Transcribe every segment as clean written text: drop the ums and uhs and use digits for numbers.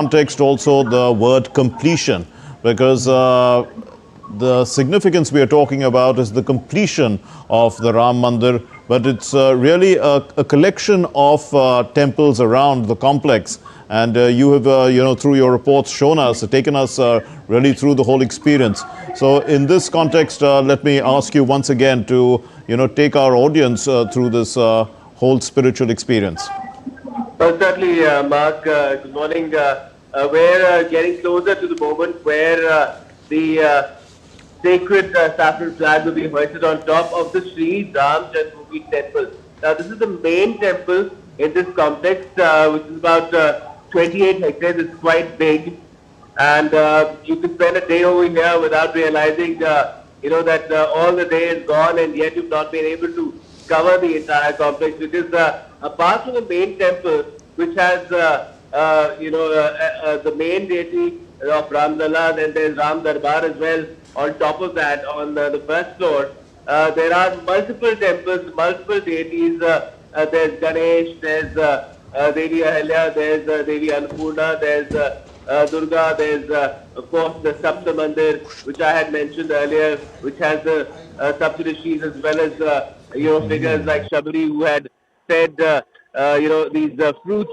context also the word completion, because the significance we are talking about is the completion of the Ram Mandir, but it's really a collection of temples around the complex. And you have, through your reports shown us, taken us really through the whole experience. So in this context, let me ask you once again to, take our audience through this whole spiritual experience. Well, certainly, Mark, good morning. We're getting closer to the moment where the sacred saffron flag will be hoisted on top of the Sri Ram Janmabhoomi temple. Now, this is the main temple in this complex, which is about 28 hectares. It's quite big, and you can spend a day over here without realizing, that all the day is gone, and yet you've not been able to cover the entire complex, because apart from the main temple, which has the main deity of Ram Lalla, then there's Ram Darbar as well. On top of that, on the first floor, there are multiple temples, multiple deities. There's Ganesh, there's Devi Ahilya, there's Devi Annapurna, there's Durga, there's of course the Sapta Mandir, which I had mentioned earlier, which has the Saptarishis, as well as figures like Shabari, who had said these fruits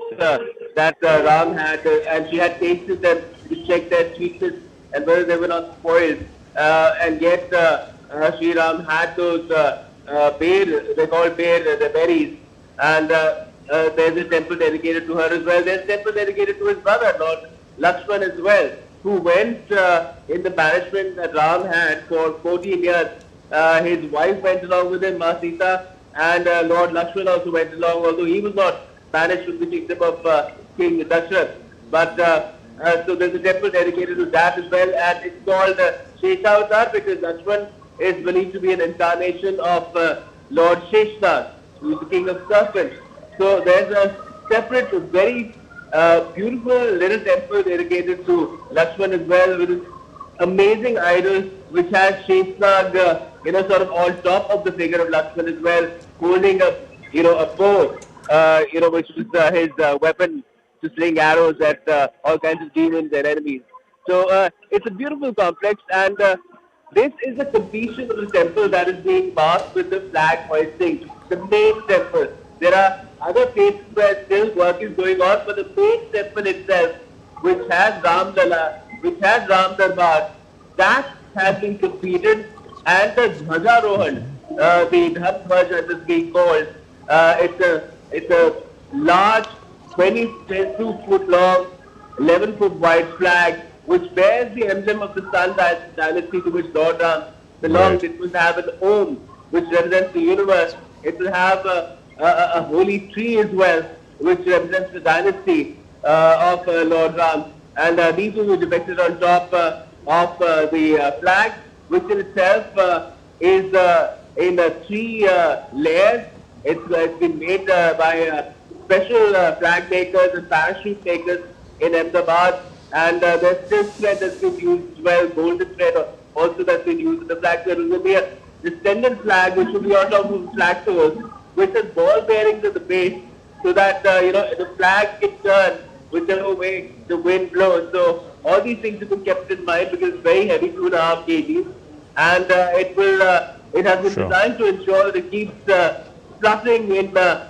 that Ram had, and she had tasted them to check their sweetness and whether they were not spoiled. And yet Sri Ram had those bear, they call bear, the berries, and there's a temple dedicated to her as well. There's a temple dedicated to his brother, Lord Lakshman as well, who went in the banishment that Ram had for 14 years. His wife went along with him, Ma Sita, and Lord Lakshman also went along, although he was not banished from the kingdom of King Dashrath. But so there's a temple dedicated to that as well, and it's called Sheshavatar because Lakshman is believed to be an incarnation of Lord Sheshnath, who is the king of serpents. So there's a separate, very beautiful little temple dedicated to Lakshman as well, with this amazing idol which has Sheshnag, sort of on top of the figure of Lakshman as well, holding a bow, which is his weapon to sling arrows at all kinds of demons and enemies. So it's a beautiful complex, and this is the completion of the temple that is being marked with the flag hoisting, the main temple. There are other places where still work is going on, but the main temple itself, which has Ram Lalla, which has Ram Darbar, that has been completed, and the Dhwajarohan, the Dharma as it's being called, it's a large 22-foot long, 11-foot wide flag, which bears the emblem of the Sun dynasty to which Lord Ram belonged. It will have an Om, which represents the universe. It will have a holy tree as well, which represents the dynasty of Lord Ram. And these will be depicted on top of the flag, which in itself is in 3 layers. It's been made by special flag makers and parachute makers in Ahmedabad, and there's still thread that's been used as well, golden thread also that's been used in the flag. There will be a descendant flag which will be on top of the flag towers, which has ball bearings at the base, so that the flag can turn whichever way the wind blows. So all these things have been kept in mind because it's very heavy, 2.5 kgs, and it has been designed to ensure that it keeps fluttering in the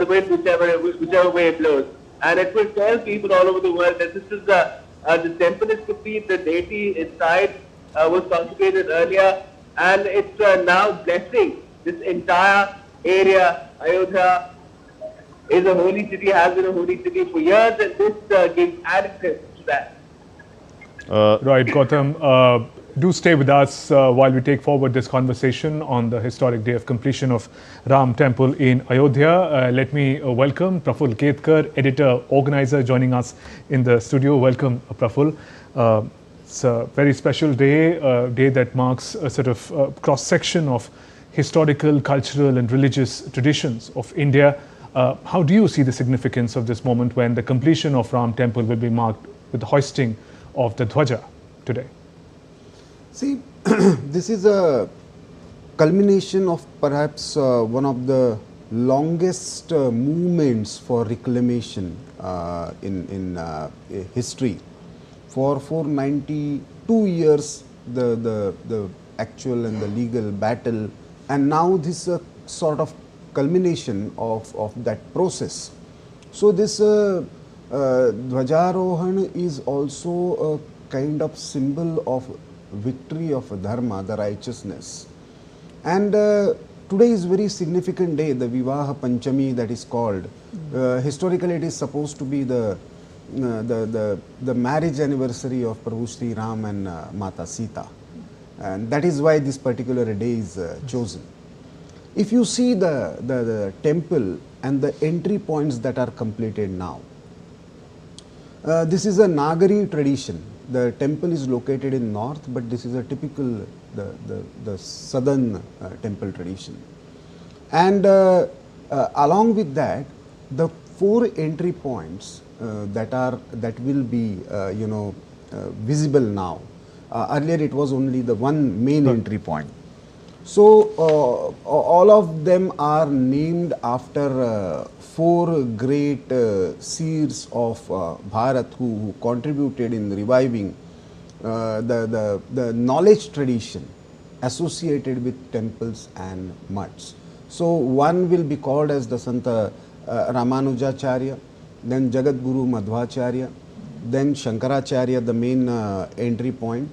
wind whichever way it blows. And it will tell people all over the world that this is the temple is complete, the deity inside was consecrated earlier, and it's now blessing this entire area. Ayodhya is a holy city, has been a holy city for years, and this gives added to that. Right, Gautam. Do stay with us while we take forward this conversation on the historic day of completion of Ram Temple in Ayodhya. Let me welcome Praful Ketkar, editor, organizer, joining us in the studio. Welcome, Praful. It's a very special day, a day that marks a sort of cross-section of historical, cultural and religious traditions of India. How do you see the significance of this moment when the completion of Ram Temple will be marked with the hoisting of the Dhwaja today? See, this is a culmination of perhaps one of the longest movements for reclamation in history. For 492 years, the actual and the legal battle, and now this sort of culmination of that process. So this Dhwajarohan is also a kind of symbol of victory of Dharma, the righteousness. And today is very significant day, the Vivaha Panchami that is called. Historically, it is supposed to be the marriage anniversary of Prabhu Sri Ram and Mata Sita, and that is why this particular day is chosen. If you see the temple and the entry points that are completed now, this is a Nagari tradition. The temple is located in north, but this is a typical the southern temple tradition. And along with that, the 4 entry points that will be visible now. Earlier it was only the one main entry point. So all of them are named after 4 great seers of Bharat who contributed in reviving the knowledge tradition associated with temples and mutts. So one will be called as the Santa Ramanujacharya, then Jagat Guru Madhvacharya, then Shankaracharya, the main entry point,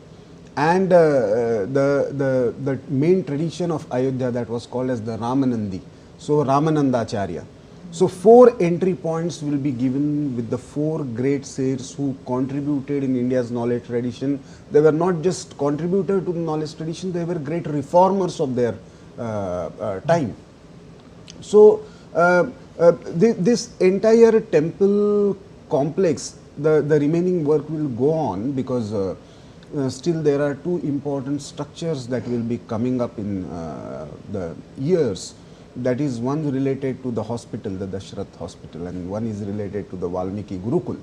and the main tradition of Ayodhya that was called as the Ramanandi, so Ramanandacharya. So 4 entry points will be given with the 4 great sages who contributed in India's knowledge tradition. They were not just contributors to the knowledge tradition, they were great reformers of their time. So this entire temple complex, the remaining work will go on because still there are 2 important structures that will be coming up in the years. That is, one related to the hospital, the Dashrath hospital, and one is related to the Valmiki Gurukul.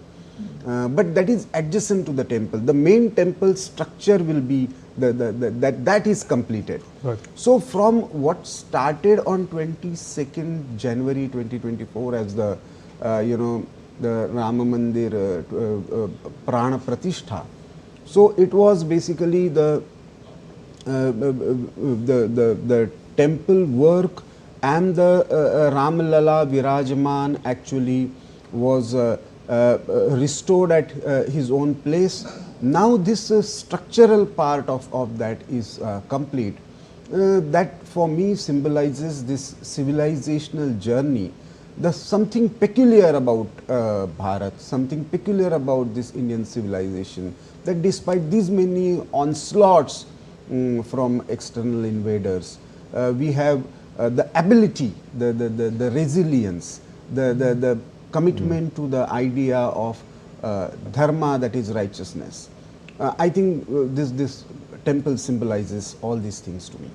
But that is adjacent to the temple. The main temple structure will be that is completed. Right. So from what started on 22nd January 2024 as the the Rama Mandir Prana Pratishtha. So it was basically the temple work, and the Ramlala Virajman actually was restored at his own place. Now this structural part of that is complete. That for me symbolizes this civilizational journey. There's something peculiar about Bharat, something peculiar about this Indian civilization, that despite these many onslaughts from external invaders, we have the ability, the resilience, the commitment to the idea of Dharma, that is righteousness. I think this temple symbolizes all these things to me.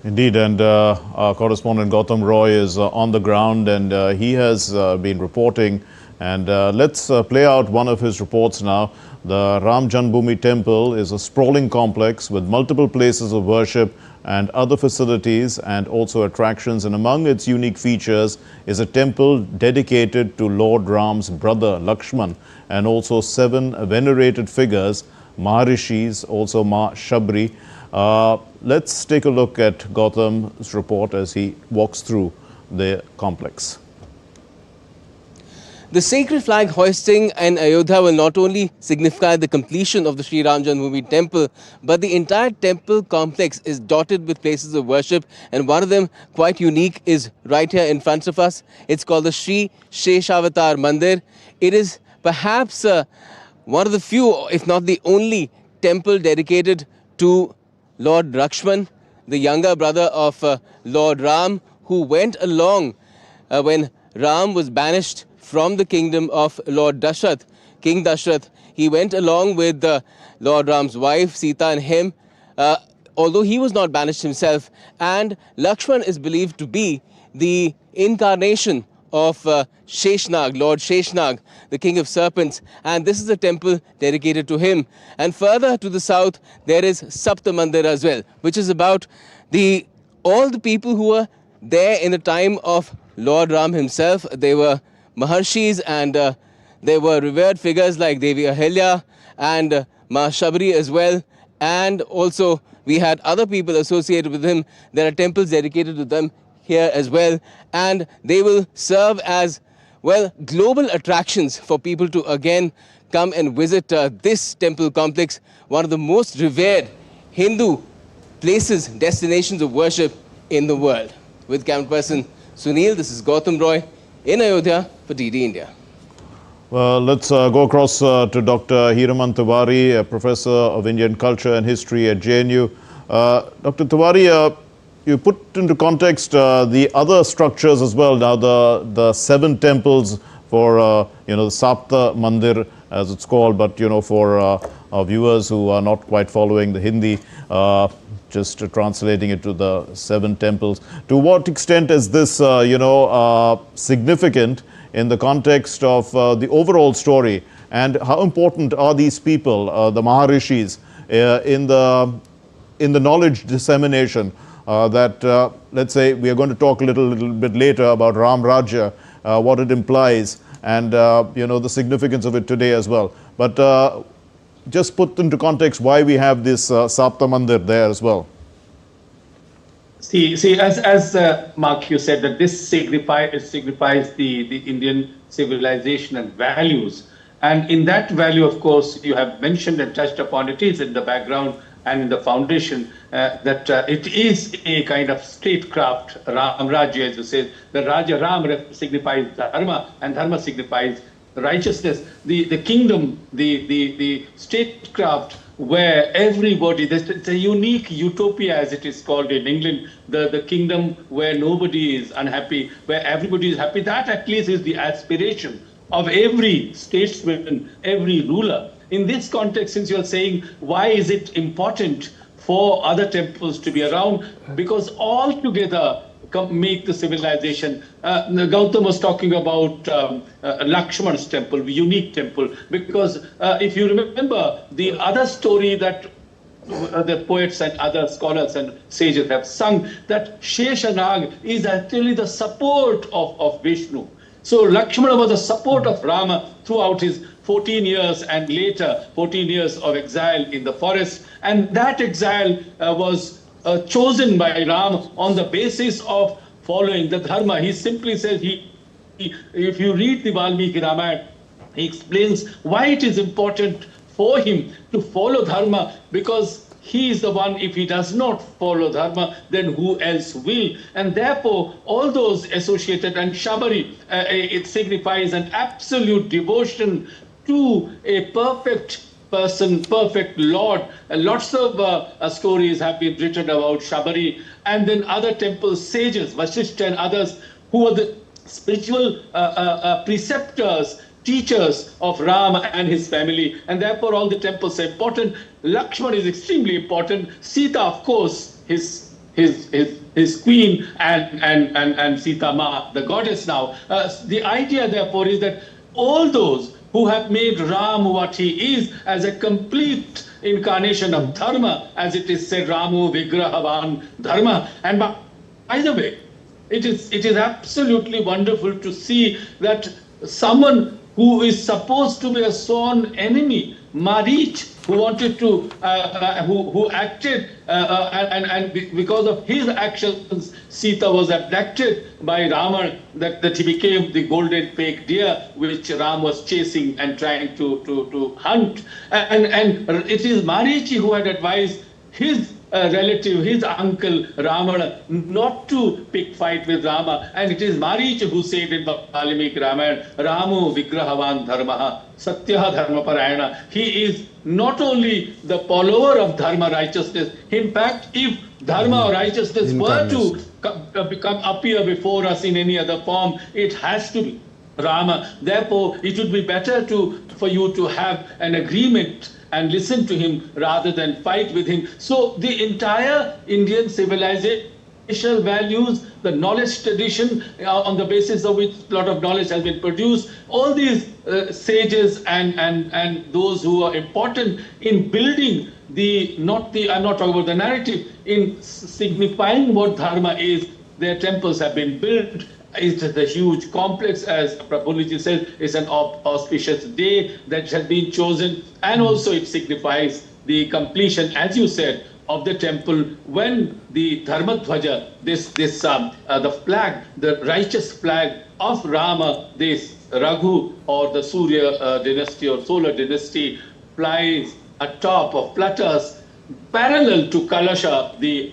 Indeed, and our correspondent Gautam Roy is on the ground, and he has been reporting. And let's play out one of his reports now. The Ram Janmabhoomi temple is a sprawling complex with multiple places of worship and other facilities and also attractions. And among its unique features is a temple dedicated to Lord Ram's brother Lakshman, and also 7 venerated figures, Maharishis, also Ma Shabri. Let's take a look at Gautam's report as he walks through the complex. The sacred flag hoisting in Ayodhya will not only signify the completion of the Sri Ram Janmabhoomi temple, but the entire temple complex is dotted with places of worship, and one of them, quite unique, is right here in front of us. It's called the Sri Sheshavatar Mandir. It is perhaps one of the few, if not the only, temple dedicated to Lord Lakshman, the younger brother of Lord Ram, who went along when Ram was banished from the kingdom of Lord Dashrath, King Dashrath. He went along with Lord Ram's wife, Sita, and him, although he was not banished himself. And Lakshman is believed to be the incarnation of Sheshnag, Lord Sheshnag, the king of serpents. And this is a temple dedicated to him. And further to the south, there is Sapta Mandir as well, which is about all the people who were there in the time of Lord Ram himself. They were Maharshis and there were revered figures like Devi Ahilya and Ma Shabari as well. And also we had other people associated with him. There are temples dedicated to them here as well. And they will serve as, well, global attractions for people to again come and visit this temple complex, one of the most revered Hindu places, destinations of worship in the world. With camera person Sunil, this is Gautam Roy in Ayodhya for DD India. Well, let's go across to Dr. Hiraman Tiwari, a professor of Indian culture and history at JNU. Dr. Tiwari, you put into context the other structures as well. Now, the 7 temples for the Sapta Mandir, as it's called, but for our viewers who are not quite following the Hindi, just translating it to the 7 temples. To what extent is this, significant in the context of the overall story, and how important are these people, the Maharishis, in the knowledge dissemination that, let's say, we are going to talk a little bit later about Ram Rajya, what it implies, and the significance of it today as well. But just put into context why we have this Sapta Mandir there as well. See, as Mark, you said that this signifies the Indian civilization and values. And in that value, of course, you have mentioned and touched upon it is in the background and in the foundation that it is a kind of statecraft, Ram Rajya, as you say. The Raja Ram signifies Dharma, and Dharma signifies righteousness. The kingdom, the statecraft, where everybody, it's a unique utopia, as it is called in England, the kingdom where nobody is unhappy, where everybody is happy. That at least is the aspiration of every statesman, every ruler. In this context, since you're saying, why is it important for other temples to be around? Because all together make the civilization. Gautam was talking about Lakshmana's temple, unique temple, because if you remember the other story that the poets and other scholars and sages have sung, that Sheshanag is actually the support of Vishnu. So Lakshmana was the support of Rama throughout his 14 years and later 14 years of exile in the forest. And that exile was chosen by Ram on the basis of following the Dharma. He simply says, if you read the Valmiki Ramayana, he explains why it is important for him to follow Dharma, because he is the one, if he does not follow Dharma, then who else will? And therefore, all those associated, and Shabari, it signifies an absolute devotion to a perfect person, perfect Lord. Lots of stories have been written about Shabari, and then other temple sages, Vasishtha and others, who were the spiritual preceptors, teachers of Ram and his family, and therefore all the temples are important. Lakshman is extremely important. Sita, of course, his queen, and Sita Ma, the goddess now. The idea, therefore, is that all those who have made Ram what he is as a complete incarnation of Dharma, as it is said, Ramu Vigrahavan Dharma. And by the way, it is absolutely wonderful to see that someone who is supposed to be a sworn enemy, Marich, who wanted to, who acted, and because of his actions, Sita was abducted by Rama, that he became the golden fake deer, which Ram was chasing and trying to hunt. And it is Marichi who had advised his relative, his uncle Ravana, not to pick fight with Rama. And it is Maricha who said in the Valmiki Ramayana, Ramu Vigrahavan Dharmaha, Satyaha Dharma Parayana. He is not only the follower of Dharma, righteousness. In fact, if Dharma or righteousness were to appear before us in any other form, it has to be Rama. Therefore, it would be better for you to have an agreement and listen to him rather than fight with him. So the entire Indian civilization values, the knowledge tradition on the basis of which a lot of knowledge has been produced, all these sages and those who are important in building I'm not talking about the narrative, in signifying what Dharma is, their temples have been built It's a huge complex, as Prabhuji said, it's an auspicious day that has been chosen, and also it signifies the completion, as you said, of the temple when the Dharma Dhwaja, the flag, the righteous flag of Rama, this Raghu or the Surya dynasty or solar dynasty, flies atop of flutters parallel to Kalasha, the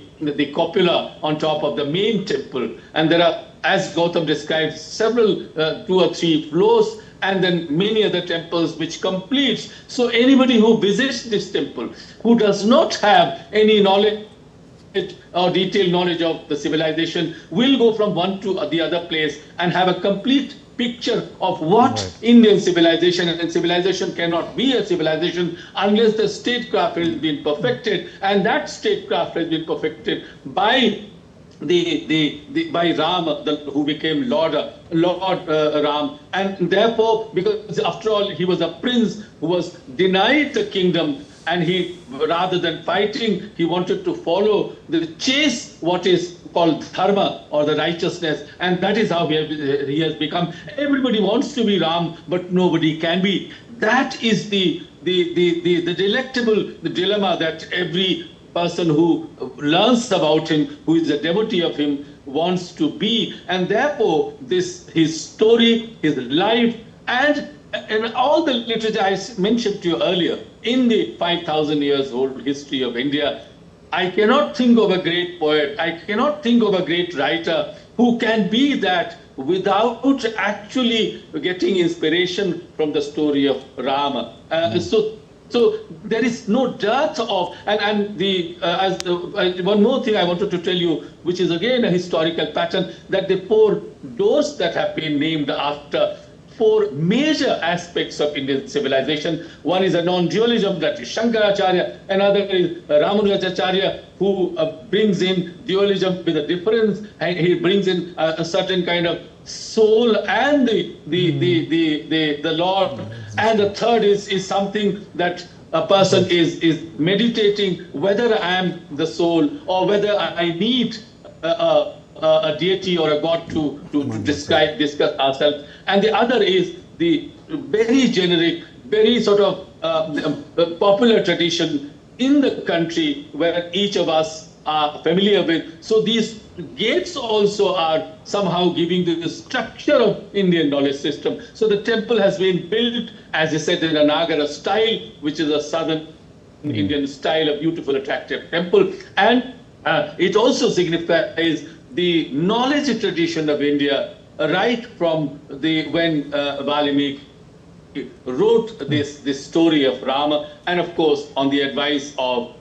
copula on top of the main temple. And there are, as Gautam describes, several 2 or 3 floors, and then many other temples which completes. So anybody who visits this temple, who does not have any knowledge or detailed knowledge of the civilization, will go from one to the other place and have a complete picture of what Indian civilization, and civilization cannot be a civilization unless the statecraft has been perfected, and that statecraft has been perfected by by Ram, who became Lord Ram, and therefore, because after all he was a prince who was denied the kingdom, and he, rather than fighting, he wanted to follow the chase what is called Dharma or the righteousness, and that is how he has become. Everybody wants to be Ram, but nobody can be. That is the delectable dilemma that every person who learns about him, who is a devotee of him, wants to be. And therefore, his story, his life, and all the literature I mentioned to you earlier, in the 5,000 years old history of India, I cannot think of a great poet, I cannot think of a great writer who can be that without actually getting inspiration from the story of Rama. So there is no dearth of, one more thing I wanted to tell you, which is again a historical pattern, that the 4 doors that have been named after 4 major aspects of Indian civilization. One is a non-dualism, that is Shankaracharya. Another is Ram Rajya, who brings in dualism with a difference, and he brings in a certain kind of soul and the Lord. And the third is something that a person is meditating, whether I am the soul or whether I need a deity or a god to discuss ourselves. And the other is the very generic, very sort of popular tradition in the country where each of us are familiar with. So these gates also are somehow giving the structure of Indian knowledge system. So the temple has been built, as I said, in a Nagara style, which is a southern Indian style, a beautiful, attractive temple. And it also signifies the knowledge tradition of India, right from when Valmiki wrote this story of Rama, and of course on the advice of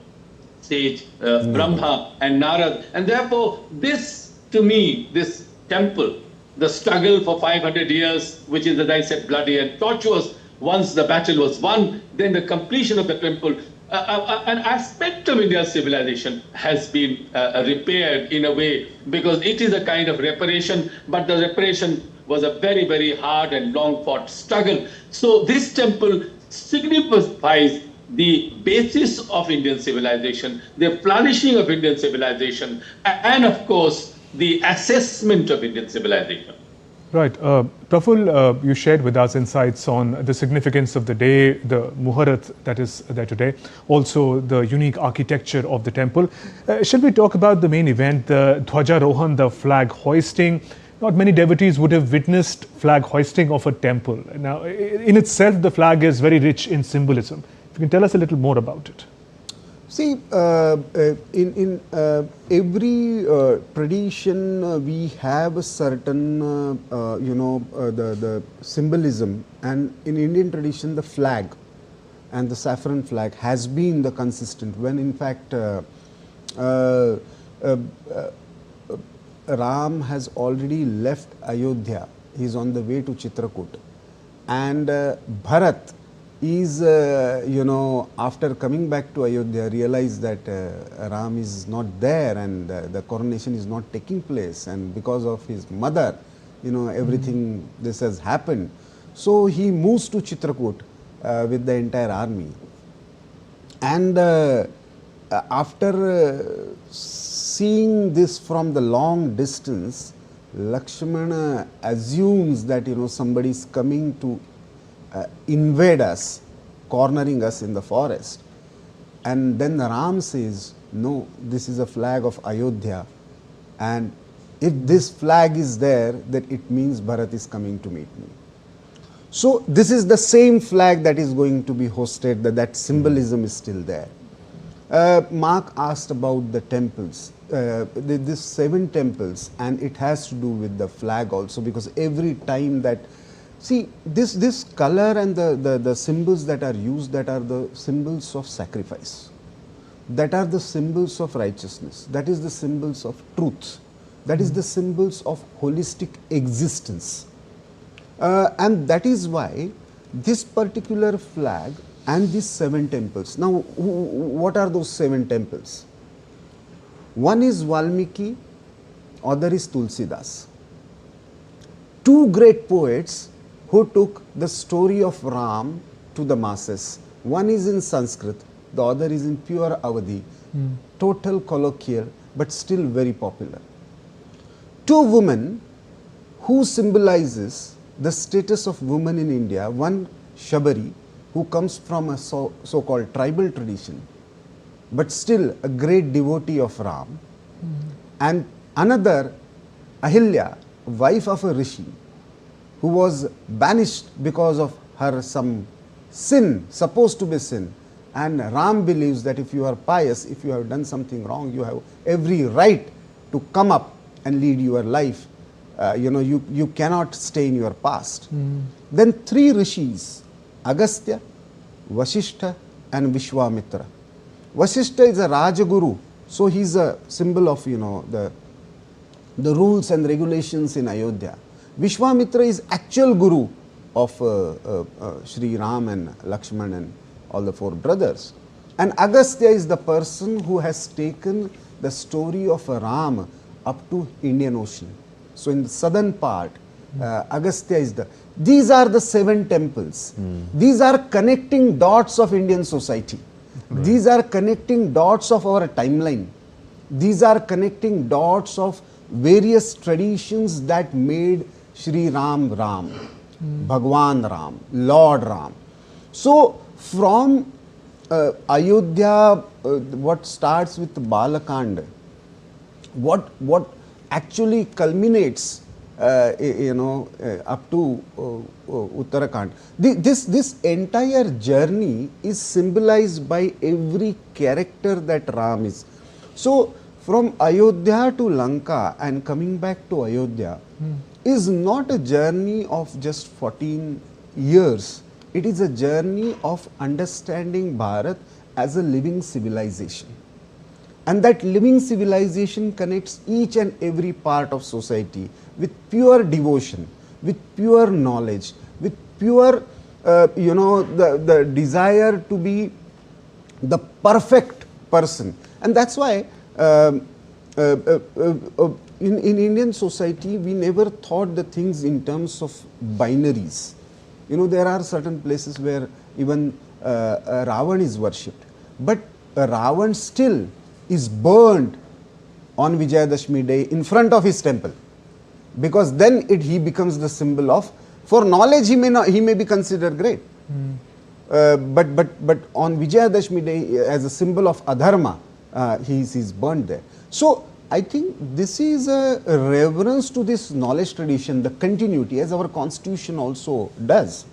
sage Brahma and Narad. And therefore, this, to me, this temple, the struggle for 500 years, which is, as I said, bloody and tortuous, once the battle was won, then the completion of the temple, an aspect of India's civilization has been repaired in a way, because it is a kind of reparation, but the reparation was a very, very hard and long-fought struggle. So this temple signifies the basis of Indian civilization, the flourishing of Indian civilization, and of course, the assessment of Indian civilization. Right. Praful, you shared with us insights on the significance of the day, the Muhurat that is there today, also the unique architecture of the temple. Shall we talk about the main event, the Dhwajarohan, the flag hoisting? Not many devotees would have witnessed flag hoisting of a temple. Now, in itself, the flag is very rich in symbolism. If you can tell us a little more about it. See, in every tradition, we have a certain, the symbolism, and in Indian tradition, the flag and the saffron flag has been the consistent. When in fact, Ram has already left Ayodhya, he is on the way to Chitrakoot, and Bharat is, after coming back to Ayodhya, realized that Ram is not there, and the coronation is not taking place, and because of his mother, everything this has happened. So he moves to Chitrakoot with the entire army, and after seeing this from the long distance, Lakshmana assumes that, somebody is coming to invade us, cornering us in the forest. And then Ram says, no, this is a flag of Ayodhya, and if this flag is there, then it means Bharat is coming to meet me. So this is the same flag that is going to be hosted, that symbolism is still there. Mark asked about the temples, these 7 temples, and it has to do with the flag also, because every time that, see, this color and the symbols that are used, that are the symbols of sacrifice, that are the symbols of righteousness, that is the symbols of truth, that is the symbols of holistic existence. And that is why this particular flag and these 7 temples. Now, what are those 7 temples? One is Valmiki, other is Tulsidas. 2 great poets who took the story of Ram to the masses. One is in Sanskrit, the other is in pure Awadhi, total colloquial, but still very popular. 2 women who symbolizes the status of women in India. One, Shabari, who comes from a so-called tribal tradition, but still a great devotee of Ram. And another, Ahilya, wife of a rishi, who was banished because of her some sin, supposed to be sin. And Ram believes that if you are pious, if you have done something wrong, you have every right to come up and lead your life. You cannot stay in your past. Then 3 rishis, Agastya, Vasishtha and Vishwamitra. Vasishtha is a Rajaguru, so he is a symbol of the rules and regulations in Ayodhya. Vishwamitra is actual guru of Sri Ram and Lakshman and all the 4 brothers. And Agastya is the person who has taken the story of Ram up to Indian Ocean. So in the southern part, Agastya is these are the 7 temples. These are connecting dots of Indian society. These are connecting dots of our timeline. These are connecting dots of various traditions that made Sri Ram Ram, Bhagwan Ram, Lord Ram. So from Ayodhya, what starts with Balakand, what actually culminates up to Uttarakhand. This entire journey is symbolized by every character that Ram is. So from Ayodhya to Lanka and coming back to Ayodhya is not a journey of just 14 years. It is a journey of understanding Bharat as a living civilization. And that living civilization connects each and every part of society with pure devotion, with pure knowledge, with pure, the desire to be the perfect person. And that's why in Indian society, we never thought the things in terms of binaries. There are certain places where even Ravan is worshipped. But Ravan still is burned on Vijayadashmi day in front of his temple, because then he becomes the symbol of, for knowledge he may be considered great, but on Vijayadashmi day as a symbol of adharma, he is burned there. So I think this is a reverence to this knowledge tradition, the continuity, as our constitution also does.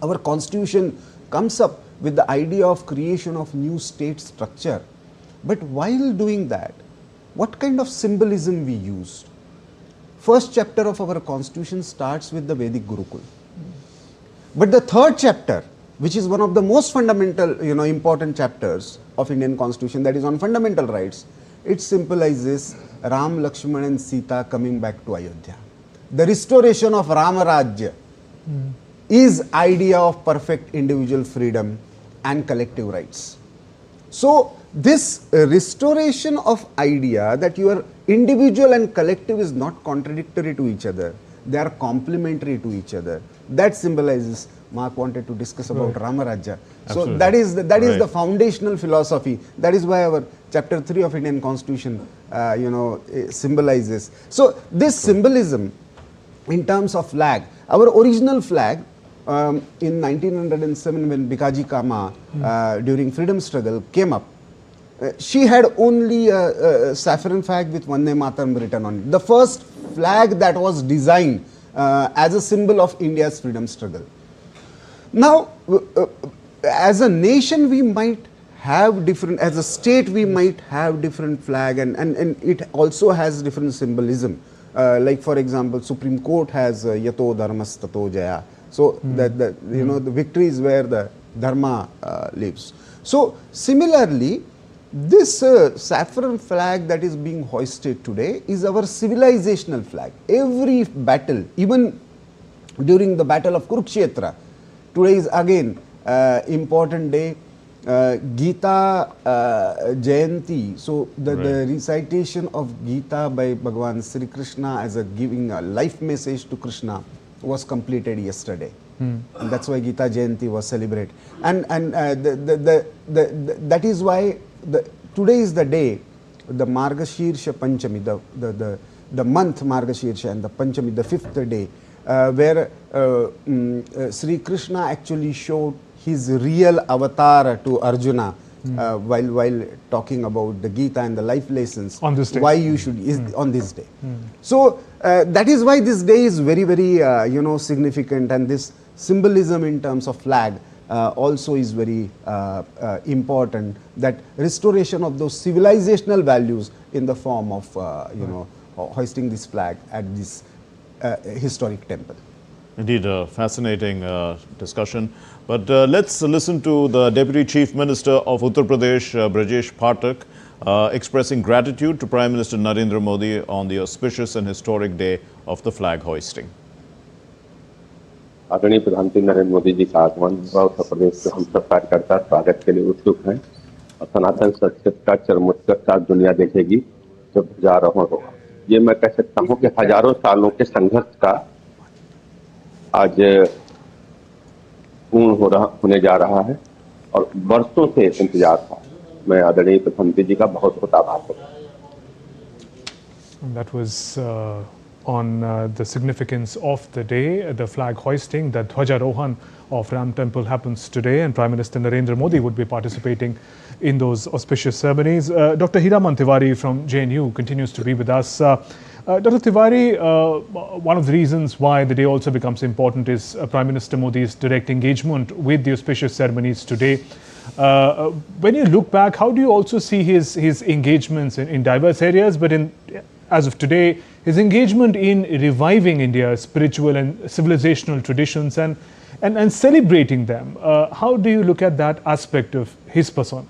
Our constitution comes up with the idea of creation of new state structure. But while doing that, what kind of symbolism we used? First chapter of our constitution starts with the Vedic Gurukul. But the 3rd chapter, which is one of the most fundamental, important chapters of Indian constitution, that is on fundamental rights, it symbolizes Ram, Lakshman and Sita coming back to Ayodhya. The restoration of Ram Rajya is idea of perfect individual freedom and collective rights. So this restoration of idea that your individual and collective is not contradictory to each other, they are complementary to each other. that symbolizes. Mark wanted to discuss about Ram Rajya. So Absolutely. that is Right. the foundational philosophy. That is why our chapter 3 of Indian Constitution, symbolizes. So this symbolism in terms of flag, our original flag in 1907 when Bikaji Kama during freedom struggle came up, she had only a saffron flag with Vande Mataram written on it. The first flag that was designed as a symbol of India's freedom struggle. Now, as a nation, we might have different, as a state, we might have different flag, and it also has different symbolism. Like, for example, Supreme Court has Yato Dharmas Tato Jaya. So, the victory is where the Dharma lives. So, similarly, this saffron flag that is being hoisted today is our civilizational flag. Every battle, even during the battle of Kurukshetra, today is again important day, Gita Jayanti. So the recitation of Gita by Bhagavan Sri Krishna as a giving a life message to Krishna was completed yesterday. And that's why Gita Jayanti was celebrated. And that is why today is the day, the Margashirsha Panchami, the month Margashirsha and the Panchami, the fifth day, where Sri Krishna actually showed his real avatar to Arjuna while talking about the Gita and the life lessons. On this day. Why you should, on this day. So that is why this day is very, very, significant, and this symbolism in terms of flag also is very important, that restoration of those civilizational values in the form of, hoisting this flag at this historic temple. Indeed, a fascinating discussion. But let's listen to the Deputy Chief Minister of Uttar Pradesh, Brajesh Pathak, expressing gratitude to Prime Minister Narendra Modi on the auspicious and historic day of the flag hoisting. आदरणीय प्रधानमंत्री नरेंद्र मोदी जी का आगमन उत्तर प्रदेश में हम सब कार्यकर्ता स्वागत के लिए उत्सुक हैं और सनातन संस्कृति का चरमोत्कर्ष आज दुनिया देखेगी जब ध्वजारोहण होगा। ये मैं कह सकता हूं कि हजारों सालों के संघर्ष का आज पूर्ण होने जा रहा है और वर्षों से इंतजार था। मैं आदरणीय प्रधानमंत्री जी का बहुत बहुत आभार करता हूं। That was on the significance of the day, the flag hoisting. The Dhwajarohan of Ram Temple happens today, and Prime Minister Narendra Modi would be participating in those auspicious ceremonies. Dr. Hiraman Tiwari from JNU continues to be with us. Dr. Tiwari, one of the reasons why the day also becomes important is Prime Minister Modi's direct engagement with the auspicious ceremonies today. When you look back, how do you also see his engagements in diverse areas, but as of today, his engagement in reviving India's spiritual and civilizational traditions and celebrating them? How do you look at that aspect of his persona?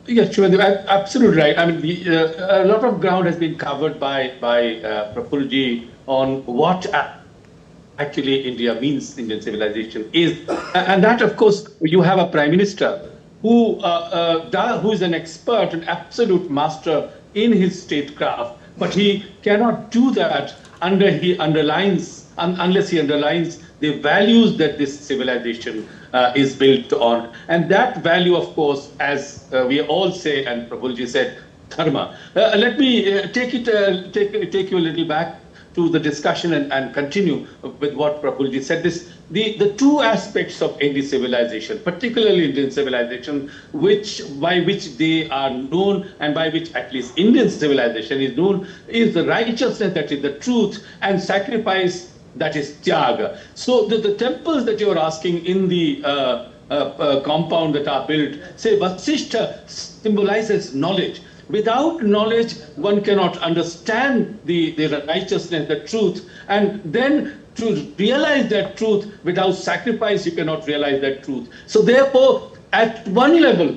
Yes, Shivandeep, absolutely right. I mean, a lot of ground has been covered by Prafulji on what actually India means, Indian civilization is. And that, of course, you have a Prime Minister who is an expert, an absolute master in his statecraft, but he cannot do that unless he underlines the values that this civilization is built on. And that value, of course, as we all say, and Prabhuji said, Dharma. Let me take you a little back to the discussion and continue with what Prabhuji said. The two aspects of Indian civilization, particularly Indian civilization, by which they are known and by which at least Indian civilization is known, is the righteousness, that is the truth, and sacrifice, that is Tyaga. So the temples that you are asking in the compound that are built, say Vasishtha symbolizes knowledge. Without knowledge, one cannot understand the righteousness, the truth, and then to realize that truth, without sacrifice, you cannot realize that truth. So therefore, at one level,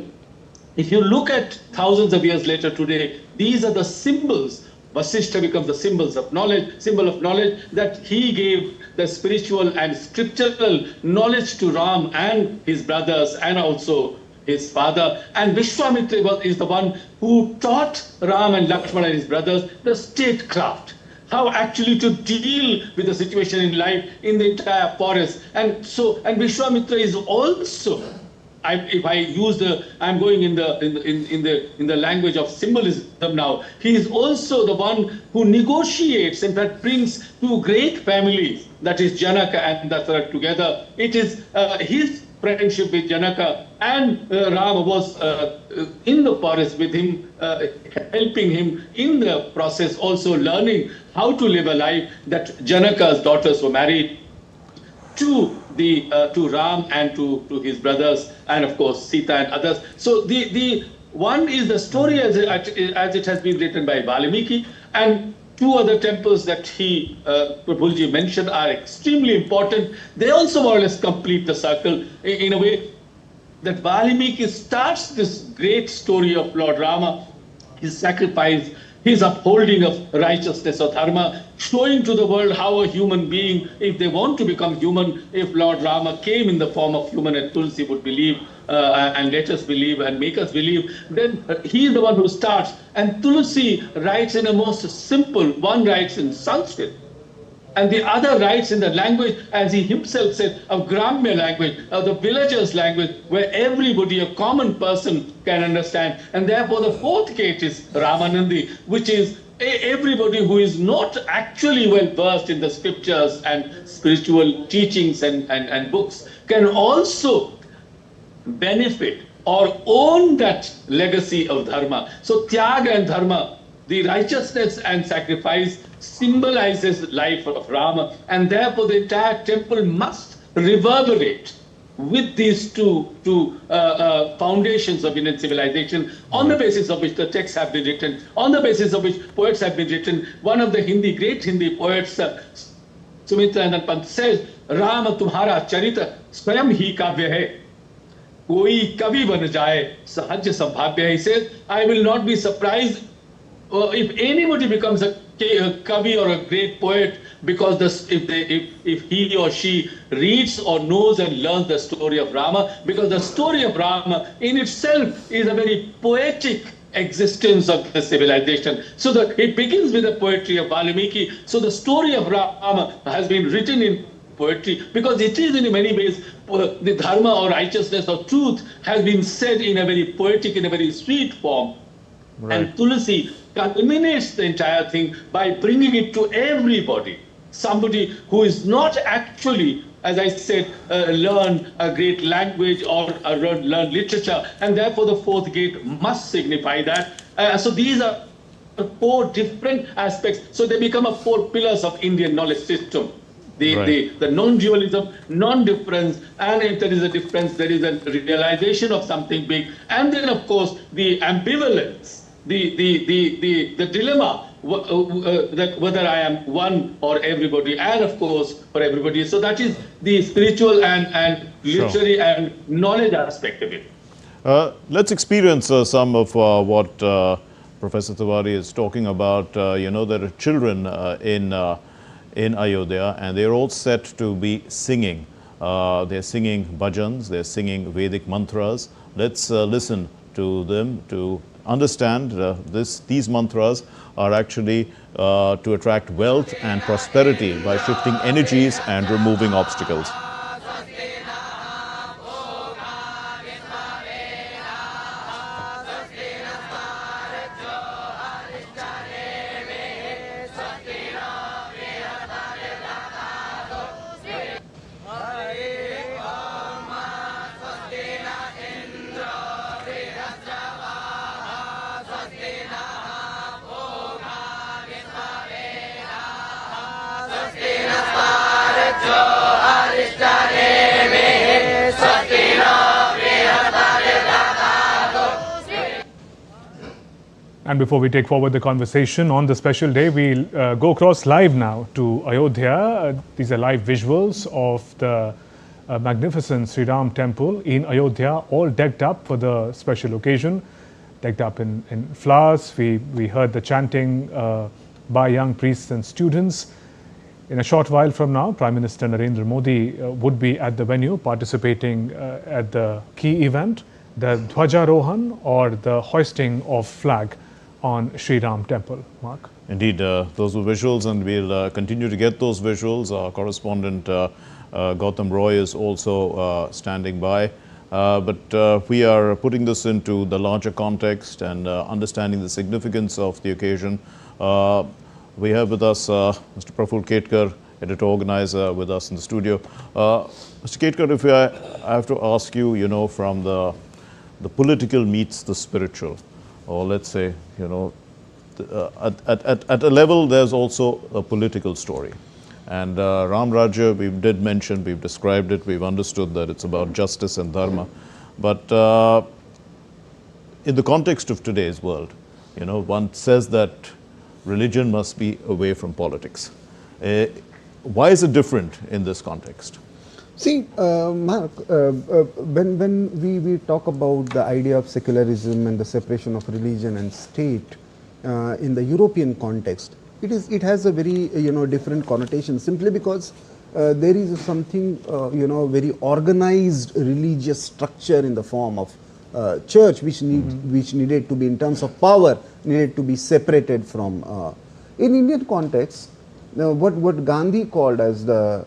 if you look at thousands of years later today, these are the symbols. Vasishtha becomes the symbol of knowledge, that he gave the spiritual and scriptural knowledge to Ram and his brothers and also his father. And Vishwamitra is the one who taught Ram and Lakshmana and his brothers the statecraft. how actually to deal with the situation in life in the entire forest. And Vishwamitra is also, if I use I'm going in the language of symbolism now. He is also the one who negotiates and that brings two great families, that is Janaka and Dasarath together. It is his friendship with Janaka, and Rama was in the forest with him, helping him in the process, also learning how to live a life. That Janaka's daughters were married to Ram and to his brothers, and of course Sita and others. So the one is the story as it has been written by Valmiki, and two other temples that Prabhuji mentioned are extremely important. They also more or less complete the circle in a way that Valmiki starts this great story of Lord Rama, his sacrifice, his upholding of righteousness or dharma, showing to the world how a human being, if they want to become human, if Lord Rama came in the form of human and Tulsi would believe and let us believe and make us believe, then he is the one who starts. And Tulsi writes in a most simple, one writes in Sanskrit, and the other writes in the language, as he himself said, of Gramya language, of the villagers' language, where everybody, a common person, can understand. And therefore the fourth gate is Ramanandi, which is everybody who is not actually well versed in the scriptures and spiritual teachings and books can also benefit or own that legacy of Dharma. So Tyaga and Dharma, the righteousness and sacrifice, symbolizes life of Rama, and therefore the entire temple must reverberate with these two foundations of Indian civilization, on the basis of which the texts have been written, on the basis of which poets have been written. One of the great Hindi poets, Sumitra Anand Pant, says, Rama tumhara charita swayam hi kavya hai. Koi kavi ban jaye sahaj sambhavya. He says, I will not be surprised if anybody becomes a kavi or a great poet, because if he or she reads or knows and learns the story of Rama, because the story of Rama in itself is a very poetic existence of the civilization. So it begins with the poetry of Valmiki. So the story of Rama has been written in poetry, because it is in many ways the dharma or righteousness or truth has been said in a very poetic, in a very sweet form. Right. And Tulsi culminates the entire thing by bringing it to everybody. Somebody who is not actually, as I said, learn a great language or learn literature, and therefore the fourth gate must signify that. So these are four different aspects. So they become four pillars of Indian knowledge system. The non-dualism, non-difference, and if there is a difference, there is a realization of something big. And then, of course, the ambivalence, the dilemma, that whether I am one or everybody, and of course for everybody. So that is the spiritual and literary and knowledge aspect of it. Let's experience some of what Professor Tiwari is talking about. You know, there are children in Ayodhya, and they're all set to be singing. They're singing bhajans, they're singing Vedic mantras. Let's listen to them to understand these mantras are actually to attract wealth and prosperity by shifting energies and removing obstacles. And before we take forward the conversation on the special day, we'll go across live now to Ayodhya. These are live visuals of the magnificent Sri Ram temple in Ayodhya, all decked up for the special occasion, decked up in flowers. We heard the chanting by young priests and students. In a short while from now, Prime Minister Narendra Modi would be at the venue participating at the key event, the Dhwajarohan, or the hoisting of flag on Sri Ram Temple. Mark? Indeed, those were visuals, and we'll continue to get those visuals. Our correspondent Gautam Roy is also standing by. But we are putting this into the larger context and understanding the significance of the occasion. We have with us Mr. Praful Ketkar, editor-organizer, with us in the studio. Mr. Ketkar, if I have to ask you, you know, from the political meets the spiritual, or let's say, you know, at a level there's also a political story. And Ram Rajya, we did mention, we've described it, we've understood that it's about justice and Dharma. But in the context of today's world, you know, one says that religion must be away from politics. Why is it different in this context? See, Mark, when we talk about the idea of secularism and the separation of religion and state in the European context, it has a very different connotation, simply because there is something very organized religious structure in the form of church, which needed to be, in terms of power, needed to be separated from. In Indian context, what Gandhi called as the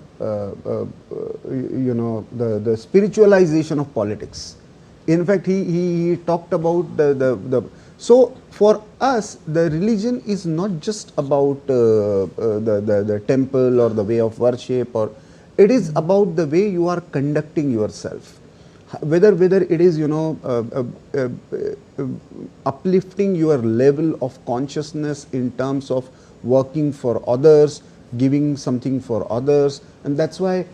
spiritualization of politics. In fact, he talked about so for us, the religion is not just about the temple or the way of worship, or it is about the way you are conducting yourself. Whether it is uplifting your level of consciousness in terms of working for others, giving something for others, and that's why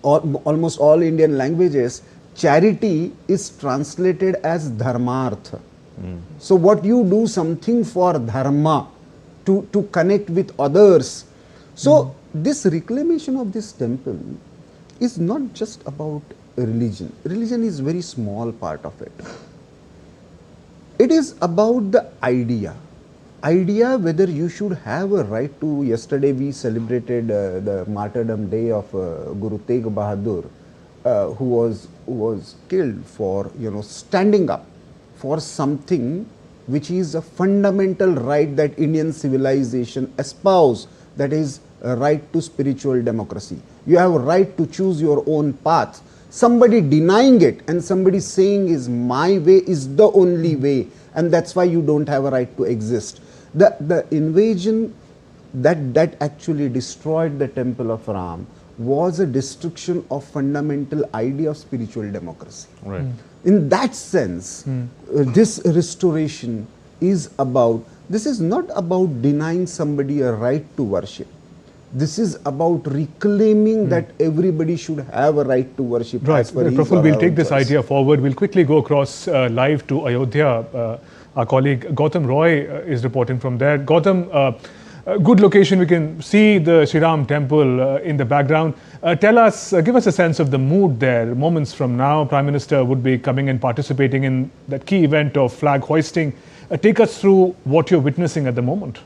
almost all Indian languages, charity is translated as dharmartha. So what you do something for dharma, to connect with others. So this reclamation of this temple is not just about religion. Religion is very small part of it. It is about the idea whether you should have a right to. Yesterday we celebrated the martyrdom day of Guru Tegh Bahadur, who was killed for standing up for something which is a fundamental right that Indian civilization espouses, that is a right to spiritual democracy. You have a right to choose your own path. Somebody denying it and somebody saying is my way is the only way, and that's why you don't have a right to exist. The invasion that actually destroyed the temple of Ram was a destruction of fundamental idea of spiritual democracy. Right. In that sense, this restoration is about, this is not about denying somebody a right to worship. This is about reclaiming that everybody should have a right to worship. Right. Praful, we'll take this idea forward. We'll quickly go across live to Ayodhya. Our colleague Gautam Roy is reporting from there. Gautam, good location. We can see the Sri Ram temple in the background. Tell us, give us a sense of the mood there. Moments from now, Prime Minister would be coming and participating in that key event of flag hoisting. Take us through what you're witnessing at the moment.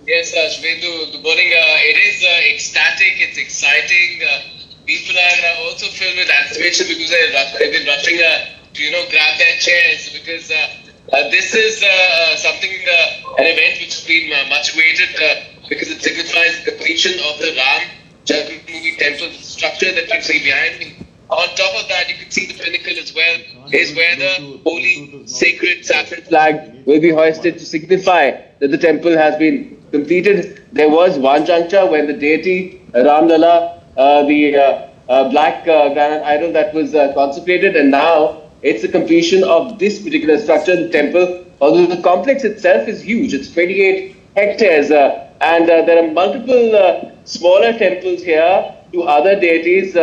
Yes, Shvetu, good morning. It is ecstatic, it's exciting. People are also filled with anticipation because they've been rushing to grab their chairs, because this is something, an event which has been much weighted because it signifies the completion of the Ram Rajya temple structure that you see behind me. On top of that, you can see the pinnacle as well, is where the holy, sacred saffron flag will be hoisted to signify that the temple has been completed. There was one juncture when the deity Ram Lalla, the black granite idol, that was consecrated, and now it's the completion of this particular structure, the temple. Although the complex itself is huge, it's 28 hectares, and there are multiple smaller temples here to other deities,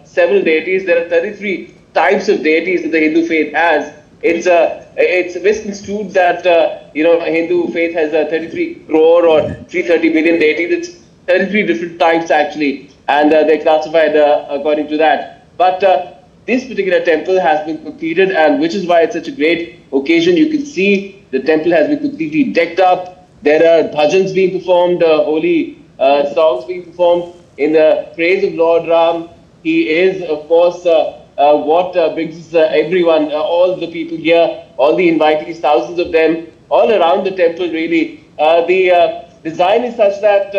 several deities. There are 33 types of deities that the Hindu faith has. It's misconstrued that Hindu faith has 33 crore or 330 million deities. It's 33 different types actually, and they're classified according to that. But this particular temple has been completed, and which is why it's such a great occasion. You can see the temple has been completely decked up. There are bhajans being performed, holy songs being performed in the praise of Lord Ram. He is, of course, what brings everyone, all the people here, all the invitees, thousands of them, all around the temple really. The design is such that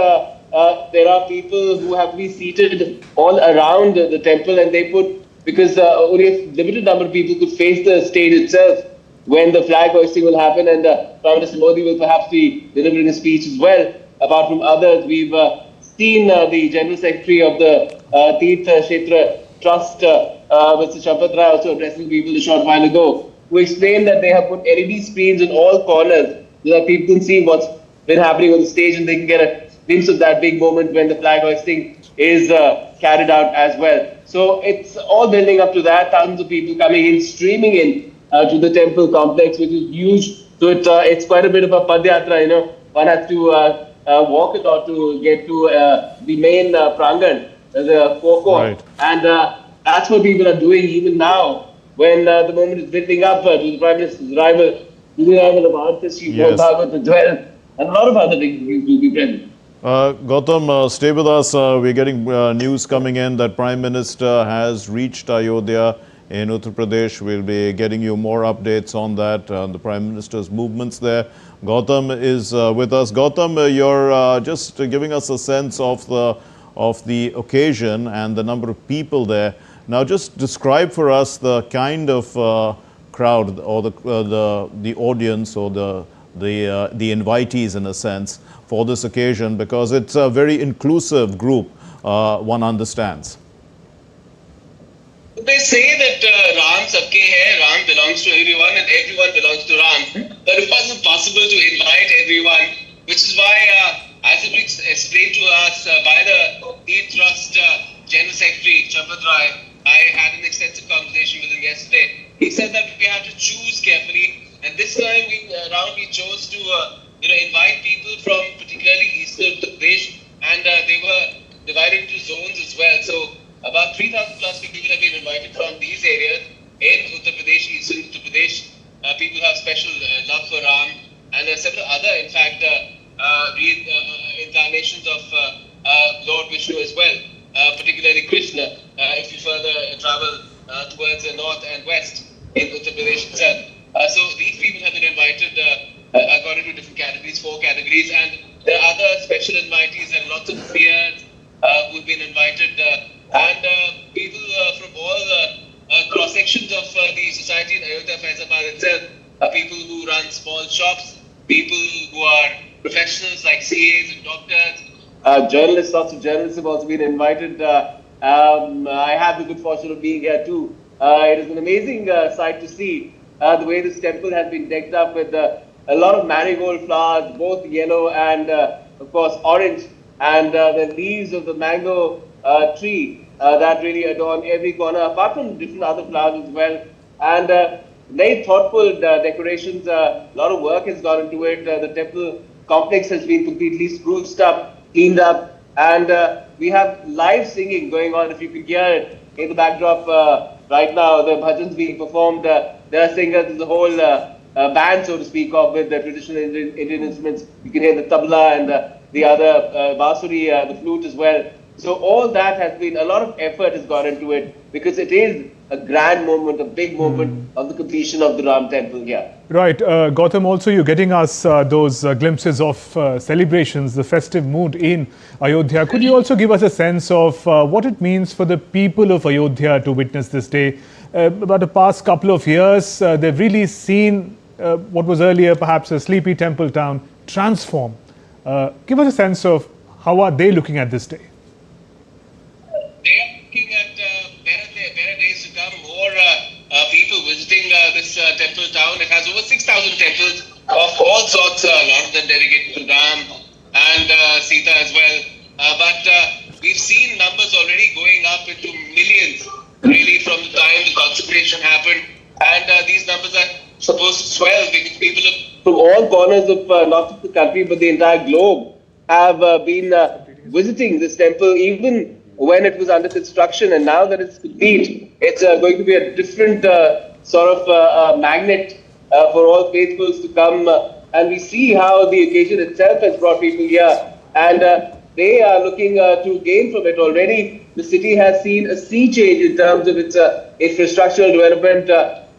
there are people who have to be seated all around the temple, and they put, because only a limited number of people could face the stage itself when the flag hoisting will happen, and Prime Minister Modi will perhaps be delivering a speech as well. Apart from others, we've seen the General Secretary of the Tirth Kshetra Trust, Mr. Shampath Rai, also addressing people a short while ago, who explained that they have put LED screens in all corners so that people can see what's been happening on the stage, and they can get a glimpse of that big moment when the flag hoisting is carried out as well. So it's all building up to that. Thousands of people coming in, streaming in to the temple complex, which is huge. So it's quite a bit of a padyatra, you know. One has to walk a lot to get to the main prangan, the forecourt. Right. And that's what people are doing even now, when the moment is building up to the Prime Minister's arrival, to the arrival of artists, Bhagavad as well, and a lot of other things will be present. Gautam, stay with us. We're getting news coming in that Prime Minister has reached Ayodhya in Uttar Pradesh. We'll be getting you more updates on that, the Prime Minister's movements there. Gautam is with us. Gautam, you're just giving us a sense of the occasion and the number of people there. Now, just describe for us the kind of crowd or the audience or the invitees, in a sense, for this occasion, because it's a very inclusive group, one understands. They say that Ram sabke hai, Ram belongs to everyone and everyone belongs to Ram. But it wasn't possible to invite everyone, which is why, as it was explained to us by the Tirth Trust General Secretary, Shampath Rai, I had an extensive conversation with him yesterday. He said that we have to choose carefully, and this time we chose to invite people from particularly eastern Uttar Pradesh, and they were divided into zones as well. So about 3,000 plus people have been invited from these areas in Uttar Pradesh, eastern Uttar Pradesh. People have special love for Ram, and several other, in fact, incarnations of Lord Vishnu as well, particularly Krishna, if you further travel towards the north and west in Uttar Pradesh itself. So these people have been invited according to different categories, 4 categories, and there are other special invitees and lots of peers who've been invited, and people from all cross sections of the society in Ayodhya, Faizabad itself, people who run small shops, people who are professionals like CAs and doctors, journalists, lots of journalists have also been invited. I have the good fortune of being here too. It is an amazing sight to see the way this temple has been decked up with a lot of marigold flowers, both yellow and of course orange, and the leaves of the mango tree that really adorn every corner, apart from different other flowers as well. And very thoughtful decorations, a lot of work has gone into it. The temple complex has been completely spruced up, cleaned up, and we have live singing going on. If you can hear it in the backdrop right now, the bhajans being performed. There are singers, there's a whole band, so to speak, of with the traditional Indian instruments. You can hear the tabla and the other bansuri, the flute as well. So all that has been, a lot of effort has gone into it, because it is a grand moment, a big moment of the completion of the Ram temple here. Right. Gautam, also you're getting us those glimpses of celebrations, the festive mood in Ayodhya. Could you also give us a sense of what it means for the people of Ayodhya to witness this day? About the past couple of years, they've really seen what was earlier perhaps a sleepy temple town transform. Give us a sense of how are they looking at this day? They are looking at better days to come, more people visiting this temple town. It has over 6,000 temples of all sorts, a lot of them dedicated to Ram and Sita as well. But we've seen numbers already going up into millions, really, from the time the consecration happened. And these numbers are supposed to swell, because people from all corners of not just the country but the entire globe have been visiting this temple, even when it was under construction. And now that it's complete, it's going to be a different sort of magnet for all faithfuls to come. And we see how the occasion itself has brought people here. And they are looking to gain from it. Already, the city has seen a sea change in terms of its infrastructural development.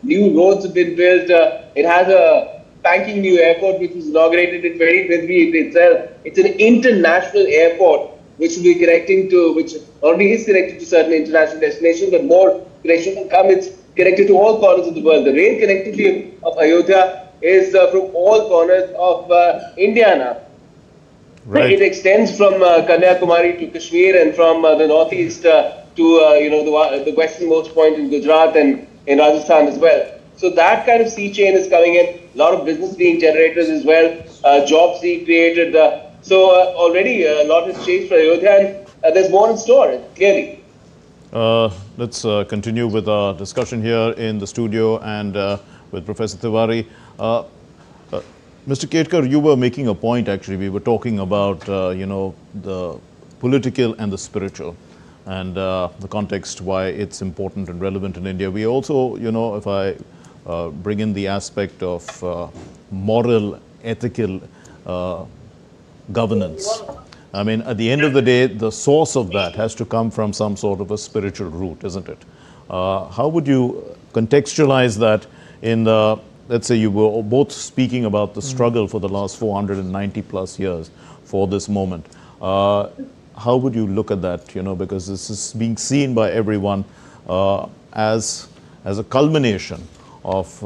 New roads have been built. It has a banking new airport which was inaugurated in 2023 itself. It's an international airport which will be connecting to, which already is connected to certain international destinations, but more connections will come. It's connected to all corners of the world. The rail connectivity of Ayodhya is from all corners of India now. Right. It extends from Kanyakumari to Kashmir and from the northeast to the westernmost point in Gujarat and in Rajasthan as well. So that kind of sea chain is coming in. A lot of business being generated as well. Jobs being created. So already a lot has changed for Ayodhya, and there's more in store, clearly. Let's continue with our discussion here in the studio and with Professor Tiwari. Mr. Ketkar, you were making a point actually. We were talking about, the political and the spiritual and the context why it's important and relevant in India. We also, if I bring in the aspect of moral, ethical governance. I mean, at the end of the day, the source of that has to come from some sort of a spiritual root, isn't it? How would you contextualize that in the, let's say you were both speaking about the struggle for the last 490 plus years for this moment. How would you look at that, because this is being seen by everyone as a culmination of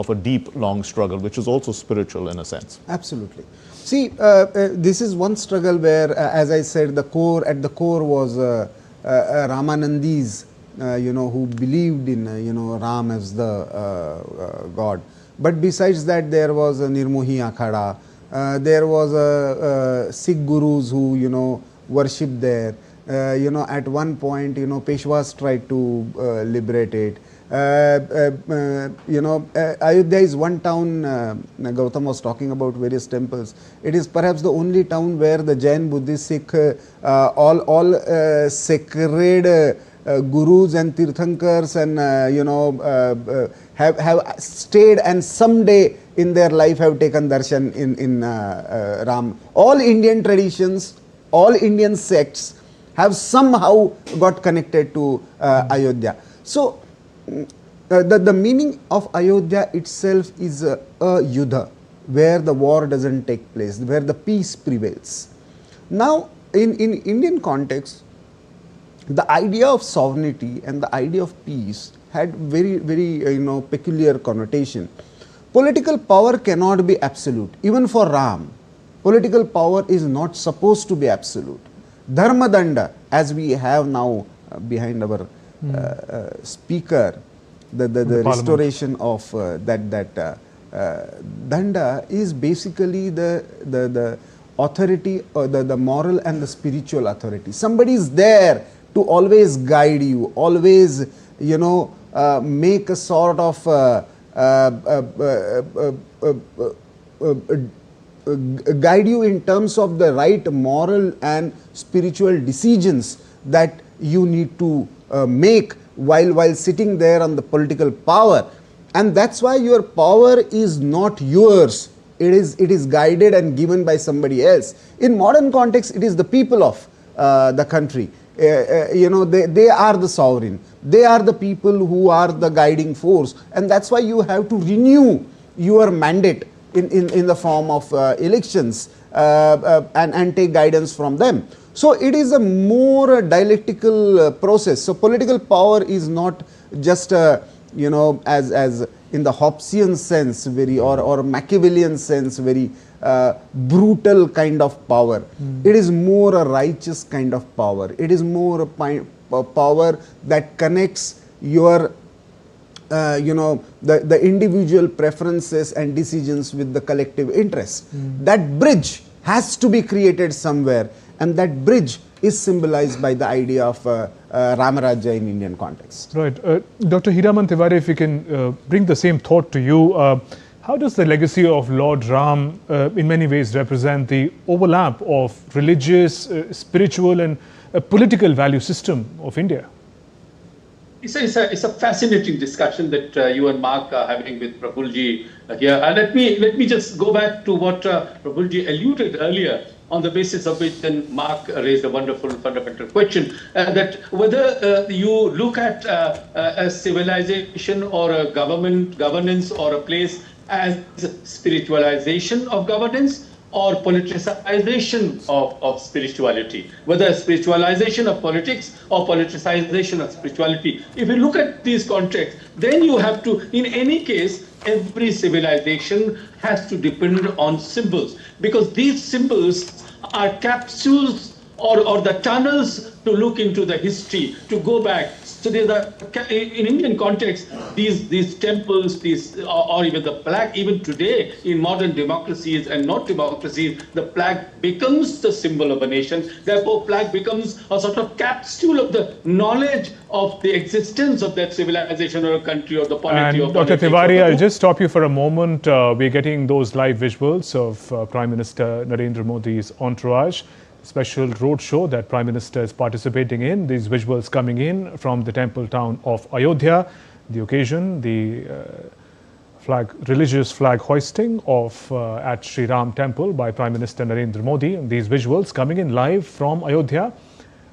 a deep, long struggle, which is also spiritual in a sense. Absolutely. See, this is one struggle where, as I said, at the core was Ramanandis, who believed in, Ram as the God. But besides that, there was a Nirmohi Akhada, there was Sikh gurus who, worshipped there. At one point, Peshwas tried to liberate it. Ayodhya is one town, Gautam was talking about various temples. It is perhaps the only town where the Jain, Buddhist, Sikh, all sacred gurus and tirthankars and, have stayed and someday in their life have taken darshan in Ram. All Indian traditions, all Indian sects have somehow got connected to Ayodhya. So, the meaning of Ayodhya itself is a yuddha, where the war doesn't take place, where the peace prevails. Now, in Indian context, the idea of sovereignty and the idea of peace had very, very peculiar connotation. Political power cannot be absolute. Even for Ram, political power is not supposed to be absolute. Dharma danda, as we have now behind our speaker, the restoration of that danda is basically the authority, or the moral and the spiritual authority. Somebody is there to always guide you, always make a sort of guide you in terms of the right moral and spiritual decisions that you need to make while sitting there on the political power. And that's why your power is not yours. It is guided and given by somebody else. In modern context, it is the people of the country. They are the sovereign. They are the people who are the guiding force. And that's why you have to renew your mandate in the form of elections and take guidance from them. So it is a more dialectical process. So political power is not just as in the Hobbesian sense, very or Machiavellian sense, very brutal kind of power. It is more a righteous kind of power. It is more a power that connects your the individual preferences and decisions with the collective interest. That bridge has to be created somewhere, and that bridge is symbolized by the idea of Ram Rajya in Indian context. Right. Dr. Hiraman Tiwari, if we can bring the same thought to you, how does the legacy of Lord Ram in many ways represent the overlap of religious, spiritual and political value system of India? It's a fascinating discussion that you and Mark are having with Prafulji here. Let me just go back to what Prafulji alluded earlier, on the basis of which then Mark raised a wonderful fundamental question, that whether you look at a civilization or a governance or a place as spiritualization of governance or politicization of spirituality, whether spiritualization of politics or politicization of spirituality. If you look at these contexts, then you have to, in any case, every civilization has to depend on symbols, because these symbols are capsules or the tunnels to look into the history, to go back. So in Indian context, these temples, or even the flag, even today in modern democracies and not democracies, the flag becomes the symbol of a nation. Therefore, flag becomes a sort of capsule of the knowledge of the existence of that civilization or a country or the polity. And Dr. Tiwari, I'll just stop you for a moment. We're getting those live visuals of Prime Minister Narendra Modi's entourage. Special roadshow that Prime Minister is participating in. These visuals coming in from the temple town of Ayodhya. The occasion, the religious flag hoisting of at Sri Ram Temple by Prime Minister Narendra Modi. And these visuals coming in live from Ayodhya.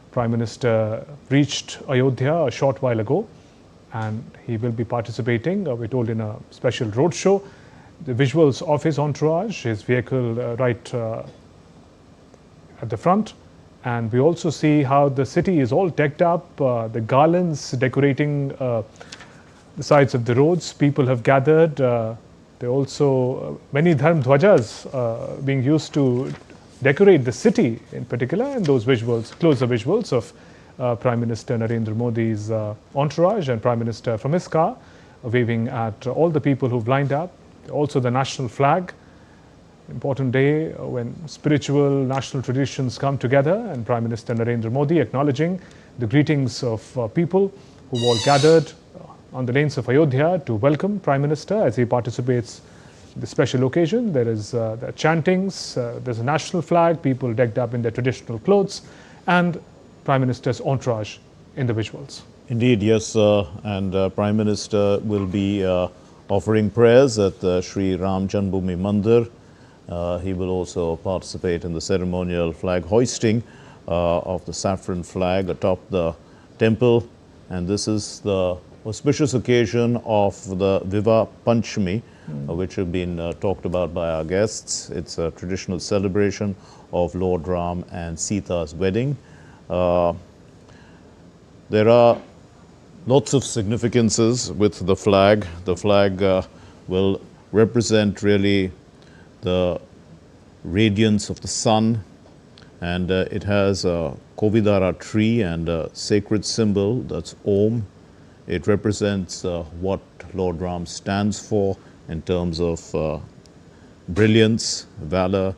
Prime Minister reached Ayodhya a short while ago, and he will be participating, we're told, in a special roadshow. The visuals of his entourage, his vehicle right at the front, and we also see how the city is all decked up, the garlands decorating the sides of the roads. People have gathered. There are also many Dhwajas being used to decorate the city in particular, and those visuals, closer visuals of Prime Minister Narendra Modi's entourage and Prime Minister from his car waving at all the people who've lined up. Also the national flag. Important day when spiritual national traditions come together, and Prime Minister Narendra Modi acknowledging the greetings of people who all gathered on the lanes of Ayodhya to welcome Prime Minister as he participates in the special occasion. There is the chantings, there's a national flag, people decked up in their traditional clothes, and Prime Minister's entourage in the visuals. Indeed, yes, and Prime Minister will be offering prayers at the Sri Ram Janmabhoomi Mandir. He will also participate in the ceremonial flag hoisting of the saffron flag atop the temple. And this is the auspicious occasion of the Viva Panchami, which have been talked about by our guests. It's a traditional celebration of Lord Ram and Sita's wedding. There are lots of significances with the flag. The flag will represent really the radiance of the sun, and it has a Kovidara tree and a sacred symbol, that's Om. It represents what Lord Ram stands for in terms of brilliance, valor,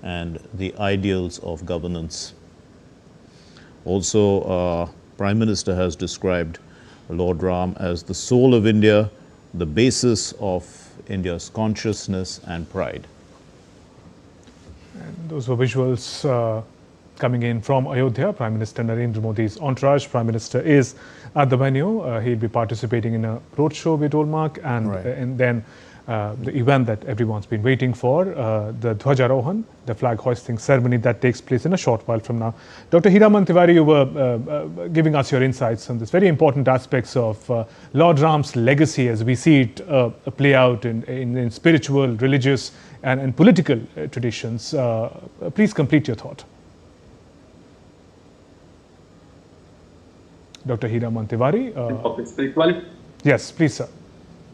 and the ideals of governance. Also, Prime Minister has described Lord Ram as the soul of India, the basis of India's consciousness and pride. And those were visuals coming in from Ayodhya. Prime Minister Narendra Modi's entourage. Prime Minister is at the venue. He'll be participating in a roadshow, we told Mark, and, and then the event that everyone's been waiting for, the Dhwajarohan, the flag hoisting ceremony that takes place in a short while from now. Dr. Hiraman Tiwari, you were giving us your insights on this very important aspects of Lord Ram's legacy as we see it play out in spiritual, religious and political traditions. Please complete your thought. Dr. Hiraman Tiwari. Of spirituality? Yes, please, sir.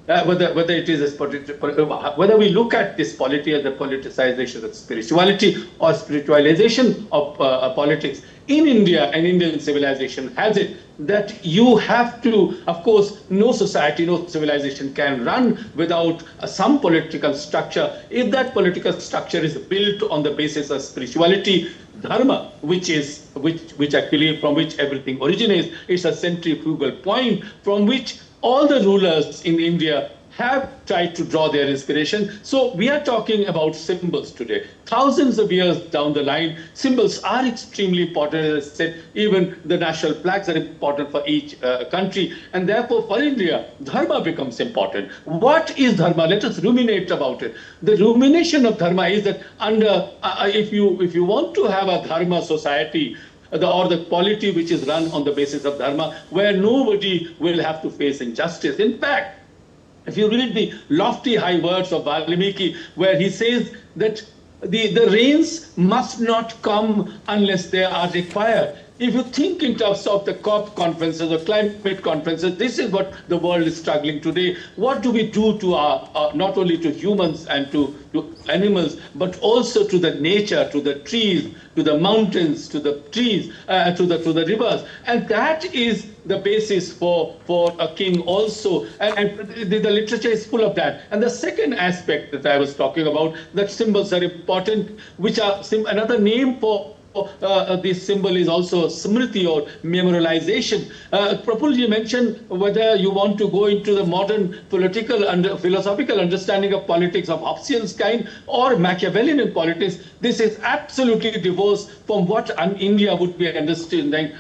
Whether it is whether we look at this polity as the politicization of spirituality or spiritualization of politics, in India and Indian civilization has it that you have to, of course, no society, no civilization can run without some political structure. If that political structure is built on the basis of spirituality, Dharma, which actually from which everything originates, is a centrifugal point from which all the rulers in India have tried to draw their inspiration. So we are talking about symbols today. Thousands of years down the line, symbols are extremely important. As I said, even the national flags are important for each country. And therefore, for India, Dharma becomes important. What is Dharma? Let us ruminate about it. The rumination of Dharma is that if you want to have a Dharma society, or the polity which is run on the basis of Dharma, where nobody will have to face injustice. In fact, if you read the lofty high words of Valmiki, where he says that the rains must not come unless they are required. If you think in terms of the COP conferences or climate conferences, this is what the world is struggling today. What do we do to our not only to humans and to animals, but also to the nature, to the trees, to the mountains, to the trees, to the rivers? And that is the basis for a king also. And the literature is full of that. And the second aspect that I was talking about, that symbols are important, which are another name for this symbol is also smriti or memorialization. Prafulji mentioned whether you want to go into the modern political and philosophical understanding of politics of Hobbesian's kind or Machiavellian politics. This is absolutely divorced from what India would be understanding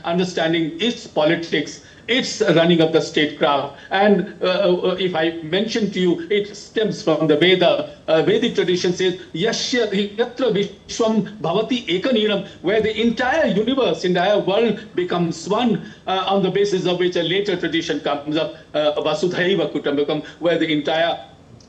its politics, its running of the statecraft. And if I mention to you, it stems from the Vedic tradition says, Yashya yatra vishwam bhavati ekaneenam, where the entire universe, entire world becomes one, on the basis of which a later tradition comes up, Vasudhaiva Kutumbakam, where the entire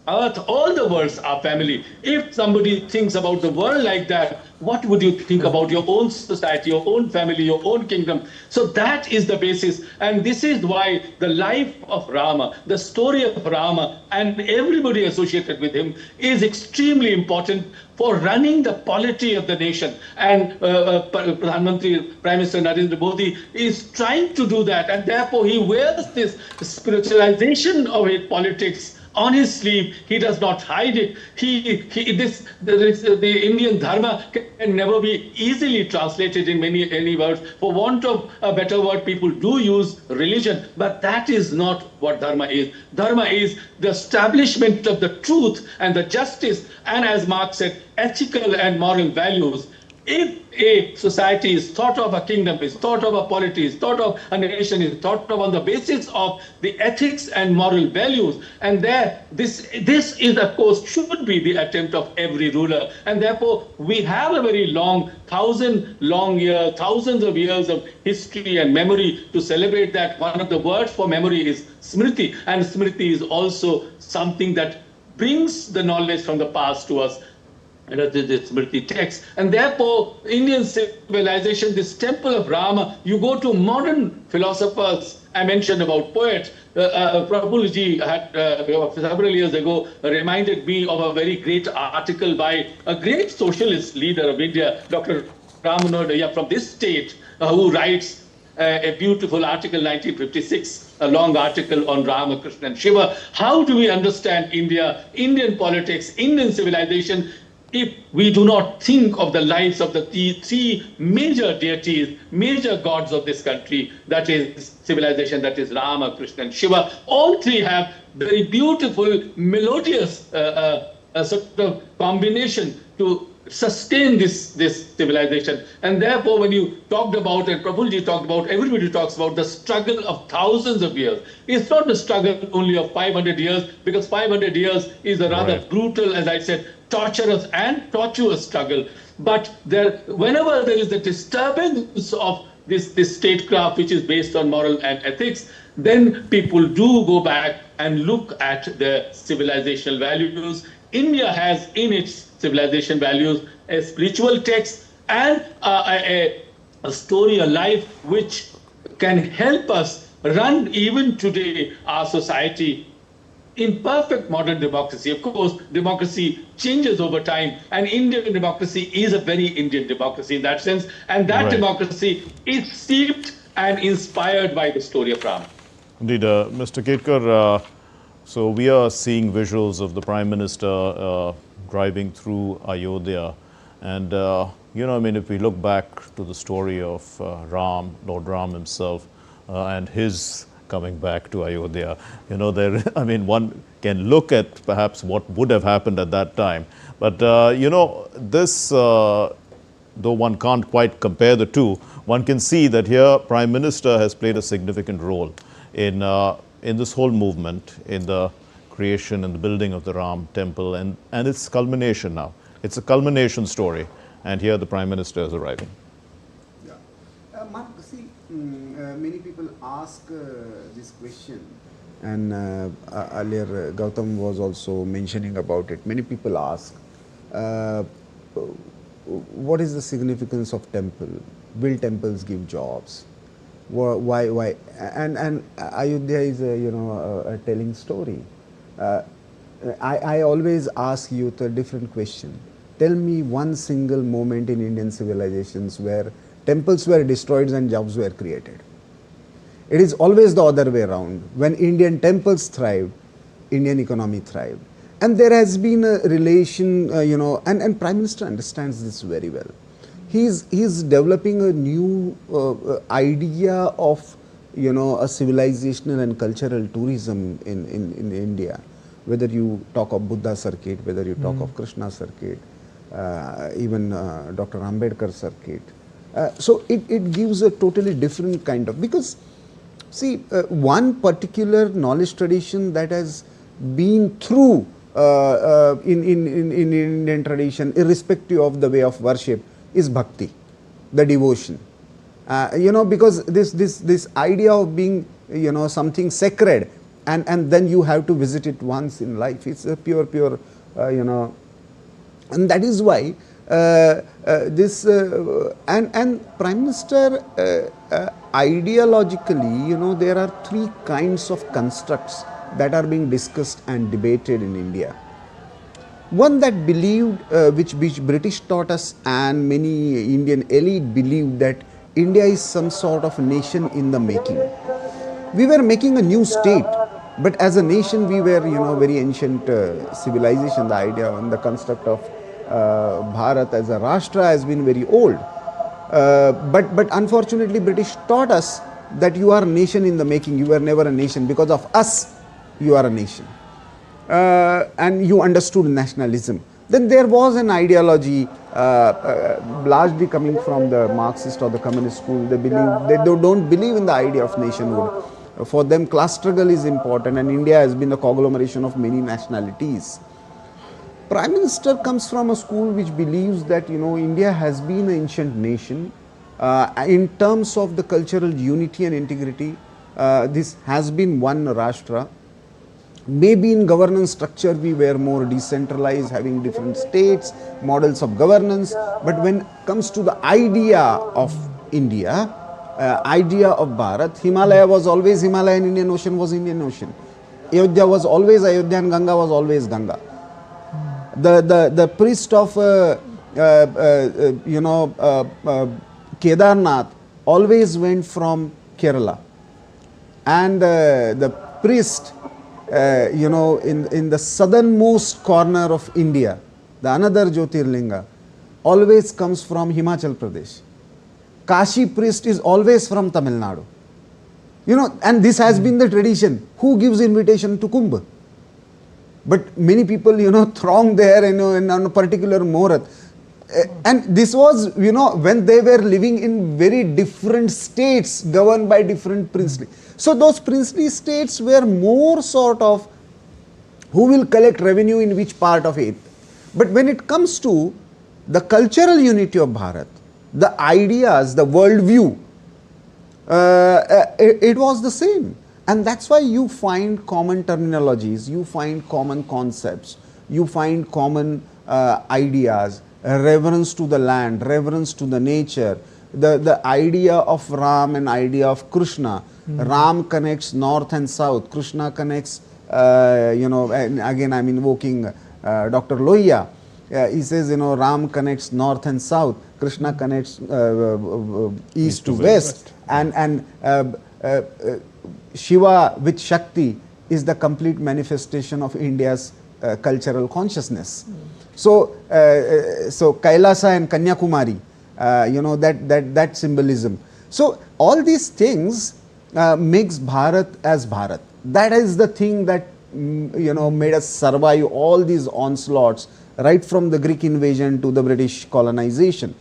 earth, all the worlds are family. If somebody thinks about the world like that, what would you think about your own society, your own family, your own kingdom? So that is the basis. And this is why the life of Rama, the story of Rama, and everybody associated with him is extremely important for running the polity of the nation. And Prime Minister Narendra Modi is trying to do that. And therefore, he wears this spiritualization of his politics on his sleeve. He does not hide it. The Indian Dharma can never be easily translated in any words. For want of a better word, people do use religion, but that is not what Dharma is. Dharma is the establishment of the truth and the justice, and as Marx said, ethical and moral values. If a society is thought of, a kingdom is thought of, a polity is thought of, a nation is thought of on the basis of the ethics and moral values, and this is, of course, should be the attempt of every ruler. And therefore, we have a very thousands of years of history and memory to celebrate that. One of the words for memory is smriti, and smriti is also something that brings the knowledge from the past to us. And the Smriti text. And therefore, Indian civilization, this temple of Rama, you go to modern philosophers. I mentioned about poets. Prabhuji had several years ago reminded me of a very great article by a great socialist leader of India, Dr. Ram Rajya from this state, who writes a beautiful article, 1956, a long article on Rama, Krishna, and Shiva. How do we understand India, Indian politics, Indian civilization, if we do not think of the lives of the three major deities, major gods of this country, that is civilization, that is Rama, Krishna, and Shiva? All three have very beautiful, melodious sort of combination to sustain this civilization. And therefore, when you talked about, and Prabhuji talked about, everybody talks about the struggle of thousands of years. It's not the struggle only of 500 years, because 500 years is a rather brutal, as I said, torturous and tortuous struggle. But whenever there is the disturbance of this statecraft, which is based on moral and ethics, then people do go back and look at their civilizational values. India has in its civilization values a spiritual text and a story, a life, which can help us run even today our society in perfect modern democracy. Of course, democracy changes over time, and Indian democracy is a very Indian democracy in that sense, and that democracy is steeped and inspired by the story of Ram. Indeed, Mr. Ketkar, so we are seeing visuals of the Prime Minister driving through Ayodhya, and if we look back to the story of Ram, Lord Ram himself, and his coming back to Ayodhya. You know, there, I mean, one can look at perhaps what would have happened at that time. But, you know, this, though one can't quite compare the two, one can see that here Prime Minister has played a significant role in this whole movement, in the creation and the building of the Ram temple and its culmination now. It's a culmination story, and here the Prime Minister is arriving. Yeah. Mark, see, many people ask this question, and earlier Gautam was also mentioning about it. Many people ask, what is the significance of temple? Will temples give jobs? Why? And Ayodhya is a telling story. I always ask youth a different question. Tell me one single moment in Indian civilizations where temples were destroyed and jobs were created. It is always the other way around. When Indian temples thrived, Indian economy thrived. And there has been a relation, and Prime Minister understands this very well. He's developing a new idea of, a civilizational and cultural tourism in India. Whether you talk of Buddha circuit, whether you talk of Krishna circuit, even Dr. Ambedkar circuit. So it gives a totally different kind of, because see, one particular knowledge tradition that has been through in Indian tradition, irrespective of the way of worship, is bhakti, the devotion. Because this idea of being, something sacred, and then you have to visit it once in life. It's a pure, and that is why this and Prime Minister ideologically, there are three kinds of constructs that are being discussed and debated in India. One that believed, which British taught us, and many Indian elite believed, that India is some sort of nation in the making. We were making a new state, but as a nation we were, very ancient civilization. The idea and the construct of Bharat as a Rashtra has been very old. But unfortunately British taught us that you are a nation in the making. You were never a nation. Because of us, you are a nation. And you understood nationalism. Then there was an ideology largely coming from the Marxist or the communist school. They don't believe in the idea of nationhood. For them, class struggle is important, and India has been a conglomeration of many nationalities. Prime Minister comes from a school which believes that India has been an ancient nation. In terms of the cultural unity and integrity, this has been one Rashtra. Maybe in governance structure we were more decentralized, having different states, models of governance. But when it comes to the idea of India, idea of Bharat, Himalaya was always Himalaya and Indian Ocean was Indian Ocean. Ayodhya was always Ayodhya and Ganga was always Ganga. The priest of Kedarnath always went from Kerala, and the priest in the southernmost corner of India, the another Jyotirlinga, always comes from Himachal Pradesh. Kashi priest is always from Tamil Nadu. And this has been the tradition. Who gives invitation to Kumbh? But many people, throng there, on a particular Muhurat. And this was, when they were living in very different states, governed by different princely. So those princely states were more sort of who will collect revenue in which part of it. But when it comes to the cultural unity of Bharat, the ideas, the worldview, it was the same. And that's why you find common terminologies, you find common concepts, you find common ideas, reverence to the land, reverence to the nature, the idea of Ram and idea of Krishna. Ram connects north and south, Krishna connects, and again I'm invoking Dr. Lohia. He says, Ram connects north and south, Krishna connects east to west, and Shiva with Shakti is the complete manifestation of India's cultural consciousness. So Kailasa and Kanyakumari, that symbolism. So all these things makes Bharat as Bharat. That is the thing that made us survive all these onslaughts, right from the Greek invasion to the British colonization.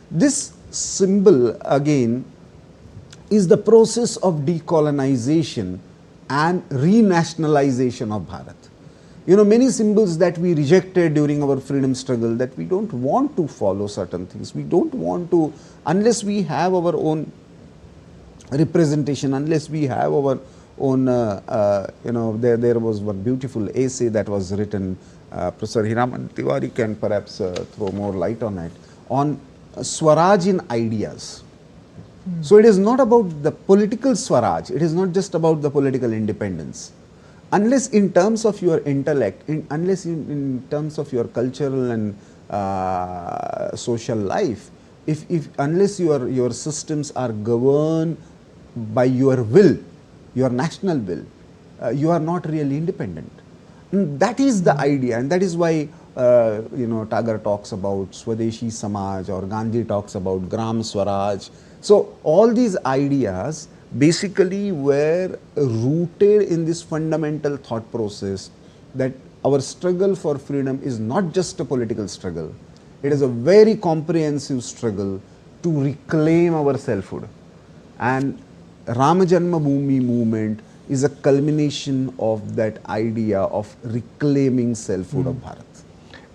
This symbol again is the process of decolonization and renationalization of Bharat. Many symbols that we rejected during our freedom struggle, that we don't want to follow certain things. We don't want to, unless we have our own representation, unless we have our own, there was one beautiful essay that was written, Professor Hiraman Tiwari can perhaps throw more light on it, on Swaraj in ideas. So it is not about the political Swaraj, it is not just about the political independence. Unless in terms of your intellect, unless in terms of your cultural and social life, unless your systems are governed by your will, your national will, you are not really independent. And that is the idea, and that is why Tagore talks about Swadeshi Samaj, or Gandhi talks about Gram Swaraj. So all these ideas basically were rooted in this fundamental thought process that our struggle for freedom is not just a political struggle, it is a very comprehensive struggle to reclaim our selfhood. And Rama Janmabhoomi movement is a culmination of that idea of reclaiming selfhood of Bharat.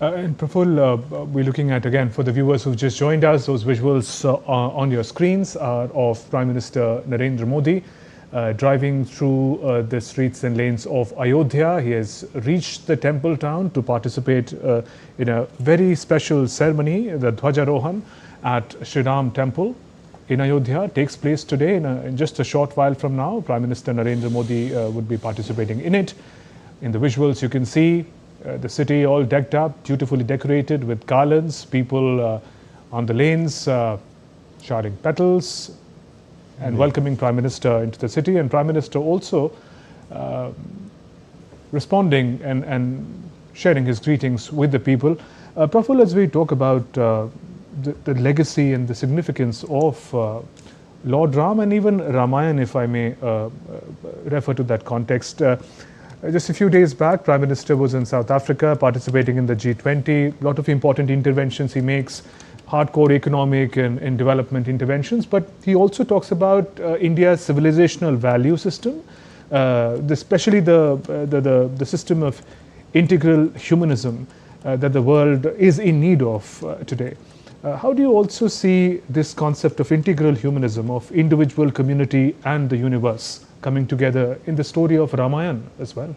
And Praful, we're looking at, again, for the viewers who've just joined us, those visuals on your screens are of Prime Minister Narendra Modi driving through the streets and lanes of Ayodhya. He has reached the temple town to participate in a very special ceremony. The Dhwajarohan at Sri Ram temple in Ayodhya takes place today. In just a short while from now, Prime Minister Narendra Modi would be participating in it. In the visuals, you can see the city all decked up, beautifully decorated with garlands, people on the lanes showering petals and welcoming Prime Minister into the city, and Prime Minister also responding and sharing his greetings with the people. Praful, as we talk about the legacy and the significance of Lord Ram and even Ramayana, if I may refer to that context, just a few days back, Prime Minister was in South Africa participating in the G20. A lot of important interventions he makes, hardcore economic and development interventions, but he also talks about India's civilizational value system, especially the system of integral humanism that the world is in need of today. How do you also see this concept of integral humanism, of individual, community and the universe coming together in the story of Ramayana as well?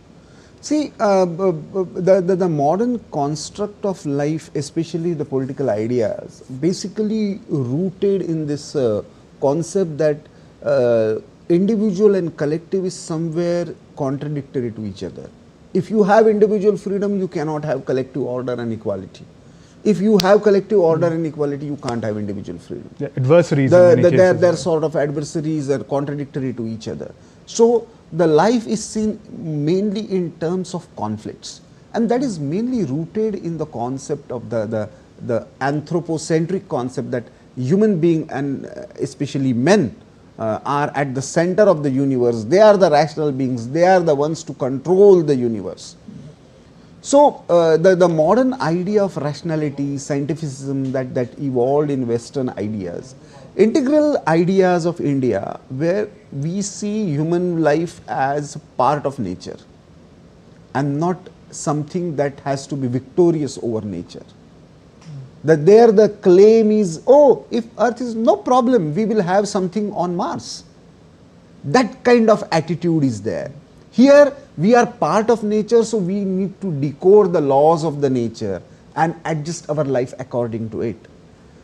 See, the modern construct of life, especially the political ideas, basically rooted in this concept that individual and collective is somewhere contradictory to each other. If you have individual freedom, you cannot have collective order and equality. If you have collective order and equality, you can't have individual freedom. Yeah, adversaries. They're sort of adversaries, are contradictory to each other. So the life is seen mainly in terms of conflicts, and that is mainly rooted in the concept of the anthropocentric concept that human being and especially men are at the center of the universe. They are the rational beings. They are the ones to control the universe. So the modern idea of rationality, scientificism that evolved in Western ideas, integral ideas of India, where we see human life as part of nature and not something that has to be victorious over nature. That there the claim is, oh, if Earth is no problem, we will have something on Mars. That kind of attitude is there. Here we are part of nature, so we need to decode the laws of the nature and adjust our life according to it.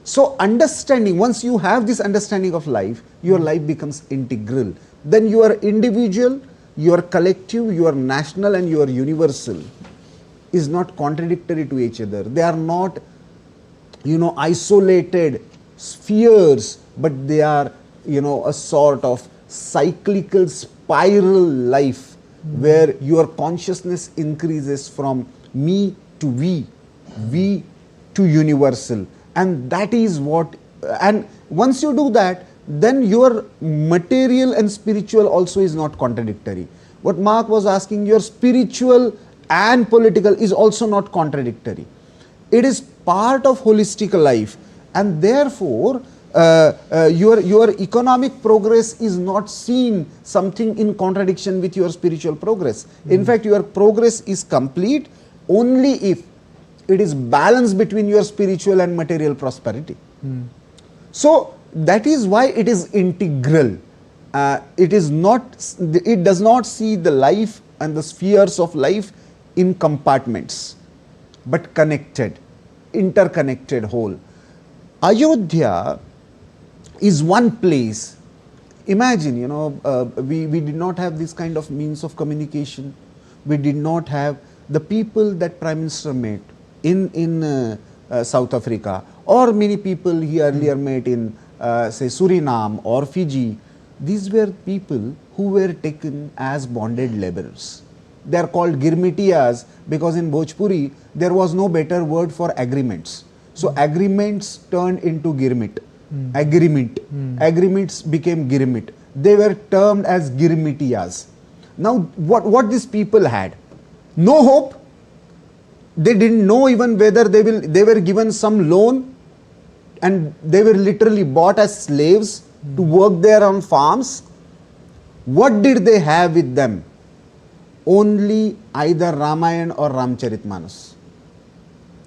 So understanding, once you have this understanding of life, your life becomes integral. Then you are individual, you are collective, you are national and you are universal is not contradictory to each other. They are not, isolated spheres, but they are, a sort of cyclical spiral life where your consciousness increases from me to we to universal. And that is what, and once you do that, then your material and spiritual also is not contradictory. What Mark was asking, your spiritual and political is also not contradictory. It is part of holistic life, and therefore your economic progress is not seen something in contradiction with your spiritual progress. In fact, your progress is complete only if it is balanced between your spiritual and material prosperity. So that is why it is integral. It is not, it does not see the life and the spheres of life in compartments, but connected, interconnected whole. Ayodhya is one place. Imagine, you know, we did not have this kind of means of communication. We did not have the people that Prime Minister met in South Africa, or many people he earlier met in say Suriname or Fiji. These were people who were taken as bonded laborers. They are called girmitiyas because in Bhojpuri there was no better word for agreements. So agreements turned into girmit. Agreement. Agreements became girmit. They were termed as girmitiyas. Now what these people had? No hope. They didn't know even whether they were given some loan, and they were literally bought as slaves to work there on farms. What did they have with them? Only either Ramayana or Ramcharitmanas.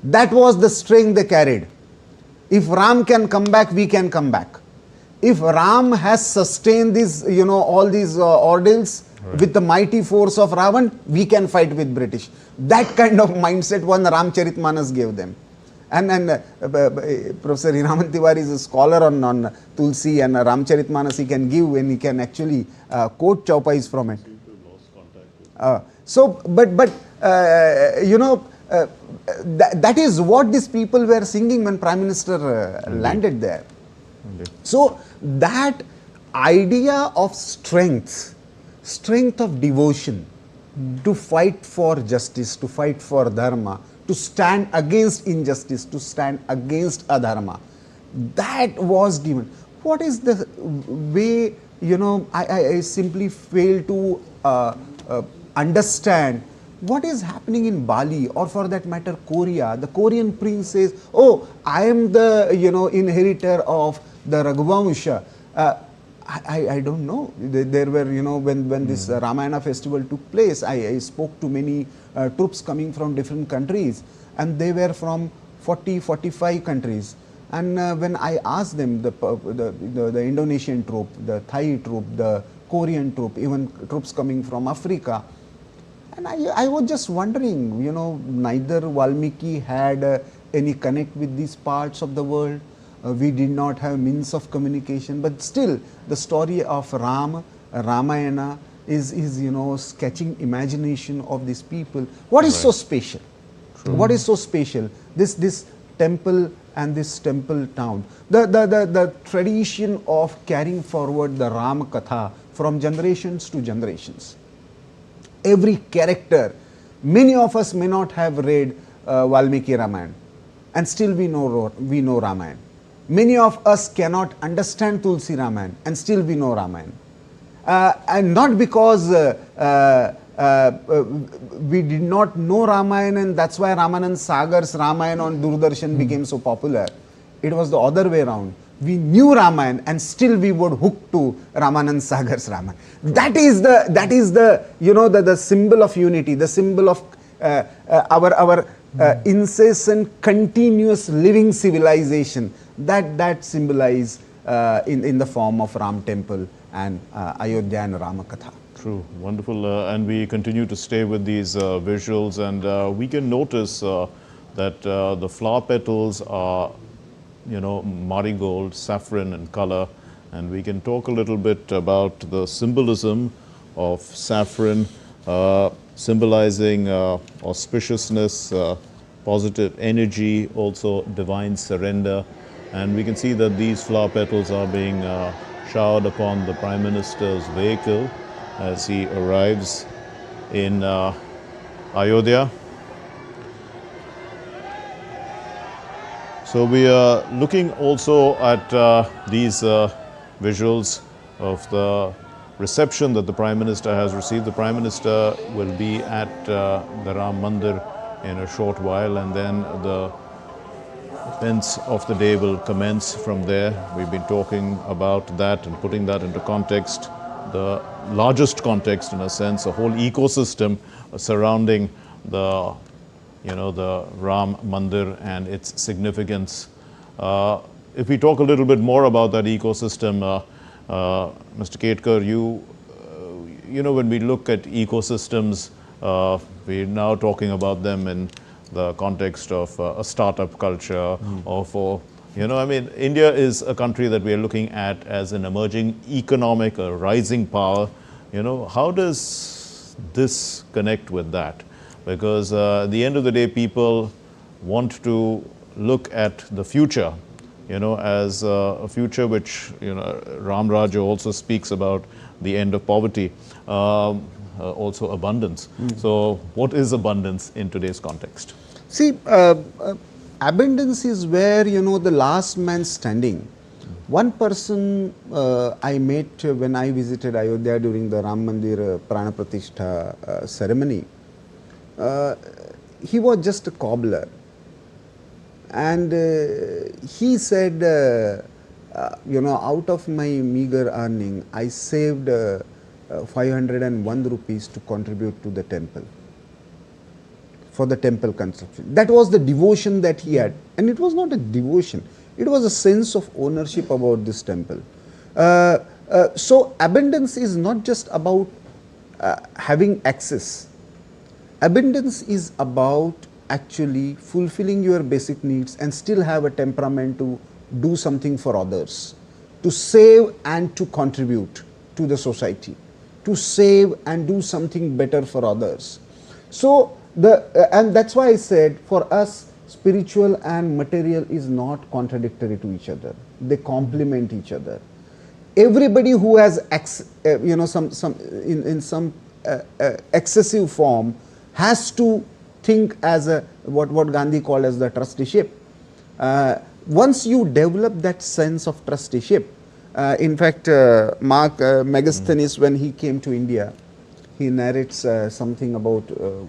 That was the strength they carried. If Ram can come back, we can come back. If Ram has sustained this, you know, all these ordeals with the mighty force of Ravan, we can fight with British. That kind of mindset one Ramcharitmanas gave them. And Professor Hiraman Tiwari is a scholar on Tulsi, and Ramcharitmanas he can give, and he can actually quote Chaupais from it. You know, that is what these people were singing when Prime Minister landed there. So that idea of strength of devotion to fight for justice, to fight for Dharma, to stand against injustice, to stand against adharma, that was given. What is the way, you know, I simply fail to understand what is happening in Bali, or for that matter Korea. The Korean prince says, oh, I am the, you know, inheritor of the Raghuvamsha. I don't know. There were, you know, when this Ramayana festival took place, I spoke to many troops coming from different countries, and they were from 40-45 countries. And when I asked them, the Indonesian troop, the Thai troop, the Korean troop, even troops coming from Africa, and I was just wondering, you know, neither Valmiki had any connect with these parts of the world. We did not have means of communication, but still the story of Ramayana is, you know, sketching imagination of these people. What is so special? What is so special? This temple and this temple town. The tradition of carrying forward the Ram Katha from generations to generations. Every character, many of us may not have read Valmiki Ramayana, and still we know Ramayana. Many of us cannot understand Tulsi Ramayana, and still we know Ramayana. And not because we did not know Ramayana, and that's why Ramanand Sagar's Ramayana on Doordarshan became so popular. It was the other way around. We knew Ramayana, and still we would hook to Ramanand Sagar's Ramayana. That is the you know, the symbol of unity, the symbol of our incessant, continuous living civilization that symbolize in the form of Ram Temple and Ayodhya and Ramakatha. True, wonderful, and we continue to stay with these visuals, and we can notice that the flower petals are, you know, marigold, saffron in color, and we can talk a little bit about the symbolism of saffron, symbolizing auspiciousness, positive energy, also divine surrender. And we can see that these flower petals are being showered upon the Prime Minister's vehicle as he arrives in Ayodhya. So we are looking also at these visuals of the reception that the Prime Minister has received. The Prime Minister will be at the Ram Mandir in a short while, and then the events of the day will commence from there. We've been talking about that and putting that into context, the largest context in a sense, a whole ecosystem surrounding the the Ram Mandir and its significance. If we talk a little bit more about that ecosystem, Mr. Ketkar, when we look at ecosystems, we're now talking about them in the context of a startup culture, or for, India is a country that we are looking at as an emerging economic, a rising power. How does this connect with that? Because at the end of the day, people want to look at the future, as a future which, Ram Rajya also speaks about the end of poverty, also abundance. So what is abundance in today's context? See, abundance is where, the last man standing. One person I met when I visited Ayodhya during the Ram Mandir Prana Pratishtha ceremony, he was just a cobbler. And he said, out of my meager earning, I saved 501 rupees to contribute to the temple, for the temple construction. That was the devotion that he had. And it was not a devotion, it was a sense of ownership about this temple. So abundance is not just about having access. Abundance is about actually fulfilling your basic needs and still have a temperament to do something for others, to save and to contribute to the society, to save and do something better for others. So and that's why I said, for us, spiritual and material is not contradictory to each other. They complement each other. Everybody who has in some excessive form has to think as a what Gandhi called as the trusteeship. Once you develop that sense of trusteeship, in fact, Mark Megasthenes, when he came to India, he narrates something about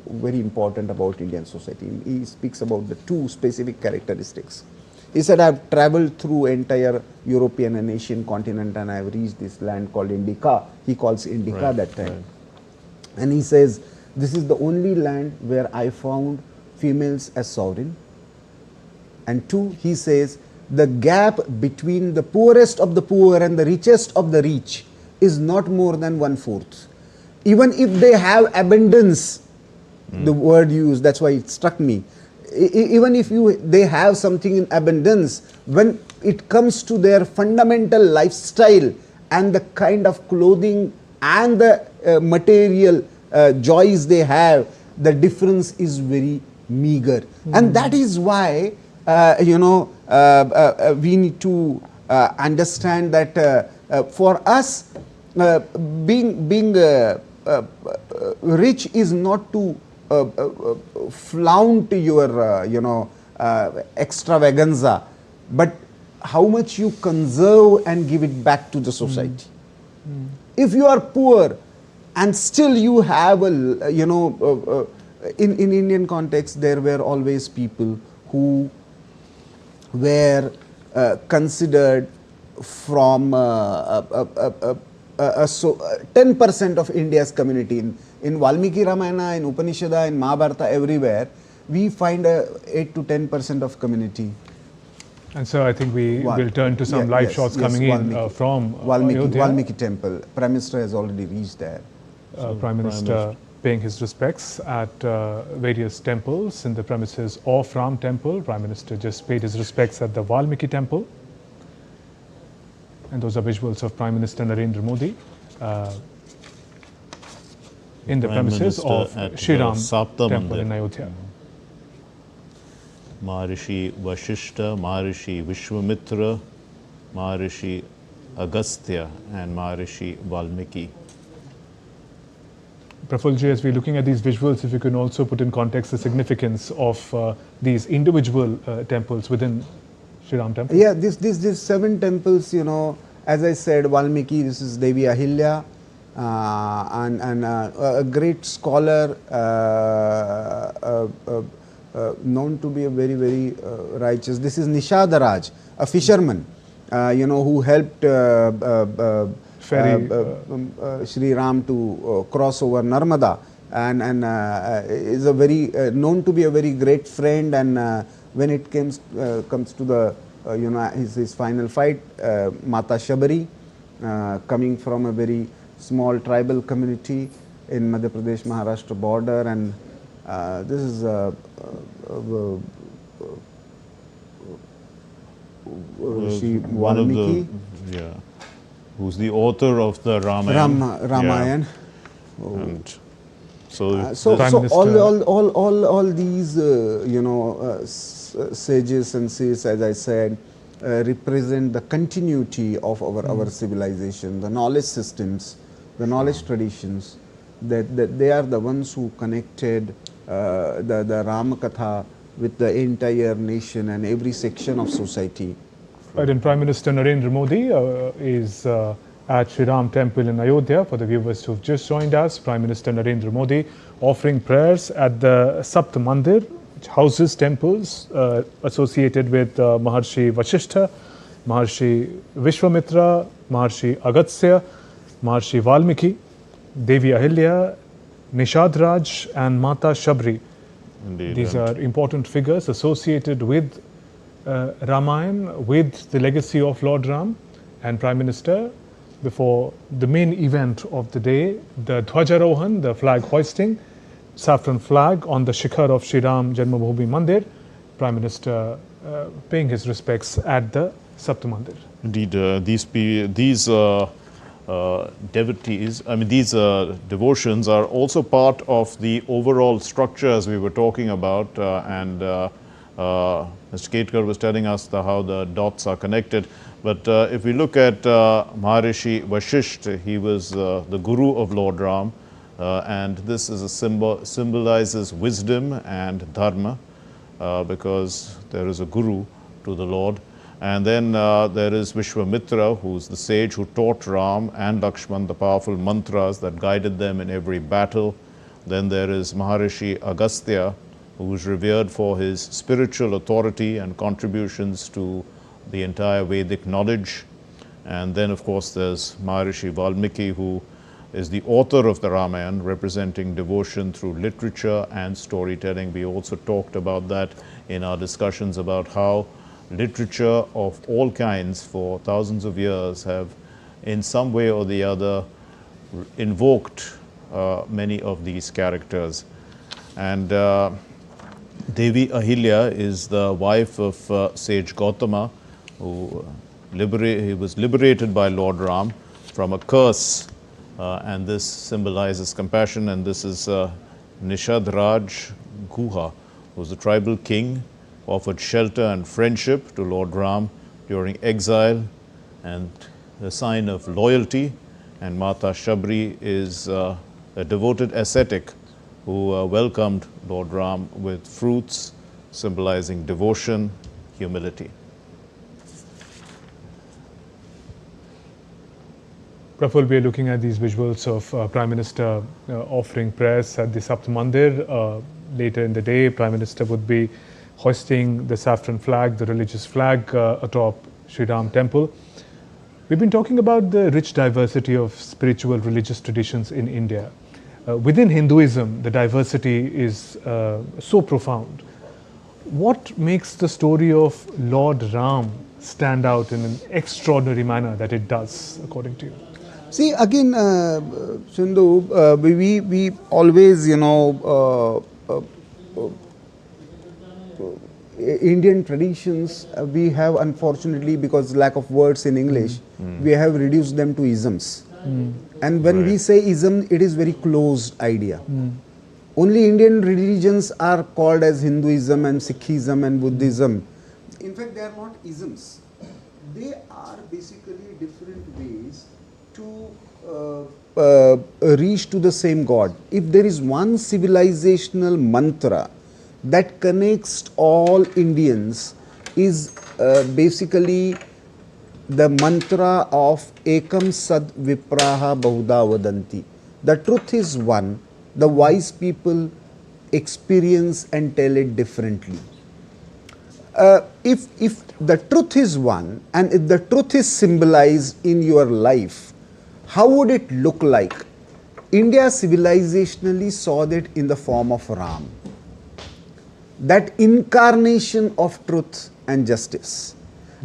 very important about Indian society. He speaks about the two specific characteristics. He said, I've traveled through entire European and Asian continent and I've reached this land called Indica. He calls Indica that time. Right. And he says, this is the only land where I found females as sovereign. And two, he says, the gap between the poorest of the poor and the richest of the rich is not more than 1/4. Even if they have abundance, the word used, that's why it struck me. Even if they have something in abundance, when it comes to their fundamental lifestyle and the kind of clothing and the material joys they have, the difference is very meager. And that is why, we need to understand that for us, being rich is not to flaunt your extravaganza, but how much you conserve and give it back to the society. If you are poor and still you have in Indian context, there were always people who were considered from 10% of India's community. In Valmiki Ramayana, in Upanishada, in Mahabharata, everywhere, we find 8 to 10% of community. And so I think we will turn to some live shots coming in from Valmiki temple. Prime Minister has already reached there. Prime Minister paying his respects at various temples in the premises of Ram Temple. Prime Minister just paid his respects at the Valmiki Temple. And those are visuals of Prime Minister Narendra Modi in the premises of Shri Ram Temple in Ayodhya. Maharishi Vashishta, Maharishi Vishwamitra, Maharishi Agastya and Maharishi Valmiki. Prafulji, as we're looking at these visuals, if you can also put in context the significance of these individual temples within Shri Ram Temple. Yeah, these 7 temples, As I said, Valmiki, this is Devi Ahilya, and a great scholar, known to be a very, very righteous. This is Nishadharaj, a fisherman, who helped Sri Ram to cross over Narmada, and is a very known to be a very great friend. And when it comes to the his final fight, Mata Shabari, coming from a very small tribal community in Madhya Pradesh Maharashtra border, and this is one of the, who's the author of the Ramayana. And so, all these sages and seers, as I said, represent the continuity of our civilization, the knowledge systems, the knowledge traditions, that they are the ones who connected the Rama Katha with the entire nation and every section of society. Right, and Prime Minister Narendra Modi is at Sri Ram Temple in Ayodhya. For the viewers who have just joined us, Prime Minister Narendra Modi offering prayers at the Sapt Mandir, which houses temples associated with Maharshi Vasishtha, Maharshi Vishwamitra, Maharshi Agastya, Maharshi Valmiki, Devi Ahilya, Nishadharaj and Mata Shabri. Indeed, these are important figures associated with Ramayana, with the legacy of Lord Ram. And Prime Minister, before the main event of the day, the Dhwajarohan, the flag hoisting, saffron flag on the shikhar of Sri Ram Janmabhoomi Mandir, Prime Minister paying his respects at the Sapt Mandir. Indeed, these devotees, these devotions are also part of the overall structure, as we were talking about, and Mr. Ketkar was telling us how the dots are connected. But if we look at Maharishi Vasishtha, he was the guru of Lord Ram, and this is a symbolizes wisdom and Dharma, because there is a guru to the Lord. And then there is Vishwamitra, who's the sage who taught Ram and Lakshman the powerful mantras that guided them in every battle. Then there is Maharishi Agastya, who is revered for his spiritual authority and contributions to the entire Vedic knowledge. And then, of course, there's Maharishi Valmiki, who is the author of the Ramayana, representing devotion through literature and storytelling. We also talked about that in our discussions about how literature of all kinds for thousands of years have in some way or the other invoked many of these characters. And Devi Ahilya is the wife of sage Gautama, who he was liberated by Lord Ram from a curse, and this symbolizes compassion. And this is Nishadharaj Guha, who was the tribal king, offered shelter and friendship to Lord Ram during exile and a sign of loyalty. And Mata Shabri is a devoted ascetic who welcomed Lord Ram with fruits, symbolizing devotion, humility. Praful, we are looking at these visuals of Prime Minister offering prayers at the Sapt Mandir. Later in the day, Prime Minister would be hoisting the saffron flag, the religious flag, atop Sri Ram Temple. We've been talking about the rich diversity of spiritual religious traditions in India. Within Hinduism, the diversity is so profound. What makes the story of Lord Ram stand out in an extraordinary manner that it does, according to you? See, again, Sindhu, we always, Indian traditions, we have, unfortunately, because lack of words in English, we have reduced them to isms. And when we say ism, it is very closed idea. Only Indian religions are called as Hinduism and Sikhism and Buddhism. In fact, they are not isms. They are basically different ways to reach to the same God. If there is one civilizational mantra that connects all Indians, is basically the mantra of Ekam Sad Vipraha Bahuda Vadanti. The truth is one, the wise people experience and tell it differently. If the truth is one and if the truth is symbolized in your life, how would it look like? India civilizationally saw that in the form of Ram, that incarnation of truth and justice.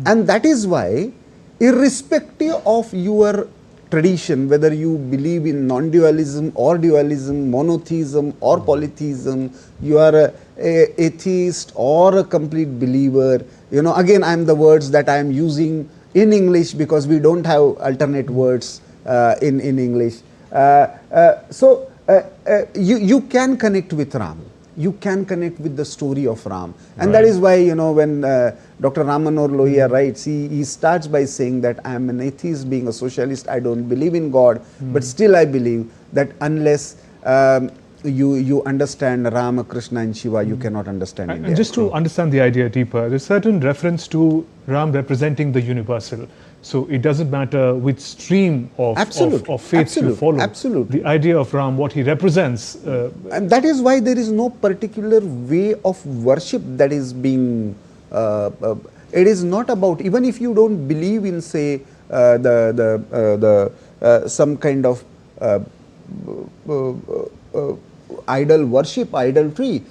And that is why, irrespective of your tradition, whether you believe in non-dualism or dualism, monotheism or polytheism, you are a atheist or a complete believer, you know, again I am the words that I am using in English because we don't have alternate words in English. You can connect with Ram. You can connect with the story of Ram. And that is why, you know, when Dr. Ram Manohar Lohia writes, he starts by saying that I am an atheist, being a socialist, I don't believe in God, but still I believe that unless you understand Rama, Krishna and Shiva, you cannot understand India. And just to understand the idea deeper, there's certain reference to Ram representing the universal. So it doesn't matter which stream of faith you follow. Absolutely. The idea of Ram, what he represents. And that is why there is no particular way of worship that is being, it is not about, even if you don't believe in, say, some kind of idol worship, idolatry,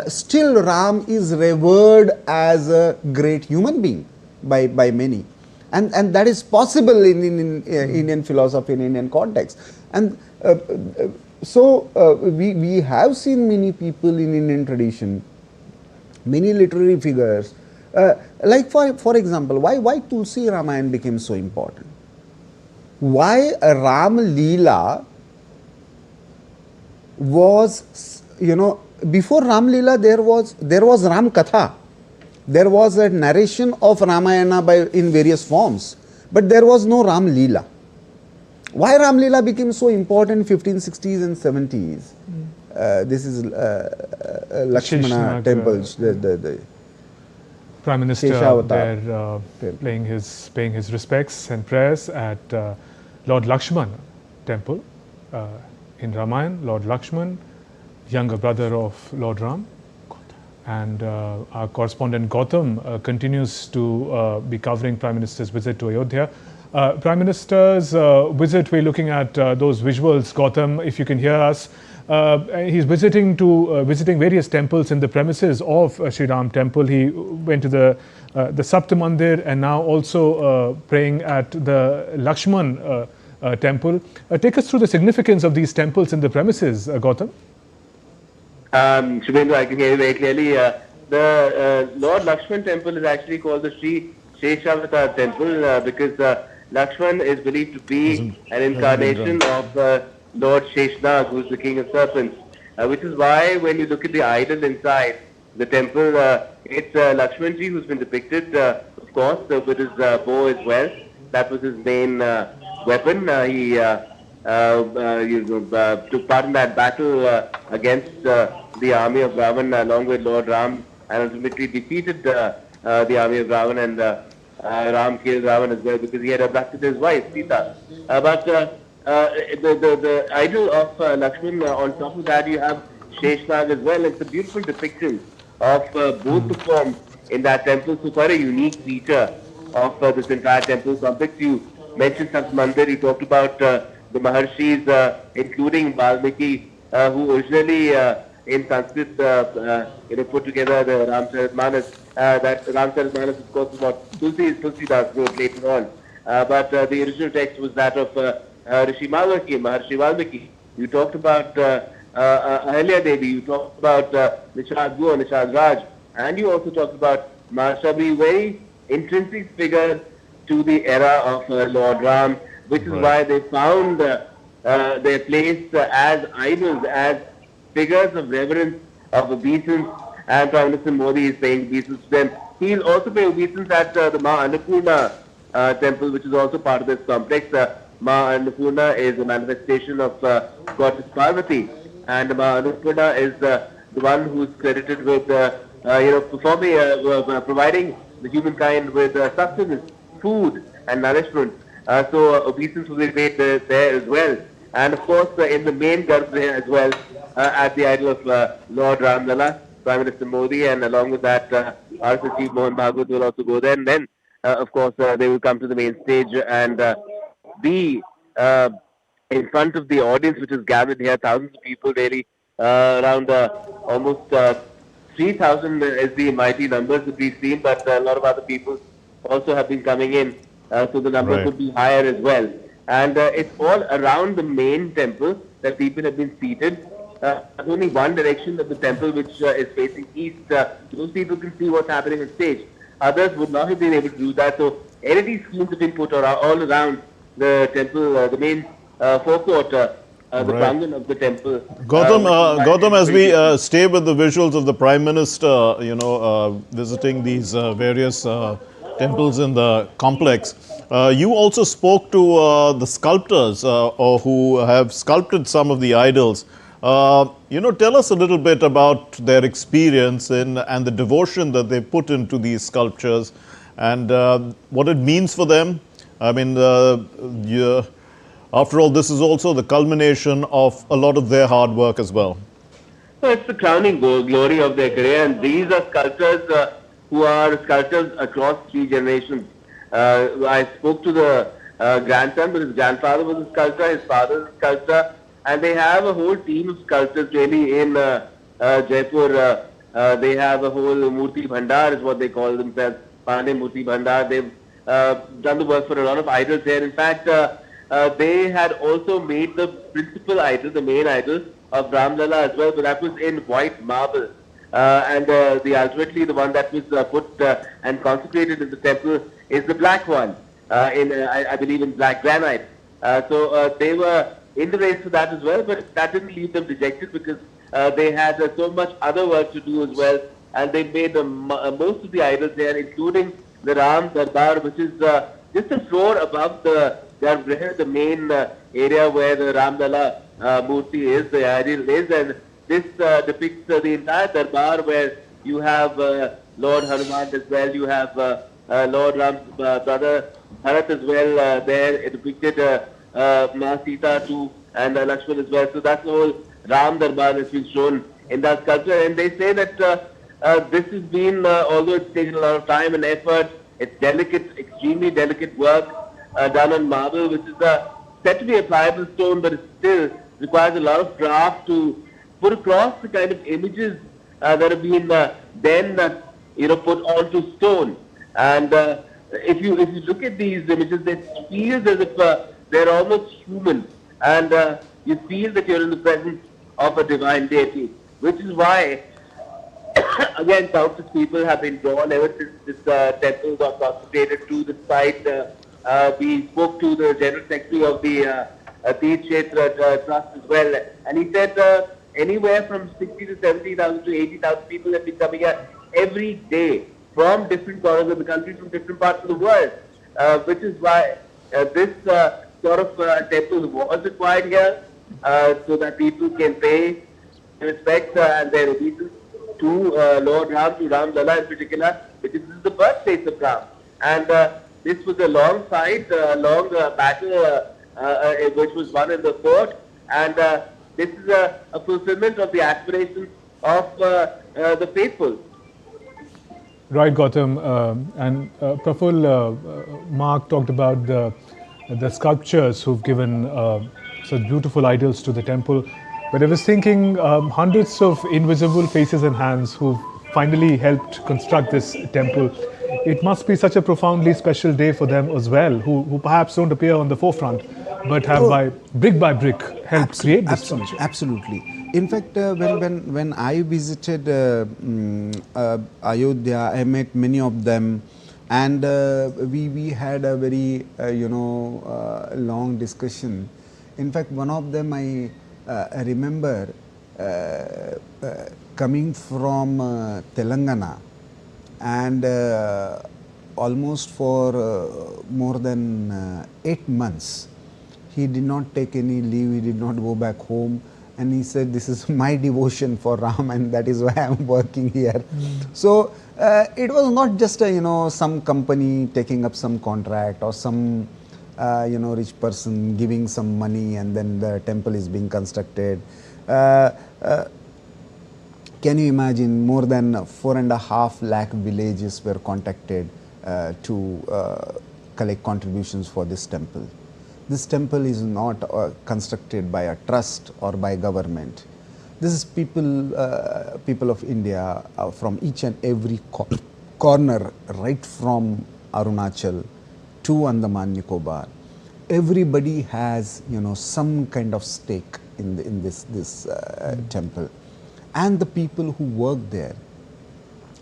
still Ram is revered as a great human being by many. And that is possible in Indian philosophy, in Indian context. And we have seen many people in Indian tradition, many literary figures, like for example, why Tulsi Ramayan became so important? Why Ram Leela was, you know, before Ram Leela there was Ram Katha. There was a narration of Ramayana in various forms, but there was no Ram Leela. Why Ram Leela became so important in 1560s and 70s? This is Lakshmana temples, the Prime Minister there paying his respects and prayers at Lord Lakshman temple in Ramayan. Lord Lakshman, younger brother of Lord Ram. And our correspondent Gautam continues to be covering Prime Minister's visit to Ayodhya. Prime Minister's visit, we're looking at those visuals. Gautam, if you can hear us, he's visiting various temples in the premises of Sri Ram temple. He went to the Sapta Mandir and now also praying at the Lakshman temple. Take us through the significance of these temples in the premises, Gautam. Shubhendra, I can hear you very clearly. The Lord Lakshman temple is actually called the Sri Sheshavatar temple because Lakshman is believed to be an incarnation of Lord Sheshnag, who is the king of serpents, which is why when you look at the idol inside the temple, it's Lakshmanji who's been depicted, of course, with his bow as well. That was his main weapon. He took part in that battle against the army of Ravan along with Lord Ram, and ultimately defeated the army of Ravan, and Ram killed Ravan as well because he had abducted his wife Sita. But the idol of Lakshman, on top of that you have Sheshnag as well. It's a beautiful depiction of both the forms in that temple. So quite a unique feature of this entire temple complex. You mentioned Sapta Mandir, you talked about the Maharshis, including Valmiki, who originally in Sanskrit put together the Ramcharitmanas. That Ramcharitmanas, of course, is what Tulsidas wrote later on. But the original text was that of Rishi Malvaki, Maharshi Valmiki. You talked about Ahalya Devi, you talked about Nishad Gu, Nishad Raj, and you also talked about Maharshabri, very intrinsic figure to the era of Lord Ram, which is why they found their place as idols, as figures of reverence, of obeisance, and Prime Minister Modi is paying obeisance to them. He will also pay obeisance at the Ma Annapurna temple, which is also part of this complex. Ma Annapurna is a manifestation of Goddess Parvati, and Ma Annapurna is the one who is credited with providing the humankind with sustenance, food, and nourishment. So obeisance will be made there as well. And of course, in the main Garbhagriha as well, at the idol of Lord Ram Lalla, Prime Minister Modi, and along with that, RSS Chief Mohan Bhagwat will also go there. And then, of course, they will come to the main stage and be in front of the audience which is gathered here, thousands of people daily, around almost 3,000 is the mighty numbers that we've seen, but a lot of other people also have been coming in, so the numbers Right. would be higher as well. And it's all around the main temple that people have been seated. There's only one direction of the temple which is facing east. Those people can see what's happening on stage. Others would not have been able to do that. So LED screens have been put all around the temple, the main forecourt, the Right. prangan of the temple. Gautam, as we stay with the visuals of the Prime Minister, visiting these various temples in the complex, you also spoke to the sculptors or who have sculpted some of the idols. Tell us a little bit about their experience and the devotion that they put into these sculptures and what it means for them. I mean, after all, this is also the culmination of a lot of their hard work as well. So it's the crowning glory of their career, and these are sculptors who are sculptors across 3 generations. I spoke to the grandson, but his grandfather was a sculptor, his father was a sculptor, and they have a whole team of sculptors really in Jaipur. They have a whole Murti Bhandar is what they call themselves, Pandey Murti Bhandar. They've done the work for a lot of idols there. In fact, they had also made the principal idol, the main idol of Ram Lalla as well, but that was in white marble. And ultimately the one that was put and consecrated in the temple is the black one, I believe in black granite. So they were in the race for that as well, but that didn't leave them dejected because they had so much other work to do as well, and they made most of the idols there, including the Ram Darbar, which is just a floor above the Garbhagriha, the main area where the Ram Lalla Murti is, the idol is, and this depicts the entire Darbar where you have Lord Hanuman as well, you have Lord Ram's brother Bharat as well there, depicted Ma Sita too, and Lakshman as well. So that's the whole Ram Darbar that's been shown in that sculpture, and they say that this has been, although it's taken a lot of time and effort, it's delicate, extremely delicate work done on marble, which is said to be a pliable stone, but it still requires a lot of craft to put across the kind of images that have been then put onto stone. And if you look at these images, it feels as if they're almost human, and you feel that you're in the presence of a divine deity, which is why again countless people have been drawn ever since this temple got consecrated to the site. We spoke to the General Secretary of the Teeth Kshetra Trust as well, and he said anywhere from 60 to 70,000 to 80,000 people have been coming here every day from different corners of the country, from different parts of the world, which is why this sort of temple was required here, so that people can pay respect and their obeisance to Lord Ram, to Ram Lalla in particular, because this is the birthplace of Ram. And this was a long fight, long battle which was won in the fort, and this is a fulfillment of the aspirations of the faithful. Right, Gautam. And Praful, Mark talked about the sculptures who've given such beautiful idols to the temple. But I was thinking hundreds of invisible faces and hands who've finally helped construct this temple. It must be such a profoundly special day for them as well, who perhaps don't appear on the forefront, but have by brick helped create this structure. Absolutely. In fact, when I visited Ayodhya, I met many of them, and we had a very long discussion. In fact, one of them I remember coming from Telangana, and almost for more than 8 months, he did not take any leave, he did not go back home, and he said, this is my devotion for Ram, and that is why I am working here. So it was not just a, some company taking up some contract, or some rich person giving some money and then the temple is being constructed. Can you imagine, more than 4.5 lakh villages were contacted to collect contributions for this temple. This temple is not constructed by a trust or by government. This is people of India from each and every corner, right from Arunachal to Andaman Nicobar. Everybody has some kind of stake in this temple, and the people who work there.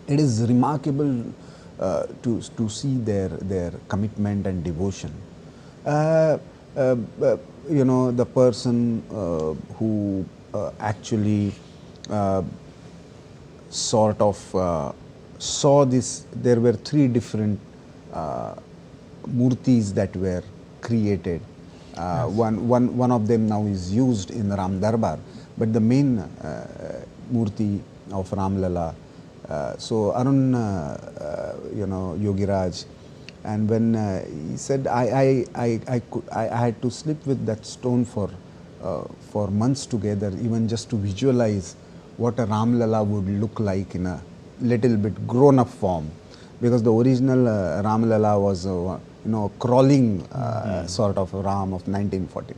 It is remarkable to see their commitment and devotion. The person who actually sort of saw this, there were 3 different murtis that were created. One of them now is used in Ram Darbar, but the main murti of Ram Lala. So Arun, Yogiraj, and when he said, I had to sleep with that stone for months together, even just to visualize what a Ram Lala would look like in a little bit grown up form, because the original Ram Lala was crawling sort of Ram of 1940.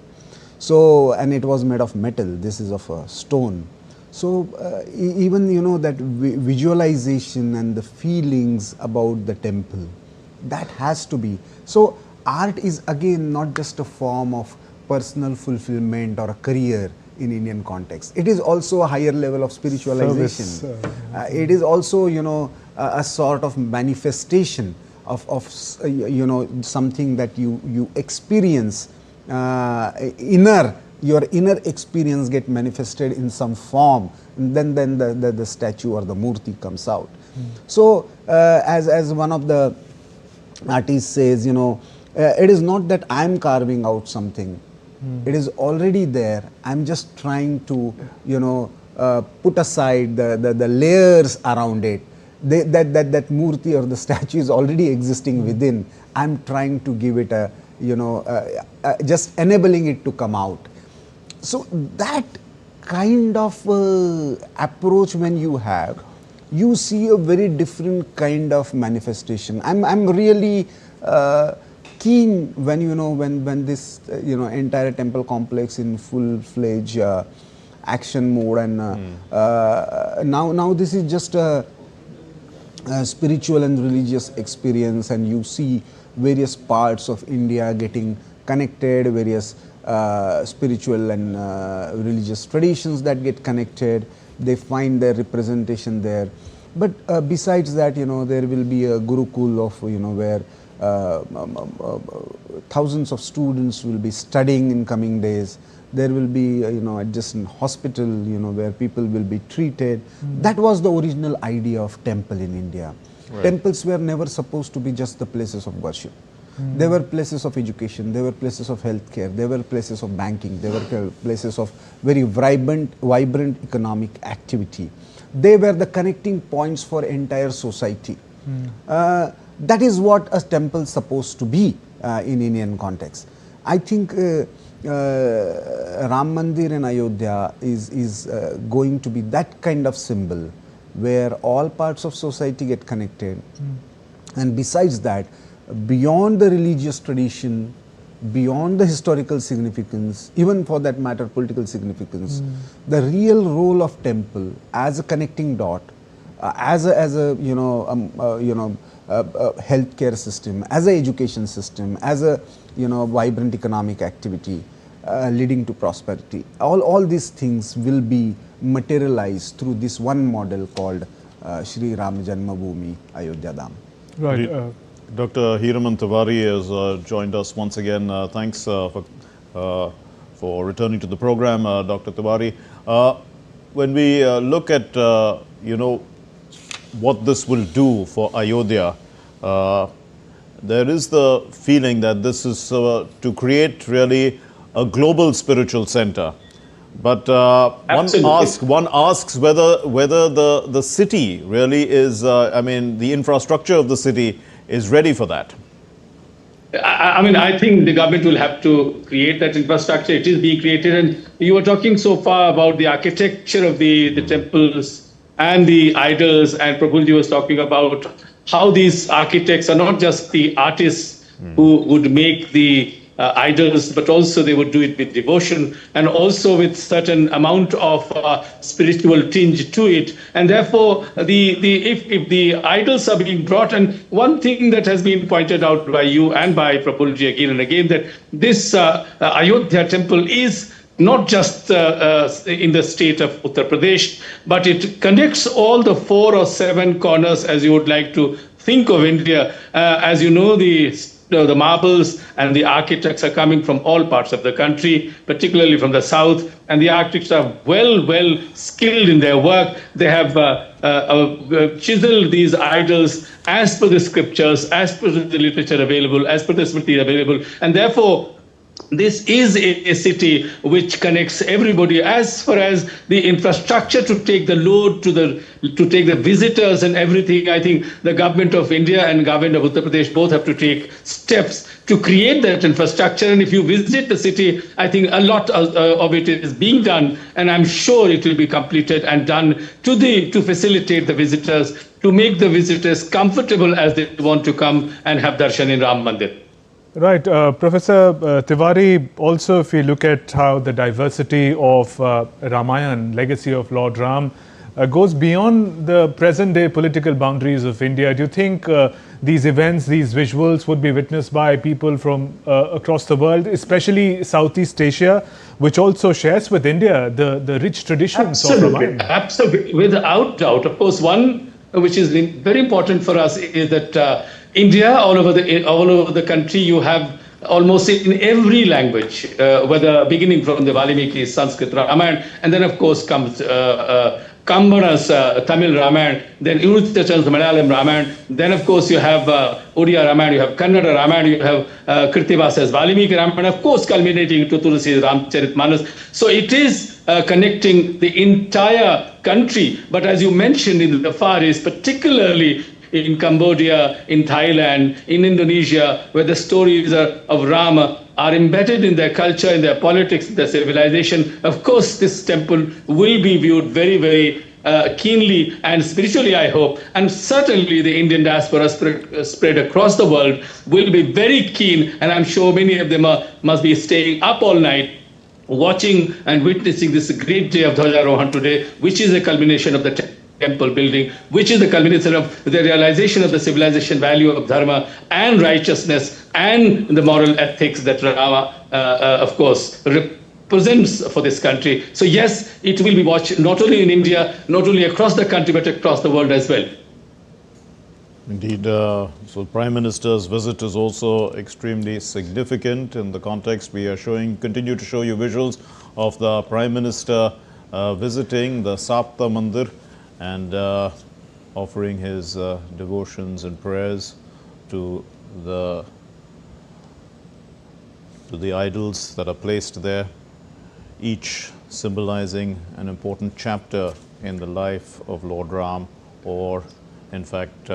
So, and it was made of metal. This is of stone. So even that visualization and the feelings about the temple, that has to be. So art is again not just a form of personal fulfillment or a career in Indian context. It is also a higher level of spiritualization. It is also a sort of manifestation of something that you experience your inner experience get manifested in some form, and then the statue or the murti comes out. So as one of the artists says, it is not that I am carving out something. It is already there. I am just trying to put aside the layers around it. That murti or the statue is already existing within. I am trying to give it a just enabling it to come out. So that kind of approach when you have, you see a very different kind of manifestation. I'm really keen when when this entire temple complex in full-fledged action mode, and now this is just a spiritual and religious experience, and you see various parts of India getting connected, various spiritual and religious traditions that get connected. They find their representation there. But besides that, there will be a Gurukul of where thousands of students will be studying in coming days. There will be adjacent hospital where people will be treated. That was the original idea of temple in India. Right. Temples were never supposed to be just the places of worship. They were places of education, they were places of healthcare, they were places of banking, they were places of very vibrant economic activity. They were the connecting points for entire society. That is what a temple is supposed to be in Indian context. I think Ram Mandir in Ayodhya is going to be that kind of symbol where all parts of society get connected. And besides that, beyond the religious tradition, beyond the historical significance, even for that matter political significance, the real role of temple as a connecting dot, as a healthcare system, as a education system, as a vibrant economic activity leading to prosperity, all these things will be materialized through this one model called Shri Ram Janmabhoomi Ayodhya Dham. Right. Dr. Hiraman Tiwari has joined us once again. Thanks for returning to the program, Dr. Tiwari. When we look at what this will do for Ayodhya, there is the feeling that this is to create really a global spiritual center. But Absolutely. one asks whether the city really is, I mean, the infrastructure of the city is ready for that. I mean, I think the government will have to create that infrastructure. It is being created. And you were talking so far about the architecture of the temples and the idols. And Prabhuji was talking about how these architects are not just the artists who would make the idols, but also they would do it with devotion and also with certain amount of spiritual tinge to it. And therefore, if the idols are being brought, and one thing that has been pointed out by you and by Prabhuji again and again, that this Ayodhya temple is not just in the state of Uttar Pradesh, but it connects all the 4 or 7 corners, as you would like to think of India. As you know, the marbles and the architects are coming from all parts of the country, particularly from the south, and the architects are well skilled in their work. They have chiseled these idols as per the scriptures, as per the literature available, as per the Smriti available, and therefore this is a city which connects everybody. As far as the infrastructure to take the load, to take the visitors and everything, I think the government of India and government of Uttar Pradesh both have to take steps to create that infrastructure. And if you visit the city, I think a lot of it is being done, and I'm sure it will be completed and done to facilitate the visitors, to make the visitors comfortable as they want to come and have darshan in Ram Mandir. Right. Professor Tiwari, also if we look at how the diversity of Ramayana, legacy of Lord Ram, goes beyond the present day political boundaries of India, do you think these events, these visuals would be witnessed by people from across the world, especially Southeast Asia, which also shares with India the rich traditions of Ramayana? Absolutely, without doubt. Of course, one which is very important for us is that India, all over the country, you have almost in every language, whether beginning from the Valmiki Sanskrit Ramayana, and then of course comes Kambana's Tamil Ramayana, then Uruchachan's Malayalam Ramayana, then of course you have Odia Ramayana, you have Kannada Ramayana, you have Krittivasa's Valmiki Ramayana, of course culminating to Tulsi's Ramcharitmanas. So it is connecting the entire country. But as you mentioned in the Far East, particularly in Cambodia, in Thailand, in Indonesia, where the stories of Rama are embedded in their culture, in their politics, in their civilization. Of course, this temple will be viewed very, very keenly and spiritually, I hope. And certainly the Indian diaspora spread across the world will be very keen, and I'm sure many of them must be staying up all night watching and witnessing this great day of Dhwajarohan today, which is a culmination of the temple building, which is the culmination of the realization of the civilization value of Dharma and righteousness and the moral ethics that Rama, of course, represents for this country. So yes, it will be watched not only in India, not only across the country, but across the world as well. Indeed, so Prime Minister's visit is also extremely significant in the context. We are continue to show you visuals of the Prime Minister visiting the Sapta Mandir and offering his devotions and prayers to the idols that are placed there, each symbolizing an important chapter in the life of Lord Ram, or in fact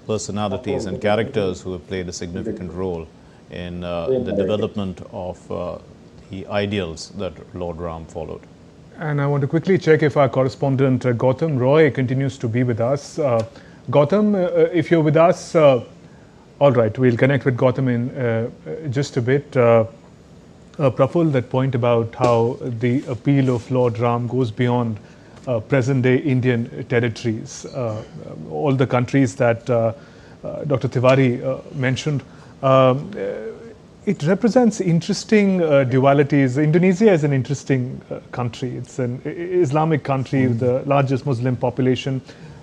personalities and characters who have played a significant role in the development of the ideals that Lord Ram followed. And I want to quickly check if our correspondent Gautam Roy continues to be with us. Gautam, if you're with us, all right, we'll connect with Gautam in just a bit. Praful, that point about how the appeal of Lord Ram goes beyond present-day Indian territories, all the countries that Dr. Tiwari mentioned. It represents interesting dualities. Indonesia is an interesting country. It's an Islamic country with the largest Muslim population,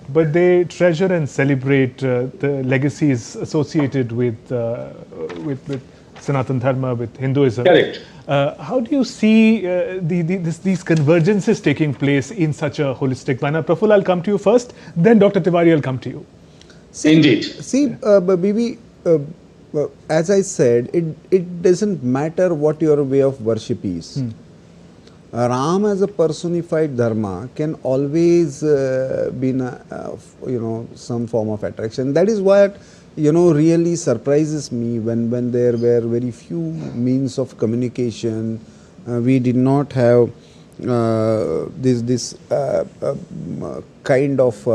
but they treasure and celebrate the legacies associated with Sanatan Dharma, with Hinduism. Correct. How do you see these convergences taking place in such a holistic manner? Praful, I'll come to you first, then Dr. Tiwari, I'll come to you. Indeed. See, Bibi, as I said, it doesn't matter what your way of worship is. Ram as a personified Dharma can always be some form of attraction. That is what really surprises me when there were very few means of communication. We did not have this kind of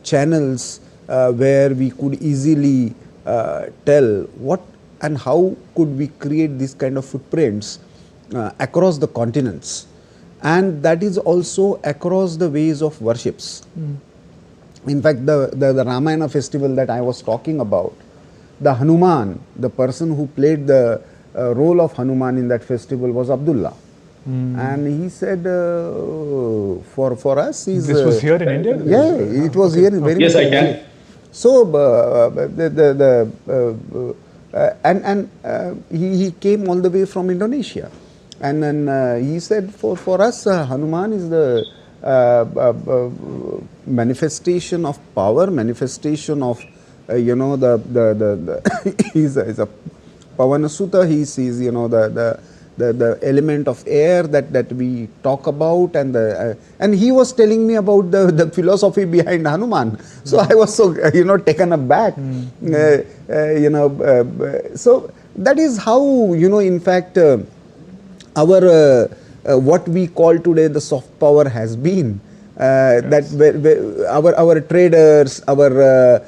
channels where we could easily tell what and how could we create this kind of footprints across the continents, and that is also across the ways of worships. In fact, the Ramayana festival that I was talking about, the Hanuman, the person who played the role of Hanuman in that festival was Abdullah. And he said, for us, he's... This was here in India? Yeah, it was here in very... Yes, I can. So, he came all the way from Indonesia. And then he said, for us, Hanuman is the manifestation of power, manifestation of, he's a Pavana Sutta. He sees, the element of air that we talk about, and he was telling me about the philosophy behind Hanuman. So I was so taken aback. So that is how in fact our what we call today the soft power has been. That our traders, our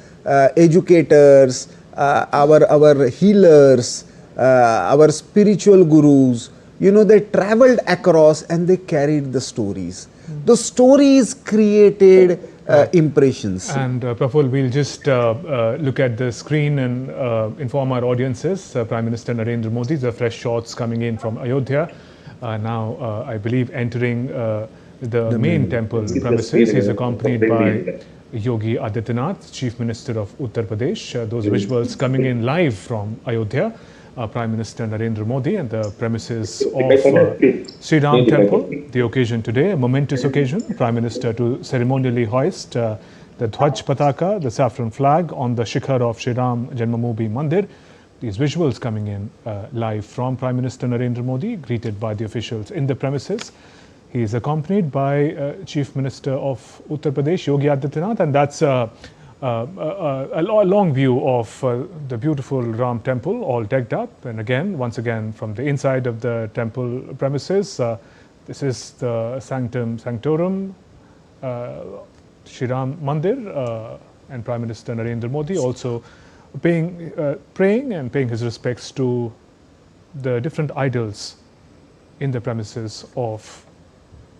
educators, our healers, our spiritual gurus, they traveled across and they carried the stories. The stories created impressions. And Praful, we'll just look at the screen and inform our audiences. Prime Minister Narendra Modi, the fresh shots coming in from Ayodhya. Now, I believe, entering the main temple premises. He's accompanied by Yogi Adityanath, Chief Minister of Uttar Pradesh. Those visuals coming in live from Ayodhya. Prime Minister Narendra Modi and the premises of Sri Ram Temple. The occasion today, a momentous occasion. Prime Minister to ceremonially hoist the Dhwaj Pataka, the saffron flag, on the shikhar of Sri Ram Janmabhoomi Mandir. These visuals coming in live from Prime Minister Narendra Modi, greeted by the officials in the premises. He is accompanied by Chief Minister of Uttar Pradesh, Yogi Adityanath, and that's a long view of the beautiful Ram temple, all decked up. And again, once again, from the inside of the temple premises, this is the Sanctum Sanctorum, Sri Ram Mandir, and Prime Minister Narendra Modi also praying and paying his respects to the different idols in the premises of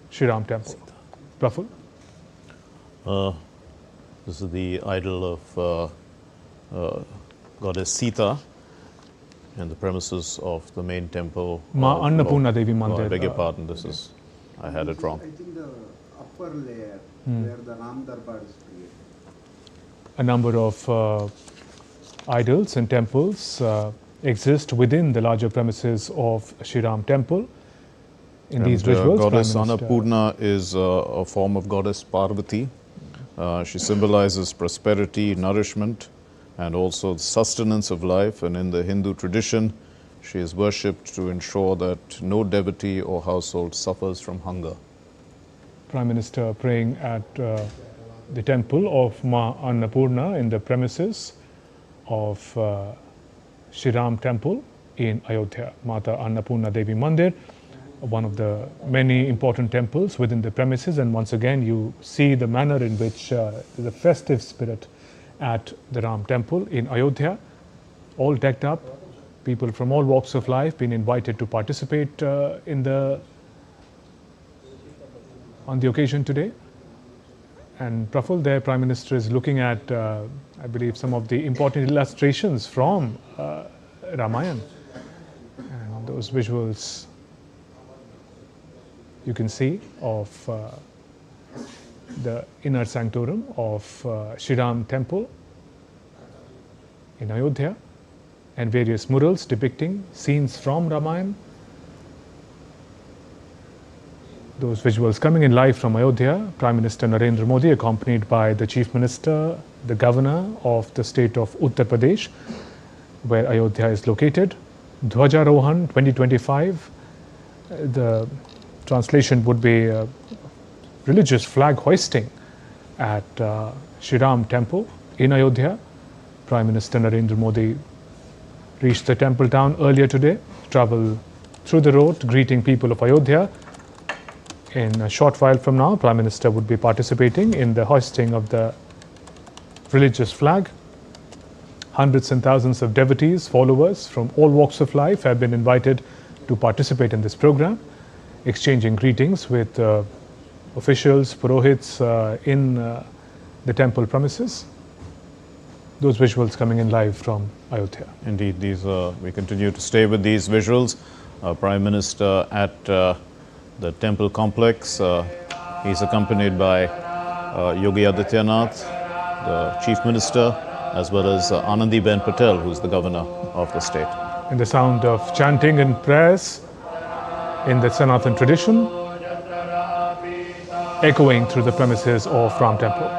Sri Ram temple. Praful? This is the idol of goddess Sita in the premises of the main temple. Ma Annapurna Devi Mandir. I beg your pardon, I had it wrong. I think the upper layer where the Ram Darbar is created. A number of idols and temples exist within the larger premises of Sri Ram temple. In these visuals, goddess Annapurna is a form of goddess Parvati. She symbolizes prosperity, nourishment, and also sustenance of life. And in the Hindu tradition, she is worshipped to ensure that no devotee or household suffers from hunger. Prime Minister praying at the temple of Ma Annapurna in the premises of Sri Ram temple in Ayodhya. Mata Annapurna Devi Mandir, one of the many important temples within the premises, and once again you see the manner in which the festive spirit at the Ram temple in Ayodhya, all decked up, people from all walks of life being invited to participate on the occasion today. And Praful, there Prime Minister is looking at, I believe, some of the important illustrations from Ramayana, and those visuals you can see of the inner sanctorum of Sri Ram temple in Ayodhya, and various murals depicting scenes from Ramayana. Those visuals coming in live from Ayodhya. Prime Minister Narendra Modi accompanied by the Chief Minister, the Governor of the state of Uttar Pradesh, where Ayodhya is located. Dhwajarohan 2025. The translation would be religious flag hoisting at Shri Ram Temple in Ayodhya. Prime Minister Narendra Modi reached the temple town earlier today, traveled through the road greeting people of Ayodhya. In a short while from now, Prime Minister would be participating in the hoisting of the religious flag. Hundreds and thousands of devotees, followers from all walks of life have been invited to participate in this program, exchanging greetings with officials, purohits in the temple premises. Those visuals coming in live from Ayodhya. Indeed, these we continue to stay with these visuals. Prime Minister at the temple complex. He's accompanied by Yogi Adityanath, the Chief Minister, as well as Anandiben Patel, who's the Governor of the state. And the sound of chanting and prayers in the Sanatan tradition echoing through the premises of Ram Temple.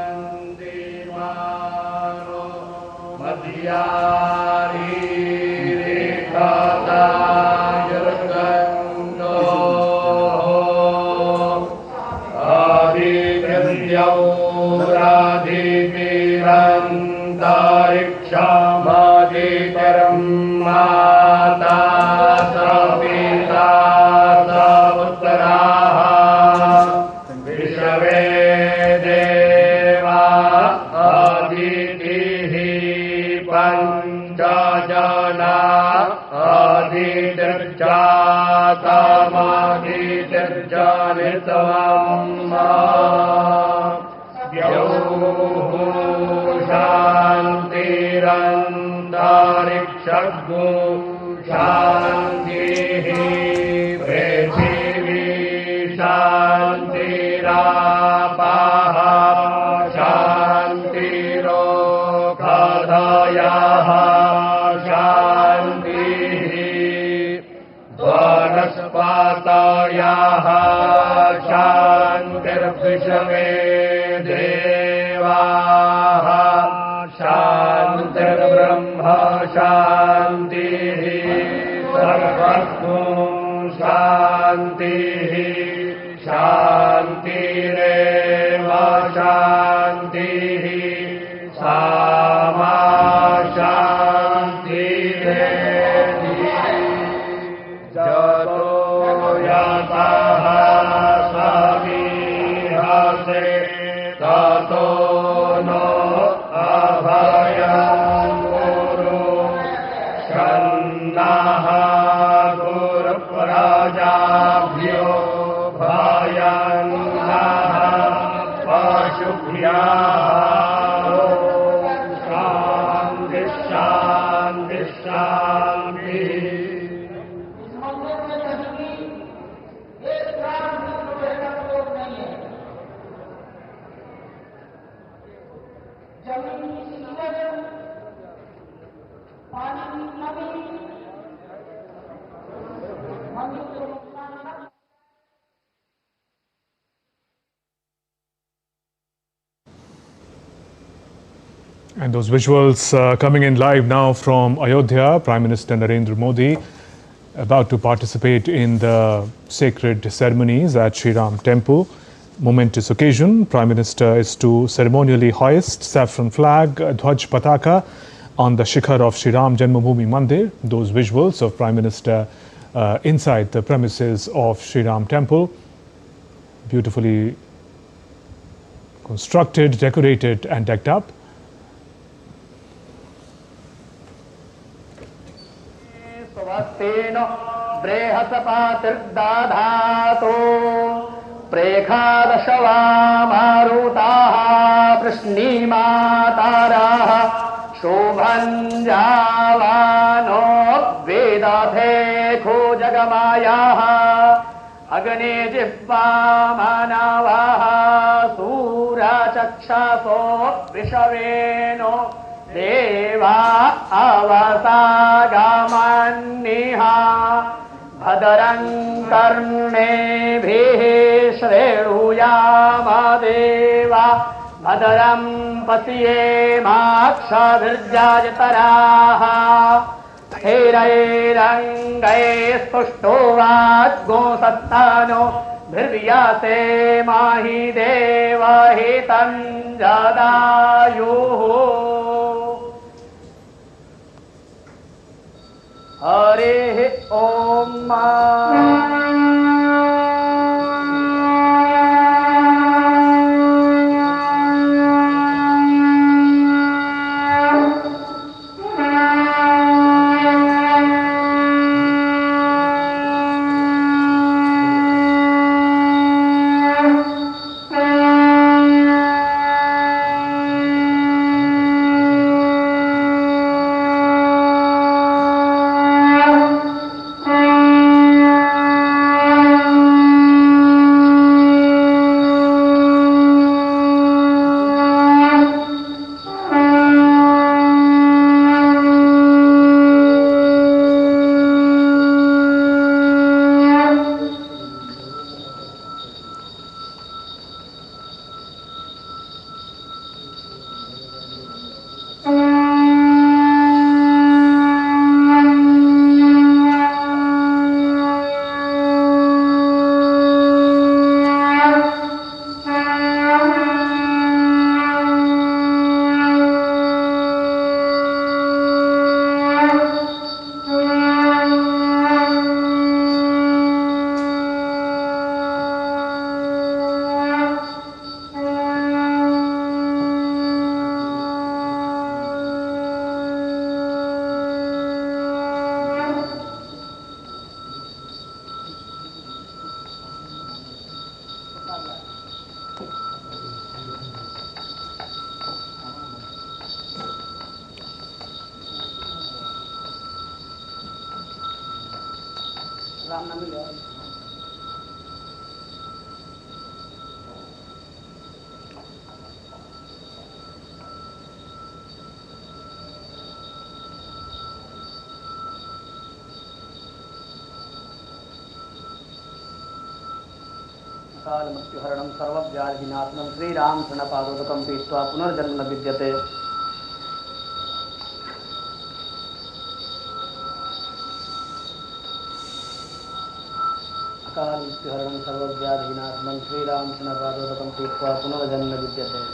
And those visuals coming in live now from Ayodhya, Prime Minister Narendra Modi about to participate in the sacred ceremonies at Shri Ram Temple. Momentous occasion. Prime Minister is to ceremonially hoist saffron flag, Dhwaj Pataka on the shikhar of Shri Ram Janmabhoomi Mandir. Those visuals of Prime Minister inside the premises of Shri Ram Temple, beautifully constructed, decorated and decked up. प्रेखादशवा मारुताः प्रश्नीमाताराः शोभञ्जावानो वेदथे खोजगमायाः अग्ने जिह्वा मानवाः सूरचक्षसो वृषवेनो देवा अवसागमन्निहा भद्रं कर्णेभिः श्रेणुयामदेवा भद्रं पश्येमाक्षभिर्जयतराः हेरैरङ्गै स्पुष्टो वाग्गो सत्तानो भिर्व्यासे माहि देवहितं जदायुः हरिः ॐ कालमृत्युहरणं सर्वव्याधिनाशनं श्रीरामचरणपादोदकं पीत्वा पुनर्जन्म न विद्यते कालमृत्युहरणं सर्वव्याधिनाशनं श्रीरामचरणपादोदकं पीत्वा पुनर्जन्म न विद्यते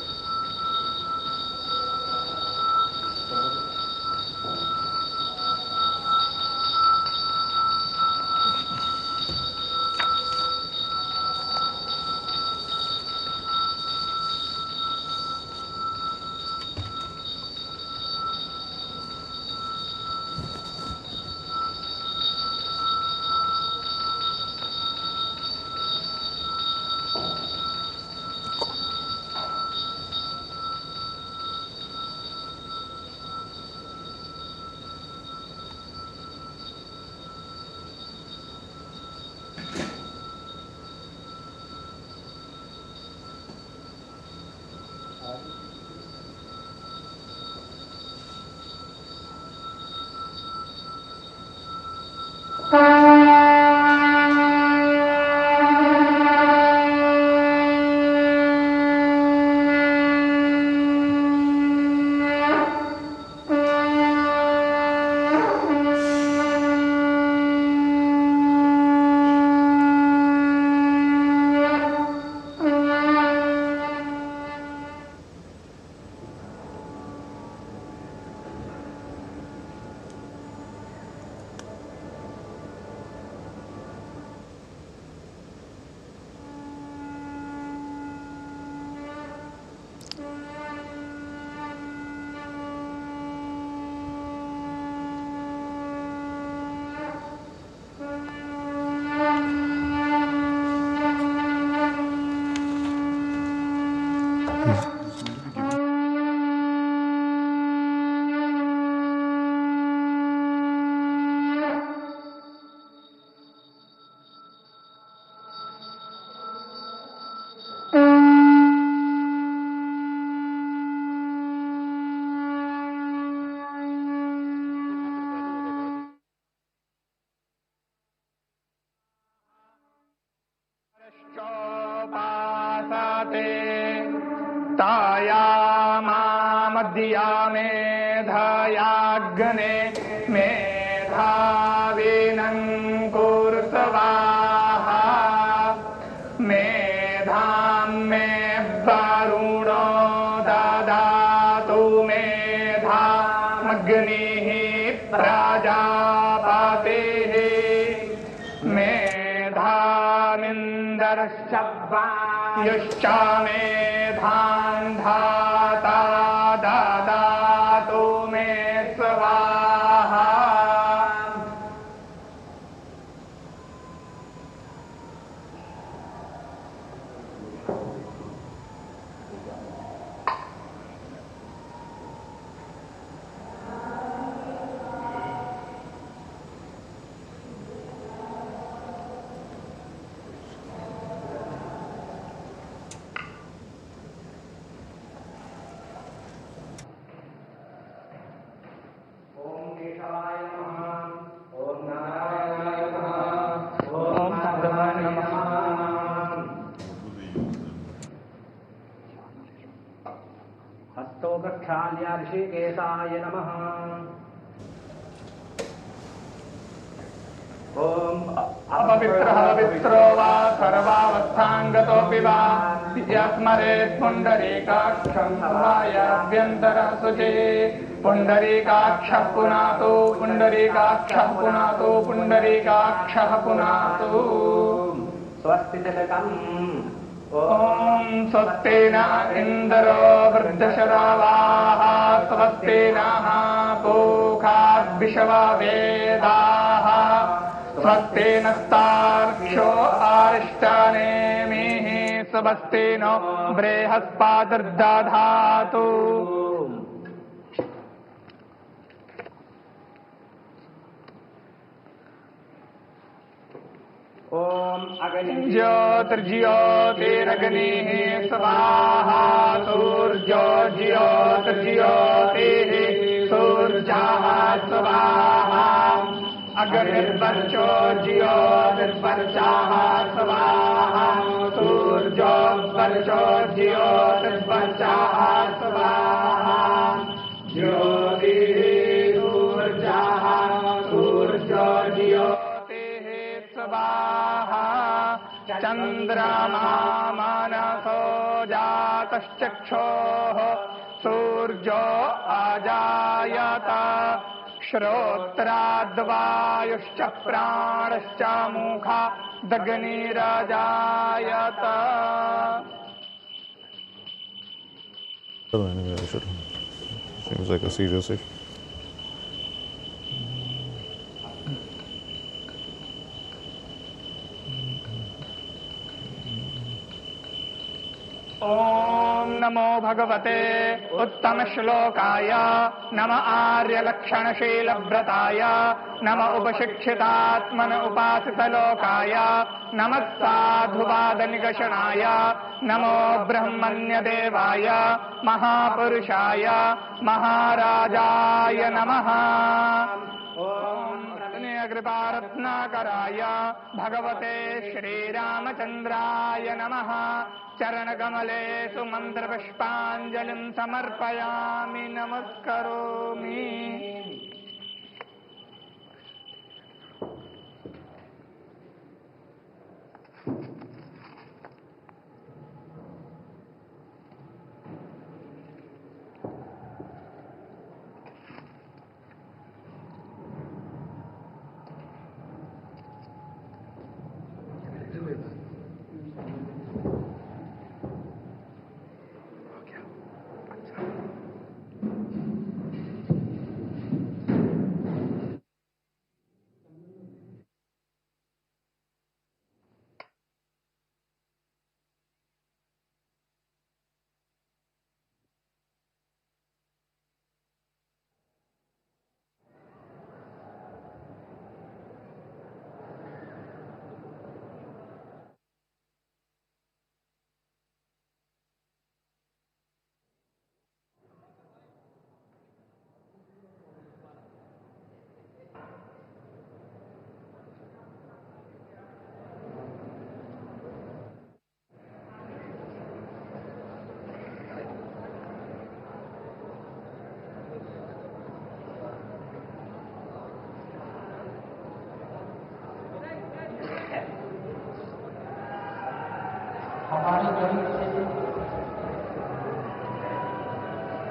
ताया मामद्या मेधयाग्ने मेधयाग्ने मेधाविनं कुरु स्वाहा मेधां मे वरुणो ददातु मेधामग्निः प्रजापतिः मेधामिन्दर्श्च वायुश्च मेधां धाता ददातु मे स्वाहा हस्तो प्रक्षाल्य ऋषिकेशाय नमः। ओम अपवित्रः पवित्रो वा सर्वावस्थाङ्गतोऽपि वा यस्मरेत् पुण्डरीकाक्षं वायाभ्यन्तरः शुचिः पुण्डरीकाक्षः पुनातु पुण्डरीकाक्षः पुनातु पुण्डरीकाक्षः पुनातु स्वस्ति तिलकम् ॐ स्वस्ति न इन्द्रो वृद्धशरावाः स्वस्ति नः पूषा विश्ववेदाः स्वस्ति नस्तार्क्ष्यो अरिष्टनेमिः स्वस्ति नो बृहस्पतिर्दधातु ओम ज्योतिर्ज्योतिरग्निः स्वाहा सूर्योर्ज्योतिर्ज्योतिः सूर्यः स्वाहा अग्निर्वर्चो ज्योतिर्वर्चः स्वाहा सूर्योर्वर्चो ज्योतिर्वर्चः स्वाहा ज्योतिः सूर्यः सूर्यो ज्योतिः स्वाहा चन्द्रमा मनसो जातश्चक्षोः सूर्यो अजायत श्रोत्राद्वायुश्च प्राणश्च मुखादग्निरजायत Seems like a serious issue. ॐ नमो भगवते उत्तम श्लोकाय नम आर्यलक्षणशीलव्रताय नम उपशिक्षितात्मन उपासितलोकाय नमः साधुवादनिगषणाय नमो ब्रह्मण्यदेवाय महापुरुषाय महाराजाय नमः कृपारत्नाकराय भगवते श्रीरामचन्द्राय नमः चरणकमलेषु मन्त्रपुष्पाञ्जलिं समर्पयामि नमस्करोमि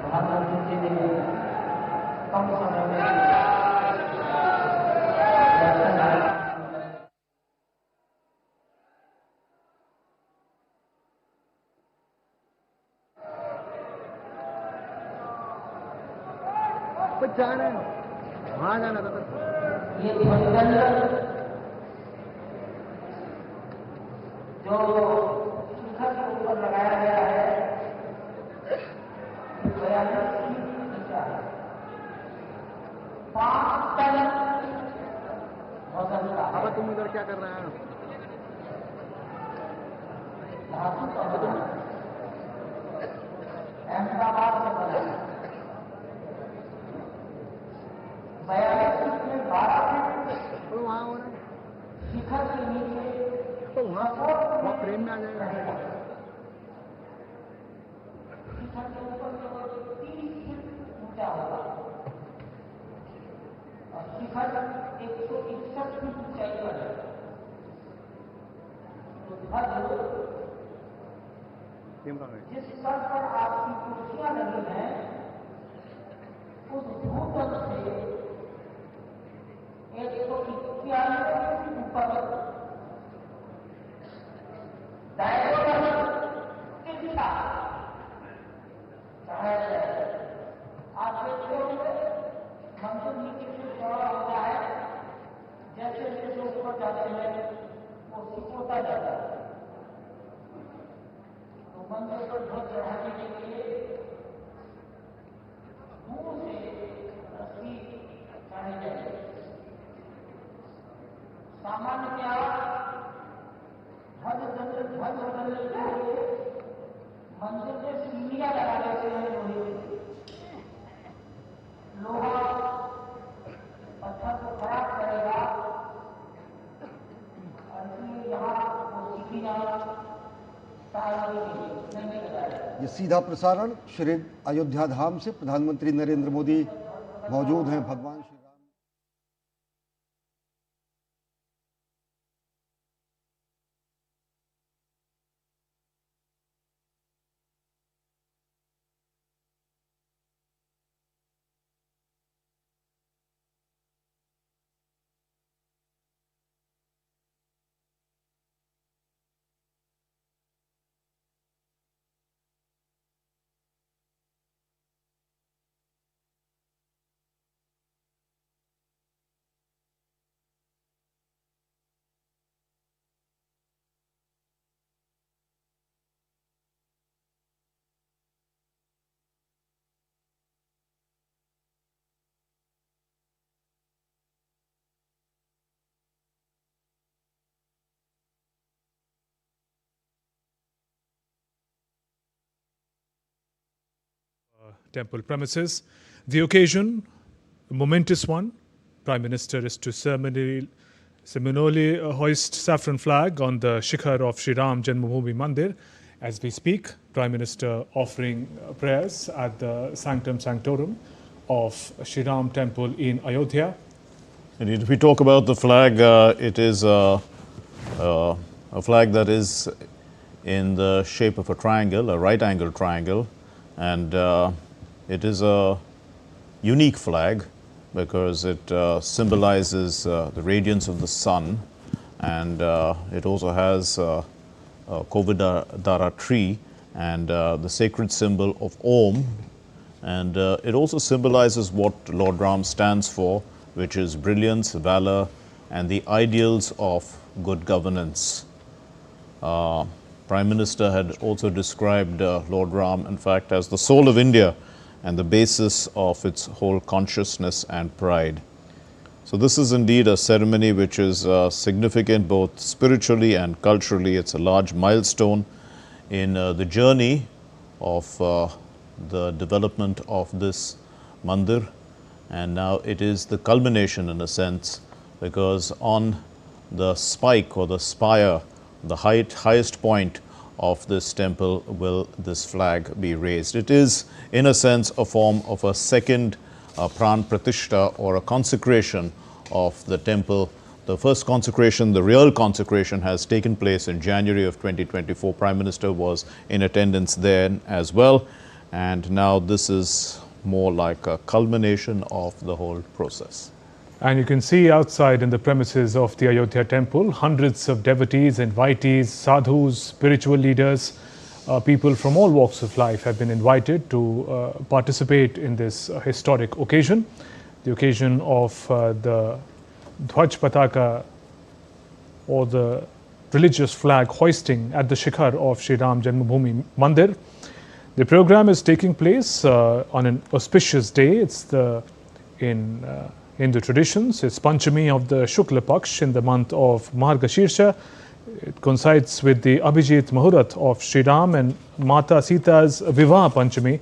प्रधानमंत्री जी ने कम समय में जाना वहाँ जाना था ये जो शिखर के ऊपर लगाया गया है अब तुम इधर क्या कर रहे हैं? अहमदाबाद से बना 42 में 12 तो वहाँ होना शिखर के नीचे तो वहाँ फ्रेम में आ जाएगा। शिखर के ऊपर 30 फीट ऊंचा होगा और शिखर 161 फीट ऊंचाई पर है। तो ध्वज जिस स्तर पर आपकी कुर्सियां लगी हैं उस भूतल से 191 फीट ऊपर डायगोनल तिरछा चढ़ाया गया है। आप देखते होंगे मंदिर नीचे से चौड़ा होता है, जैसे जैसे ऊपर जाते हैं वो सिकोता जाता है। तो मंदिर पर ध्वज चढ़ाने के लिए दूर से रस्सी चढ़ाई जाएगी। सामान्यतया ध्वज बदलने के लिए मंदिर में सीढ़ियां लगा देते हैं लोहा पत्थर को खराब करेगा और इसलिए यहाँ वो सीढ़ियां ये सीधा प्रसारण श्री अयोध्या धाम से प्रधानमंत्री नरेंद्र मोदी मौजूद हैं। भगवान Shri Ram temple premises. The occasion, a momentous one. Prime Minister is to ceremonially hoist saffron flag on the shikhar of Sri Ram Janmabhoomi Mandir. As we speak, Prime Minister offering prayers at the Sanctum Sanctorum of Sri Ram Temple in Ayodhya. Indeed, if we talk about the flag, it is a flag that is in the shape of a triangle, a right-angled triangle, and it is a unique flag because it symbolizes the radiance of the sun, and it also has a Kovidara tree and the sacred symbol of Om, and it also symbolizes what Lord Ram stands for, which is brilliance, valor, and the ideals of good governance. Prime Minister had also described Lord Ram, in fact, as the soul of India and the basis of its whole consciousness and pride. So this is indeed a ceremony which is significant both spiritually and culturally. It's a large milestone in the journey of the development of this mandir, and now it is the culmination in a sense, because on the spike or the spire, the highest point of this temple, will this flag be raised. It is in a sense a form of a second pran pratishta or a consecration of the temple the first consecration, the real consecration, has taken place in January of 2024. Prime Minister was in attendance there as well. And now this is more like a culmination of the whole process. And you can see outside in the premises of the Ayodhya temple, hundreds of devotees, invitees, sadhus, spiritual leaders, people from all walks of life have been invited to participate in this historic occasion, the occasion of the Dhwaj Pataka, or the religious flag hoisting at the Shikhar of Sri Ram Janmabhoomi Mandir. The program is taking place on an auspicious day. It's in Hindu traditions, it's Panchami of the Shukla Paksh in the month of Margashirsha. It coincides with the Abhijit Muhurat of Sri Ram and Mata Sita's Vivah Panchami,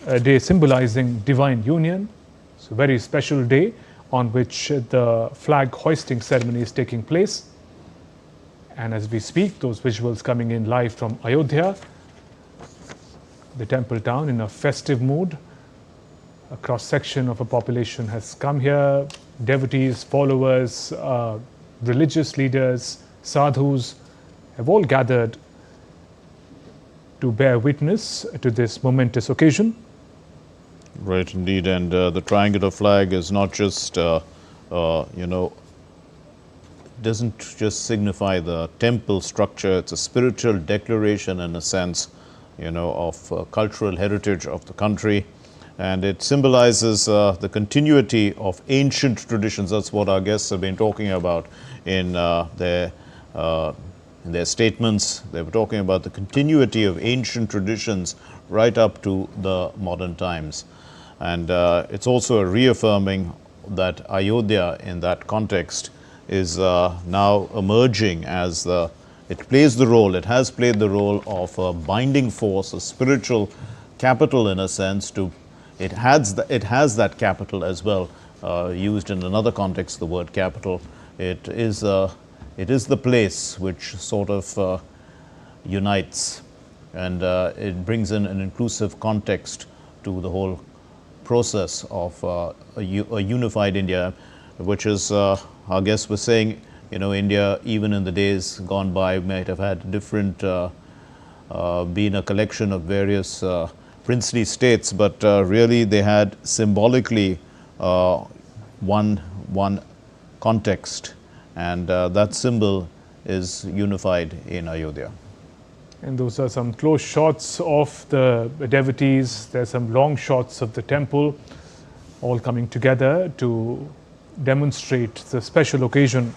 a day symbolizing divine union. It's a very special day on which the flag hoisting ceremony is taking place. And as we speak, those visuals coming in live from Ayodhya, the temple town in a festive mood. A cross-section of a population has come here, devotees, followers, religious leaders, sadhus have all gathered to bear witness to this momentous occasion. Right, indeed. And the triangular flag is not just, doesn't just signify the temple structure. It's a spiritual declaration in a sense, of cultural heritage of the country. And it symbolizes the continuity of ancient traditions. That's what our guests have been talking about in their statements. They were talking about the continuity of ancient traditions right up to the modern times. And it's also a reaffirming that Ayodhya in that context is now emerging as it plays the role, it has played the role of a binding force, a spiritual capital in a sense. It has that capital as well, used in another context, the word capital. It is the place which sort of unites, and it brings in an inclusive context to the whole process of a unified India, which is, our guests were saying, India, even in the days gone by, might have had different, been a collection of various princely states, but really they had symbolically one context, and that symbol is unified in Ayodhya. And those are some close shots of the devotees. There's some long shots of the temple, all coming together to demonstrate the special occasion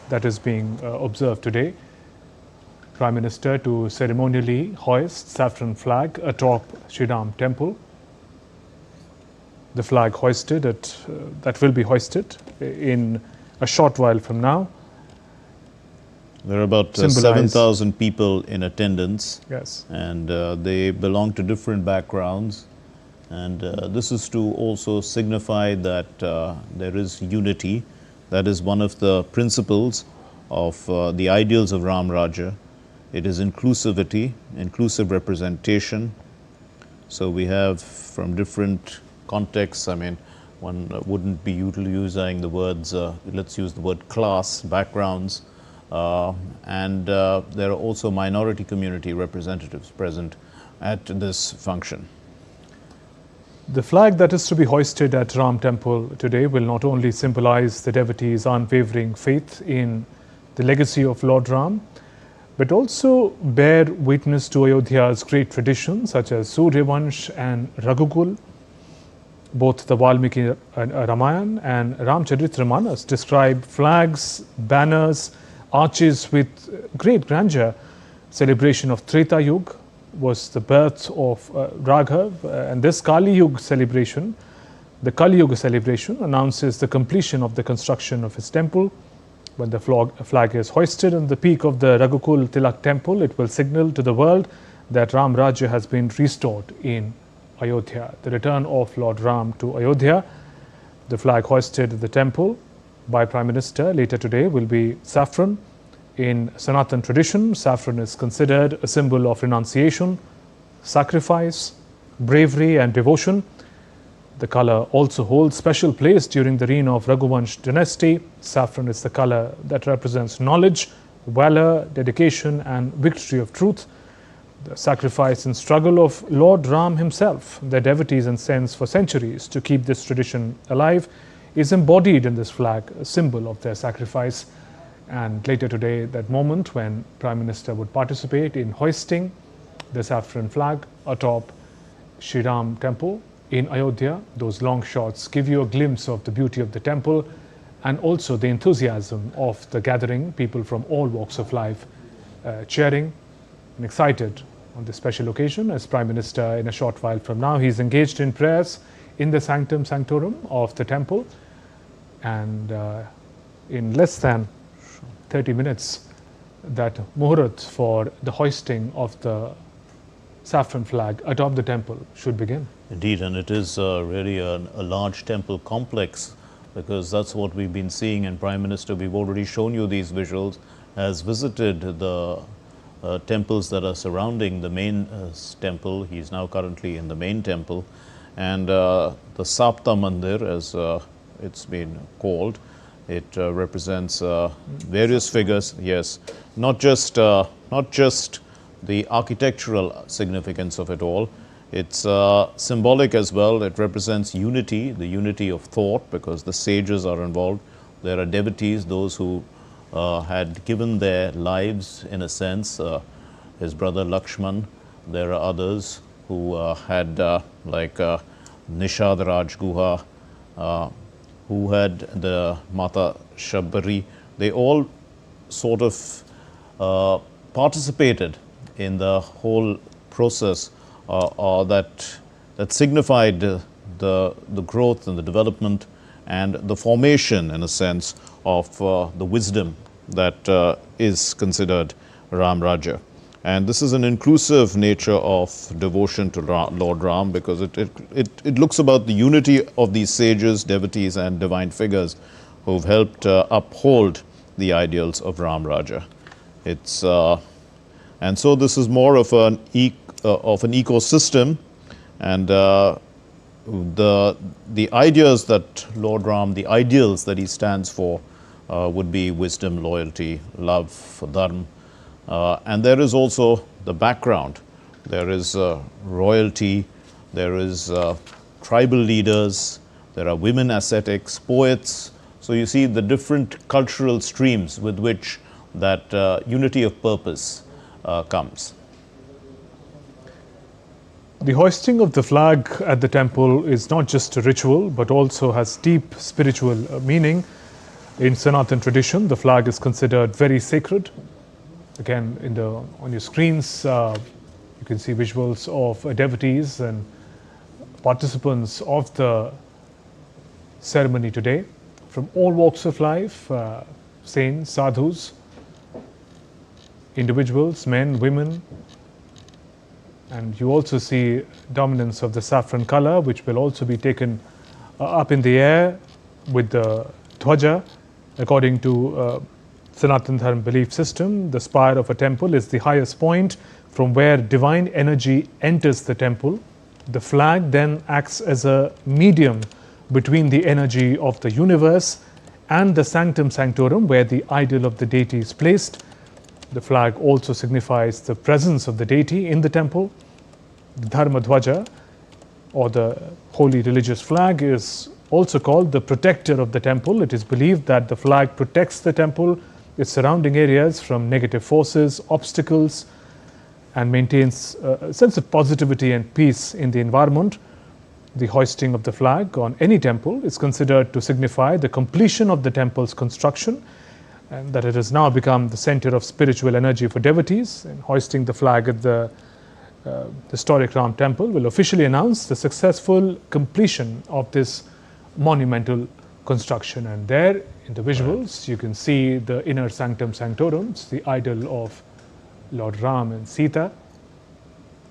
that is being observed today. Prime Minister to ceremonially hoist saffron flag atop Sri Ram temple. The flag hoisted that will be hoisted in a short while from now. There are about 7,000 people in attendance. Yes. And they belong to different backgrounds. And this is to also signify that there is unity. That is one of the principles of the ideals of Ram Rajya. It is inclusivity, inclusive representation. So we have from different contexts, one wouldn't be using the words, let's use the word class, backgrounds, and there are also minority community representatives present at this function. The flag that is to be hoisted at Ram Temple today will not only symbolize the devotees' unwavering faith in the legacy of Lord Ram, but also bear witness to Ayodhya's great traditions such as Suryavansh and Raghukul. Both the Valmiki Ramayana and Ramcharitra describe flags, banners, arches with great grandeur. Celebration of Treta Yuga was the birth of Raghav, and this Kali Yuga celebration, the Kali Yuga celebration, announces the completion of the construction of his temple. When the flag is hoisted on the peak of the Raghukul Tilak temple, it will signal to the world that Ram Rajya has been restored in Ayodhya. The return of Lord Ram to Ayodhya, the flag hoisted at the temple by Prime Minister later today will be saffron. In Sanatan tradition, saffron is considered a symbol of renunciation, sacrifice, bravery and devotion. The color also holds special place during the reign of Raghuvansh dynasty. Saffron is the color that represents knowledge, valor, dedication and victory of truth. The sacrifice and struggle of Lord Ram himself, their devotees and saints for centuries to keep this tradition alive, is embodied in this flag, a symbol of their sacrifice. And later today, that moment when Prime Minister would participate in hoisting the saffron flag atop Sri Ram temple in Ayodhya. Those long shots give you a glimpse of the beauty of the temple and also the enthusiasm of the gathering, people from all walks of life cheering and excited on this special occasion. As Prime Minister, in a short while from now, he is engaged in prayers in the sanctum sanctorum of the temple, and in less than 30 minutes that muhurat for the hoisting of the saffron flag atop the temple should begin. Indeed, and it is really a large temple complex, because that's what we've been seeing. And Prime Minister, we've already shown you these visuals, has visited the temples that are surrounding the main temple. He's now currently in the main temple, and the Sapta Mandir, as it's been called, it represents various figures. Yes, not just the architectural significance of it all. It's symbolic as well. It represents unity, the unity of thought, because the sages are involved. There are devotees, those who had given their lives, in a sense, his brother Lakshman. There are others who had, like Nishad Raj Guha, who had the Mata Shabari. They all sort of participated in the whole process that signified the growth and the development and the formation, in a sense, of the wisdom that is considered Ram Rajya. And this is an inclusive nature of devotion to Lord Ram, because it looks about the unity of these sages, devotees and divine figures who've helped uphold the ideals of Ram Rajya. It's and so this is more of an ecosystem, and the ideas that Lord Ram, the ideals that he stands for, would be wisdom, loyalty, love for Dharma. And there is also the background. There is royalty, there is tribal leaders, there are women ascetics, poets. So you see the different cultural streams with which that unity of purpose comes. The hoisting of the flag at the temple is not just a ritual, but also has deep spiritual meaning. In Sanatan tradition, the flag is considered very sacred. Again, on your screens, you can see visuals of devotees and participants of the ceremony today from all walks of life, saints, sadhus, individuals, men, women. And you also see dominance of the saffron color, which will also be taken up in the air with the Dhwaja. According to Sanatan Dharma belief system, the spire of a temple is the highest point from where divine energy enters the temple. The flag then acts as a medium between the energy of the universe and the sanctum sanctorum, where the idol of the deity is placed. The flag also signifies the presence of the deity in the temple. The Dharma Dhwaja, or the holy religious flag, is also called the protector of the temple. It is believed that the flag protects the temple, its surrounding areas, from negative forces, obstacles, and maintains a sense of positivity and peace in the environment. The hoisting of the flag on any temple is considered to signify the completion of the temple's construction, and that it has now become the center of spiritual energy for devotees. And hoisting the flag at the historic Ram temple will officially announce the successful completion of this monumental construction. And there in the visuals, you can see the inner sanctum sanctorums, the idol of Lord Ram and Sita.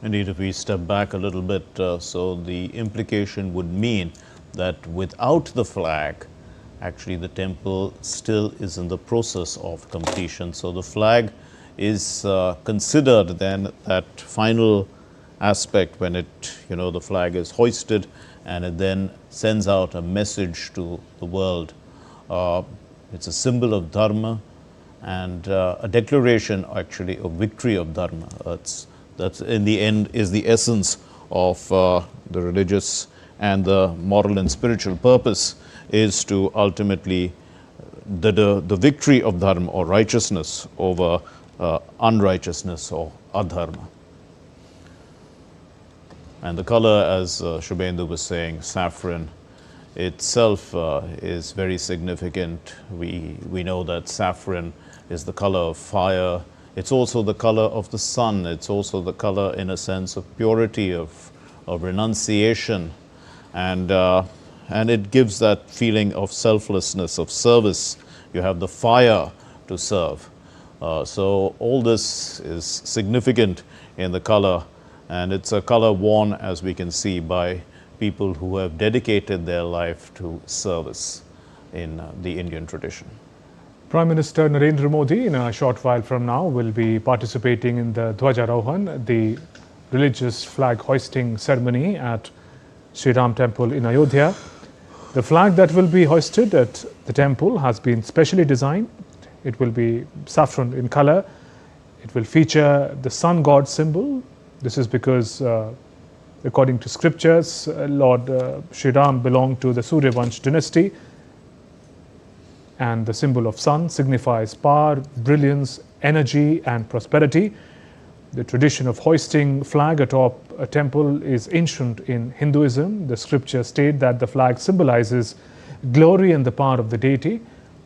Indeed, if we step back a little bit, so the implication would mean that without the flag, actually the temple still is in the process of completion. So the flag is considered then that final aspect when it, the flag is hoisted and it then sends out a message to the world. It's a symbol of Dharma and a declaration actually of victory of Dharma. That's in the end is the essence of the religious and the moral and spiritual purpose is to ultimately the victory of Dharma or righteousness over unrighteousness or adharma. And the color, as Shubhendu was saying, saffron itself is very significant. We know that saffron is the color of fire. It's also the color of the sun. It's also the color, in a sense, of purity, of renunciation, and it gives that feeling of selflessness, of service. You have the fire to serve. So all this is significant in the color, and it's a color worn, as we can see, by people who have dedicated their life to service in the Indian tradition. Prime Minister Narendra Modi, in a short while from now, will be participating in the Dhwajarohan, the religious flag hoisting ceremony at Sri Ram Temple in Ayodhya. The flag that will be hoisted at the temple has been specially designed. It will be saffron in color. It will feature the sun god symbol. This is because, according to scriptures, Lord Sri Ram belonged to the Suryavansh dynasty, and the symbol of sun signifies power, brilliance, energy and prosperity. The tradition of hoisting flag atop a temple is ancient in Hinduism. The scriptures state that the flag symbolizes glory and the power of the deity.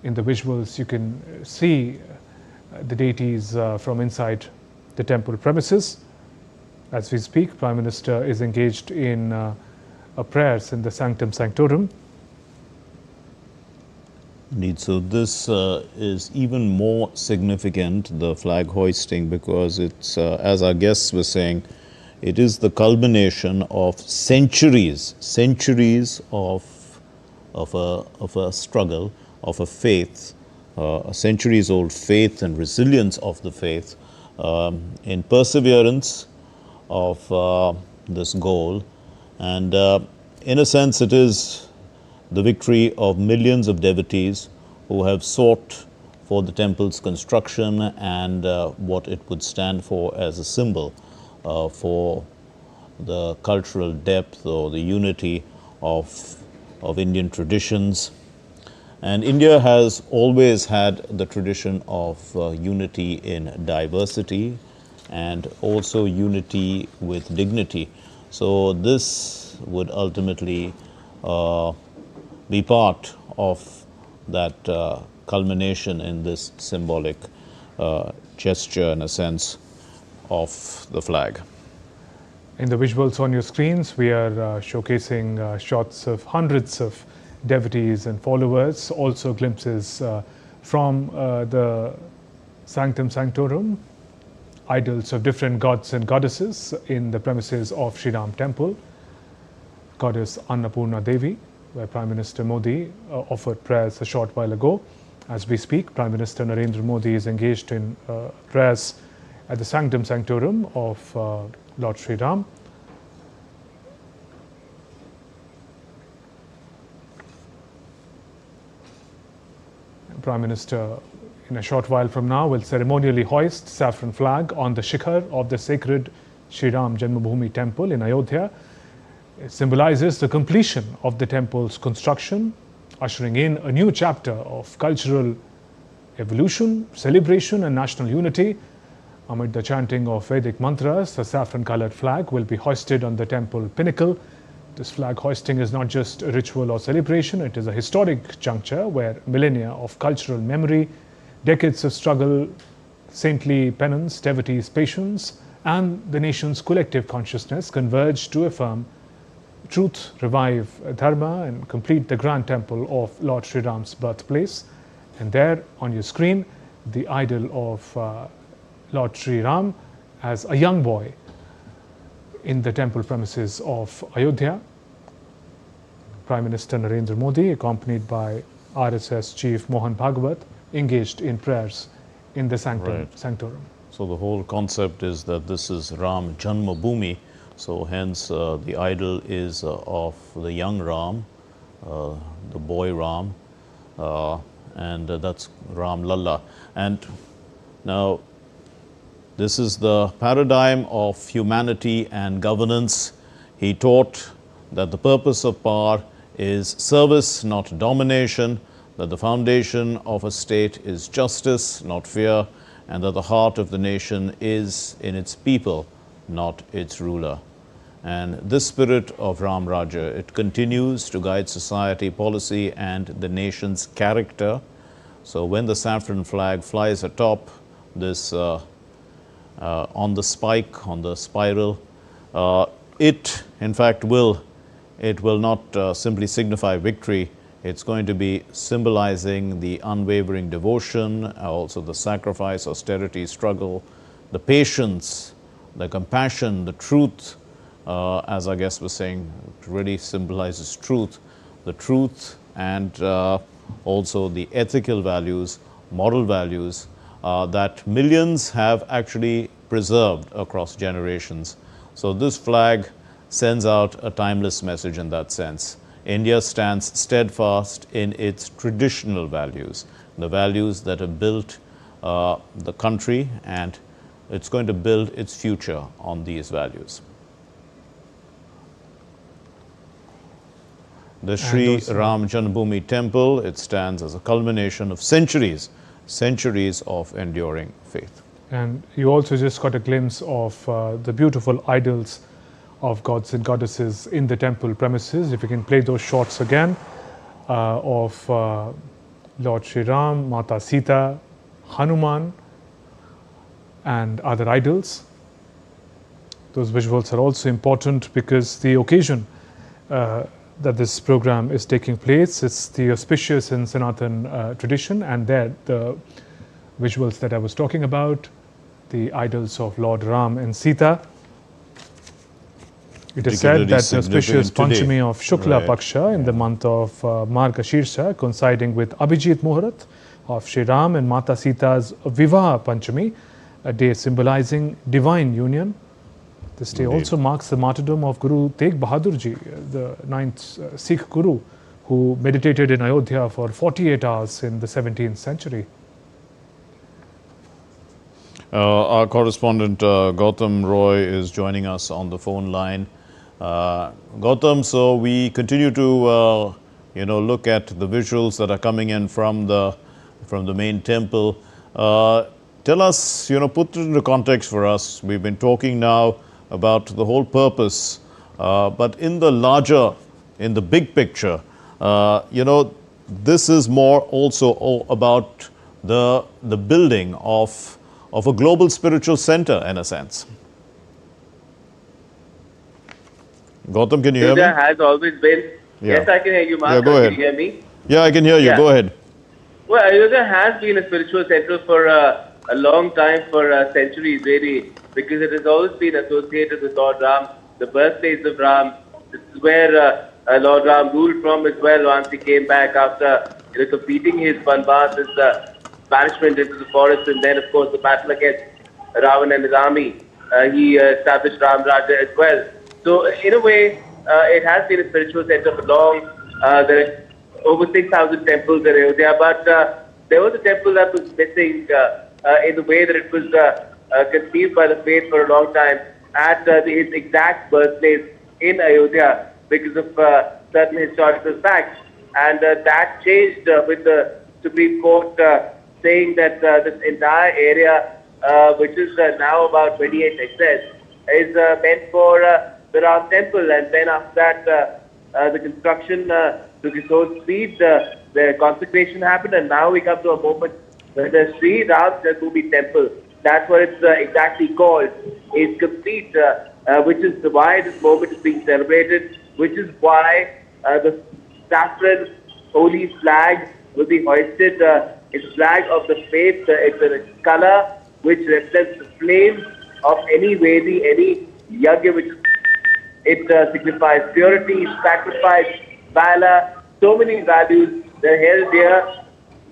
In the visuals, you can see the deities from inside the temple premises. As we speak, Prime Minister is engaged in prayers in the Sanctum Sanctorum. Indeed, so this is even more significant, the flag hoisting, because it's, as our guests were saying, it is the culmination of centuries of a struggle, of a faith, a centuries-old faith and resilience of the faith, in perseverance of this goal. And in a sense, it is the victory of millions of devotees who have sought for the temple's construction and what it would stand for as a symbol for the cultural depth or the unity of Indian traditions. And India has always had the tradition of unity in diversity and also unity with dignity. So this would ultimately be part of that culmination in this symbolic gesture, in a sense, of the flag. In the visuals on your screens, we are showcasing shots of hundreds of devotees and followers, also glimpses from the Sanctum Sanctorum, idols of different gods and goddesses in the premises of Sri Ram Temple, Goddess Annapurna Devi, where Prime Minister Modi offered prayers a short while ago. As we speak, Prime Minister Narendra Modi is engaged in prayers at the Sanctum Sanctorum of Lord Sri Ram. Prime Minister, in a short while from now, will ceremonially hoist saffron flag on the shikhar of the sacred Sri Ram Janmabhoomi temple in Ayodhya. It symbolizes the completion of the temple's construction, ushering in a new chapter of cultural evolution, celebration and national unity. Amid the chanting of Vedic mantras, the saffron-colored flag will be hoisted on the temple pinnacle. This flag hoisting is not just a ritual or celebration, it is a historic juncture where millennia of cultural memory, decades of struggle, saintly penance, devotees' patience, and the nation's collective consciousness converge to affirm truth, revive Dharma, and complete the grand temple of Lord Sri Ram's birthplace. And there on your screen, the idol of Lord Sri Ram as a young boy in the temple premises of Ayodhya. Prime Minister Narendra Modi, accompanied by RSS Chief Mohan Bhagavat, engaged in prayers in the Sanctum Sanctorum. So the whole concept is that this is Ram Janmabhoomi, So hence the idol is of the young Ram, the boy Ram, and that's Ram Lalla. And now this is the paradigm of humanity and governance. He taught that the purpose of power is service, not domination, that the foundation of a state is justice, not fear, and that the heart of the nation is in its people, not its ruler. And this spirit of Ram Rajya, it continues to guide society, policy, and the nation's character. So when the saffron flag flies atop this, on the spike, on the spiral, it in fact will not simply signify victory. It's going to be symbolizing the unwavering devotion, also the sacrifice, austerity, struggle, the patience, the compassion, the truth. As our guest was saying, it really symbolizes truth, the truth, and also the ethical values, moral values that millions have actually preserved across generations. So this flag sends out a timeless message in that sense. India stands steadfast in its traditional values, the values that have built the country, and it's going to build its future on these values. The Sri Ram Janmabhoomi Temple, it stands as a culmination of centuries of enduring faith. And you also just got a glimpse of the beautiful idols of gods and goddesses in the temple premises. If you can play those shots again of Lord Sri Ram, Mata Sita, Hanuman, and other idols. Those visuals are also important because the occasion that this program is taking place, it's the auspicious and Sanatan tradition, and there the visuals that I was talking about, the idols of Lord Ram and Sita. It is said that the auspicious Panchami of Shukla Paksha in the month of Margashirsha, coinciding with Abhijit Muhurat of Sri Ram and Mata Sita's Vivaha Panchami, a day symbolizing divine union. This day also marks the martyrdom of Guru Tegh Bahadur Ji, the 9th Sikh Guru, who meditated in Ayodhya for 48 hours in the 17th century. Our correspondent Gautam Roy is joining us on the phone line. Gautam, so we continue to look at the visuals that are coming in from the main temple. Tell us, put it into context for us. We've been talking now about the whole purpose, but in the big picture, this is more also about the building of a global spiritual center, in a sense. Gautam, can you hear me? Ayodhya has always been. Yeah. Yes, I can hear you, Mark. Yeah, go ahead. Can you hear me? Yeah, I can hear you. Yeah. Go ahead. Well, Ayodhya has been a spiritual center for a long time, for centuries, really, because it has always been associated with Lord Ram, the birthplace of Ram. This is where Lord Ram ruled from as well once he came back after completing his Vanvas, his banishment into the forest, and then, of course, the battle against Ravan and his army. He established Ram Rajya as well. So, in a way, it has been a spiritual center for long. There are over 6,000 temples in Ayodhya, but there was a temple that was missing in the way that it was conceived by the faith for a long time at its exact birthplace in Ayodhya because of certain historical facts. And that changed with the Supreme Court saying that this entire area, which is now about 28 hectares, is meant for the Ram temple. And then after that, the construction took its own speed, the consecration happened, and now we come to a moment when the Sri Ram Janmabhoomi temple, that's what it's exactly called, is complete, which is why this moment is being celebrated, which is why the saffron holy flag will be hoisted. It's a flag of the faith. It's a color which represents the flames of any Vedi, any yagya, which it signifies purity, sacrifice, valor, so many values that are held dear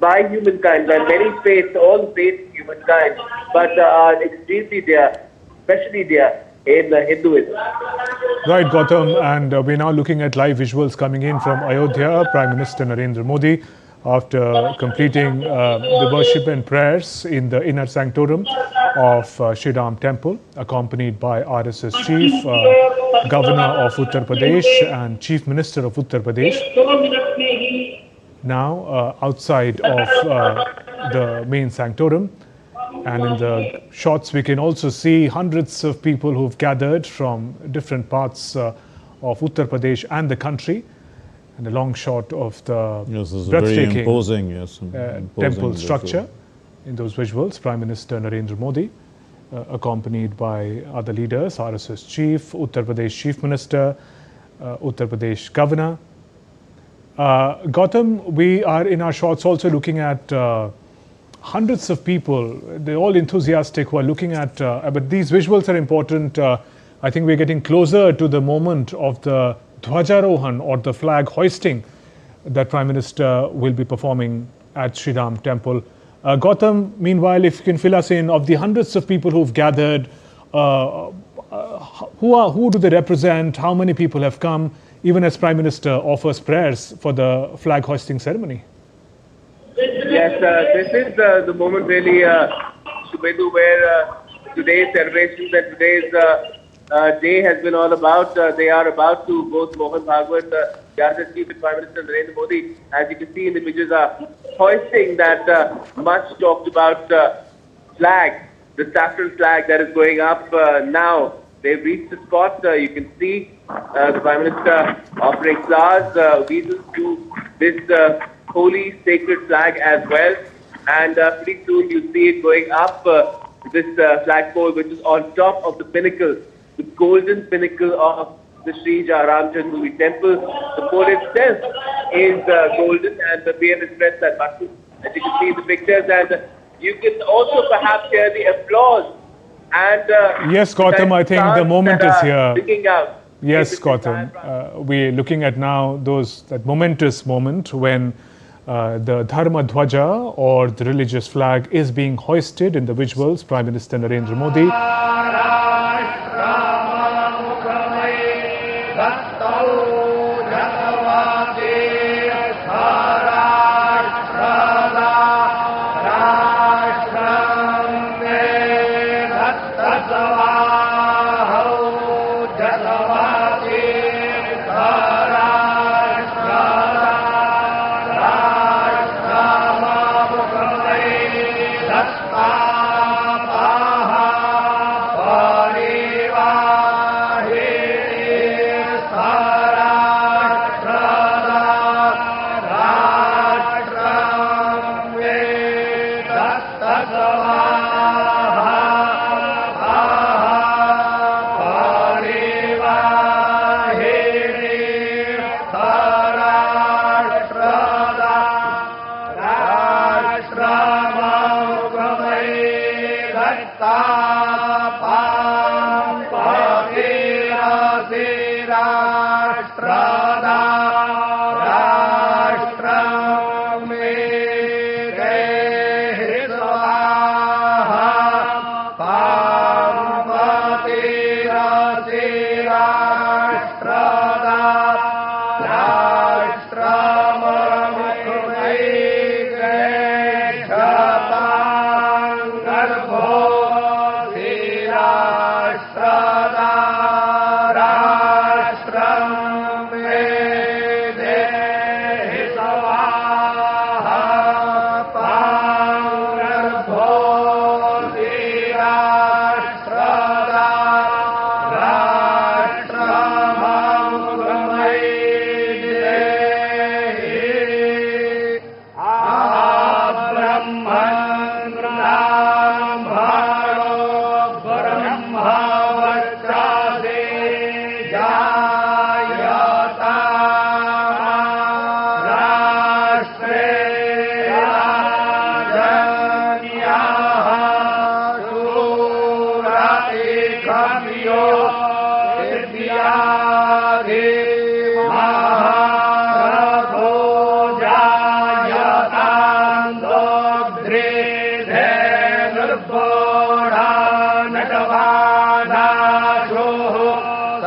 by humankind, by many faiths, all faiths of humankind, but are extremely dear, especially dear in Hinduism. Right, Gautam, and we're now looking at live visuals coming in from Ayodhya. Prime Minister Narendra Modi, after completing the worship and prayers in the inner sanctorum of Shri Ram Temple, accompanied by RSS Chief, Governor of Uttar Pradesh and Chief Minister of Uttar Pradesh. Now outside of the main sanctorum, and in the shots we can also see hundreds of people who've gathered from different parts of Uttar Pradesh and the country, and a long shot of the breathtaking very imposing, imposing temple structure in those visuals. Prime Minister Narendra Modi, accompanied by other leaders, RSS Chief, Uttar Pradesh Chief Minister, Uttar Pradesh Governor. Gautam, we are in our shots also looking at hundreds of people. They're all enthusiastic who are looking at, but these visuals are important. I think we're getting closer to the moment of the Dhwajarohan, or the flag hoisting, that Prime Minister will be performing at Shri Ram Temple. Gautam, meanwhile, if you can fill us in, of the hundreds of people who've gathered, who do they represent? How many people have come, even as Prime Minister offers prayers for the flag hoisting ceremony? Yes, this is the moment really, Subedu, where today's celebrations and today's day has been all about. They are about to, both Mohan Bhagwat, the RSS Chief, and Prime Minister Narendra Modi, as you can see in the images, are hoisting that much talked about flag, the saffron flag that is going up now. They've reached the spot. You can see the Prime Minister offering flowers, weasels to this holy sacred flag as well, and pretty soon you'll see it going up this flagpole, which is on top of the pinnacle, the golden pinnacle of the Sri Ram Rajya temple. The pole itself is golden, and we have expressed that button, as you can see in the pictures, and you can also perhaps hear the applause. And yes, Gautam, I think the moment is here. Out. Yes, Gautam, we're looking at now that momentous moment when the Dharma Dhwaja, or the religious flag, is being hoisted in the visuals. Prime Minister Narendra Modi.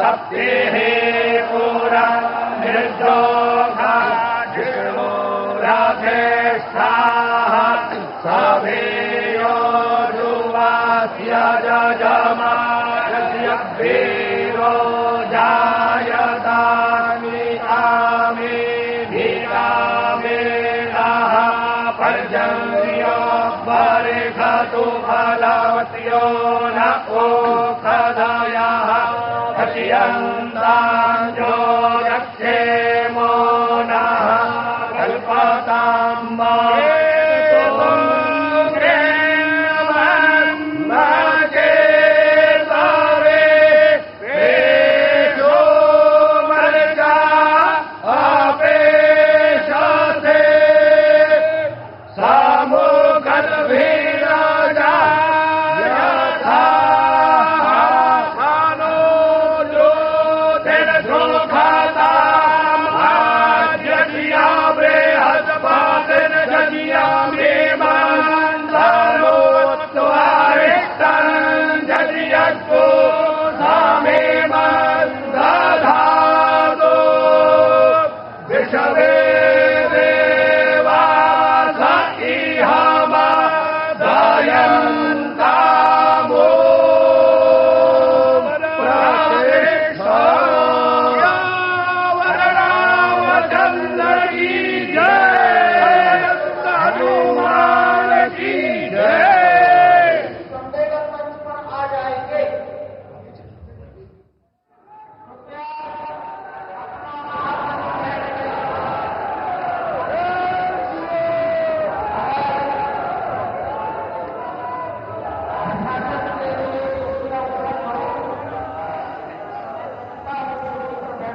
तप्तेः पुरा निर्दोषा जिष्णुराधेष्ठाः सभेयो जुवास्य जजमानस्य वीरो जायतानि आमे धीरामेणः पर्जन्यो बर्हतु फलवत्यो न ओषधयः हस्यन्ताञ्जो रक्षेमो नः कल्पतां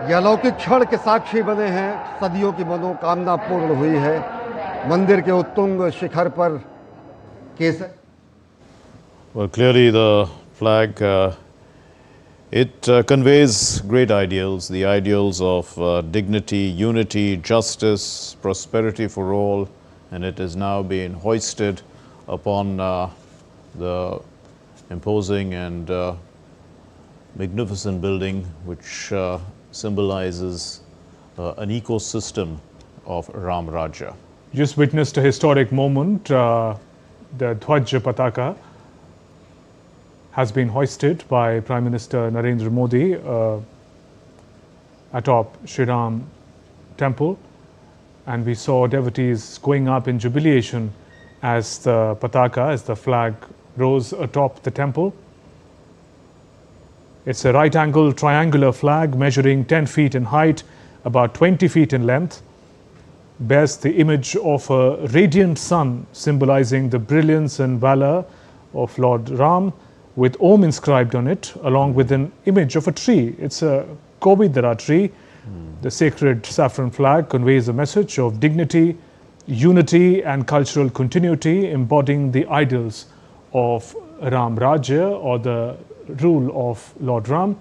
ये अलौकिक क्षण के साक्षी बने हैं, सदियों की मनोकामना पूर्ण हुई है। मंदिर के उत्तुंग शिखर पर केसर। Well, clearly the flag, it conveys great ideals, the ideals of dignity, unity, justice, prosperity for all, and it is now being hoisted upon the imposing and magnificent building which symbolizes an ecosystem of Ram Rajya. Just witnessed a historic moment. The Dhwajapataka has been hoisted by Prime Minister Narendra Modi atop Shri Ram Temple, and we saw devotees going up in jubilation as the Pataka, as the flag rose atop the temple. It's a right-angled triangular flag measuring 10 feet in height, about 20 feet in length, bears the image of a radiant sun symbolizing the brilliance and valor of Lord Ram, with Om inscribed on it, along with an image of a tree. It's a Kovidara tree. The sacred saffron flag conveys a message of dignity, unity and cultural continuity, embodying the ideals of Ram Rajya, or the rule of Lord Ram.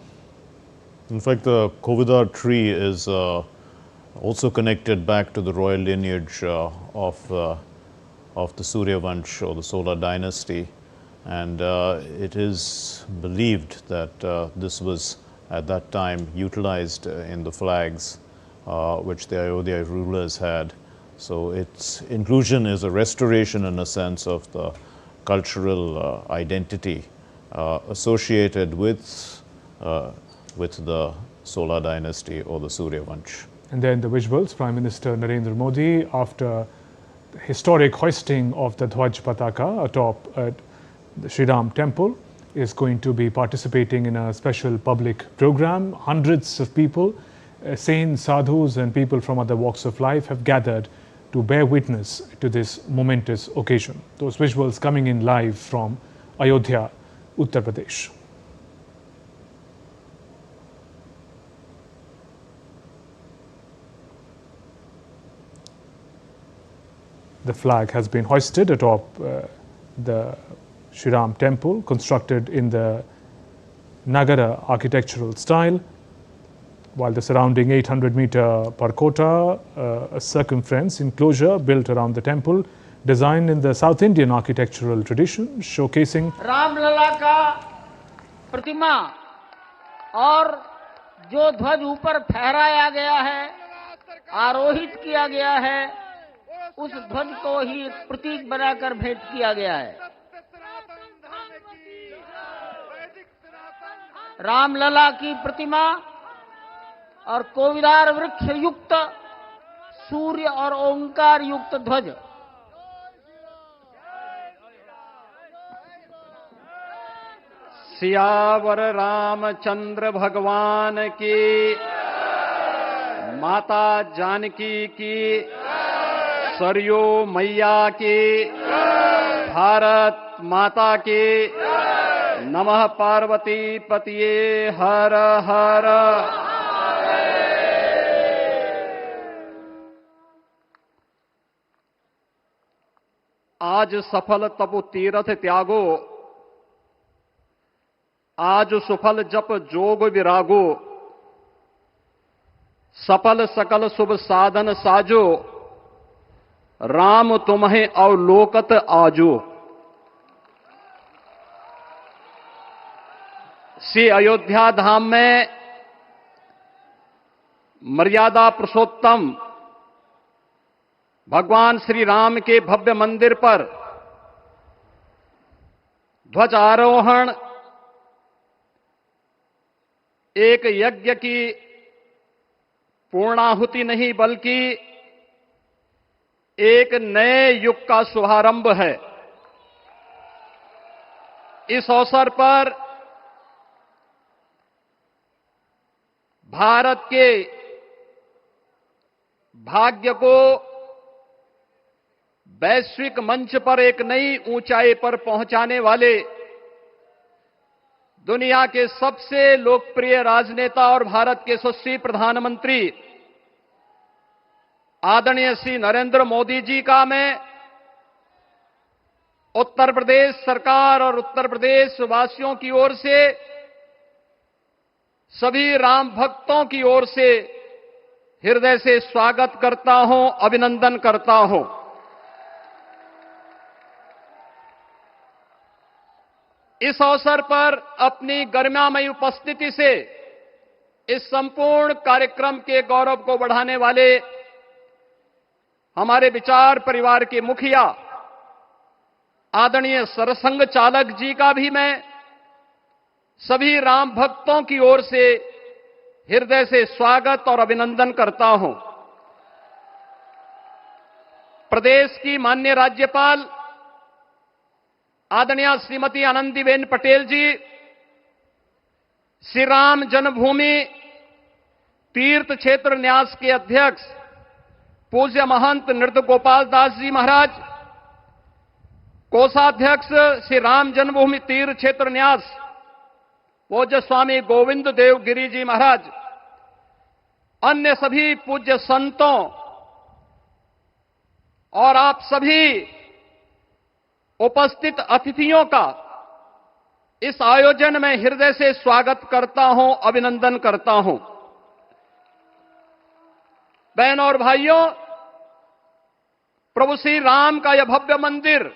In fact, the Kovidar tree is also connected back to the royal lineage of the Surya Vansh, or the Solar dynasty, and it is believed that this was at that time utilized in the flags which the Ayodhya rulers had. So its inclusion is a restoration, in a sense, of the cultural identity associated with the Solar dynasty or the Surya Vansh. And then the visuals, Prime Minister Narendra Modi, after the historic hoisting of the Dhwaj Pataka atop the Shri Ram Temple, is going to be participating in a special public program. Hundreds of people, saints, sadhus and people from other walks of life have gathered to bear witness to this momentous occasion. Those visuals coming in live from Ayodhya, Uttar Pradesh. The flag has been hoisted atop the Shri Ram Temple, constructed in the Nagara architectural style, while the surrounding 800-meter parkota, a circumference enclosure built around the temple, designed in the South Indian architectural tradition, showcasing Ram Lalla का प्रतिमा और जो ध्वज ऊपर फहराया गया है, आरोहित किया गया है, उस ध्वज को ही प्रतीक बनाकर भेंट किया गया है। रामलला की प्रतिमा और कोविदार वृक्ष युक्त सूर्य और ओंकार युक्त ध्वज, सियावर रामचंद्र भगवान की, माता जानकी की, सरयू मैया की, भारत माता की, नमः पार्वती पतिये हर हर। आज सफल तपु तीरथ त्यागो, आज सुफल जप जोग विरागो, सफल सकल शुभ साधन साजो, राम तुम्हें अवलोकत आजो। श्री अयोध्या धाम में मर्यादा पुरुषोत्तम भगवान श्री राम के भव्य मंदिर पर ध्वजारोहण एक यज्ञ की पूर्णाहुति नहीं बल्कि एक नए युग का शुभारंभ है। इस अवसर पर भारत के भाग्य को वैश्विक मंच पर एक नई ऊंचाई पर पहुंचाने वाले दुनिया के सबसे लोकप्रिय राजनेता और भारत के यशस्वी प्रधानमंत्री आदरणीय श्री नरेंद्र मोदी जी का मैं उत्तर प्रदेश सरकार और उत्तर प्रदेश वासियों की ओर से, सभी राम भक्तों की ओर से हृदय से स्वागत करता हूं, अभिनंदन करता हूं। इस अवसर पर अपनी गरिमामयी उपस्थिति से इस संपूर्ण कार्यक्रम के गौरव को बढ़ाने वाले हमारे विचार परिवार के मुखिया आदरणीय सरसंघ चालक जी का भी मैं सभी राम भक्तों की ओर से हृदय से स्वागत और अभिनंदन करता हूं। प्रदेश की माननीय राज्यपाल आदरणीय श्रीमती आनंदीबेन पटेल जी, श्री राम जन्मभूमि तीर्थ क्षेत्र न्यास के अध्यक्ष पूज्य महंत नृत्य गोपाल दास जी महाराज, कोषाध्यक्ष श्री राम जन्मभूमि तीर्थ क्षेत्र न्यास पूज्य स्वामी गोविंद देव गिरी जी महाराज, अन्य सभी पूज्य संतों और आप सभी उपस्थित अतिथियों का इस आयोजन में हृदय से स्वागत करता हूं, अभिनंदन करता हूं। बहनों और भाइयों, प्रभु श्री राम का यह भव्य मंदिर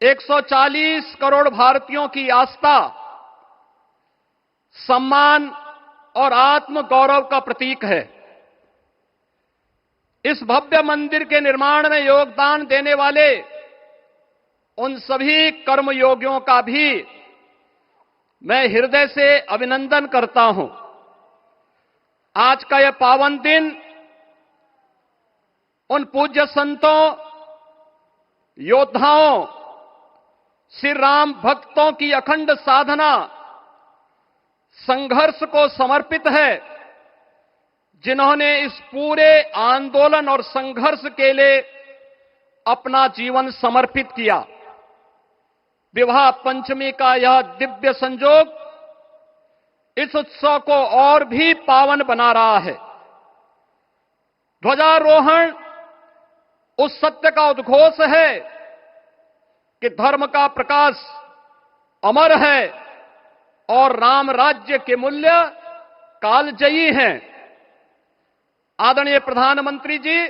140 करोड़ भारतीयों की आस्था, सम्मान और आत्म गौरव का प्रतीक है। इस भव्य मंदिर के निर्माण में योगदान देने वाले उन सभी कर्मयोगियों का भी मैं हृदय से अभिनंदन करता हूं। आज का यह पावन दिन उन पूज्य संतों, योद्धाओं, श्री राम भक्तों की अखंड साधना, संघर्ष को समर्पित है, जिन्होंने इस पूरे आंदोलन और संघर्ष के लिए अपना जीवन समर्पित किया। विवाह पंचमी का यह दिव्य संयोग इस उत्सव को और भी पावन बना रहा है। ध्वजारोहण उस सत्य का उद्घोष है कि धर्म का प्रकाश अमर है और राम राज्य के मूल्य कालजयी हैं। आदरणीय प्रधानमंत्री जी,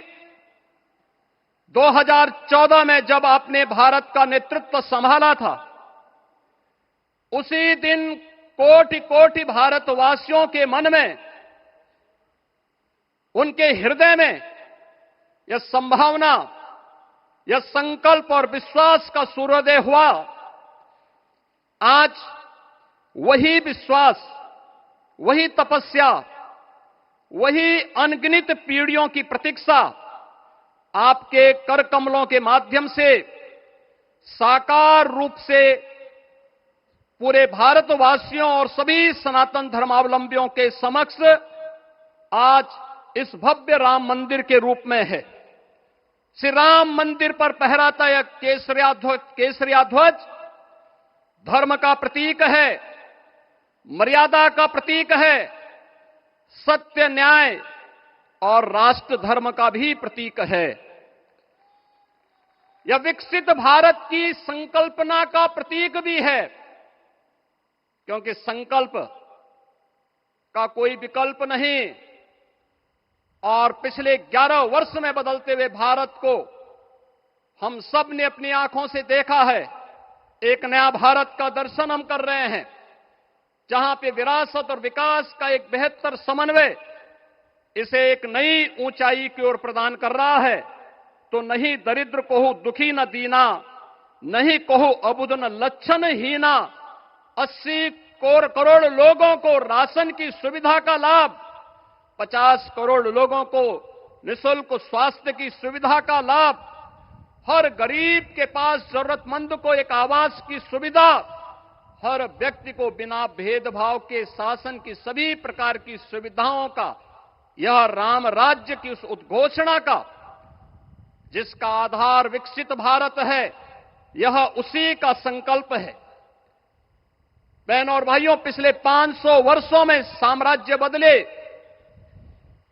2014 में जब आपने भारत का नेतृत्व संभाला था, उसी दिन कोटि कोटि भारतवासियों के मन में, उनके हृदय में यह संभावना, यह संकल्प और विश्वास का सूर्योदय हुआ। आज वही विश्वास, वही तपस्या, वही अनगिनत पीढ़ियों की प्रतीक्षा आपके कर कमलों के माध्यम से साकार रूप से पूरे भारतवासियों और सभी सनातन धर्मावलंबियों के समक्ष आज इस भव्य राम मंदिर के रूप में है। श्री राम मंदिर पर फहराता यह केसरिया ध्वज धर्म का प्रतीक है, मर्यादा का प्रतीक है, सत्य, न्याय और राष्ट्र धर्म का भी प्रतीक है। यह विकसित भारत की संकल्पना का प्रतीक भी है, क्योंकि संकल्प का कोई विकल्प नहीं। और पिछले 11 वर्ष में बदलते हुए भारत को हम सब ने अपनी आंखों से देखा है। एक नया भारत का दर्शन हम कर रहे हैं, जहां पे विरासत और विकास का एक बेहतर समन्वय इसे एक नई ऊंचाई की ओर प्रदान कर रहा है। तो नहीं दरिद्र को दुखी न दीना, नहीं कहो अबुद न लक्षण हीना। 80 करोड़ लोगों को राशन की सुविधा का लाभ, 50 करोड़ लोगों को निःशुल्क स्वास्थ्य की सुविधा का लाभ, हर गरीब के पास जरूरतमंद को एक आवास की सुविधा, हर व्यक्ति को बिना भेदभाव के शासन की सभी प्रकार की सुविधाओं का, यह राम राज्य की उस उद्घोषणा का जिसका आधार विकसित भारत है, यह उसी का संकल्प है। बहनों और भाइयों, पिछले 500 वर्षों में साम्राज्य बदले,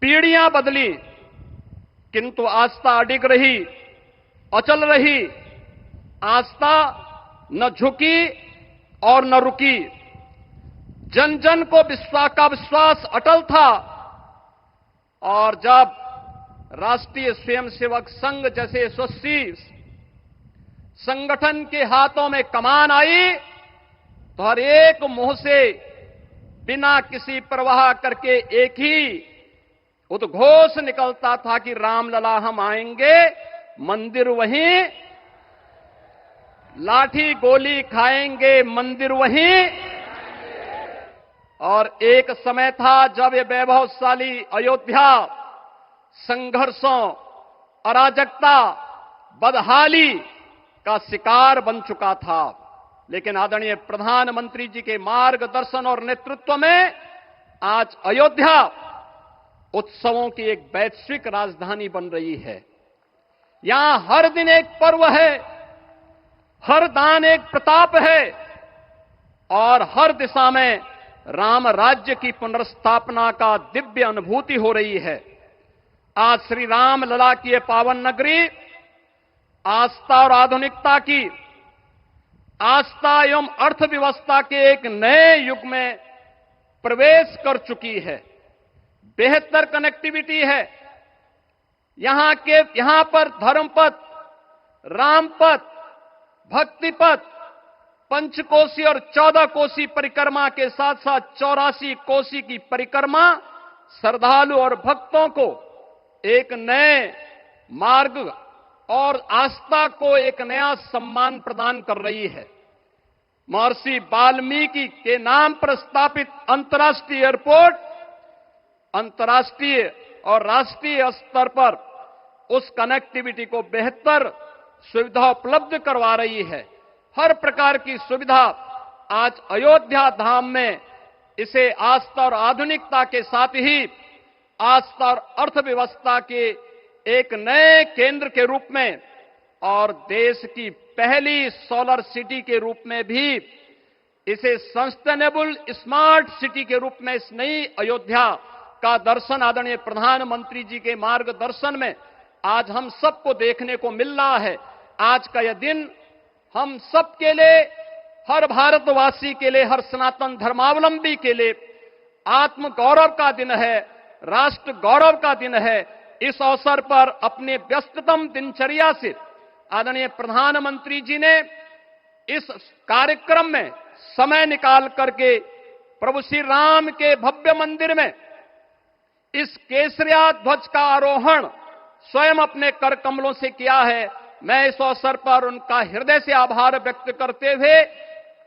पीढ़ियां बदली, किंतु आस्था अडिग रही, अचल रही। आस्था न झुकी और न रुकी। जन जन को विश्वास अटल था। और जब राष्ट्रीय स्वयंसेवक संघ जैसे यशस्वी संगठन के हाथों में कमान आई, तो हर एक मुंह से बिना किसी परवाह करके एक ही उद्घोष निकलता था कि रामलला हम आएंगे, मंदिर वहीं, लाठी गोली खाएंगे, मंदिर वहीं। और एक समय था जब ये वैभवशाली अयोध्या संघर्षों, अराजकता, बदहाली का शिकार बन चुका था। लेकिन आदरणीय प्रधानमंत्री जी के मार्गदर्शन और नेतृत्व में आज अयोध्या उत्सवों की एक वैश्विक राजधानी बन रही है। यहां हर दिन एक पर्व है, हर दान एक प्रताप है, और हर दिशा में राम राज्य की पुनर्स्थापना का दिव्य अनुभूति हो रही है। आज श्री राम लला की ये पावन नगरी आस्था और आधुनिकता की, आस्था एवं अर्थव्यवस्था के एक नए युग में प्रवेश कर चुकी है। बेहतर कनेक्टिविटी है। यहां पर धर्मपथ, रामपथ, भक्तिपथ, पंचकोसी और 14 कोसी परिक्रमा के साथ साथ 84 कोसी की परिक्रमा श्रद्धालु और भक्तों को एक नए मार्ग और आस्था को एक नया सम्मान प्रदान कर रही है। महर्षि वाल्मीकि के नाम पर स्थापित अंतर्राष्ट्रीय एयरपोर्ट अंतर्राष्ट्रीय और राष्ट्रीय स्तर पर उस कनेक्टिविटी को बेहतर सुविधा उपलब्ध करवा रही है। हर प्रकार की सुविधा आज अयोध्या धाम में इसे आस्था और आधुनिकता के साथ ही आस्था और अर्थव्यवस्था के एक नए केंद्र के रूप में और देश की पहली सोलर सिटी के रूप में भी इसे सस्टेनेबल स्मार्ट सिटी के रूप में इस नई अयोध्या का दर्शन आदरणीय प्रधानमंत्री जी के मार्गदर्शन में आज हम सबको देखने को मिल रहा है। आज का यह दिन हम सबके लिए, हर भारतवासी के लिए, हर सनातन धर्मावलंबी के लिए आत्म गौरव का दिन है, राष्ट्र गौरव का दिन है। इस अवसर पर अपने व्यस्ततम दिनचर्या से आदरणीय प्रधानमंत्री जी ने इस कार्यक्रम में समय निकाल करके प्रभु श्री राम के भव्य मंदिर में इस केसरिया ध्वज का आरोहण स्वयं अपने कर कमलों से किया है। मैं इस अवसर पर उनका हृदय से आभार व्यक्त करते हुए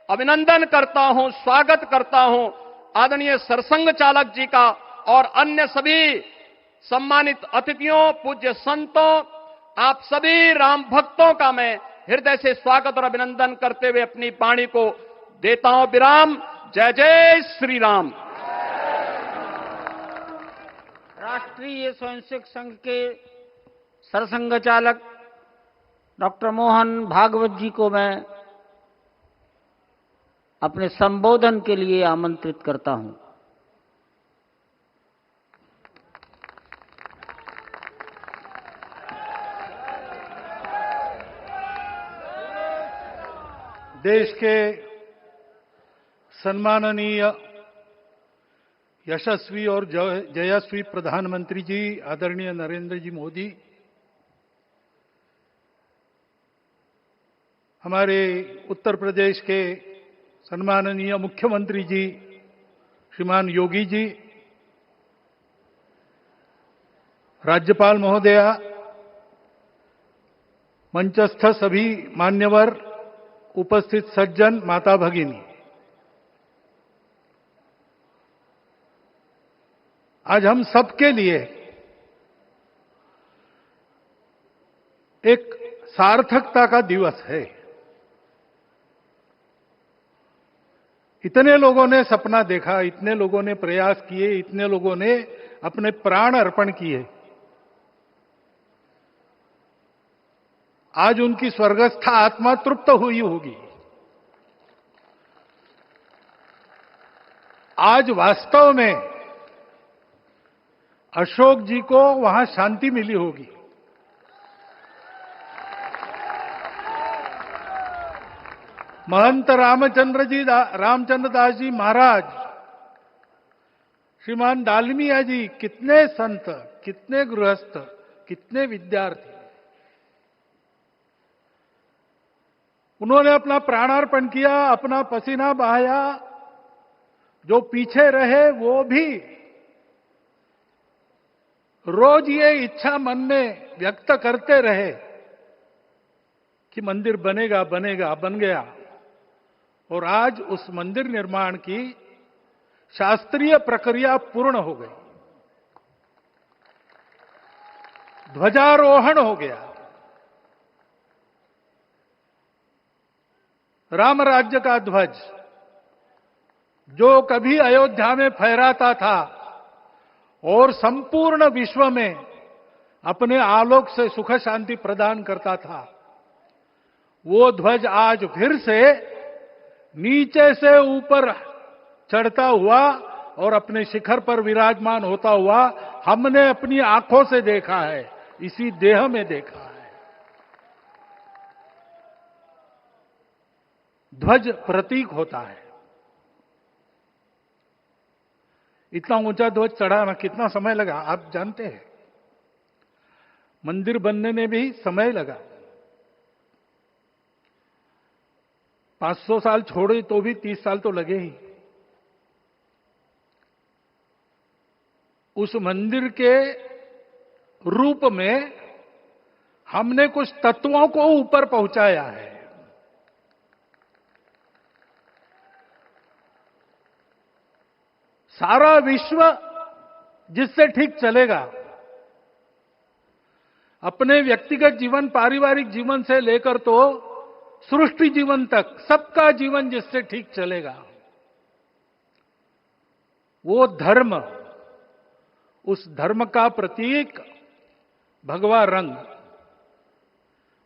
अभिनंदन करता हूं, स्वागत करता हूं आदरणीय सरसंघ चालक जी का और अन्य सभी सम्मानित अतिथियों, पूज्य संतों, आप सभी राम भक्तों का मैं हृदय से स्वागत और अभिनंदन करते हुए अपनी वाणी को देता हूं विराम। जय जय श्री राम। राष्ट्रीय स्वयंसेवक संघ के सरसंघ चालक डॉक्टर मोहन भागवत जी को मैं अपने संबोधन के लिए आमंत्रित करता हूं। देश के सम्माननीय यशस्वी और जयस्वी प्रधानमंत्री जी आदरणीय नरेंद्र जी मोदी, हमारे उत्तर प्रदेश के सम्माननीय मुख्यमंत्री जी श्रीमान योगी जी, राज्यपाल महोदया, मंचस्थ सभी मान्यवर, उपस्थित सज्जन, माता भगिनी, आज हम सबके लिए एक सार्थकता का दिवस है। इतने लोगों ने सपना देखा, इतने लोगों ने प्रयास किए, इतने लोगों ने अपने प्राण अर्पण किए। आज उनकी स्वर्गस्थ आत्मा तृप्त हुई होगी। आज वास्तव में अशोक जी को वहां शांति मिली होगी। महंत रामचंद्र दास जी महाराज, श्रीमान डालमिया जी, कितने संत, कितने गृहस्थ, कितने विद्यार्थी, उन्होंने अपना प्राणार्पण किया, अपना पसीना बहाया। जो पीछे रहे वो भी रोज ये इच्छा मन में व्यक्त करते रहे कि मंदिर बनेगा बनेगा, बन गया। और आज उस मंदिर निर्माण की शास्त्रीय प्रक्रिया पूर्ण हो गई, ध्वजारोहण हो गया। राम राज्य का ध्वज जो कभी अयोध्या में फहराता था और संपूर्ण विश्व में अपने आलोक से सुख शांति प्रदान करता था, वो ध्वज आज फिर से नीचे से ऊपर चढ़ता हुआ और अपने शिखर पर विराजमान होता हुआ हमने अपनी आंखों से देखा है, इसी देह में देखा है। ध्वज प्रतीक होता है। इतना ऊंचा ध्वज चढ़ाना कितना समय लगा आप जानते हैं। मंदिर बनने में भी समय लगा। 500 साल छोड़े तो भी 30 साल तो लगे ही। उस मंदिर के रूप में हमने कुछ तत्वों को ऊपर पहुंचाया है। सारा विश्व जिससे ठीक चलेगा, अपने व्यक्तिगत जीवन, पारिवारिक जीवन से लेकर तो सृष्टि जीवन तक सबका जीवन जिससे ठीक चलेगा, वो धर्म, उस धर्म का प्रतीक भगवा रंग,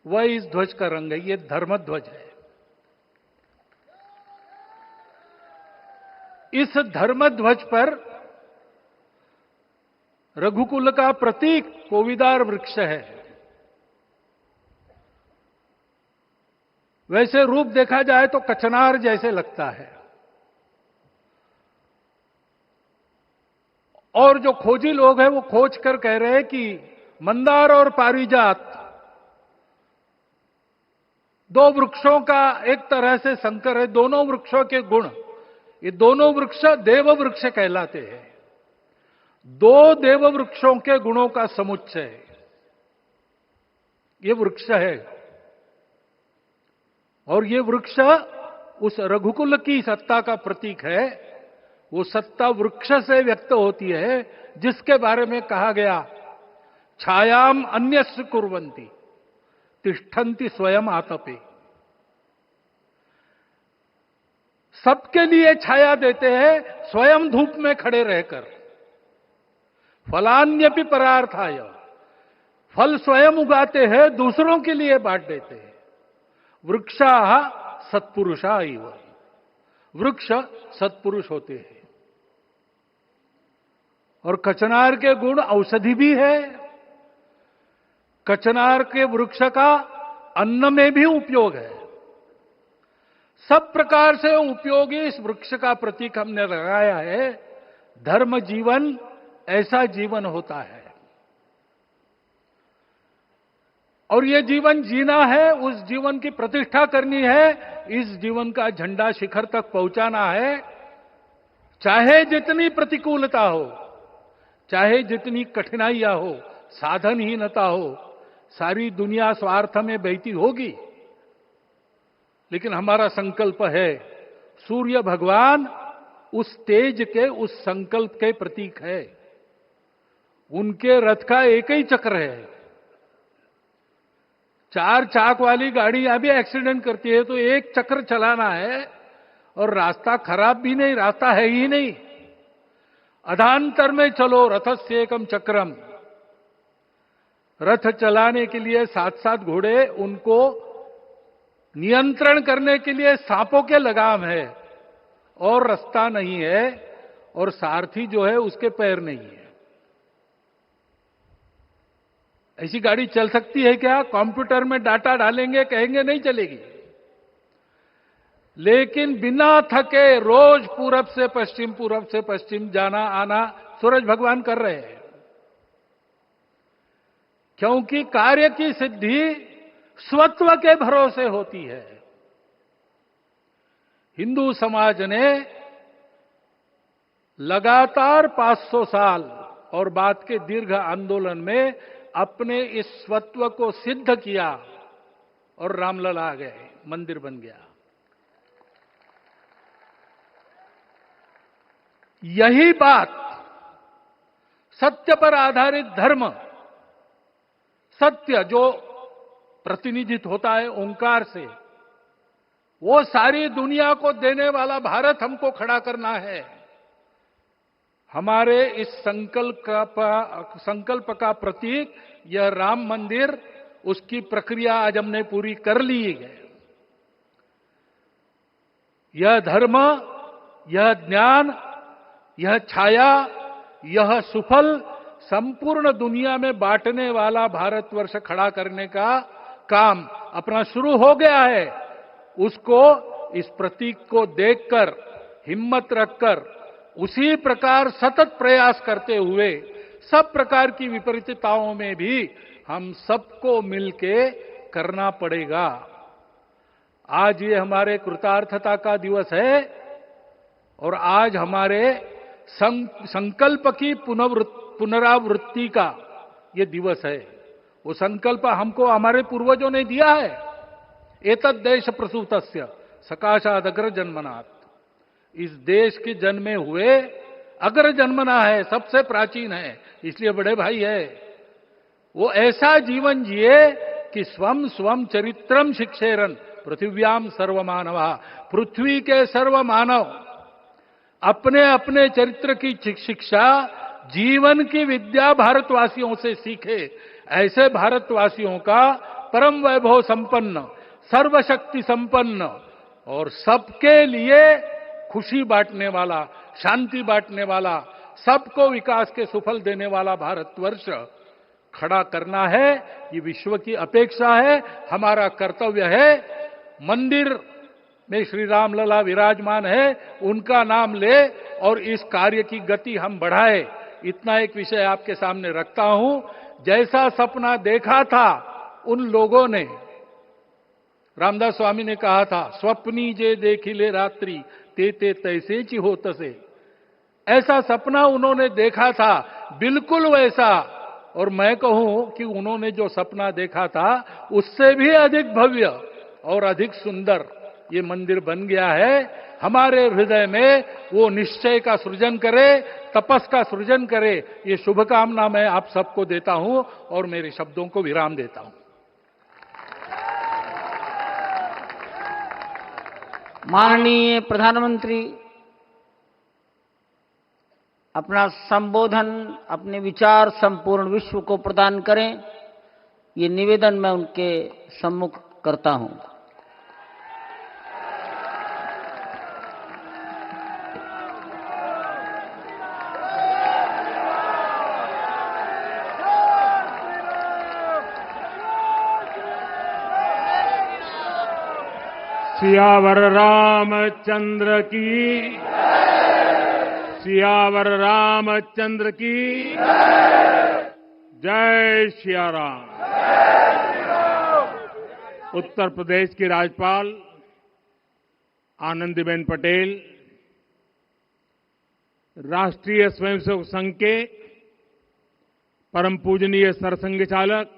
वह इस ध्वज का रंग है। ये धर्म ध्वज है। इस धर्म ध्वज पर रघुकुल का प्रतीक कोविदार वृक्ष है। वैसे रूप देखा जाए तो कचनार जैसे लगता है। और जो खोजी लोग हैं वो खोज कर कह रहे हैं कि मंदार और पारिजात दो वृक्षों का एक तरह से संकर है। दोनों वृक्षों के गुण ये दोनों वृक्ष देव वृक्ष कहलाते हैं। दो देव वृक्षों के गुणों का समुच्चय ये वृक्ष है। और ये वृक्ष उस रघुकुल की सत्ता का प्रतीक है। वो सत्ता वृक्ष से व्यक्त होती है, जिसके बारे में कहा गया, छायाम अन्यस्य कुर्वन्ति तिष्ठन्ति स्वयं आतपे। सबके लिए छाया देते हैं, स्वयं धूप में खड़े रहकर। फलान्यपि परार्थाय, फल स्वयं उगाते हैं, दूसरों के लिए बांट देते हैं। वृक्षा सत्पुरुषा इव, वृक्ष सत्पुरुष होते हैं। और कचनार के गुण औषधि भी है। कचनार के वृक्ष का अन्न में भी उपयोग है। सब प्रकार से उपयोगी इस वृक्ष का प्रतीक हमने लगाया है। धर्म जीवन ऐसा जीवन होता है। और ये जीवन जीना है, उस जीवन की प्रतिष्ठा करनी है, इस जीवन का झंडा शिखर तक पहुंचाना है। चाहे जितनी प्रतिकूलता हो, चाहे जितनी कठिनाइयां हो, साधनहीनता हो, सारी दुनिया स्वार्थ में बहती होगी, लेकिन हमारा संकल्प है, सूर्य भगवान उस तेज के, उस संकल्प के प्रतीक है। उनके रथ का एक ही चक्र है। 4 चाक वाली गाड़ियां भी एक्सीडेंट करती है तो एक चक्र चलाना है, और रास्ता खराब भी नहीं, रास्ता है ही नहीं। अधांतर में चलो रथस्य एकम चक्रम। रथ चलाने के लिए 7-7 घोड़े, उनको नियंत्रण करने के लिए सांपों के लगाम है, और रास्ता नहीं है, और सारथी जो है उसके पैर नहीं है। ऐसी गाड़ी चल सकती है क्या? कंप्यूटर में डाटा डालेंगे, कहेंगे नहीं चलेगी। लेकिन बिना थके रोज पूरब से पश्चिम जाना आना सूरज भगवान कर रहे हैं। क्योंकि कार्य की सिद्धि स्वत्व के भरोसे होती है। हिंदू समाज ने लगातार 500 साल और बाद के दीर्घ आंदोलन में अपने इस स्वत्व को सिद्ध किया, और रामलला आ गए, मंदिर बन गया। यही बात सत्य पर आधारित धर्म, सत्य जो प्रतिनिधित्व होता है ओंकार से, वो सारी दुनिया को देने वाला भारत हमको खड़ा करना है। हमारे इस संकल्प का प्रतीक यह राम मंदिर, उसकी प्रक्रिया आज हमने पूरी कर ली है। यह धर्म, यह ज्ञान, यह छाया, यह सुफल संपूर्ण दुनिया में बांटने वाला भारतवर्ष खड़ा करने का काम अपना शुरू हो गया है। उसको, इस प्रतीक को देखकर, हिम्मत रखकर, उसी प्रकार सतत प्रयास करते हुए, सब प्रकार की विपरीतताओं में भी हम सबको मिलके करना पड़ेगा। आज ये हमारे कृतार्थता का दिवस है, और आज हमारे संकल्प की पुनरावृत्ति का ये दिवस है। वो संकल्प हमको हमारे पूर्वजों ने दिया है। एतद् देश प्रसूतस्य सकाशाद अग्र जन्मनात्। इस देश के जन्मे हुए अग्र जन्मना है, सबसे प्राचीन है, इसलिए बड़े भाई है। वो ऐसा जीवन जिए कि स्वम स्वम चरित्रम शिक्षेरन पृथिव्याम सर्वमानवा। पृथ्वी के सर्व मानव अपने अपने चरित्र की शिक्षा, जीवन की विद्या भारतवासियों से सीखे। ऐसे भारतवासियों का परम वैभव संपन्न, सर्वशक्ति संपन्न और सबके लिए खुशी बांटने वाला, शांति बांटने वाला, सबको विकास के सुफल देने वाला भारतवर्ष खड़ा करना है। ये विश्व की अपेक्षा है, हमारा कर्तव्य है। मंदिर में श्री राम लला विराजमान है, उनका नाम ले और इस कार्य की गति हम बढ़ाए। इतना एक विषय आपके सामने रखता हूं। जैसा सपना देखा था उन लोगों ने, रामदास स्वामी ने कहा था, स्वप्नी जे देखिले रात्रि ते ते तैसेची हो तसे, ऐसा सपना उन्होंने देखा था, बिल्कुल वैसा। और मैं कहूं कि उन्होंने जो सपना देखा था उससे भी अधिक भव्य और अधिक सुंदर ये मंदिर बन गया है। हमारे हृदय में वो निश्चय का सृजन करे, तपस का सृजन करे, ये शुभकामना मैं आप सबको देता हूं और मेरे शब्दों को विराम देता हूं। माननीय प्रधानमंत्री अपना संबोधन, अपने विचार संपूर्ण विश्व को प्रदान करें, ये निवेदन मैं उनके सम्मुख करता हूं। सियावर रामचंद्र की, सियावर रामचंद्र की जय सिया राम। उत्तर प्रदेश की राज्यपाल आनंदीबेन पटेल, राष्ट्रीय स्वयंसेवक संघ के परम पूजनीय सरसंघ चालक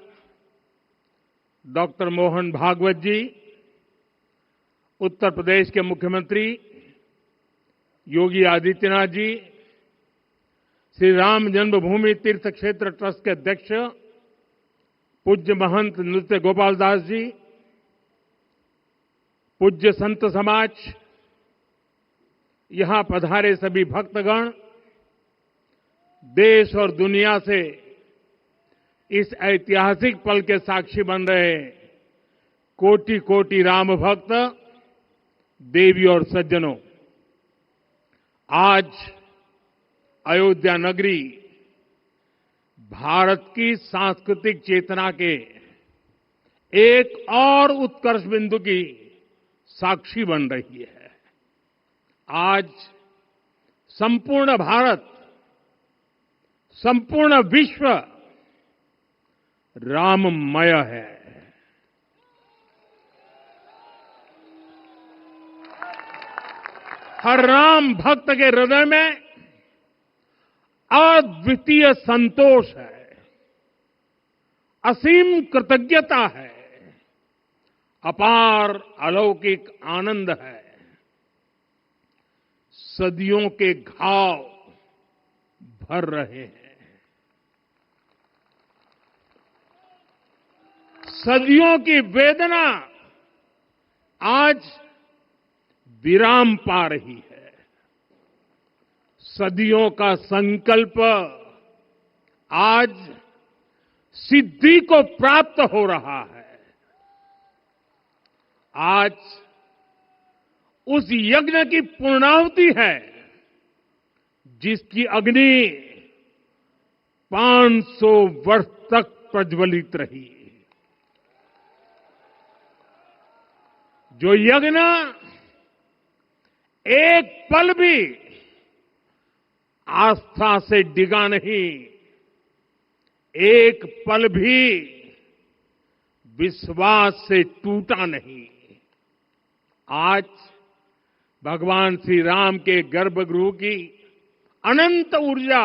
डॉक्टर मोहन भागवत जी, उत्तर प्रदेश के मुख्यमंत्री योगी आदित्यनाथ जी, श्री राम जन्मभूमि तीर्थ क्षेत्र ट्रस्ट के अध्यक्ष पूज्य महंत नृत्य गोपाल दास जी, पूज्य संत समाज, यहां पधारे सभी भक्तगण, देश और दुनिया से इस ऐतिहासिक पल के साक्षी बन रहे कोटि कोटि राम भक्त, देवी और सज्जनों, आज अयोध्या नगरी भारत की सांस्कृतिक चेतना के एक और उत्कर्ष बिंदु की साक्षी बन रही है। आज संपूर्ण भारत, संपूर्ण विश्व राममय है। हर राम भक्त के हृदय में अद्वितीय संतोष है, असीम कृतज्ञता है, अपार अलौकिक आनंद है। सदियों के घाव भर रहे हैं, सदियों की वेदना आज विराम पा रही है, सदियों का संकल्प आज सिद्धि को प्राप्त हो रहा है। आज उस यज्ञ की पूर्णाहुति है जिसकी अग्नि 500 वर्ष तक प्रज्वलित रही। जो यज्ञ एक पल भी आस्था से डिगा नहीं, एक पल भी विश्वास से टूटा नहीं। आज भगवान श्री राम के गर्भगृह की अनंत ऊर्जा,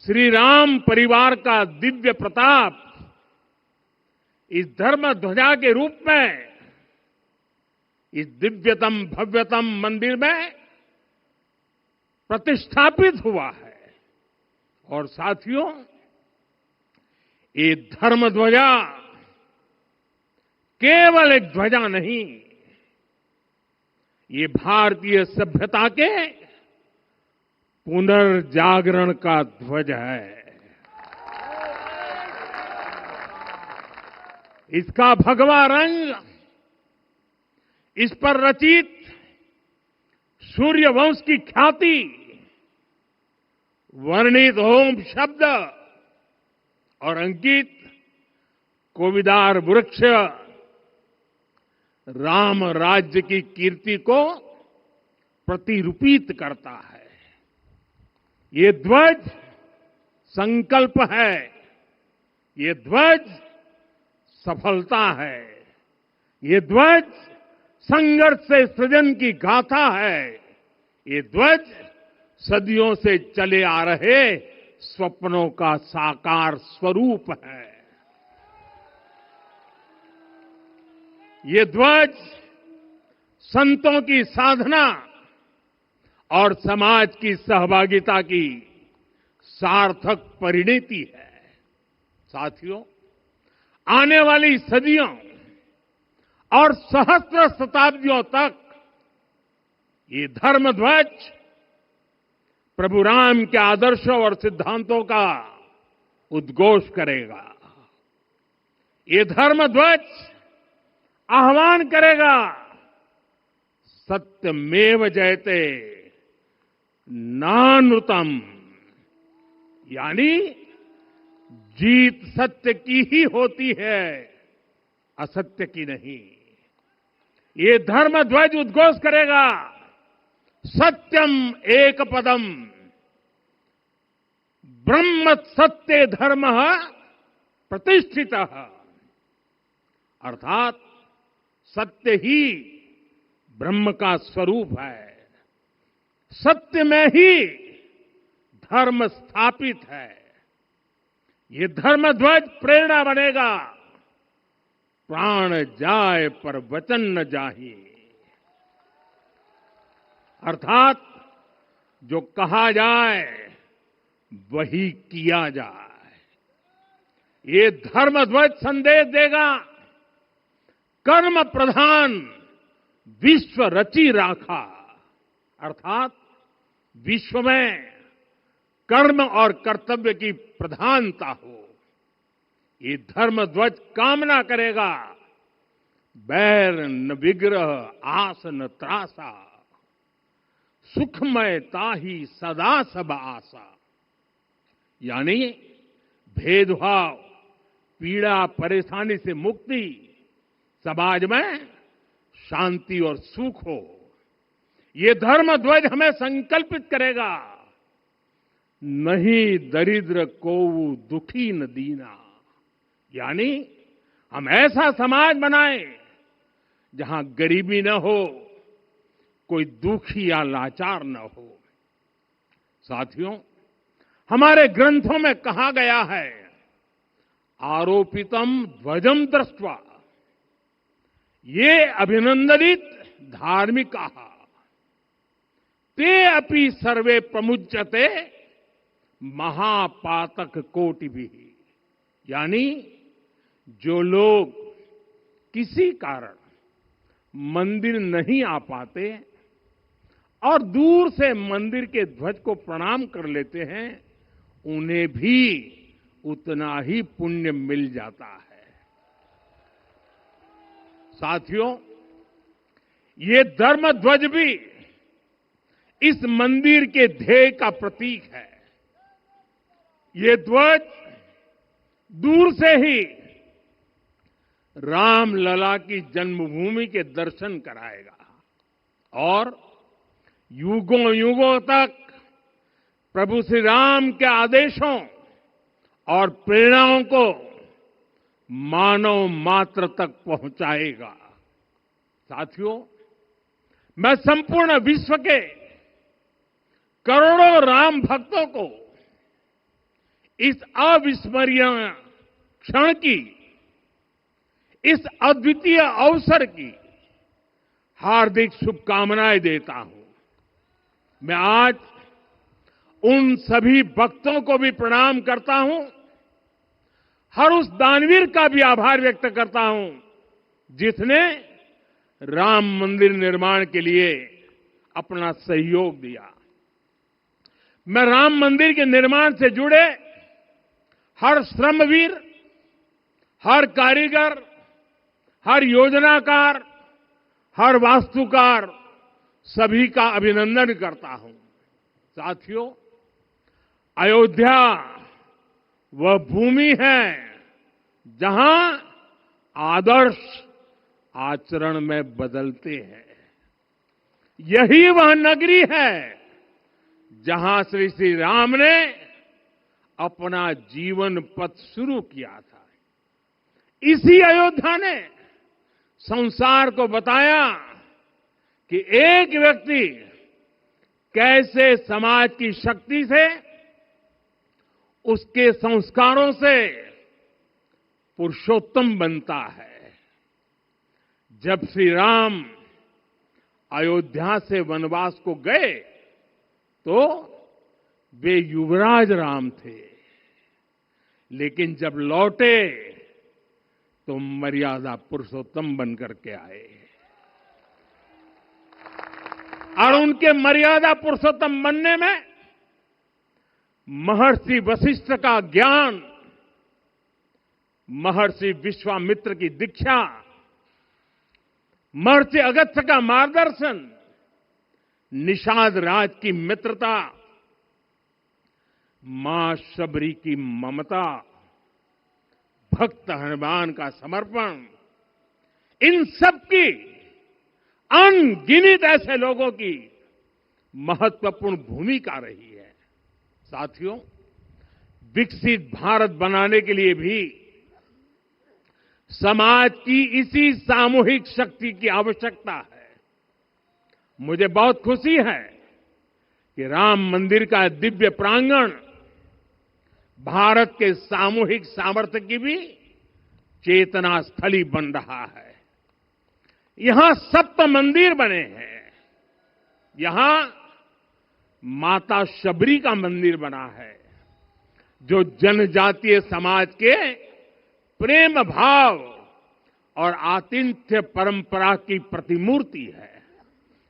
श्री राम परिवार का दिव्य प्रताप इस धर्म ध्वजा के रूप में इस दिव्यतम भव्यतम मंदिर में प्रतिष्ठापित हुआ है। और साथियों, ये धर्म ध्वजा केवल एक ध्वजा नहीं, ये भारतीय सभ्यता के पुनर्जागरण का ध्वज है। इसका भगवा रंग, इस पर रचित सूर्य वंश की ख्याति, वर्णित ओम शब्द और अंकित कोविदार वृक्ष राम राज्य की कीर्ति को प्रतिरूपित करता है। ये ध्वज संकल्प है, ये ध्वज सफलता है, ये ध्वज संघर्ष से सृजन की गाथा है। ये ध्वज सदियों से चले आ रहे स्वप्नों का साकार स्वरूप है। ये ध्वज संतों की साधना और समाज की सहभागिता की सार्थक परिणति है। साथियों, आने वाली सदियों और सहस्त्र शताब्दियों तक ये धर्म ध्वज प्रभु राम के आदर्शों और सिद्धांतों का उद्घोष करेगा। ये धर्म ध्वज आह्वान करेगा, सत्यमेव जयते नानृतम, यानी जीत सत्य की ही होती है, असत्य की नहीं। ये धर्म ध्वज उद्घोष करेगा, सत्यम एक पदम ब्रह्म सत्य धर्म प्रतिष्ठित, अर्थात सत्य ही ब्रह्म का स्वरूप है, सत्य में ही धर्म स्थापित है। ये धर्म ध्वज प्रेरणा बनेगा, प्राण जाए पर वचन न जाहि, अर्थात जो कहा जाए वही किया जाए। ये धर्म ध्वज संदेश देगा, कर्म प्रधान विश्व रची राखा, अर्थात विश्व में कर्म और कर्तव्य की प्रधानता हो। ये धर्म ध्वज कामना करेगा, बैर न विग्रह आस न त्रासा, सुखमय ताही सदा सब आशा, यानी भेदभाव, पीड़ा, परेशानी से मुक्ति, समाज में शांति और सुख हो। ये धर्म ध्वज हमें संकल्पित करेगा, नहीं दरिद्र को दुखी न दीना, यानी हम ऐसा समाज बनाएं जहां गरीबी न हो, कोई दुखी या लाचार न हो। साथियों, हमारे ग्रंथों में कहा गया है, आरोपितम ध्वजम दृष्ट्वा ये अभिनंदनित धार्मिका ते अपि सर्वे प्रमुच्यते महापातक कोटि भी, यानी जो लोग किसी कारण मंदिर नहीं आ पाते और दूर से मंदिर के ध्वज को प्रणाम कर लेते हैं, उन्हें भी उतना ही पुण्य मिल जाता है। साथियों, ये धर्म ध्वज भी इस मंदिर के ध्येय का प्रतीक है। ये ध्वज दूर से ही राम लला की जन्मभूमि के दर्शन कराएगा और युगों युगों तक प्रभु श्री राम के आदेशों और प्रेरणाओं को मानव मात्र तक पहुंचाएगा। साथियों, मैं संपूर्ण विश्व के करोड़ों राम भक्तों को इस अविस्मरणीय क्षण की, इस अद्वितीय अवसर की हार्दिक शुभकामनाएं देता हूं। मैं आज उन सभी भक्तों को भी प्रणाम करता हूं, हर उस दानवीर का भी आभार व्यक्त करता हूं जिसने राम मंदिर निर्माण के लिए अपना सहयोग दिया। मैं राम मंदिर के निर्माण से जुड़े हर श्रमवीर, हर कारीगर, हर योजनाकार, हर वास्तुकार, सभी का अभिनंदन करता हूं। साथियों, अयोध्या वह भूमि है जहां आदर्श आचरण में बदलते हैं। यही वह नगरी है जहां श्री श्री राम ने अपना जीवन पथ शुरू किया था। इसी अयोध्या ने संसार को बताया कि एक व्यक्ति कैसे समाज की शक्ति से, उसके संस्कारों से पुरुषोत्तम बनता है। जब श्री राम अयोध्या से वनवास को गए तो वे युवराज राम थे, लेकिन जब लौटे तो मर्यादा पुरुषोत्तम बनकर के आए और उनके मर्यादा पुरुषोत्तम बनने में महर्षि वशिष्ठ का ज्ञान, महर्षि विश्वामित्र की दीक्षा, महर्षि अगस्त्य का मार्गदर्शन, निषाद राज की मित्रता, मां शबरी की ममता, भक्त हनुमान का समर्पण, इन सब की अनगिनत ऐसे लोगों की महत्वपूर्ण भूमिका रही है। साथियों, विकसित भारत बनाने के लिए भी समाज की इसी सामूहिक शक्ति की आवश्यकता है। मुझे बहुत खुशी है कि राम मंदिर का दिव्य प्रांगण भारत के सामूहिक सामर्थ्य की भी चेतना स्थली बन रहा है। यहां सप्त मंदिर बने हैं। यहां माता शबरी का मंदिर बना है, जो जनजातीय समाज के प्रेम भाव और आतिथ्य परंपरा की प्रतिमूर्ति है।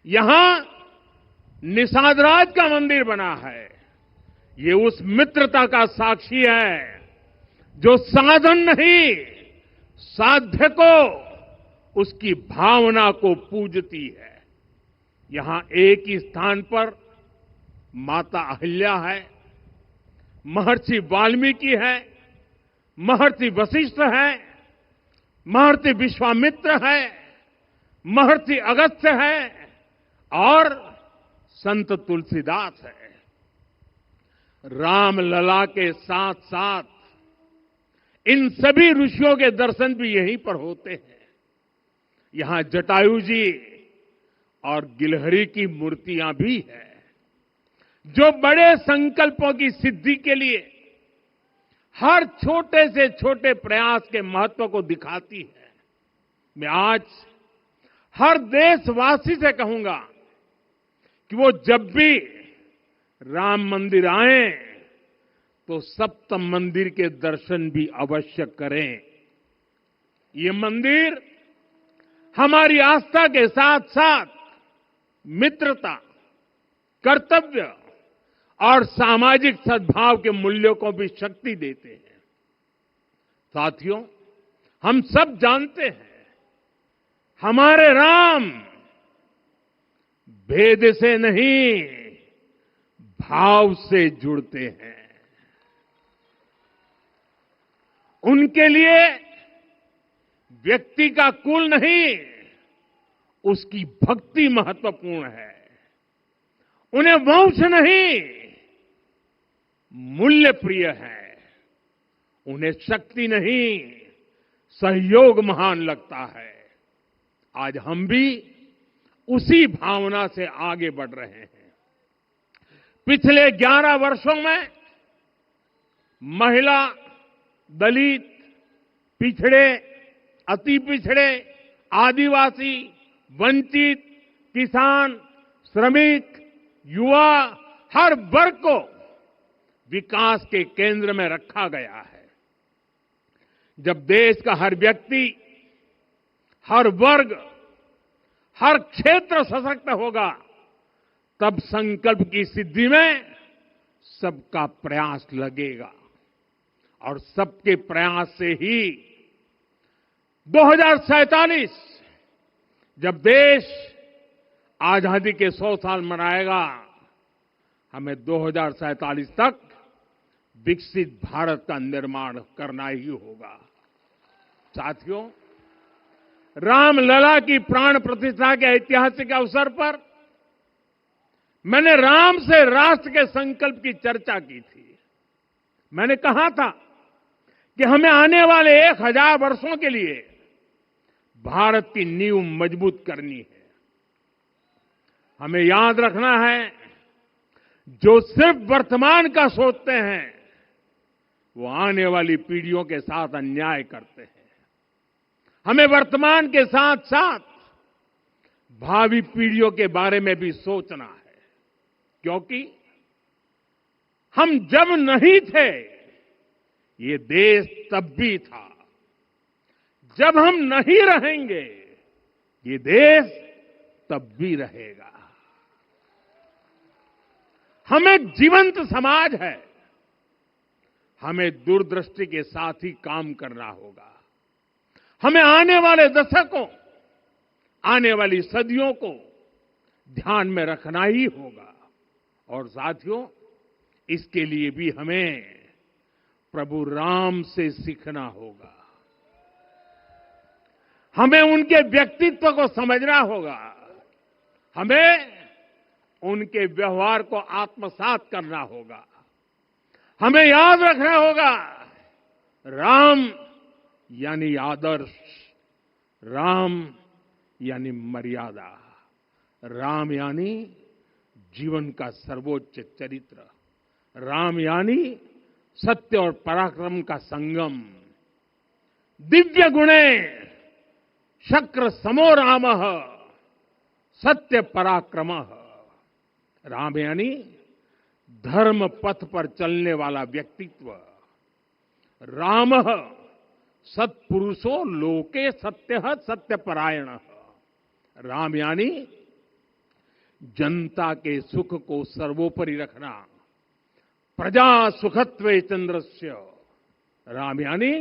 यहां निषादराज का मंदिर बना है। ये उस मित्रता का साक्षी है जो साधन नहीं, साध्य को, उसकी भावना को पूजती है। यहां एक ही स्थान पर माता अहिल्या है, महर्षि वाल्मीकि है, महर्षि वशिष्ठ है, महर्षि विश्वामित्र है, महर्षि अगस्त्य है और संत तुलसीदास है। राम लला के साथ साथ इन सभी ऋषियों के दर्शन भी यहीं पर होते हैं। यहां जटायु जी और गिलहरी की मूर्तियां भी है, जो बड़े संकल्पों की सिद्धि के लिए हर छोटे से छोटे प्रयास के महत्व को दिखाती है। मैं आज हर देशवासी से कहूंगा कि वो जब भी राम मंदिर आए तो सप्त मंदिर के दर्शन भी अवश्य करें। ये मंदिर हमारी आस्था के साथ साथ मित्रता, कर्तव्य और सामाजिक सद्भाव के मूल्यों को भी शक्ति देते हैं। साथियों, हम सब जानते हैं हमारे राम भेद से नहीं, भाव से जुड़ते हैं। उनके लिए व्यक्ति का कुल नहीं, उसकी भक्ति महत्वपूर्ण है। उन्हें वंश नहीं, मूल्य प्रिय है। उन्हें शक्ति नहीं, सहयोग महान लगता है। आज हम भी उसी भावना से आगे बढ़ रहे हैं। पिछले 11 वर्षों में महिला, दलित, पिछड़े, अति पिछड़े, आदिवासी, वंचित, किसान, श्रमिक, युवा, हर वर्ग को विकास के केंद्र में रखा गया है। जब देश का हर व्यक्ति, हर वर्ग, हर क्षेत्र सशक्त होगा, तब संकल्प की सिद्धि में सबका प्रयास लगेगा और सबके प्रयास से ही 2047 जब देश आजादी के 100 साल मनाएगा, हमें 2047 तक विकसित भारत का निर्माण करना ही होगा। साथियों, रामलला की प्राण प्रतिष्ठा के ऐतिहासिक अवसर पर मैंने राम से राष्ट्र के संकल्प की चर्चा की थी। मैंने कहा था कि हमें आने वाले 1000 वर्षों के लिए भारत की नींव मजबूत करनी है। हमें याद रखना है, जो सिर्फ वर्तमान का सोचते हैं वो आने वाली पीढ़ियों के साथ अन्याय करते हैं। हमें वर्तमान के साथ साथ भावी पीढ़ियों के बारे में भी सोचना है, क्योंकि हम जब नहीं थे ये देश तब भी था, जब हम नहीं रहेंगे ये देश तब भी रहेगा। हम एक जीवंत समाज है, हमें दूरदृष्टि के साथ ही काम करना होगा। हमें आने वाले दशकों, आने वाली सदियों को ध्यान में रखना ही होगा। और साथियों, इसके लिए भी हमें प्रभु राम से सीखना होगा। हमें उनके व्यक्तित्व को समझना होगा, हमें उनके व्यवहार को आत्मसात करना होगा। हमें याद रखना होगा, राम यानी आदर्श, राम यानी मर्यादा, राम यानी जीवन का सर्वोच्च चरित्र, राम यानी सत्य और पराक्रम का संगम। दिव्य गुणे शक्र समो रामः सत्य पराक्रमः। राम यानी धर्म पथ पर चलने वाला व्यक्तित्व। रामः सत्पुरुषो लोके सत्यः सत्यपरायणः। राम यानी जनता के सुख को सर्वोपरि रखना, प्रजा सुखत्वे चंद्रस्य। राम यानी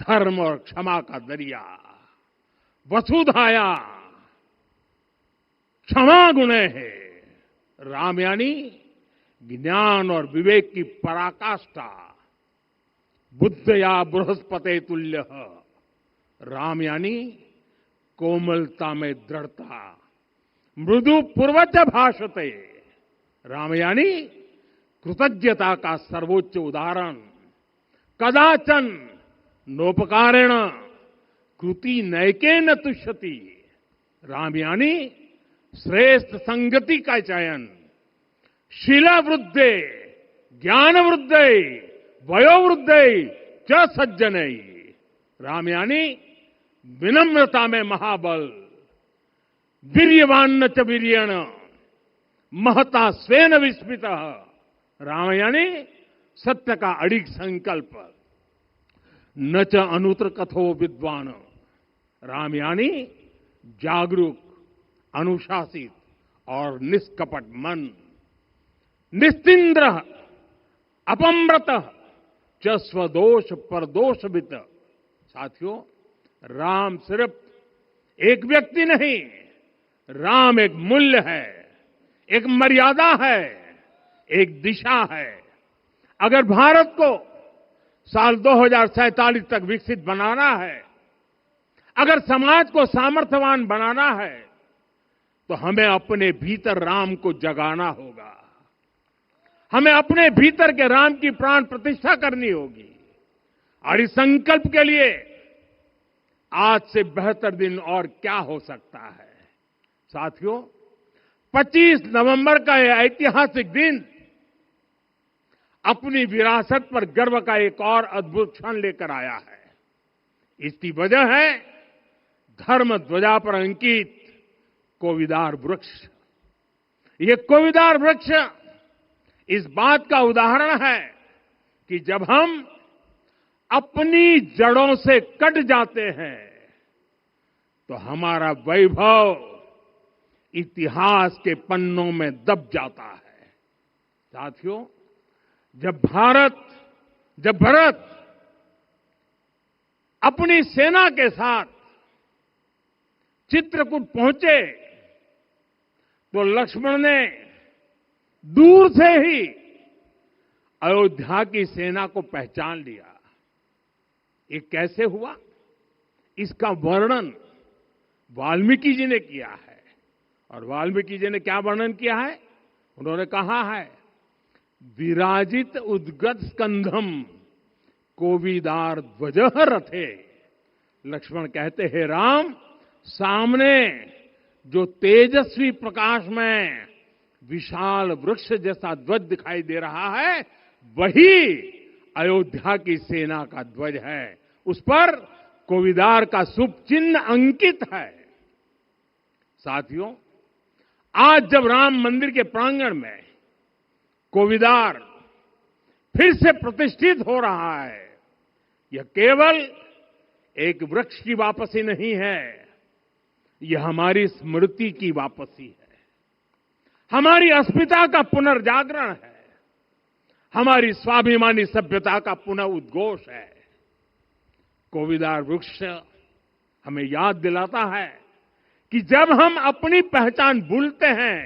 धर्म और क्षमा का दरिया। वसुधाया क्षमा गुणे है। राम यानी ज्ञान और विवेक की पराकाष्ठा। बुद्ध या बृहस्पति तुल्य। राम यानी कोमलता में दृढ़ता। मृदु पूर्वज भाषते। राम यानी कृतज्ञता का सर्वोच्च उदाहरण। कदाचन नोपकारेण कृति नैकेन तुष्यति। राम यानी श्रेष्ठ संगति का चयन। शीला वृद्धे ज्ञान वृद्धे वयोवृद्धे च सज्जनै। राम यानी विनम्रता में महाबल। वीर्यवान च वीर्येण महता स्वेन विस्मितः। राम यानी सत्य का अडिग संकल्प। न च अनुत्र कथो विद्वान। राम यानी जागरूक, अनुशासित और निष्कपट मन। निस्तिंद्र अपम्रत च स्वदोष परदोषवित। साथियों, राम सिर्फ एक व्यक्ति नहीं, राम एक मूल्य है, एक मर्यादा है, एक दिशा है। अगर भारत को साल 2047 तक विकसित बनाना है, अगर समाज को सामर्थ्यवान बनाना है, तो हमें अपने भीतर राम को जगाना होगा। हमें अपने भीतर के राम की प्राण प्रतिष्ठा करनी होगी। और इस संकल्प के लिए आज से बेहतर दिन और क्या हो सकता है। साथियों, 25 नवंबर का यह ऐतिहासिक दिन अपनी विरासत पर गर्व का एक और अद्भुत क्षण लेकर आया है। इसकी वजह है धर्म ध्वजा पर अंकित कोविदार वृक्ष। ये कोविदार वृक्ष इस बात का उदाहरण है कि जब हम अपनी जड़ों से कट जाते हैं तो हमारा वैभव इतिहास के पन्नों में दब जाता है। साथियों, जब भरत अपनी सेना के साथ चित्रकूट पहुंचे तो लक्ष्मण ने दूर से ही अयोध्या की सेना को पहचान लिया। ये कैसे हुआ, इसका वर्णन वाल्मीकि जी ने किया है। और वाल्मीकि जी ने क्या वर्णन किया है? उन्होंने कहा है, विराजित उद्गत स्कंधम कोविदार ध्वजः रथे। लक्ष्मण कहते हैं, राम सामने जो तेजस्वी प्रकाश में विशाल वृक्ष जैसा ध्वज दिखाई दे रहा है, वही अयोध्या की सेना का ध्वज है। उस पर कोविदार का शुभ चिन्ह अंकित है। साथियों, आज जब राम मंदिर के प्रांगण में कोविदार फिर से प्रतिष्ठित हो रहा है, यह केवल एक वृक्ष की वापसी नहीं है, यह हमारी स्मृति की वापसी है, हमारी अस्मिता का पुनर्जागरण है, हमारी स्वाभिमानी सभ्यता का पुनः उद्घोष है। कोविदार वृक्ष हमें याद दिलाता है कि जब हम अपनी पहचान भूलते हैं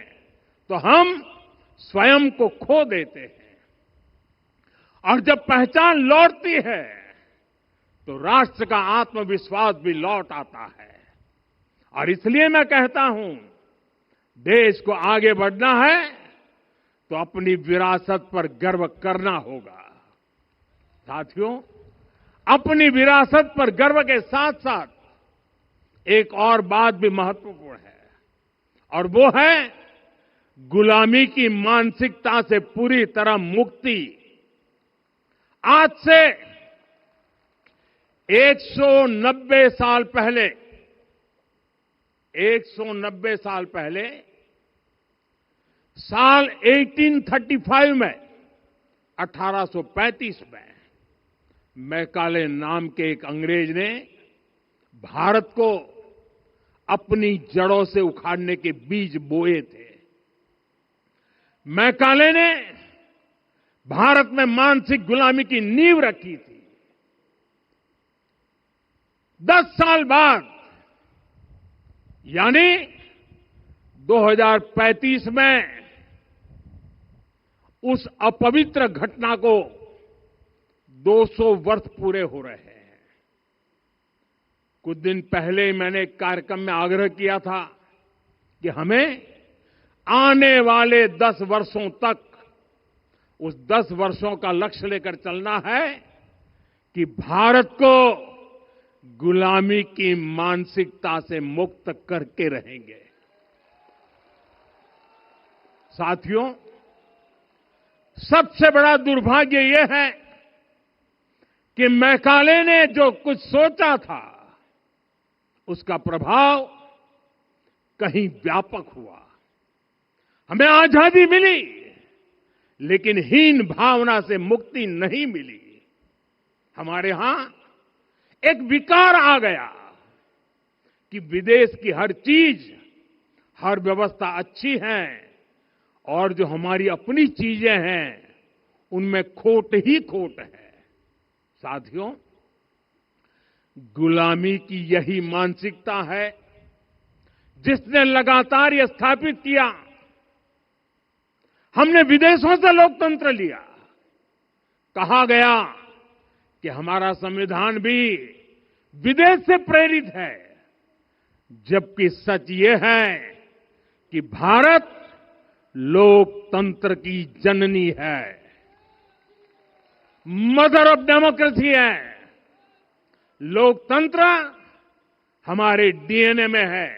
तो हम स्वयं को खो देते हैं, और जब पहचान लौटती है तो राष्ट्र का आत्मविश्वास भी लौट आता है। और इसलिए मैं कहता हूं, देश को आगे बढ़ना है तो अपनी विरासत पर गर्व करना होगा। साथियों, अपनी विरासत पर गर्व के साथ साथ एक और बात भी महत्वपूर्ण है, और वो है गुलामी की मानसिकता से पूरी तरह मुक्ति। आज से 190 साल पहले 190 साल पहले साल 1835 में 1835 में मैकाले नाम के एक अंग्रेज ने भारत को अपनी जड़ों से उखाड़ने के बीज बोए थे। मैकाले ने भारत में मानसिक गुलामी की नींव रखी थी। 10 साल बाद यानी 2035 में उस अपवित्र घटना को 200 वर्ष पूरे हो रहे हैं। कुछ दिन पहले मैंने एक कार्यक्रम में आग्रह किया था कि हमें आने वाले 10 वर्षों तक उस 10 वर्षों का लक्ष्य लेकर चलना है कि भारत को गुलामी की मानसिकता से मुक्त करके रहेंगे। साथियों, सबसे बड़ा दुर्भाग्य यह है कि मैकाले ने जो कुछ सोचा था उसका प्रभाव कहीं व्यापक हुआ। हमें आजादी मिली, लेकिन हीन भावना से मुक्ति नहीं मिली। हमारे यहां एक विकार आ गया कि विदेश की हर चीज, हर व्यवस्था अच्छी है और जो हमारी अपनी चीजें हैं उनमें खोट ही खोट है। साथियों, गुलामी की यही मानसिकता है जिसने लगातार यह स्थापित किया। हमने विदेशों से लोकतंत्र लिया। कहा गया कि हमारा संविधान भी विदेश से प्रेरित है, जबकि सच ये है कि भारत लोकतंत्र की जननी है, मदर ऑफ डेमोक्रेसी है। लोकतंत्र हमारे डीएनए में है।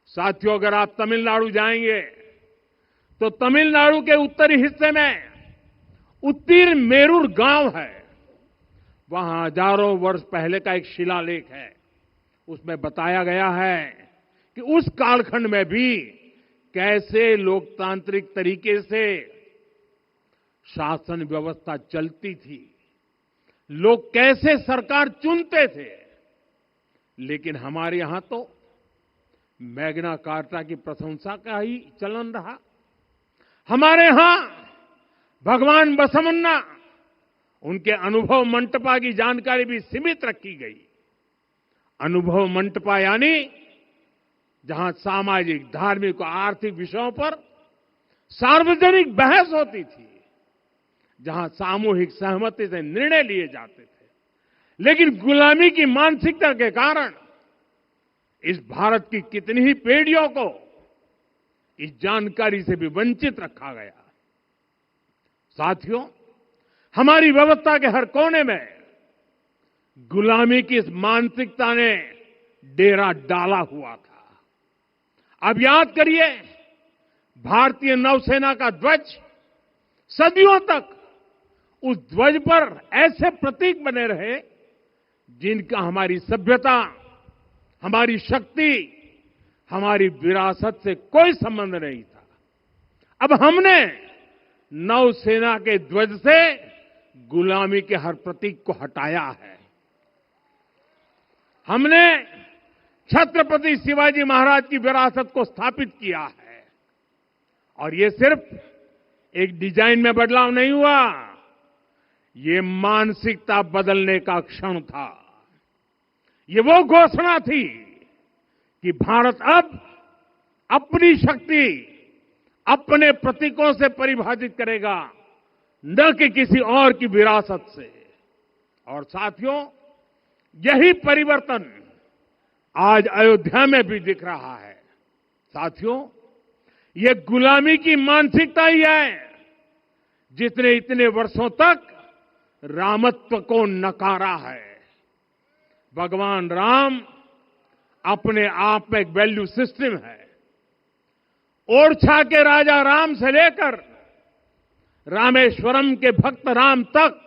साथियों, अगर आप तमिलनाडु जाएंगे तो तमिलनाडु के उत्तरी हिस्से में उत्तीर मेरूर गांव है। वहां हजारों वर्ष पहले का एक शिलालेख है। उसमें बताया गया है कि उस कालखंड में भी कैसे लोकतांत्रिक तरीके से शासन व्यवस्था चलती थी, लोग कैसे सरकार चुनते थे। लेकिन हमारे यहां तो मैग्ना कार्टा की प्रशंसा का ही चलन रहा। हमारे यहां भगवान बसवन्ना, उनके अनुभव मंटपा की जानकारी भी सीमित रखी गई। अनुभव मंटपा यानी जहां सामाजिक, धार्मिक और आर्थिक विषयों पर सार्वजनिक बहस होती थी, जहां सामूहिक सहमति से निर्णय लिए जाते थे। लेकिन गुलामी की मानसिकता के कारण इस भारत की कितनी ही पीढ़ियों को इस जानकारी से भी वंचित रखा गया। साथियों, हमारी व्यवस्था के हर कोने में गुलामी की इस मानसिकता ने डेरा डाला हुआ था। अब याद करिए, भारतीय नौसेना का ध्वज सदियों तक उस ध्वज पर ऐसे प्रतीक बने रहे जिनका हमारी सभ्यता, हमारी शक्ति, हमारी विरासत से कोई संबंध नहीं था। अब हमने नौसेना के ध्वज से गुलामी के हर प्रतीक को हटाया है। हमने छत्रपति शिवाजी महाराज की विरासत को स्थापित किया है। और ये सिर्फ एक डिजाइन में बदलाव नहीं हुआ, ये मानसिकता बदलने का क्षण था। ये वो घोषणा थी कि भारत अब अपनी शक्ति अपने प्रतीकों से परिभाषित करेगा, न कि किसी और की विरासत से। और साथियों, यही परिवर्तन आज अयोध्या में भी दिख रहा है। साथियों, ये गुलामी की मानसिकता ही है जिसने इतने वर्षों तक रामत्व को नकारा है। भगवान राम अपने आप में एक वैल्यू सिस्टम है। ओरछा के राजा राम से लेकर रामेश्वरम के भक्त राम तक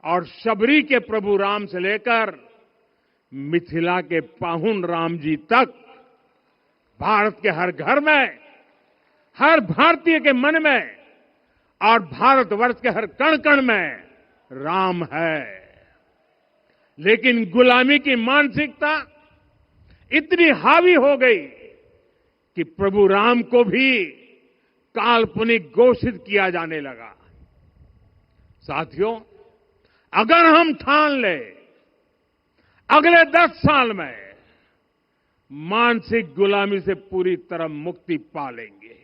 और शबरी के प्रभु राम से लेकर मिथिला के पाहुन राम जी तक भारत के हर घर में, हर भारतीय के मन में और भारतवर्ष के हर कण कण में राम है। लेकिन गुलामी की मानसिकता इतनी हावी हो गई कि प्रभु राम को भी काल्पनिक घोषित किया जाने लगा। साथियों, अगर हम ठान ले अगले 10 साल में मानसिक गुलामी से पूरी तरह मुक्ति पा लेंगे,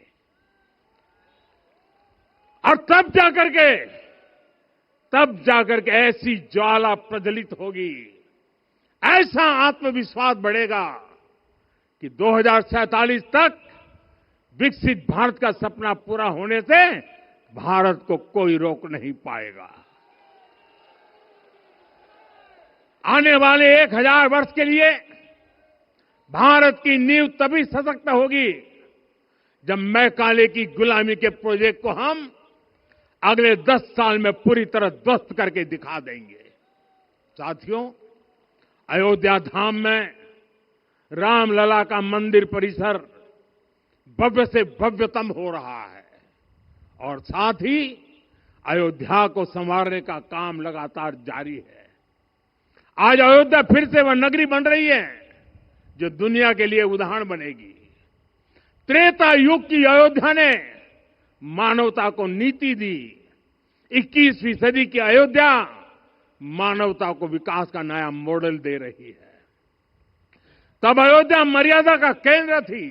और तब जाकर के ऐसी ज्वाला प्रज्वलित होगी, ऐसा आत्मविश्वास बढ़ेगा कि 2047 तक विकसित भारत का सपना पूरा होने से भारत को कोई रोक नहीं पाएगा। आने वाले 1000 वर्ष के लिए भारत की नींव तभी सशक्त होगी जब मैकाले की गुलामी के प्रोजेक्ट को हम अगले 10 साल में पूरी तरह ध्वस्त करके दिखा देंगे। साथियों, अयोध्या धाम में रामलला का मंदिर परिसर भव्य से भव्यतम हो रहा है और साथ ही अयोध्या को संवारने का काम लगातार जारी है। आज अयोध्या फिर से वह नगरी बन रही है जो दुनिया के लिए उदाहरण बनेगी। त्रेता युग की अयोध्या ने मानवता को नीति दी। 21वीं सदी की अयोध्या मानवता को विकास का नया मॉडल दे रही है। तब अयोध्या मर्यादा का केंद्र थी,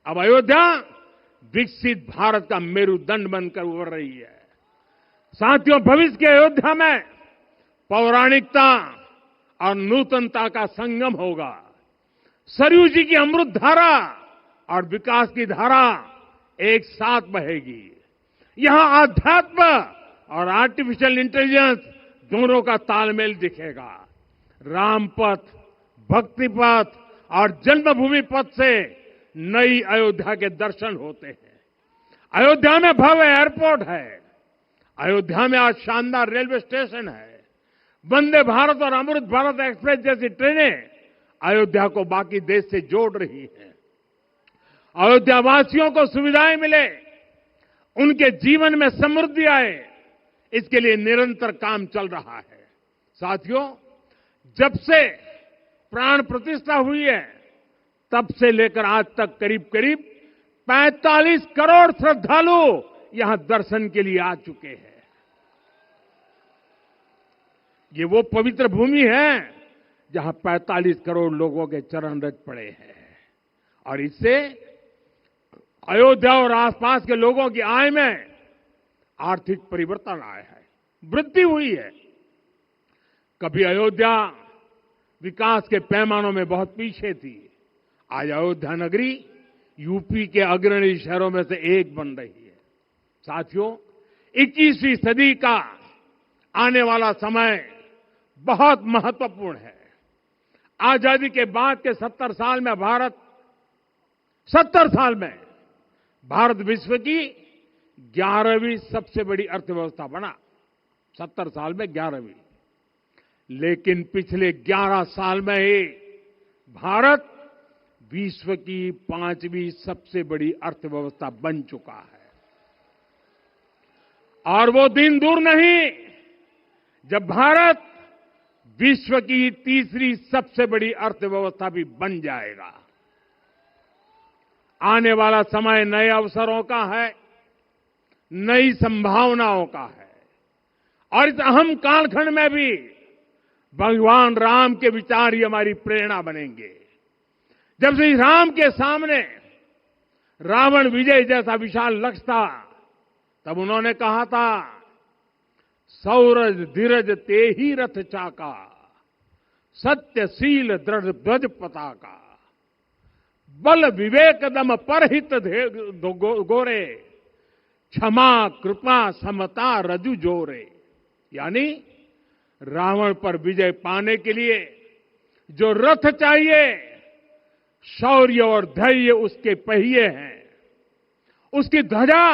अब अयोध्या विकसित भारत का मेरुदंड बनकर उभर रही है। साथियों, भविष्य की अयोध्या में पौराणिकता और नूतनता का संगम होगा। सरयू जी की अमृत धारा और विकास की धारा एक साथ बहेगी। यहां आध्यात्म और आर्टिफिशियल इंटेलिजेंस दोनों का तालमेल दिखेगा। राम पथ, भक्ति पथ और जन्मभूमि पथ से नई अयोध्या के दर्शन होते हैं। अयोध्या में भव्य एयरपोर्ट है। अयोध्या में आज शानदार रेलवे स्टेशन है। वंदे भारत और अमृत भारत एक्सप्रेस जैसी ट्रेनें अयोध्या को बाकी देश से जोड़ रही हैं। अयोध्या वासियों को सुविधाएं मिले, उनके जीवन में समृद्धि आए, इसके लिए निरंतर काम चल रहा है। साथियों, जब से प्राण प्रतिष्ठा हुई है तब से लेकर आज तक करीब 45 करोड़ श्रद्धालु यहां दर्शन के लिए आ चुके हैं। ये वो पवित्र भूमि है जहां 45 करोड़ लोगों के चरण रज पड़े हैं और इससे अयोध्या और आसपास के लोगों की आय में आर्थिक परिवर्तन आया है, वृद्धि हुई है। कभी अयोध्या विकास के पैमानों में बहुत पीछे थी, आज अयोध्या नगरी यूपी के अग्रणी शहरों में से एक बन रही है। साथियों, 21वीं सदी का आने वाला समय बहुत महत्वपूर्ण है। आजादी के बाद के 70 साल में भारत 70 साल में भारत विश्व की 11वीं सबसे बड़ी अर्थव्यवस्था बना। 70 साल में 11वीं। लेकिन पिछले 11 साल में ही भारत विश्व की 5वीं सबसे बड़ी अर्थव्यवस्था बन चुका है। और वो दिन दूर नहीं जब भारत विश्व की 3री सबसे बड़ी अर्थव्यवस्था भी बन जाएगा। आने वाला समय नए अवसरों का है, नई संभावनाओं का है। और इस अहम कालखंड में भी भगवान राम के विचार ही हमारी प्रेरणा बनेंगे। जब श्री राम के सामने रावण विजय जैसा विशाल लक्ष्य था, तब उन्होंने कहा था, सौरज धीरज ते ही रथ चाका, सत्यशील दृढ़ ध्वज पताका, बल विवेक दम परहित गोरे, क्षमा कृपा समता रजु जोरे। यानी रावण पर विजय पाने के लिए जो रथ चाहिए, शौर्य और धैर्य उसके पहिए हैं, उसकी ध्वजा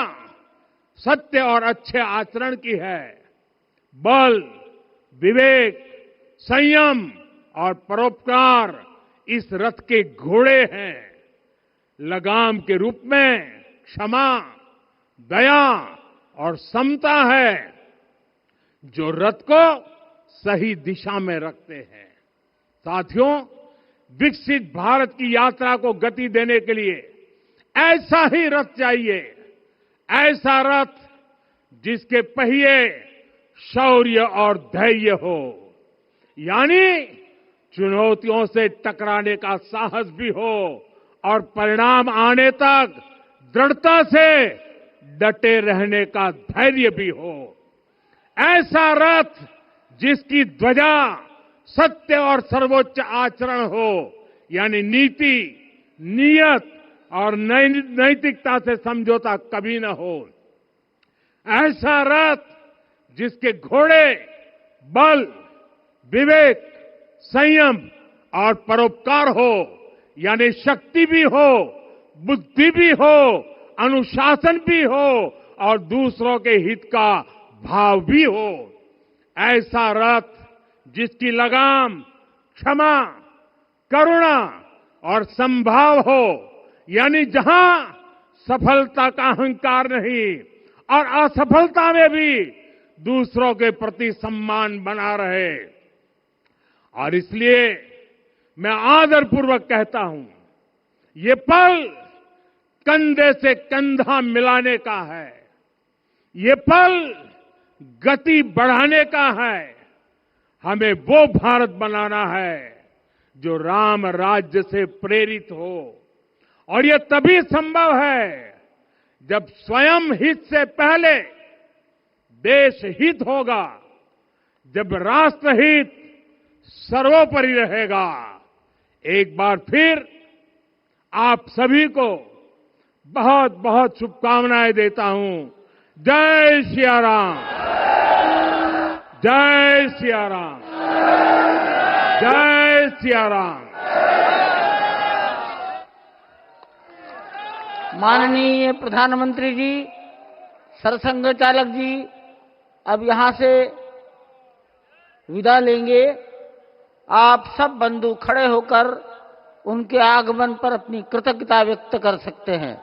सत्य और अच्छे आचरण की है, बल विवेक संयम और परोपकार इस रथ के घोड़े हैं। लगाम के रूप में क्षमा दया और समता है जो रथ को सही दिशा में रखते हैं। साथियों, विकसित भारत की यात्रा को गति देने के लिए ऐसा ही रथ चाहिए, ऐसा रथ जिसके पहिए शौर्य और धैर्य हो, यानी चुनौतियों से टकराने का साहस भी हो और परिणाम आने तक दृढ़ता से डटे रहने का धैर्य भी हो। ऐसा रथ जिसकी ध्वजा सत्य और सर्वोच्च आचरण हो, यानी नीति नियत और नैतिकता से समझौता कभी न हो। ऐसा रथ जिसके घोड़े बल विवेक संयम और परोपकार हो, यानी शक्ति भी हो बुद्धि भी हो अनुशासन भी हो और दूसरों के हित का भाव भी हो। ऐसा रथ जिसकी लगाम क्षमा करुणा और संभाव हो, यानी जहां सफलता का अहंकार नहीं और असफलता में भी दूसरों के प्रति सम्मान बना रहे। और इसलिए मैं आदरपूर्वक कहता हूं, ये पल कंधे से कंधा मिलाने का है, ये पल गति बढ़ाने का है। हमें वो भारत बनाना है जो राम राज्य से प्रेरित हो, और ये तभी संभव है जब स्वयं हित से पहले देश हित होगा, जब राष्ट्र हित सर्वोपरि रहेगा। एक बार फिर आप सभी को बहुत बहुत शुभकामनाएं देता हूं। जय सिया राम, जय सिया राम, जय सिया राम। माननीय प्रधानमंत्री जी, सरसंघ चालक जी अब यहां से विदा लेंगे। आप सब बंधु खड़े होकर उनके आगमन पर अपनी कृतज्ञता व्यक्त कर सकते हैं।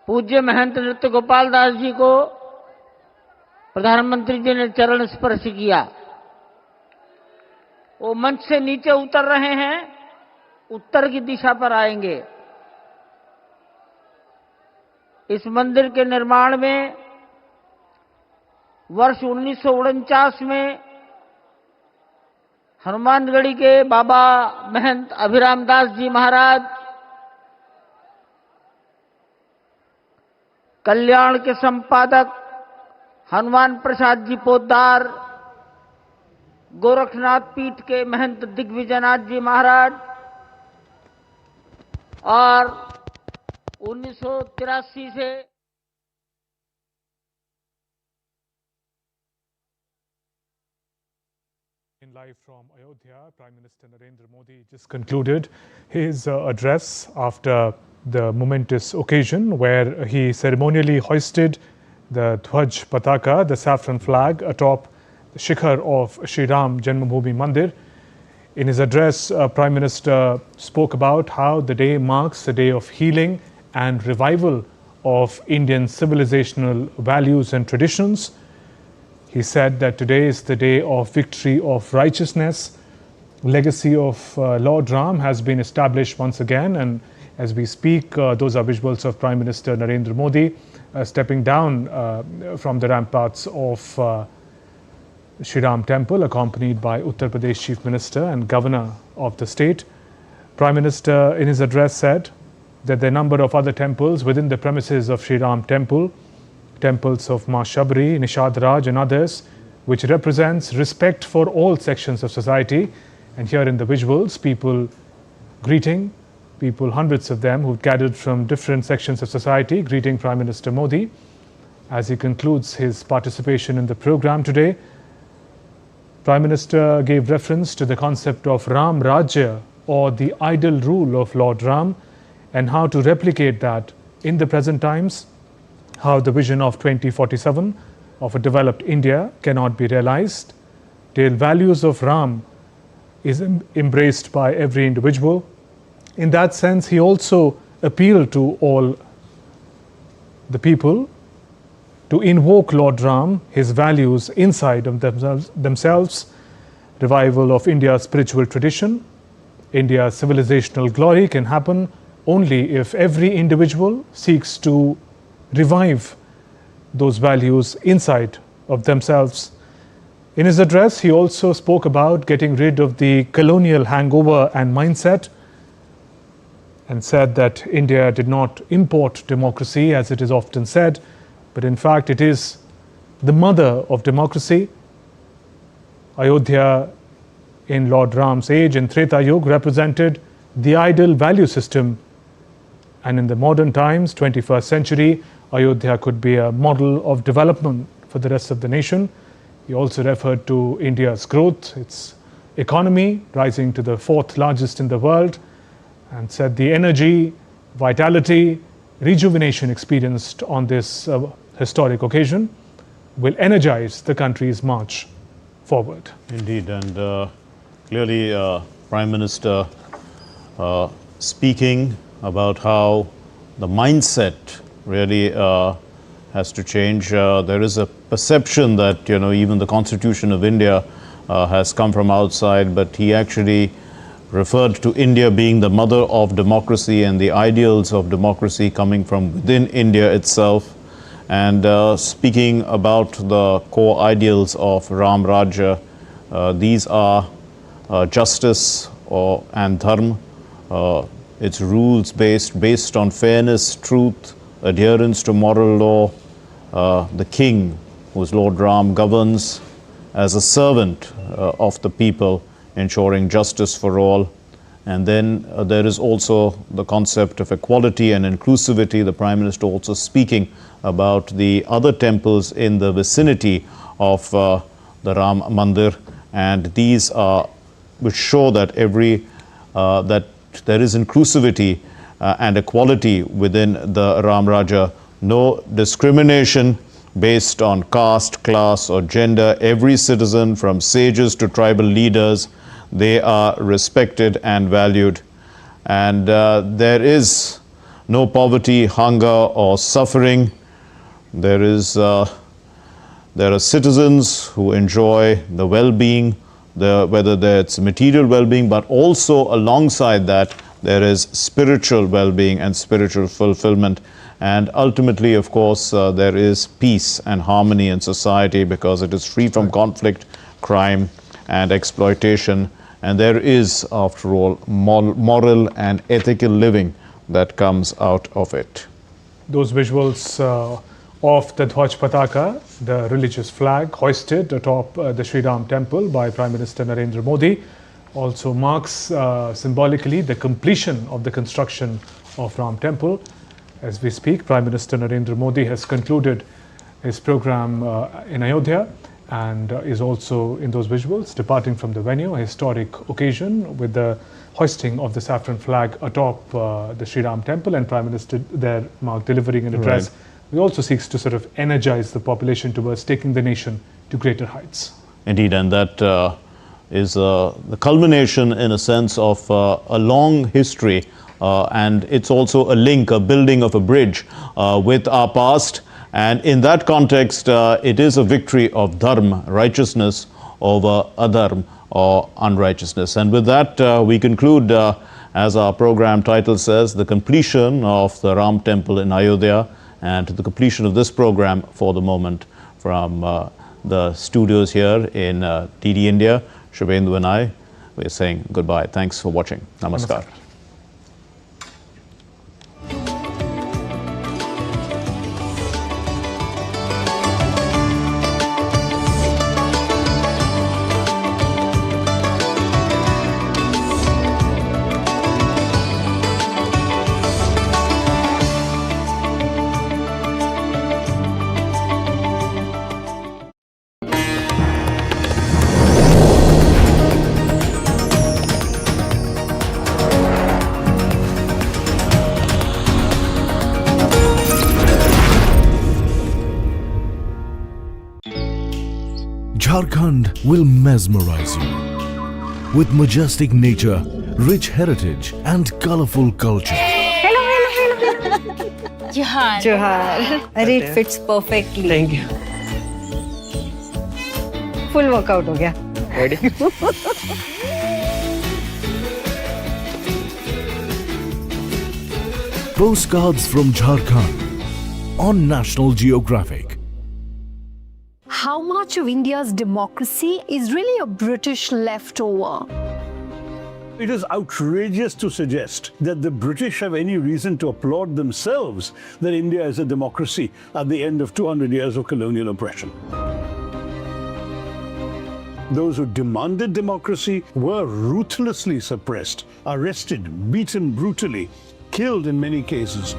पूज्य महंत नृत्य गोपाल दास जी को प्रधानमंत्री जी ने चरण स्पर्श किया। वो मंच से नीचे उतर रहे हैं, उत्तर की दिशा पर आएंगे। इस मंदिर के निर्माण में वर्ष 1949 में हनुमानगढ़ी के बाबा महंत अभिराम दास जी महाराज, कल्याण के संपादक हनुमान प्रसाद जी पोद्दार, गोरखनाथ पीठ के महंत दिग्विजयनाथ जी महाराज और 1983 से In live from Ayodhya, Prime Minister Narendra Modi just concluded his address after the momentous occasion where he ceremonially hoisted the Dhwaj Pataka, the saffron flag, atop the shikhar of Sri Ram Janmabhoomi Mandir. In his address, Prime Minister spoke about how the day marks a day of healing and revival of Indian civilizational values and traditions. He said that today is the day of victory of righteousness. Legacy of Lord Ram has been established once again, and as we speak, those are visuals of Prime Minister Narendra Modi stepping down from the ramparts of Sri Ram Temple, accompanied by Uttar Pradesh Chief Minister and Governor of the state. Prime Minister in his address said that the number of other temples within the premises of Sri Ram Temple, temples of Ma Shabri, Nishad Raj and others, which represents respect for all sections of society. And here in the visuals, people greeting, people, hundreds of them who've gathered from different sections of society, greeting Prime Minister Modi as he concludes his participation in the program today. Prime Minister gave reference to the concept of Ram Rajya, or the ideal rule of Lord Ram, and how to replicate that in the present times, how the vision of 2047 of a developed India cannot be realized till values of Ram is embraced by every individual. In that sense, he also appealed to all the people to invoke Lord Ram, his values inside of themselves, revival of India's spiritual tradition. India's civilizational glory can happen only if every individual seeks to revive those values inside of themselves. In his address, he also spoke about getting rid of the colonial hangover and mindset, and said that India did not import democracy, as it is often said, but in fact it is the mother of democracy. Ayodhya in Lord Ram's age in Treta Yuga represented the ideal value system, and in the modern times, 21st century, Ayodhya could be a model of development for the rest of the nation. He also referred to India's growth, its economy rising to the 4th largest in the world, and said the energy, vitality, rejuvenation experienced on this historic occasion will energize the country's march forward. Indeed, and clearly Prime Minister speaking about how the mindset really has to change. There is a perception that, you know, even the Constitution of India has come from outside, but he actually referred to India being the mother of democracy and the ideals of democracy coming from within India itself. And speaking about the core ideals of Ram Rajya, these are justice and Dharma. It's rules based on fairness, truth, adherence to moral law. The king, who is Lord Ram, governs as a servant of the people, ensuring justice for all. And then there is also the concept of equality and inclusivity. The Prime Minister also speaking about the other temples in the vicinity of the Ram Mandir, and these are which show that that there is inclusivity and equality within the Ram Rajya. No discrimination based on caste, class or gender. Every citizen, from sages to tribal leaders, they are respected and valued. And there is no poverty, hunger or suffering. There are citizens who enjoy the well-being, whether that's material well-being, but also alongside that there is spiritual well-being and spiritual fulfillment. And ultimately, of course, there is peace and harmony in society because it is free from conflict, crime and exploitation. And there is, after all, moral and ethical living that comes out of it. Those visuals of the Dhwaj Pataka, the religious flag hoisted atop the Sri Ram temple by Prime Minister Narendra Modi, also marks symbolically the completion of the construction of Ram temple. As we speak, Prime Minister Narendra Modi has concluded his program in Ayodhya and is also in those visuals departing from the venue, a historic occasion with the hoisting of the saffron flag atop the Sri Ram temple, and Prime Minister there delivering an address. Right. He also seeks to sort of energize the population towards taking the nation to greater heights. Indeed, and that is the culmination in a sense of a long history, and it's also a link, a building of a bridge with our past. And in that context, it is a victory of Dharma, righteousness, over adharma or unrighteousness. And with that, we conclude, as our program title says, the completion of the Ram temple in Ayodhya, and to the completion of this program for the moment from the studios here in DD India. Shubhendu and I, we're saying goodbye. Thanks for watching. Namaskar. Namaskar. Jharkhand will mesmerize you with majestic nature, rich heritage and colorful culture. Hello. Johar. It fits perfectly. Thank you. Full workout ho gaya. Ready? Postcards from Jharkhand on National Geographic. How much of India's democracy is really a British leftover? It is outrageous to suggest that the British have any reason to applaud themselves that India is a democracy at the end of 200 years of colonial oppression. Those who demanded democracy were ruthlessly suppressed, arrested, beaten brutally, killed in many cases.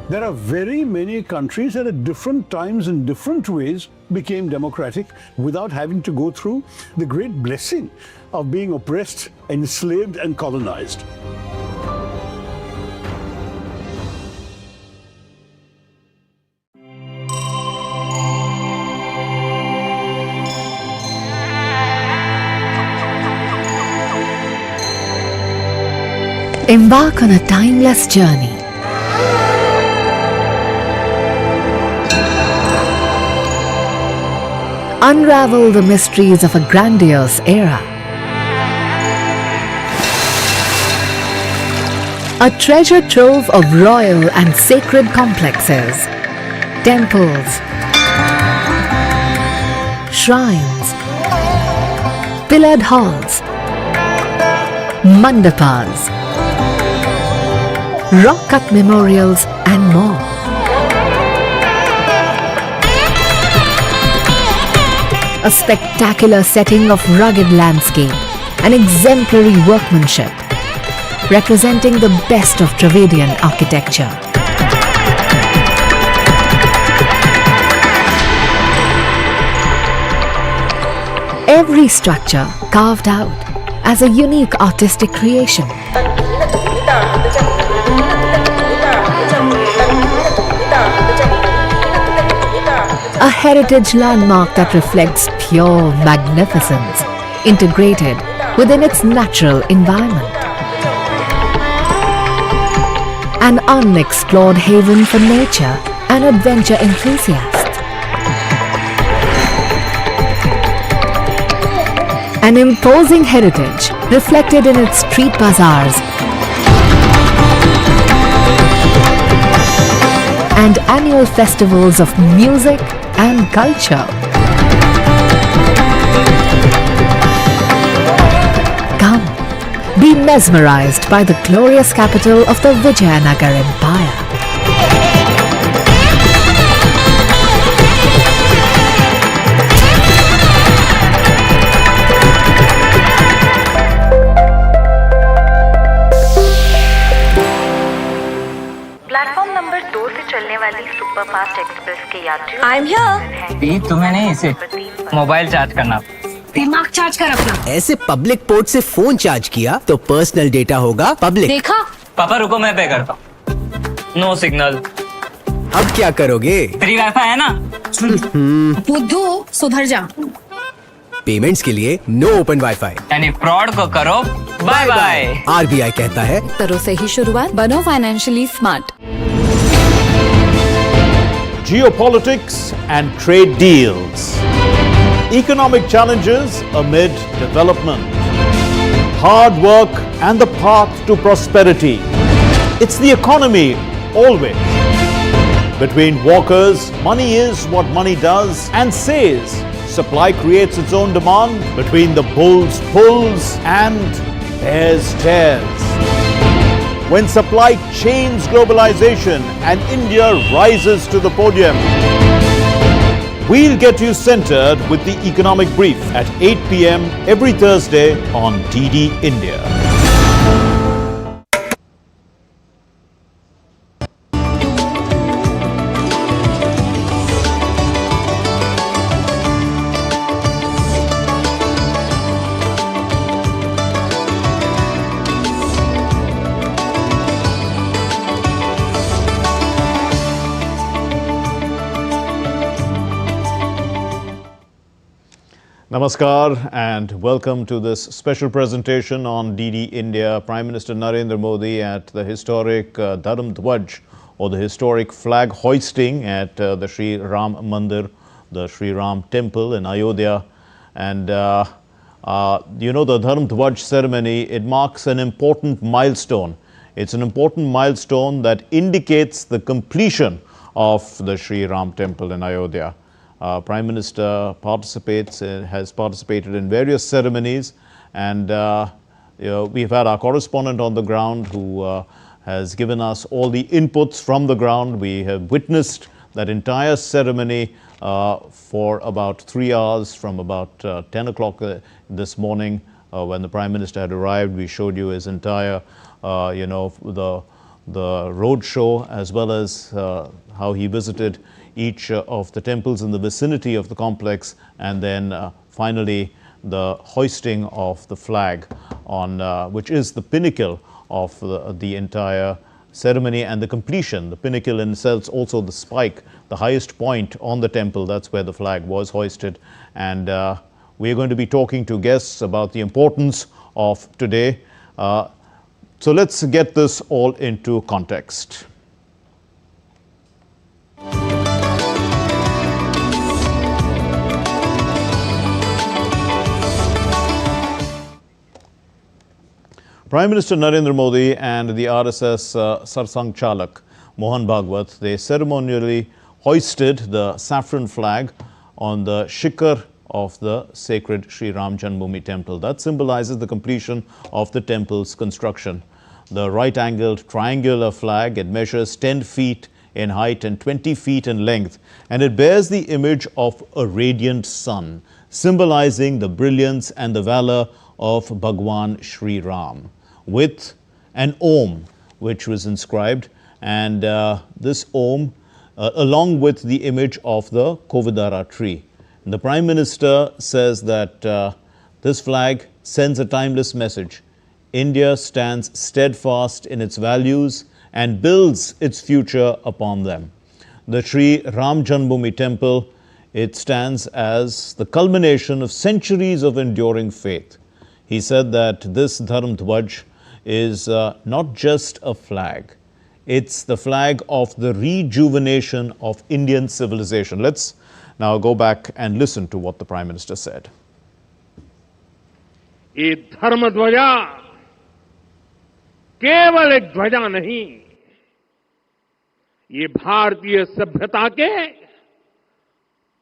There are very many countries that at different times in different ways became democratic without having to go through the great blessing of being oppressed, enslaved and colonized. Embark on a timeless journey. Unravel the mysteries of a grandiose era. A treasure trove of royal and sacred complexes, temples, shrines, pillared halls, mandapas, rock-cut memorials and more. A spectacular setting of rugged landscape and exemplary workmanship, representing the best of Dravidian architecture. Every structure carved out as a unique artistic creation. A heritage landmark that reflects pure magnificence, integrated within its natural environment. An unexplored haven for nature and adventure enthusiasts. An imposing heritage reflected in its street bazaars and annual festivals of music and culture. Come, be mesmerized by the glorious capital of the Vijayanagar Empire. वाली superfast express के यात्रियों I am here. तुम्हें नहीं, इसे mobile charge करना। दिमाग charge कर अपना। ऐसे पब्लिक पोर्ट से फोन चार्ज किया तो पर्सनल डेटा होगा पब्लिक। देखा? पापा रुको, मैं पे करता हूँ। No signal. अब क्या करोगे? फ्री वाईफाई है ना? बुद्धू सुधर जा। पेमेंट्स के लिए नो ओपन वाईफाई, यानी फ्रॉड को करो बाय बाय। आरबीआई कहता है करो से ही शुरुआत, बनो financially smart. Geopolitics and trade deals. Economic challenges amid development. Hard work and the path to prosperity. It's the economy always. Between walkers, money is what money does and says. Supply creates its own demand. Between the bulls pulls and bears tears. When supply chains globalization and India rises to the podium, we'll get you centered with the economic brief at 8 p.m. every Thursday on DD India. Namaskar and welcome to this special presentation on DD India. Prime Minister Narendra Modi at the historic Dharma, or the historic flag hoisting at the Sri Ram Mandir, the Sri Ram Temple in Ayodhya. And you know, the Dharma ceremony, it marks an important milestone. It's an important milestone that indicates the completion of the Sri Ram Temple in Ayodhya. Prime Minister has participated in various ceremonies, and you know, we've had our correspondent on the ground who has given us all the inputs from the ground. We have witnessed that entire ceremony for about 3 hours, from about 10 o'clock this morning when the Prime Minister had arrived. We showed you his entire, you know, the road show, as well as how he visited each of the temples in the vicinity of the complex, and then finally the hoisting of the flag on which is the pinnacle of the entire ceremony and the completion. The pinnacle in itself, also the spike, the highest point on the temple, that's where the flag was hoisted. And we're going to be talking to guests about the importance of today. So let's get this all into context. Prime Minister Narendra Modi and the RSS Sarsang Chalak Mohan Bhagwat, they ceremonially hoisted the saffron flag on the shikhar of the sacred Sri Ram Janmabhoomi temple. That symbolizes the completion of the temple's construction. The right-angled triangular flag, it measures 10 feet in height and 20 feet in length, and it bears the image of a radiant sun, symbolizing the brilliance and the valor of Bhagwan Sri Ram, with an Om which was inscribed, and this Om along with the image of the Kovidara tree. And the Prime Minister says that this flag sends a timeless message. India stands steadfast in its values and builds its future upon them. The Sri Ram Janmabhoomi temple, it stands as the culmination of centuries of enduring faith. He said that this Dharma Dhwaj is not just a flag, it's the flag of the rejuvenation of Indian civilization. Let's now go back and listen to what the Prime Minister said. ये धर्म ध्वजा केवल एक ध्वजा नहीं, ये भारतीय सभ्यता के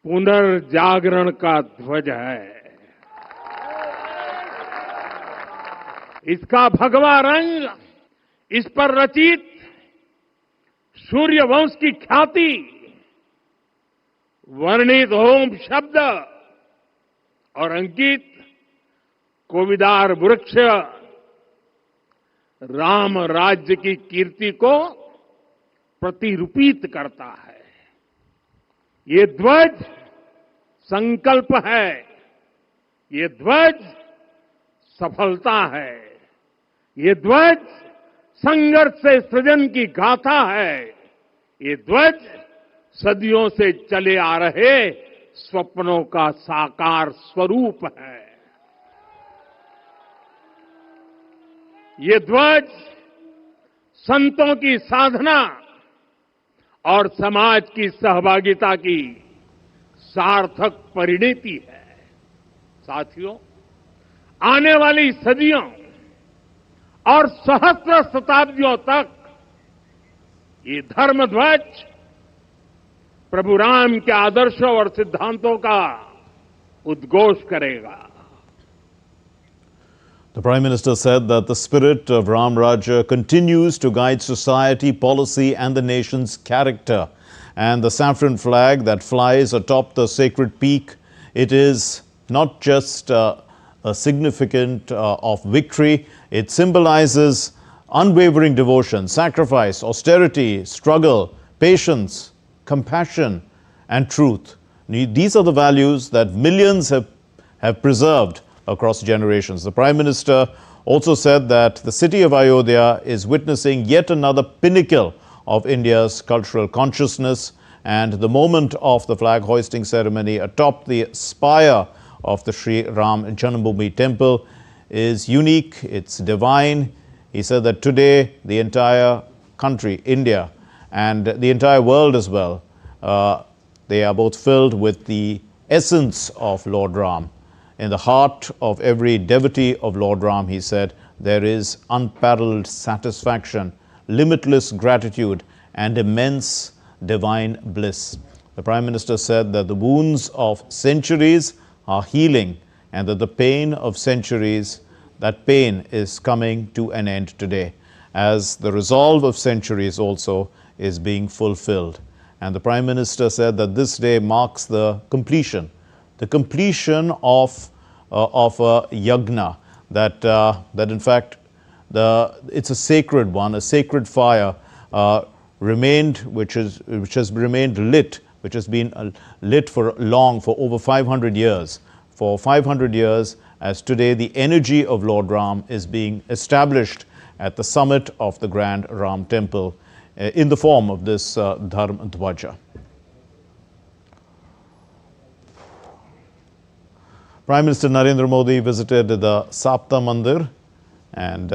पुनर्जागरण का ध्वज है। इसका भगवा रंग, इस पर रचित सूर्य वंश की ख्याति, वर्णित ओम शब्द और अंकित कोविदार वृक्ष राम राज्य की कीर्ति को प्रतिरूपित करता है। ये ध्वज संकल्प है, ये ध्वज सफलता है, ये ध्वज संघर्ष से सृजन की गाथा है, ये ध्वज सदियों से चले आ रहे स्वप्नों का साकार स्वरूप है। ये ध्वज संतों की साधना और समाज की सहभागिता की सार्थक परिणति है। साथियों, आने वाली सदियों और सहस्त्र शताब्दियों तक ये धर्म ध्वज प्रभु राम के आदर्शों और सिद्धांतों का उद्घोष करेगा। The Prime Minister said that the spirit of Ram Rajya continues to guide society, policy and the nation's character. And the saffron flag that flies atop the sacred peak, it is not just a significant of victory, it symbolizes unwavering devotion, sacrifice, austerity, struggle, patience, compassion and truth. These are the values that millions have preserved across generations. The Prime Minister also said that the city of Ayodhya is witnessing yet another pinnacle of India's cultural consciousness, and the moment of the flag hoisting ceremony atop the spire of the Sri Ram Janmabhoomi temple is unique, it's divine. He said that today the entire country, India, and the entire world as well, they are both filled with the essence of Lord Ram. In the heart of every devotee of Lord Ram, he said, there is unparalleled satisfaction, limitless gratitude and immense divine bliss. The Prime Minister said that the wounds of centuries are healing and that the pain of centuries, that pain is coming to an end today, as the resolve of centuries also is being fulfilled. And the Prime Minister said that this day marks the completion of a yagna, that in fact it's a sacred one, a sacred fire remained, which has remained lit, which has been lit for over 500 years. For 500 years, as today the energy of Lord Ram is being established at the summit of the grand Ram temple in the form of this Dharma Dhwaja. Prime Minister Narendra Modi visited the Sapta Mandir, and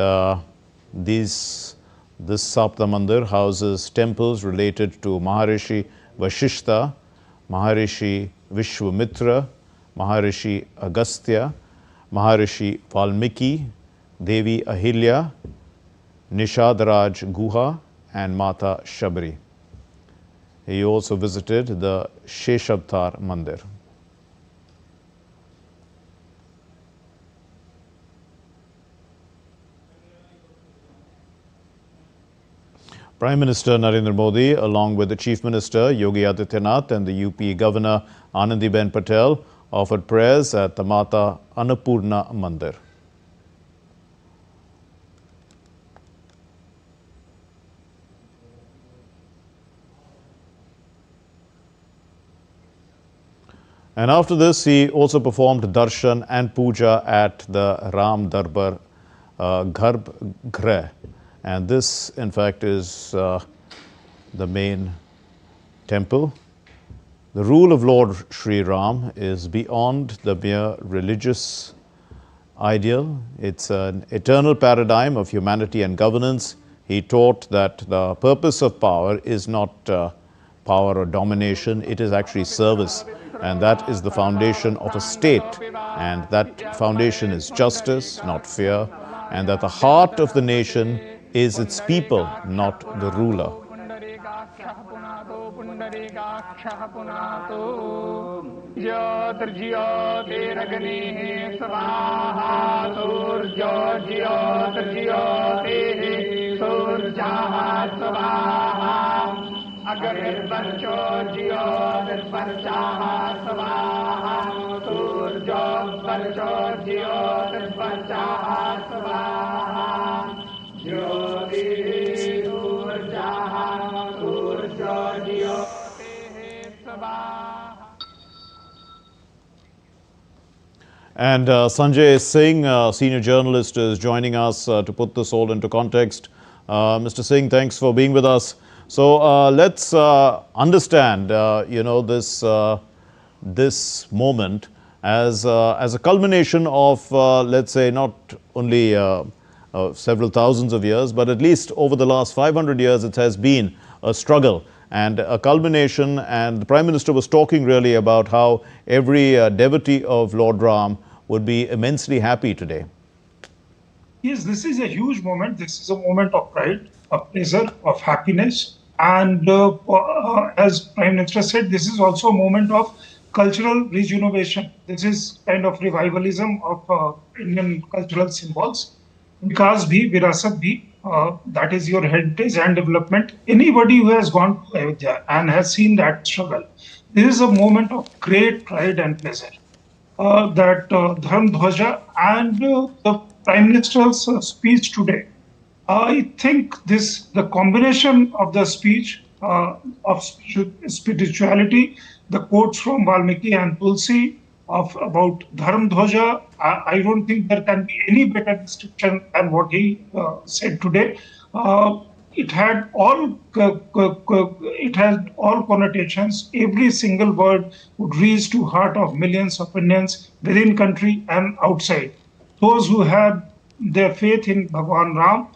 this Sapta Mandir houses temples related to Maharishi Vashishta, Maharishi Vishwamitra, Maharishi Agastya, Maharishi Valmiki, Devi Ahilya, Nishadaraj Guha and Mata Shabri. He also visited the Sheshabtar Mandir. Prime Minister Narendra Modi, along with the Chief Minister Yogi Adityanath and the UP Governor Anandiben Patel, offered prayers at the Mata Annapurna Mandir. And after this, he also performed darshan and puja at the Ram Darbar Garbh Grah. And this, in fact, is the main temple. The rule of Lord Sri Ram is beyond the mere religious ideal. It's an eternal paradigm of humanity and governance. He taught that the purpose of power is not power or domination, it is actually service. And that is the foundation of a state. And that foundation is justice, not fear. And that the heart of the nation is its people, not the ruler. Jyoti Surjaha And Sanjay Singh, senior journalist, is joining us to put this all into context. Mr. Singh, thanks for being with us. So let's understand, this moment as a culmination of, let's say, not only several thousands of years, but at least over the last 500 years, it has been a struggle and a culmination. And the Prime Minister was talking really about how every devotee of Lord Ram would be immensely happy today. Yes, this is a huge moment. This is a moment of pride, of pleasure, of happiness. And as Prime Minister said, this is also a moment of cultural rejuvenation. This is kind of revivalism of Indian cultural symbols. Vikas bhi, virasat bhi, that is your heritage and development. Anybody who has gone to Ayodhya and has seen that struggle, this is a moment of great pride and pleasure. That Dhwaja and the Prime Minister's speech today, I think the combination of the speech of spirituality, the quotes from Valmiki and Tulsi about Dharma, I don't think there can be any better description than what he said today. It had all connotations. Every single word would reach to heart of millions of Indians within country and outside. Those who have their faith in Bhagwan Ram,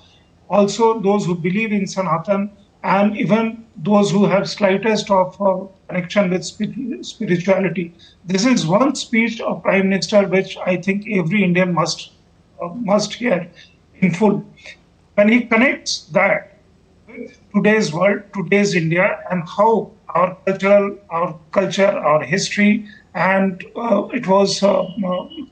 also those who believe in Sanatan, and even those who have slightest of connection with spirituality. This is one speech of Prime Minister which I think every Indian must hear in full. When he connects that with today's world, today's India, and how our culture, our history, and it was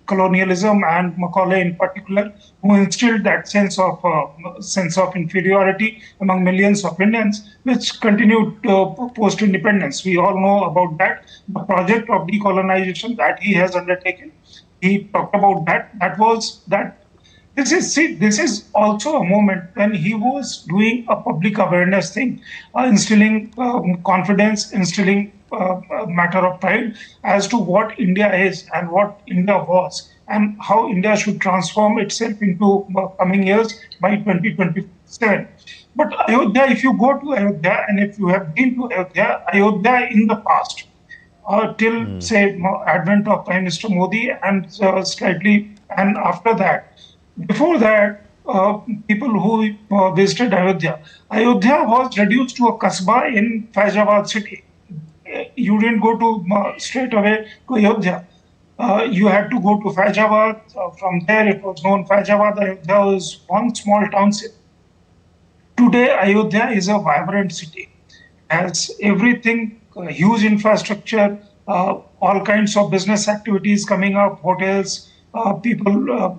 colonialism and Macaulay in particular who instilled that sense of inferiority among millions of Indians, which continued post-independence. We all know about that. The project of decolonization that he has undertaken, he talked about that. This is also a moment when he was doing a public awareness thing, instilling confidence, instilling a matter of pride as to what India is and what India was and how India should transform itself into coming years by 2027. But Ayodhya, if you go to Ayodhya and if you have been to Ayodhya in the past, till say advent of Prime Minister Modi and and after that, before that, people who visited Ayodhya was reduced to a kasbah in Faizabad city. You didn't go to straight away to Ayodhya. You had to go to Faizabad. From there, it was known Faizabad. Ayodhya was one small township. Today, Ayodhya is a vibrant city. Has everything, huge infrastructure, all kinds of business activities coming up, hotels, people,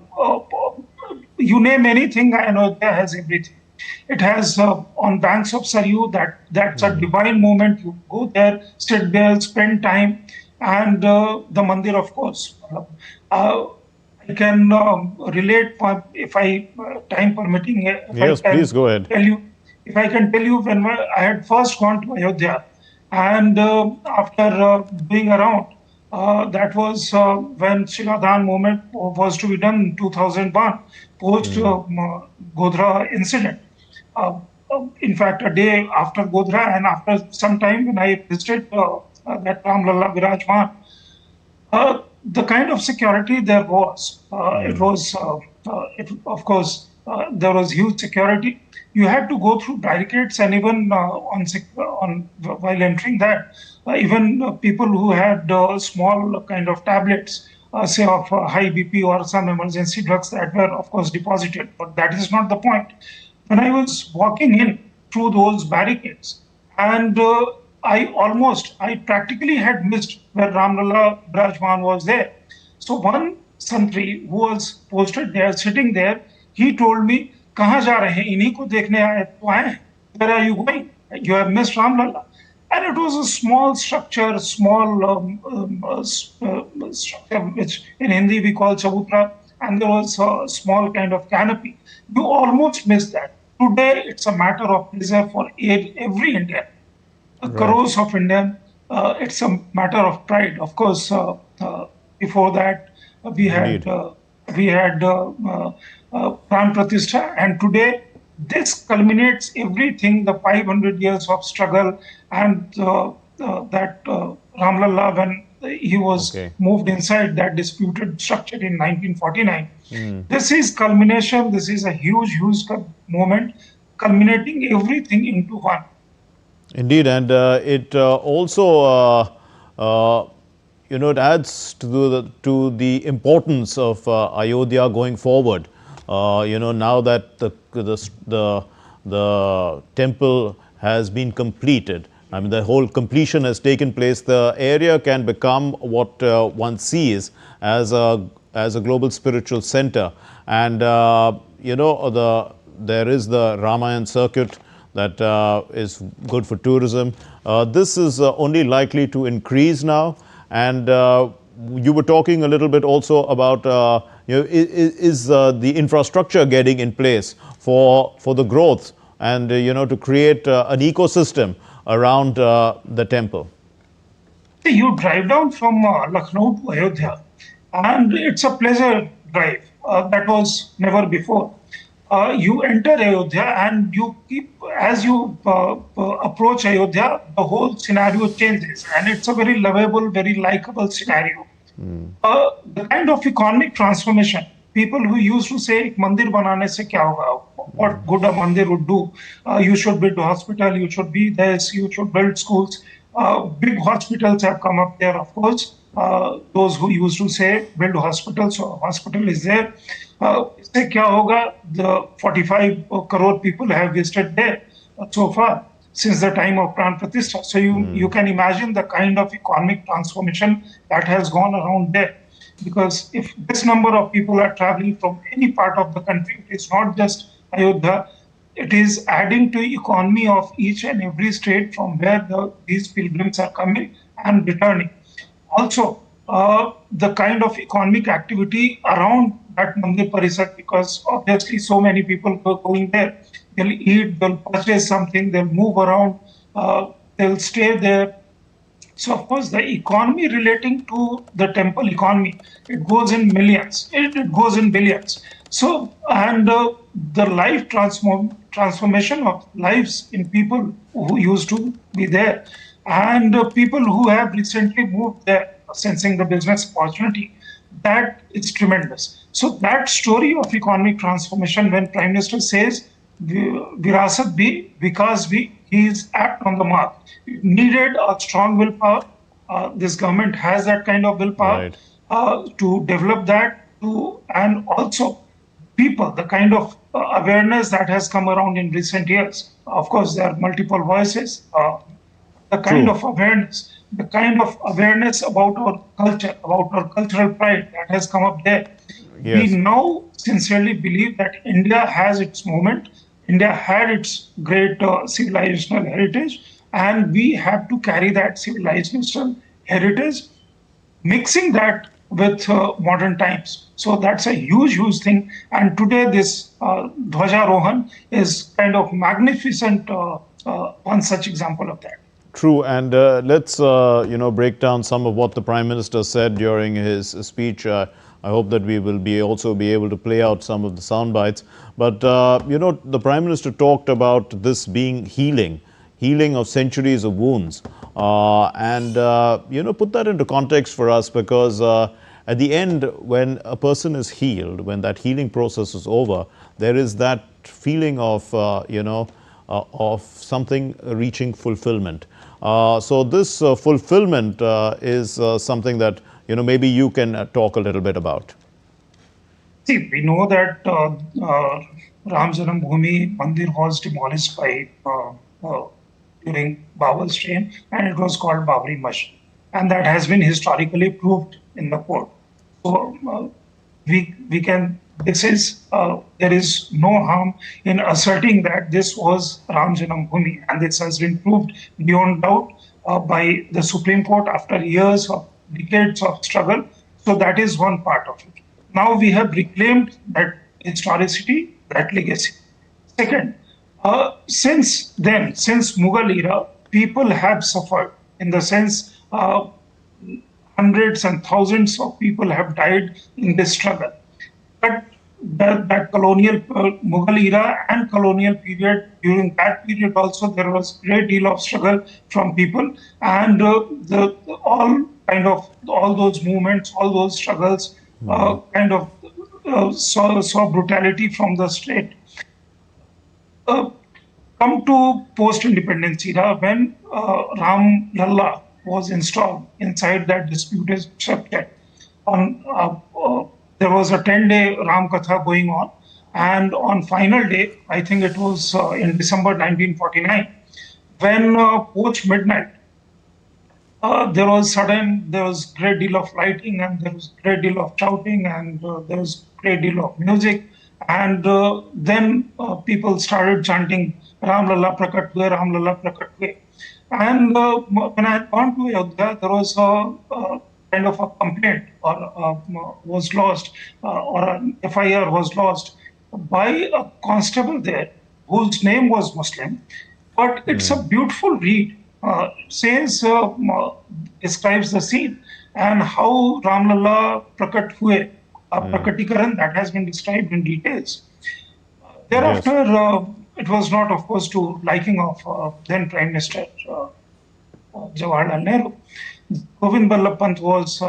you name anything, Ayodhya has everything. It has on banks of Saryu, that's a divine moment. You go there, sit there, spend time, and the Mandir, of course. I can relate, if I, time permitting. Yes, please go ahead. If I can tell you, when I had first gone to Ayodhya, and after being around, that was when Shiladhan movement was to be done in 2001, post Godhra incident. In fact, a day after Godhra and after some time when I visited that Ram Lalla Virajman, the kind of security there was, it was, of course, there was huge security. You had to go through barricades, and even while entering that, even people who had small kind of tablets, say of high BP or some emergency drugs that were, of course, deposited. But that is not the point. When I was walking in through those barricades, and I practically had missed where Ram Lalla Virajman was there. So one santri who was posted there, sitting there, he told me, "Kahan ja rahe hain? Inhi ko dekhne aaye hain. Where are you going? You have missed Ram Lalla." And it was a small structure, structure which in Hindi we call chabutra, and there was a small kind of canopy. You almost missed that. Today, it's a matter of pleasure for every Indian, crores of Indians. It's a matter of pride. Of course, before that, we had Pran Pratishtha, and today this culminates everything, the 500 years of struggle and that Ramlalla, when he was moved inside that disputed structure in 1949. This is culmination, this is a huge moment, culminating everything into one. Indeed, and it also, it adds to the importance of Ayodhya going forward. Now that the temple has been completed, I mean, the whole completion has taken place. The area can become what one sees as a global spiritual center, and there is the Ramayan circuit that is good for tourism. This is only likely to increase now, and you were talking a little bit also about is the infrastructure getting in place for the growth and to create an ecosystem around the temple. You drive down from Lucknow to Ayodhya, and it's a pleasure drive. That was never before. You enter Ayodhya, and you keep, as you approach Ayodhya, the whole scenario changes, and it's a very lovable, very likable scenario. The kind of economic transformation, people who used to say, Mandir banane se kya hoga? What good a mandir would do? You should build a hospital, you should be this, you should build schools. Big hospitals have come up there, of course. Those who used to say, build a hospital, so hospital is there. Isse kya hoga? The 45 crore people have visited there so far since the time of Pran Pratishtha. So you can imagine the kind of economic transformation that has gone around there. Because if this number of people are traveling from any part of the country, it is not just Ayodhya, it is adding to the economy of each and every state from where these pilgrims are coming and returning. Also, the kind of economic activity around that Mandir Parisar, because obviously so many people are going there. They'll eat, they'll purchase something, they'll move around, they'll stay there. So, of course, the economy relating to the temple economy, it goes in millions, it goes in billions. So, and the life transformation of lives in people who used to be there, and people who have recently moved there, sensing the business opportunity, that is tremendous. So that story of economic transformation, when Prime Minister says, Virasat bhi, Vikas bhi, he is apt on the mark. It needed a strong willpower. This government has that kind of willpower to develop that, and also people, the kind of awareness that has come around in recent years. Of course, there are multiple voices. The kind of awareness about our culture, about our cultural pride that has come up there. Yes. We now sincerely believe that India has its moment. India had its great civilizational heritage, and we have to carry that civilizational heritage, mixing that with modern times. So that's a huge thing. And today this Dhwajarohan is kind of magnificent, one such example of that. True, and let's break down some of what the Prime Minister said during his speech. I hope that we will also be able to play out some of the sound bites. But the Prime Minister talked about this being healing of centuries of wounds, and put that into context for us, because at the end, when a person is healed, when that healing process is over, there is that feeling of of something reaching fulfillment. So this fulfillment is something that maybe you can talk a little bit about. See, we know that Ram Janambhoomi Mandir was demolished by during Babur's reign, and it was called Babri Masjid, and that has been historically proved in the court. So we can. There is no harm in asserting that this was Ram Janambhoomi, and this has been proved beyond doubt by the Supreme Court after decades of struggle. So that is one part of it. Now we have reclaimed that historicity, that legacy. Second, since then, since Mughal era, people have suffered in the sense hundreds and thousands of people have died in this struggle. But that colonial Mughal era and colonial period, during that period also there was great deal of struggle from people, and all those movements, all those struggles saw brutality from the state. Come to post-independence era, when Ram Lalla was installed inside that disputed structure. There was a 10-day Ram Katha going on, and on final day, I think it was in December 1949, when post midnight, there was great deal of lighting, and there was great deal of shouting, and there was great deal of music, and then people started chanting Ram Lalla Prakat Hue, Ram Lalla Prakat Hue. And when I had gone to Ayodhya, there was a kind of a complaint was lodged, or an FIR was lodged by a constable there whose name was Muslim, but it's a beautiful read. Says, describes the scene and how Ram Lalla Prakat Hue, Prakatikaran, that has been described in details. Thereafter, it was not, of course, to liking of then Prime Minister Jawaharlal Nehru. Govind Ballabh Pant was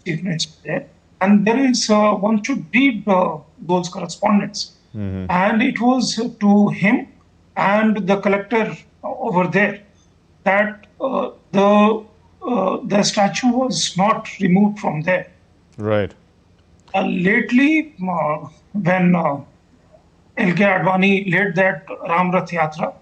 Chief Minister there. And there is, one should read those correspondence. And it was to him and the collector over there that the statue was not removed from there. Right. Lately, when L.K. Advani led that Ram Rath Yatra,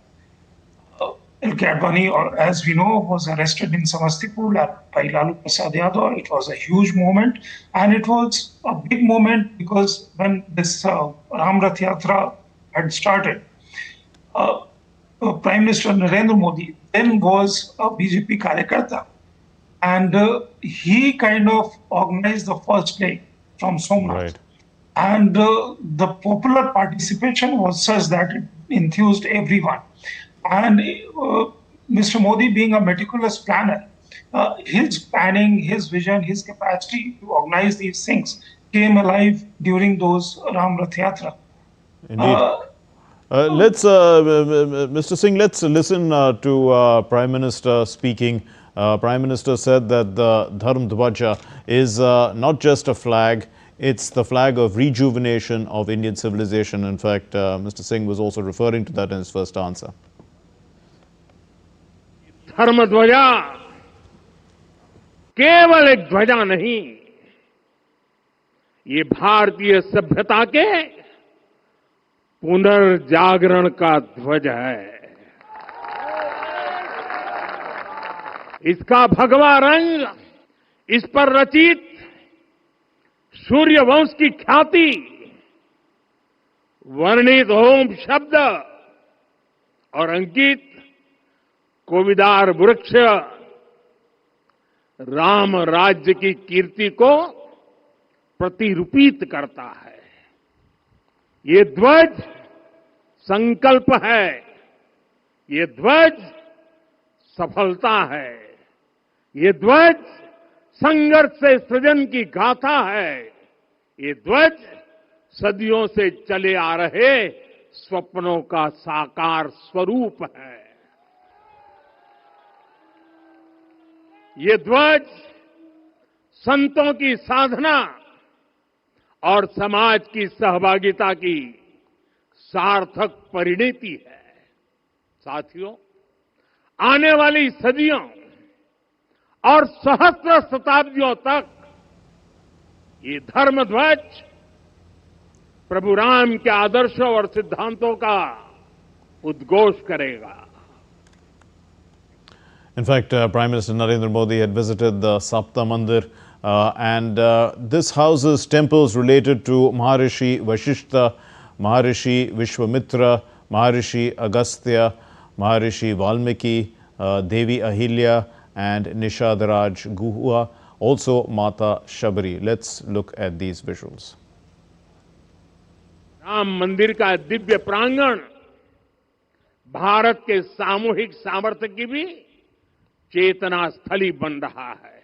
L.K. Advani, as we know, was arrested in Samastipur by Lalu Prasad Yadav. It was a huge moment, and it was a big moment because when this Ram Rath Yatra had started, Prime Minister Narendra Modi then was a BJP Karyakarta, and he kind of organized the first leg from Somnath. Right. And the popular participation was such that it enthused everyone. And Mr. Modi, being a meticulous planner, his planning, his vision, his capacity to organize these things came alive during those Ram Rath Yatra. Indeed. Let's, Mr. Singh, let's listen to Prime Minister speaking. Prime Minister said that the Dharma Dhwaja is not just a flag, it's the flag of rejuvenation of Indian civilization. In fact, Mr. Singh was also referring to that in his first answer. धर्म ध्वजा केवल एक ध्वजा नहीं, ये भारतीय सभ्यता के पुनर्जागरण का ध्वज है। इसका भगवा रंग, इस पर रचित सूर्यवंश की ख्याति, वर्णित ओम शब्द और अंकित कोविदार वृक्ष राम राज्य की कीर्ति को प्रतिरूपित करता है। ये ध्वज संकल्प है, ये ध्वज सफलता है, ये ध्वज संघर्ष से सृजन की गाथा है, ये ध्वज सदियों से चले आ रहे स्वप्नों का साकार स्वरूप है। ये ध्वज संतों की साधना और समाज की सहभागिता की सार्थक परिणति है। साथियों, आने वाली सदियों और सहस्त्र शताब्दियों तक ये धर्म ध्वज प्रभु राम के आदर्शों और सिद्धांतों का उद्घोष करेगा। In fact, Prime Minister Narendra Modi had visited the Sapta Mandir, and this houses temples related to Maharishi Vashishta, Maharishi Vishwamitra, Maharishi Agastya, Maharishi Valmiki, Devi Ahilya, and Nishadaraj Guha, also Mata Shabari. Let's look at these visuals. Ram मंदिर का दिव्य प्रांगण भारत के सामूहिक सामर्थ्य की भी चेतना स्थली बन रहा है।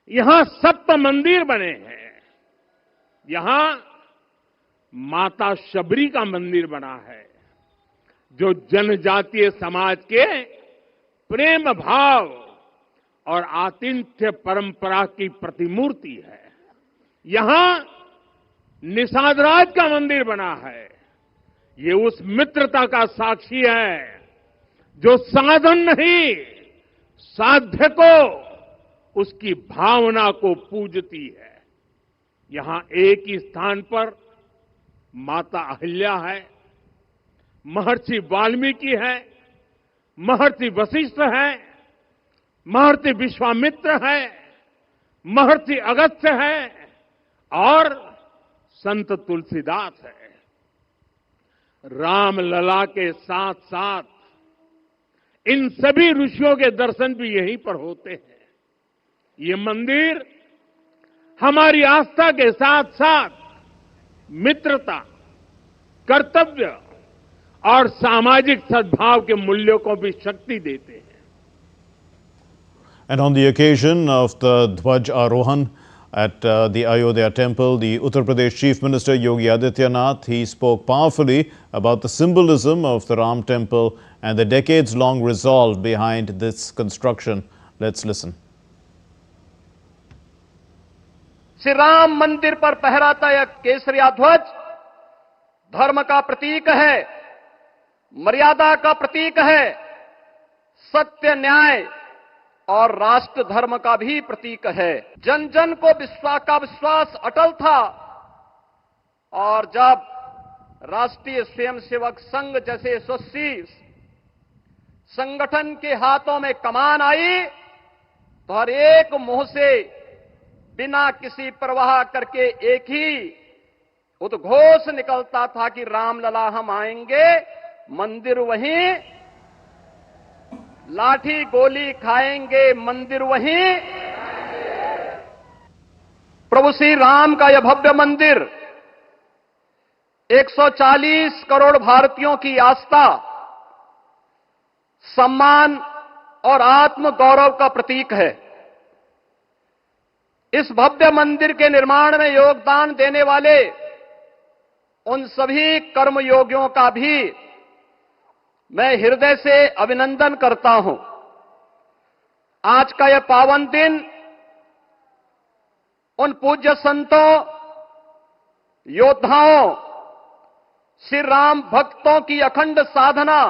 यहां सप्त मंदिर बने हैं। यहां माता शबरी का मंदिर बना है, जो जनजातीय समाज के प्रेम भाव और आतिथ्य परंपरा की प्रतिमूर्ति है। यहां निषादराज का मंदिर बना है। ये उस मित्रता का साक्षी है जो साधन नहीं, साध्य को, उसकी भावना को पूजती है। यहां एक ही स्थान पर माता अहिल्या है, महर्षि वाल्मीकि है, महर्षि वशिष्ठ है, महर्षि विश्वामित्र है, महर्षि अगस्त्य है और संत तुलसीदास है। राम लला के साथ साथ इन सभी ऋषियों के दर्शन भी यहीं पर होते हैं। ये मंदिर हमारी आस्था के साथ साथ मित्रता, कर्तव्य और सामाजिक सद्भाव के मूल्यों को भी शक्ति देते हैं। And on the occasion of the Dhwajarohan at the Ayodhya temple, the Uttar Pradesh Chief Minister Yogi Adityanath, he spoke powerfully about the symbolism of the Ram temple and the decades-long resolve behind this construction. Let's listen. Shri Ram मंदिर पर फहराता यह केसरिया ध्वज धर्म का प्रतीक है, मर्यादा का प्रतीक है, सत्य, न्याय और राष्ट्र धर्म का भी प्रतीक है। जन जन को विश्वास अटल था और जब राष्ट्रीय स्वयंसेवक संघ जैसे यशस्वी संगठन के हाथों में कमान आई तो हर एक मुंह से बिना किसी परवाह करके एक ही उद्घोष निकलता था कि रामलला हम आएंगे, मंदिर वहीं, लाठी गोली खाएंगे, मंदिर वहीं। प्रभु श्री राम का यह भव्य मंदिर 140 करोड़ भारतीयों की आस्था, सम्मान और आत्म गौरव का प्रतीक है। इस भव्य मंदिर के निर्माण में योगदान देने वाले उन सभी कर्मयोगियों का भी मैं हृदय से अभिनंदन करता हूं। आज का यह पावन दिन उन पूज्य संतों, योद्धाओं, श्री राम भक्तों की अखंड साधना,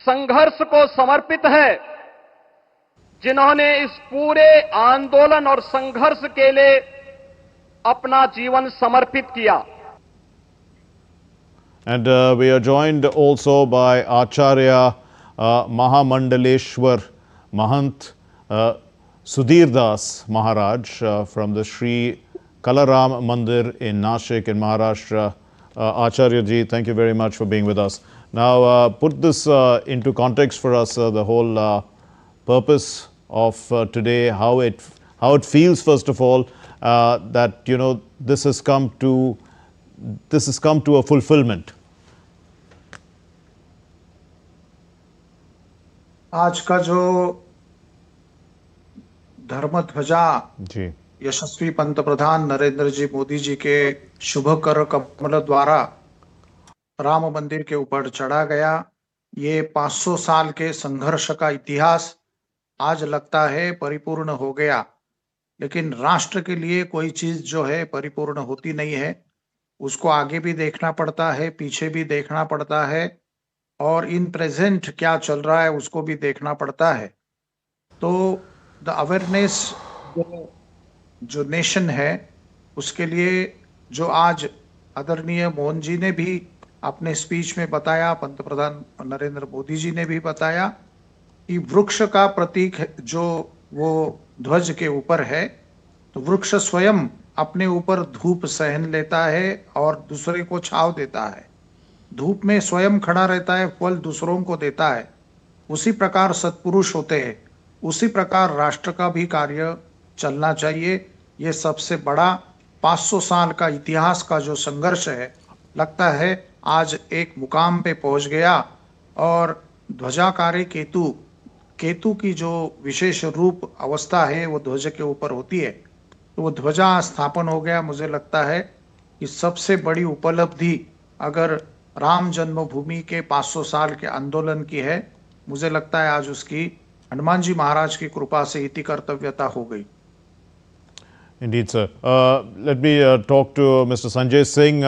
संघर्ष को समर्पित है, जिन्होंने इस पूरे आंदोलन और संघर्ष के लिए अपना जीवन समर्पित किया। And we are joined also by Acharya Mahamandaleshwar Mahant Sudhir Das Maharaj from the Sri Kalaram Mandir in Nashik in Maharashtra. Acharya ji, thank you very much for being with us. Now put this into context for us, the whole purpose of today, how it feels, first of all, that, you know, this has come to a fulfillment. आज का जो धर्म ध्वजा जी यशस्वी पंतप्रधान नरेंद्र जी मोदी जी के शुभ कर कमल द्वारा राम मंदिर के ऊपर चढ़ा गया, ये 500 साल के संघर्ष का इतिहास आज लगता है परिपूर्ण हो गया। लेकिन राष्ट्र के लिए कोई चीज जो है परिपूर्ण होती नहीं है, उसको आगे भी देखना पड़ता है, पीछे भी देखना पड़ता है और इन प्रेजेंट क्या चल रहा है उसको भी देखना पड़ता है। तो द अवेयरनेस जो नेशन है उसके लिए जो आज आदरणीय मोहन जी ने भी अपने स्पीच में बताया, पंतप्रधान नरेंद्र मोदी जी ने भी बताया कि वृक्ष का प्रतीक जो वो ध्वज के ऊपर है, तो वृक्ष स्वयं अपने ऊपर धूप सहन लेता है और दूसरे को छांव देता है, धूप में स्वयं खड़ा रहता है, फल दूसरों को देता है। उसी प्रकार सत्पुरुष होते हैं, उसी प्रकार राष्ट्र का भी कार्य चलना चाहिए। ये सबसे बड़ा 500 साल का इतिहास का जो संघर्ष है, लगता है आज एक मुकाम पे पहुंच गया और ध्वजाकारी केतु केतु की जो विशेष रूप अवस्था है वो ध्वज के ऊपर होती है, तो वो ध्वजा स्थापन हो गया। मुझे लगता है कि सबसे बड़ी उपलब्धि अगर राम जन्मभूमि के 500 साल के आंदोलन की है, मुझे लगता है आज उसकी हनुमान जी महाराज की कृपा से इति कर्तव्यता हो गई। Indeed, sir. Let me talk to Mr. Sanjay Singh.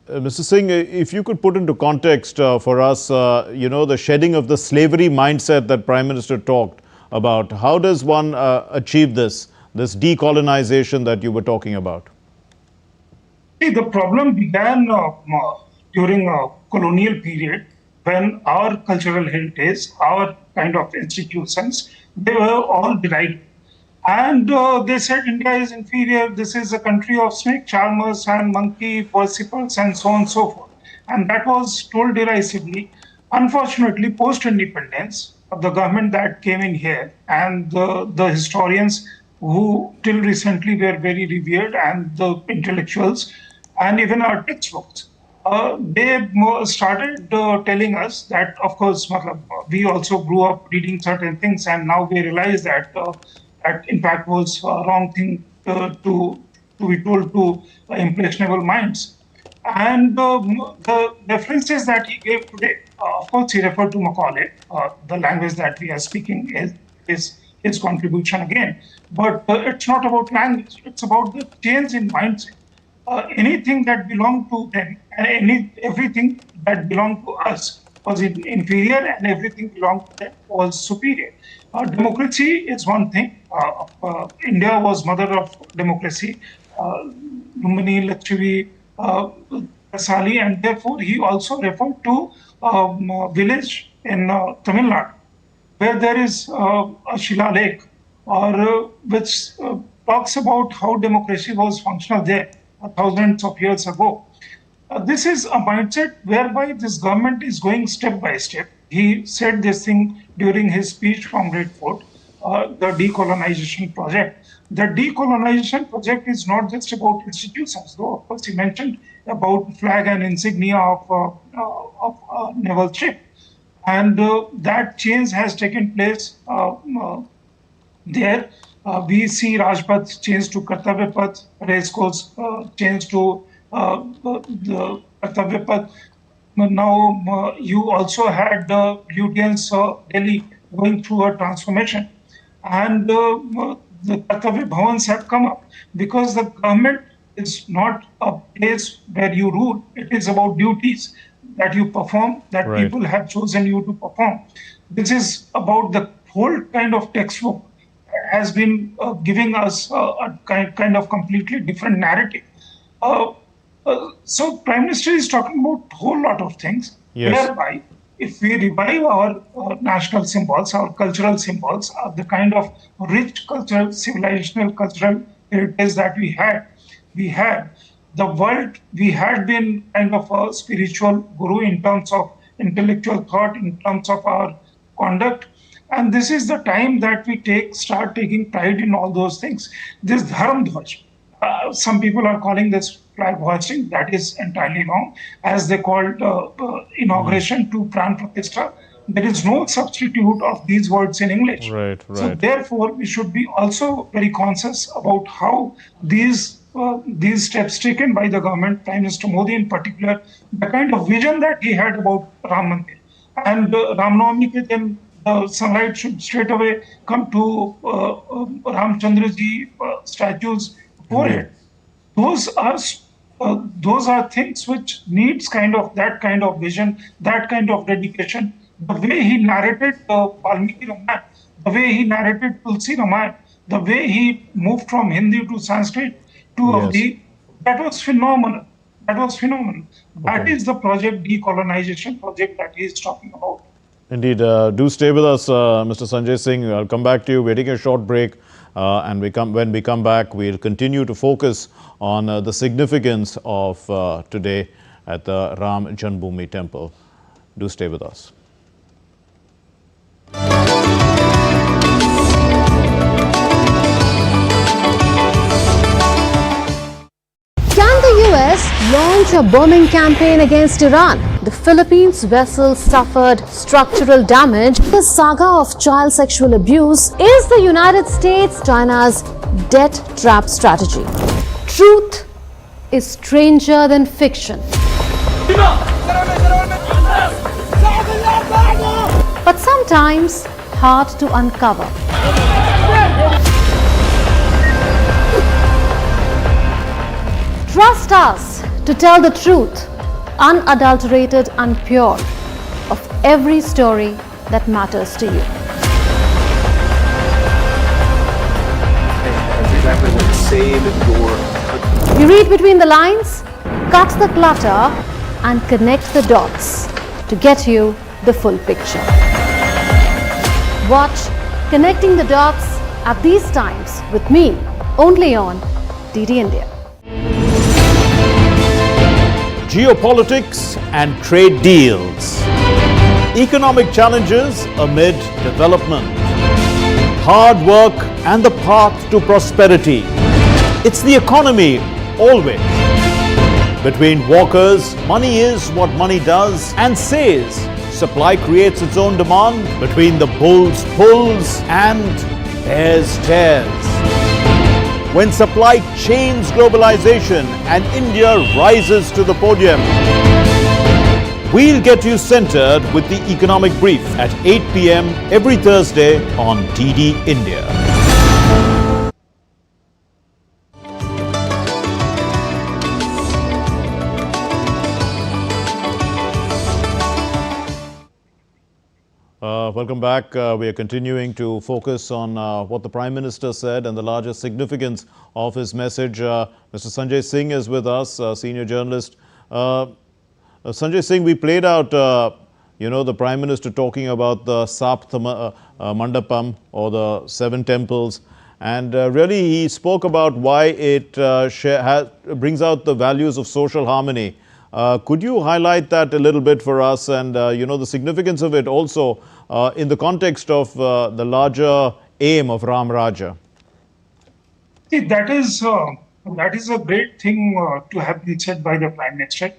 Mr. Singh, if you could put into context for us, the shedding of the slavery mindset that Prime Minister talked about. How does one achieve this decolonization that you were talking about? See, the problem began during a colonial period when our cultural heritage, our kind of institutions, they were all derived. And they said India is inferior, this is a country of snake charmers and monkey worshippers and so on and so forth. And that was told derisively. Unfortunately, post-independence, the government that came in here and the historians who till recently were very revered and the intellectuals and even our textbooks, they started telling us that, of course, we also grew up reading certain things and now we realize that that in fact was a wrong thing to be told to impressionable minds. And the references that he gave today, of course, he referred to Macaulay, the language that we are speaking is his contribution again. But it's not about language, it's about the change in mindset. Anything that belonged to them and everything that belonged to us was inferior and everything belonged to them was superior. Democracy is one thing. India was mother of democracy, Lumini, Lakshmi, Kasali, and therefore he also referred to a village in Tamil Nadu, where there is a Shila Lake, which talks about how democracy was functional there thousands of years ago. This is a mindset whereby this government is going step by step. He said this thing during his speech from Red Fort, the decolonization project. The decolonization project is not just about institutions, though of course he mentioned about flag and insignia of a naval ship. And that change has taken place there. We see Rajpath change to Kartavya Path, racecourse change to the Kartavya Path. Now you also had Lutyens Delhi going through a transformation, and the Kartavya Bhavans have come up because the government is not a place where you rule. It is about duties that you perform, that Right. people have chosen you to perform. This is about the whole kind of textbook has been giving us a kind of completely different narrative. So Prime Minister is talking about a whole lot of things, Yes. whereby if we revive our national symbols, our cultural symbols, the kind of rich cultural, civilizational cultural heritage that we had, the world, we had been kind of a spiritual guru in terms of intellectual thought, in terms of our conduct. And this is the time that we start taking pride in all those things. This Dharma Dhwaj, some people are calling this flag hoisting. That is entirely wrong. As they called inauguration to Pran Pratishtha, there is no substitute of these words in English. Right, So right. therefore, we should be also very conscious about how these steps taken by the government, Prime Minister Modi in particular, the kind of vision that he had about Ram Mandir. And Ram Navami ke din, the sunlight should straight away come to Ramchandra ji statues forehead. Those are things which needs that kind of vision, that kind of dedication. The way he narrated Valmiki Ramayana, the way he narrated Tulsi Ramayana, the way he moved from Hindi to Sanskrit to Yes. Avdi, that was phenomenal. That is the project, decolonization project that he is talking about. Indeed. Do stay with us, Mr. Sanjay Singh. I'll come back to you. We're taking a short break. And when we come back, we'll continue to focus on the significance of today at the Ram Janmabhoomi Temple. Do stay with us. Can the US launch a bombing campaign against Iran? the Philippines vessel suffered structural damage. The saga of child sexual abuse is the United States China's debt trap strategy. Truth is stranger than fiction. But sometimes hard to uncover. Trust us to tell the truth, unadulterated and pure, of every story that matters to you. That's exactly what saved your. You read between the lines, cut the clutter, and connect the dots to get you the full picture. Watch Connecting the Dots at these times with me, only on DD India. Geopolitics and trade deals. Economic challenges amid development. Hard work and the path to prosperity. It's the economy always. Between walkers, money is what money does and says. Supply creates its own demand. Between the bulls pulls and bears tears. When supply chains globalization and India rises to the podium, we'll get you centered with the economic brief at 8 p.m. every Thursday on DD India. Welcome back. We are continuing to focus on what the Prime Minister said and the larger significance of his message. Mr. Sanjay Singh is with us, senior journalist. Sanjay Singh, we played out, the Prime Minister talking about the Saptha Mandapam or the 7 temples. And really he spoke about why it brings out the values of social harmony. Could you highlight that a little bit for us and, the significance of it also in the context of the larger aim of Ram Rajya? See, that is a great thing to have been said by the Prime Minister.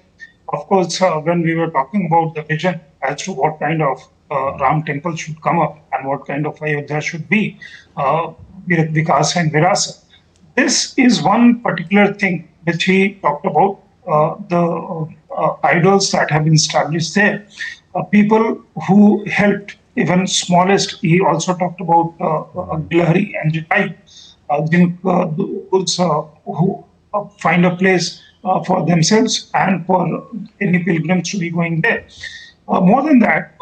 Of course, when we were talking about the vision as to what kind of Ram temple should come up and what kind of Ayodhya should be, Vikas and Virasa, this is one particular thing which he talked about. The idols that have been established there, people who helped even smallest. He also talked about Gilhari and Jitai, who find a place for themselves and for any pilgrims to be going there. More than that,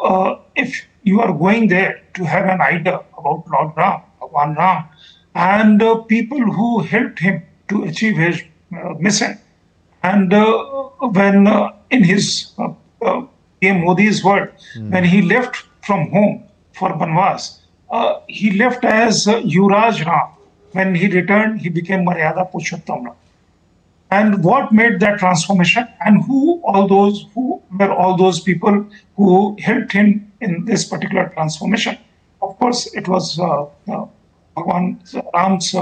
if you are going there to have an idea about Lord Ram, Bhagwan Ram, and people who helped him to achieve his mission. And when in his PM Modi's word, when he left from home for Banwas, he left as Yuvraj Ram. When he returned, he became Maryada Purushottam Ram. And what made that transformation? And who were all those people who helped him in this particular transformation? Of course, it was Bhagwan Ram's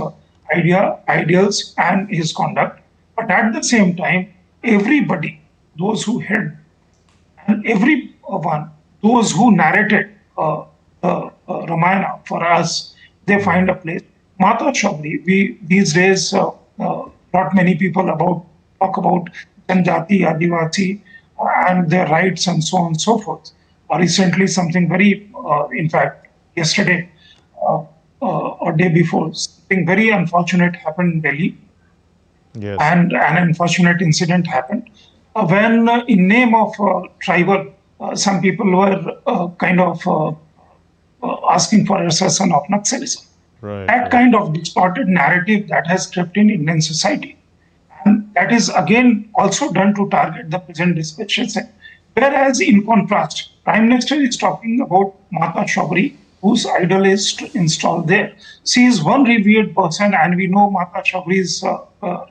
ideals and his conduct. But at the same time, everybody, those who helped, and everyone, those who narrated Ramayana for us, they find a place. Mata Shabri, these days, not many people talk about Janjati, Adivasi, and their rights and so on and so forth. Recently, something very, in fact, yesterday or day before, something very unfortunate happened in Delhi. Yes. And an unfortunate incident happened when, in name of tribal, some people were kind of asking for assertion of Naxalism. Right. That kind of distorted narrative that has crept in Indian society. And that is again also done to target the present dispensation. Whereas in contrast, Prime Minister is talking about Mata Shabri, whose idol is installed there. She is one revered person, and we know Mata Shabri's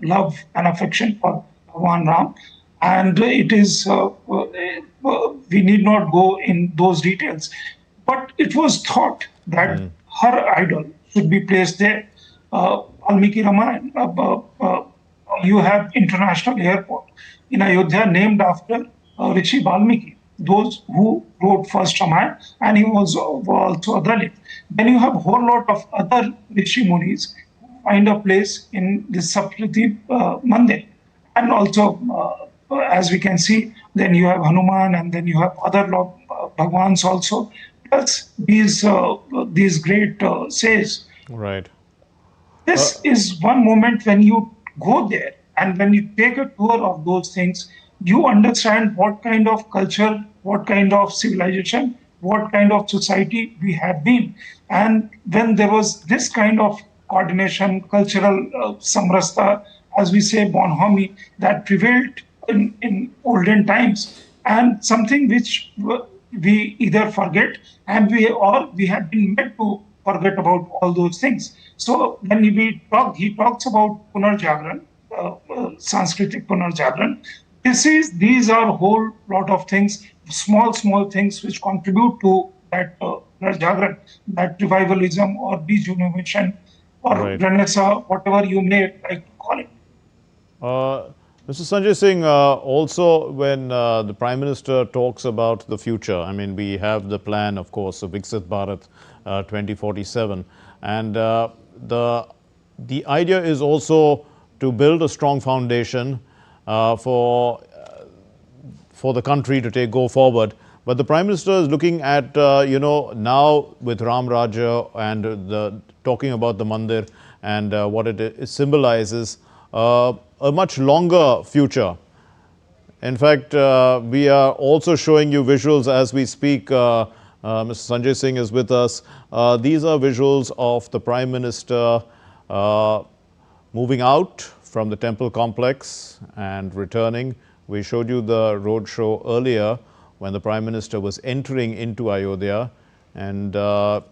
love and affection for Bhagwan Ram. And it is, we need not go in those details. But it was thought that her idol should be placed there. Valmiki Ramayana, you have international airport in Ayodhya named after Rishi Valmiki, those who wrote first Ramayana, and he was also a Dalit. Then you have a whole lot of other Rishi Munis who find a place in this Saptati Mandir. And also, as we can see, then you have Hanuman, and then you have other Bhagwans also, plus these great sages. Right. This is one moment when you go there, and when you take a tour of those things, you understand what kind of culture, what kind of civilization, what kind of society we have been. And when there was this kind of coordination, cultural samrasta, as we say, bonhomie, that prevailed in olden times, and something which we either forget, and we have been made to forget about all those things. So when he talks about Punarjagran, Sanskritic Punarjagran. These are a whole lot of things, small things which contribute to that Punarjagran, that revivalism or rejuvenation or renaissance, whatever you may like to call it. Mr. Sanjay Singh, also when the Prime Minister talks about the future, I mean, we have the plan, of course, of Viksit Bharat 2047, and the idea is also to build a strong foundation for the country to go forward. But the Prime Minister is looking at, now with Ram Rajya and talking about the Mandir and what it symbolizes, a much longer future. In fact, we are also showing you visuals as we speak. Mr. Sanjay Singh is with us. These are visuals of the Prime Minister moving out from the temple complex and returning. We showed you the road show earlier when the Prime Minister was entering into Ayodhya, and some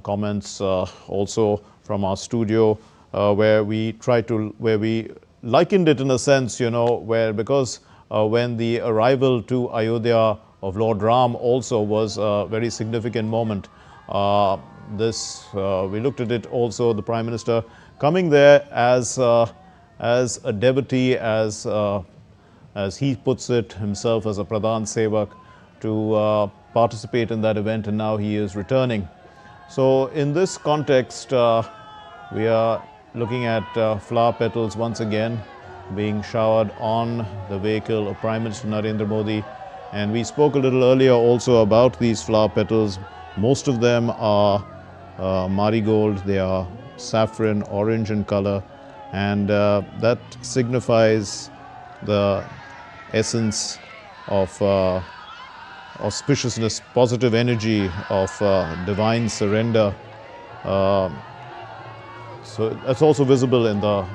comments also from our studio where we likened it in a sense, because when the arrival to Ayodhya of Lord Ram also was a very significant moment. We looked at it also, the Prime Minister coming there as a devotee, as he puts it himself, as a Pradhan Sevak, to participate in that event, and now he is returning. So in this context, we are looking at flower petals once again being showered on the vehicle of Prime Minister Narendra Modi. And we spoke a little earlier also about these flower petals. Most of them are marigold, they are saffron, orange in color, and that signifies the essence of auspiciousness, positive energy, of divine surrender. So that's also visible in the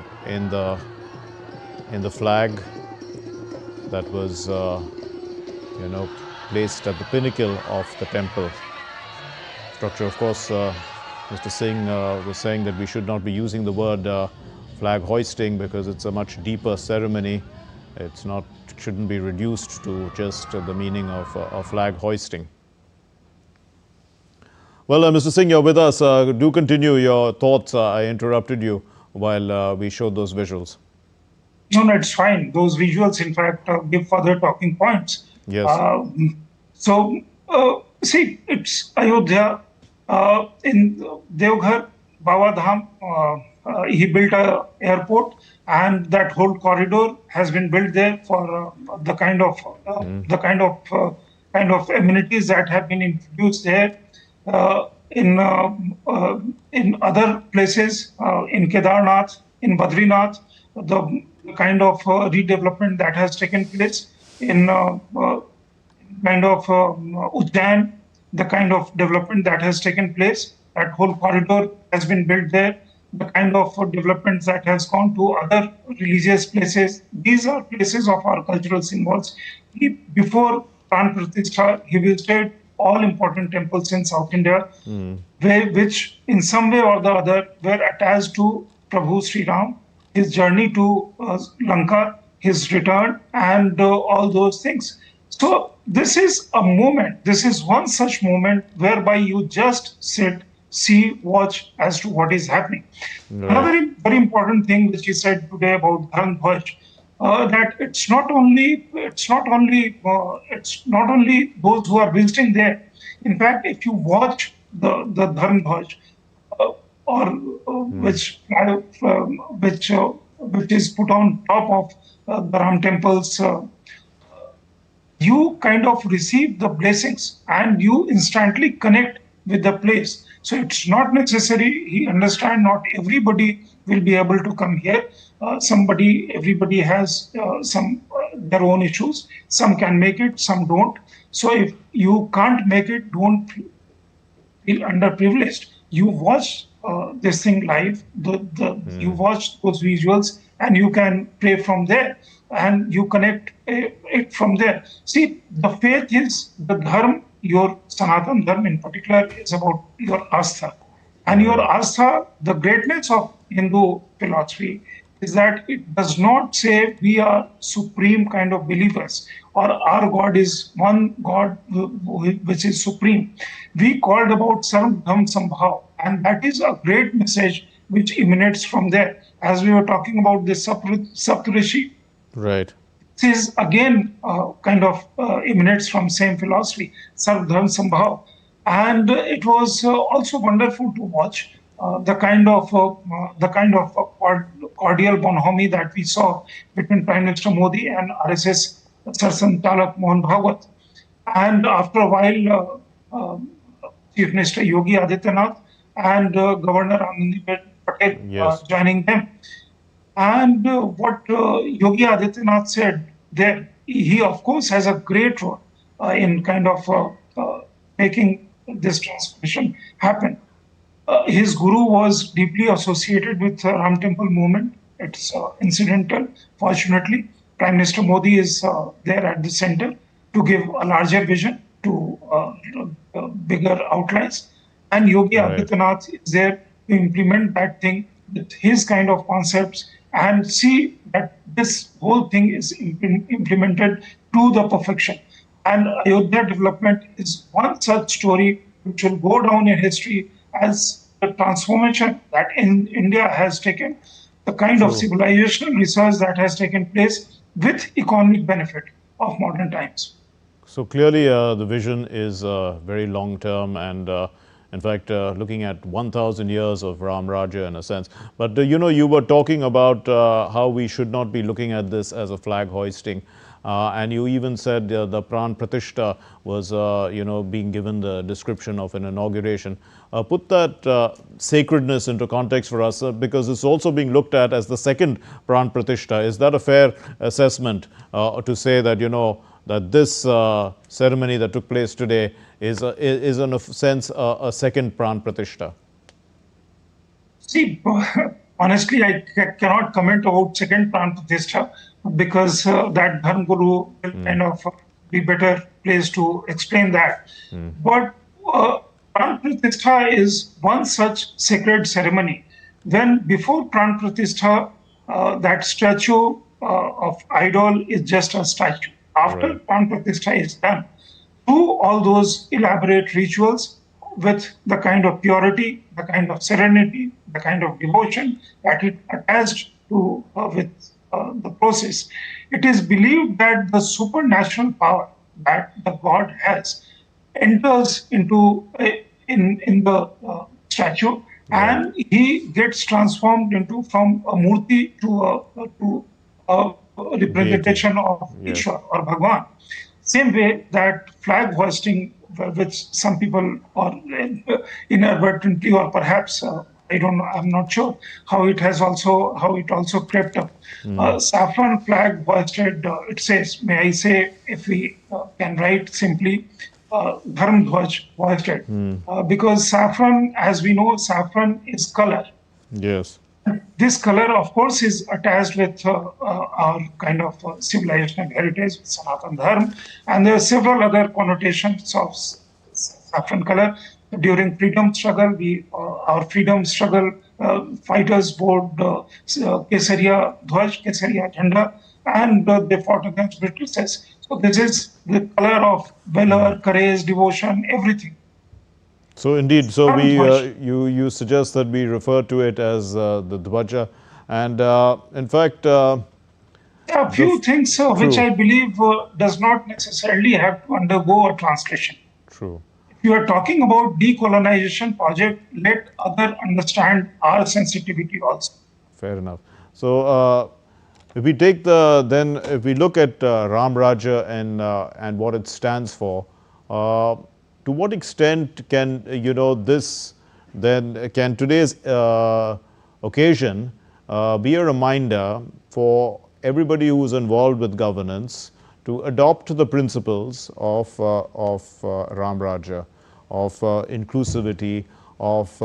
flag that was placed at the pinnacle of the temple structure. Of course, Mr. Singh was saying that we should not be using the word flag hoisting because it's a much deeper ceremony. It shouldn't be reduced to just the meaning of flag hoisting. Well, Mr. Singh, you're with us. Do continue your thoughts. I interrupted you while we showed those visuals. No, it's fine. Those visuals, in fact, give further talking points. Yes. See, it's Ayodhya. In Devghar, Baba Dham, he built an airport, and that whole corridor has been built there for the kind of amenities that have been introduced there. In other places, in Kedarnath, in Badrinath, the kind of redevelopment that has taken place, in Ujjain, the kind of development that has taken place, that whole corridor has been built there. The kind of developments that has gone to other religious places, these are places of our cultural symbols. Before Pran Pratishtha, he visited all important temples in South India, which in some way or the other were attached to Prabhu Sri Ram, his journey to Lanka, his return, and all those things. So this is a moment, this is one such moment whereby you just sit, see, watch as to what is happening. Right. Another very important thing which he said today about Dharma, that it's not only those who are visiting there. In fact, if you watch the Dharma Dhwaj, or which is put on top of the Ram temples, you kind of receive the blessings and you instantly connect with the place. So it's not necessary, he understand not everybody will be able to come here. Everybody has their own issues. Some can make it, some don't. So if you can't make it, don't feel underprivileged. You watch this thing live, you watch those visuals, and you can pray from there, and you connect it from there. See, the faith is the dharma, your Sanatan Dharma in particular, is about your astha. And your astha, the greatness of Hindu philosophy is that it does not say we are supreme kind of believers or our God is one God which is supreme. We called about Sarv Dham Sambhav, and that is a great message which emanates from there. As we were talking about the Saptarishi, right? This is again emanates from same philosophy, Sarv Dham Sambhav. And it was also wonderful to watch the kind of cordial bonhomie that we saw between Prime Minister Modi and RSS Sarsantalak Mohan Bhagwat. And after a while, Chief Minister Yogi Adityanath and Governor Anandibet Patel joining them. And what Yogi Adityanath said there, he of course has a great role in making this transformation happen. His guru was deeply associated with Ram Temple movement. It's incidental. Fortunately, Prime Minister Modi is there at the center to give a larger vision, to bigger outlines. And Yogi Adityanath is there to implement that thing with his kind of concepts and see that this whole thing is implemented to the perfection. And Ayodhya development is one such story which will go down in history as the transformation that in India has taken, the kind of civilizational research that has taken place with economic benefit of modern times. So clearly the vision is very long term and in fact looking at 1,000 years of Ram Rajya in a sense. But you were talking about how we should not be looking at this as a flag hoisting. And you even said the Pran Pratishta was, being given the description of an inauguration. Put that sacredness into context for us because it's also being looked at as the second Pran Pratishta. Is that a fair assessment to say that, that this ceremony that took place today is in a sense a second Pran Pratishta? See, honestly, I cannot comment about second Pran Pratishta because that Dharma Guru will kind of be better placed to explain that. But Pran Pratishta is one such sacred ceremony. When before Pran Pratishta, that statue of idol is just a statue. After Pran Pratishta is done, through all those elaborate rituals with the kind of purity, the kind of serenity, the kind of devotion that it attached to with the process, it is believed that the supernatural power that the God has enters into in the statue, and he gets transformed into from a murti to a representation of Ishwar or Bhagwan. Same way that flag hoisting, which some people or inadvertently or perhaps I don't know, I'm not sure how it also crept up. Saffron flag hoisted, it says, may I say, if we can write simply, Dharma Dhwaj hoisted. Because saffron, as we know, saffron is color. Yes. This color, of course, is attached with our kind of civilizational heritage, Sanatan Dharma, and there are several other connotations of saffron color. During freedom struggle, our freedom struggle fighters wore Kesariya Dhwaj, Kesariya Jhanda, and they fought against Britishers. So this is the color of valor, courage, devotion, everything. So indeed, so you suggest that we refer to it as the Dhwaja, and in fact, A few things which I believe does not necessarily have to undergo a translation. True. If you are talking about decolonization project, let other understand our sensitivity also. Fair enough. So if we take if we look at Ram Rajya and what it stands for, to what extent can can today's occasion be a reminder for everybody who is involved with governance to adopt the principles of Ram Rajya, of inclusivity, of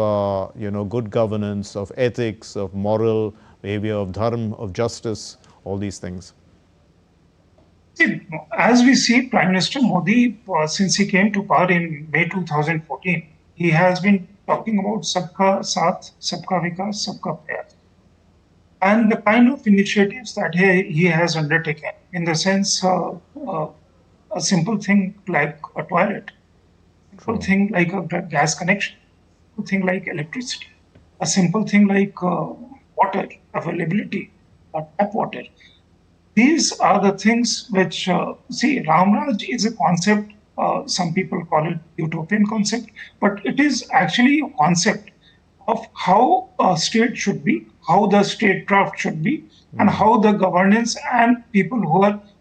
good governance, of ethics, of moral behavior, of Dharma, of justice, all these things? See, as we see, Prime Minister Modi, since he came to power in May 2014, he has been talking about Sabka Saath, Sabka Vikas, Sabka Prayas. And the kind of initiatives that he has undertaken, in the sense a simple thing like a toilet, a simple thing like a gas connection, a simple thing like electricity, a simple thing like water availability, tap water. These are the things which, see, Ram Raj is a concept, some people call it utopian concept, but it is actually a concept of how a state should be, how the statecraft should be, and how the governance and people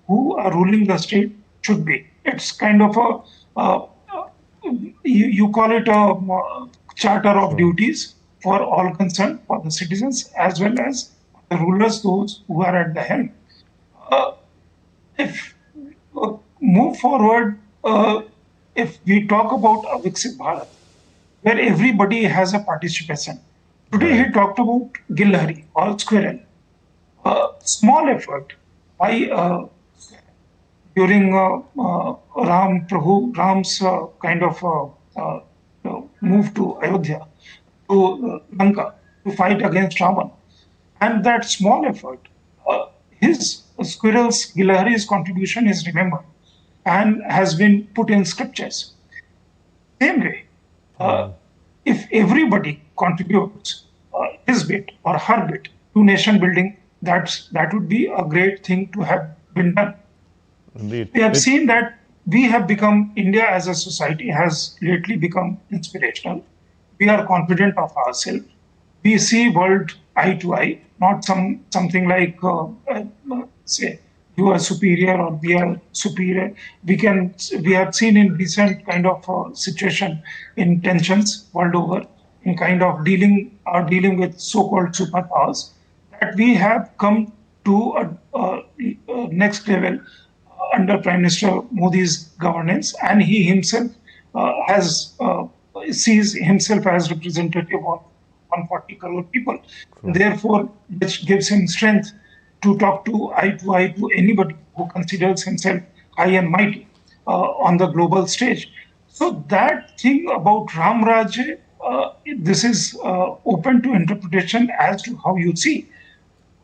who are ruling the state should be. It's kind of you call it a charter of duties for all concerned, for the citizens as well as the rulers, those who are at the helm. If move forward, if we talk about a Viksit Bharat, where everybody has a participation. Today he talked about Gilhari or squirrel. Small effort by during Ram's kind of move to Ayodhya, to Lanka, to fight against Ravan. And that small effort, his squirrel's, Gilhari's contribution is remembered and has been put in scriptures. Same way, if everybody contributes his bit or her bit to nation building, that would be a great thing to have been done. Indeed. We have seen that we have become, India as a society has lately become inspirational. We are confident of ourselves. We see world eye to eye, not something like, say, you are superior or we are superior. We have seen in recent kind of situation in tensions world over, in kind of dealing with so-called superpowers, that we have come to a next level under Prime Minister Modi's governance, and he himself sees himself as representative of 140 crore people. Therefore, which gives him strength to talk to eye to anybody who considers himself high and mighty on the global stage. So that thing about Ram Rajya, this is open to interpretation as to how you see.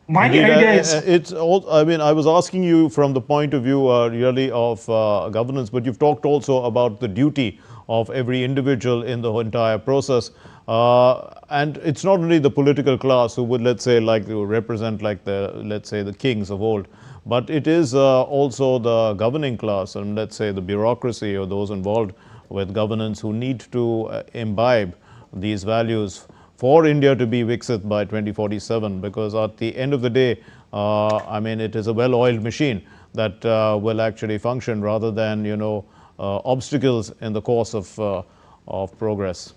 My idea is... It's all, I mean, I was asking you from the point of view really of governance, but you've talked also about the duty of every individual in the entire process. And it's not only the political class who would, let's say, like to represent like let's say, the kings of old, but it is also the governing class and let's say the bureaucracy or those involved with governance who need to imbibe these values for India to be Viksit by 2047, because at the end of the day, I mean, it is a well-oiled machine that will actually function rather than, obstacles in the course of progress.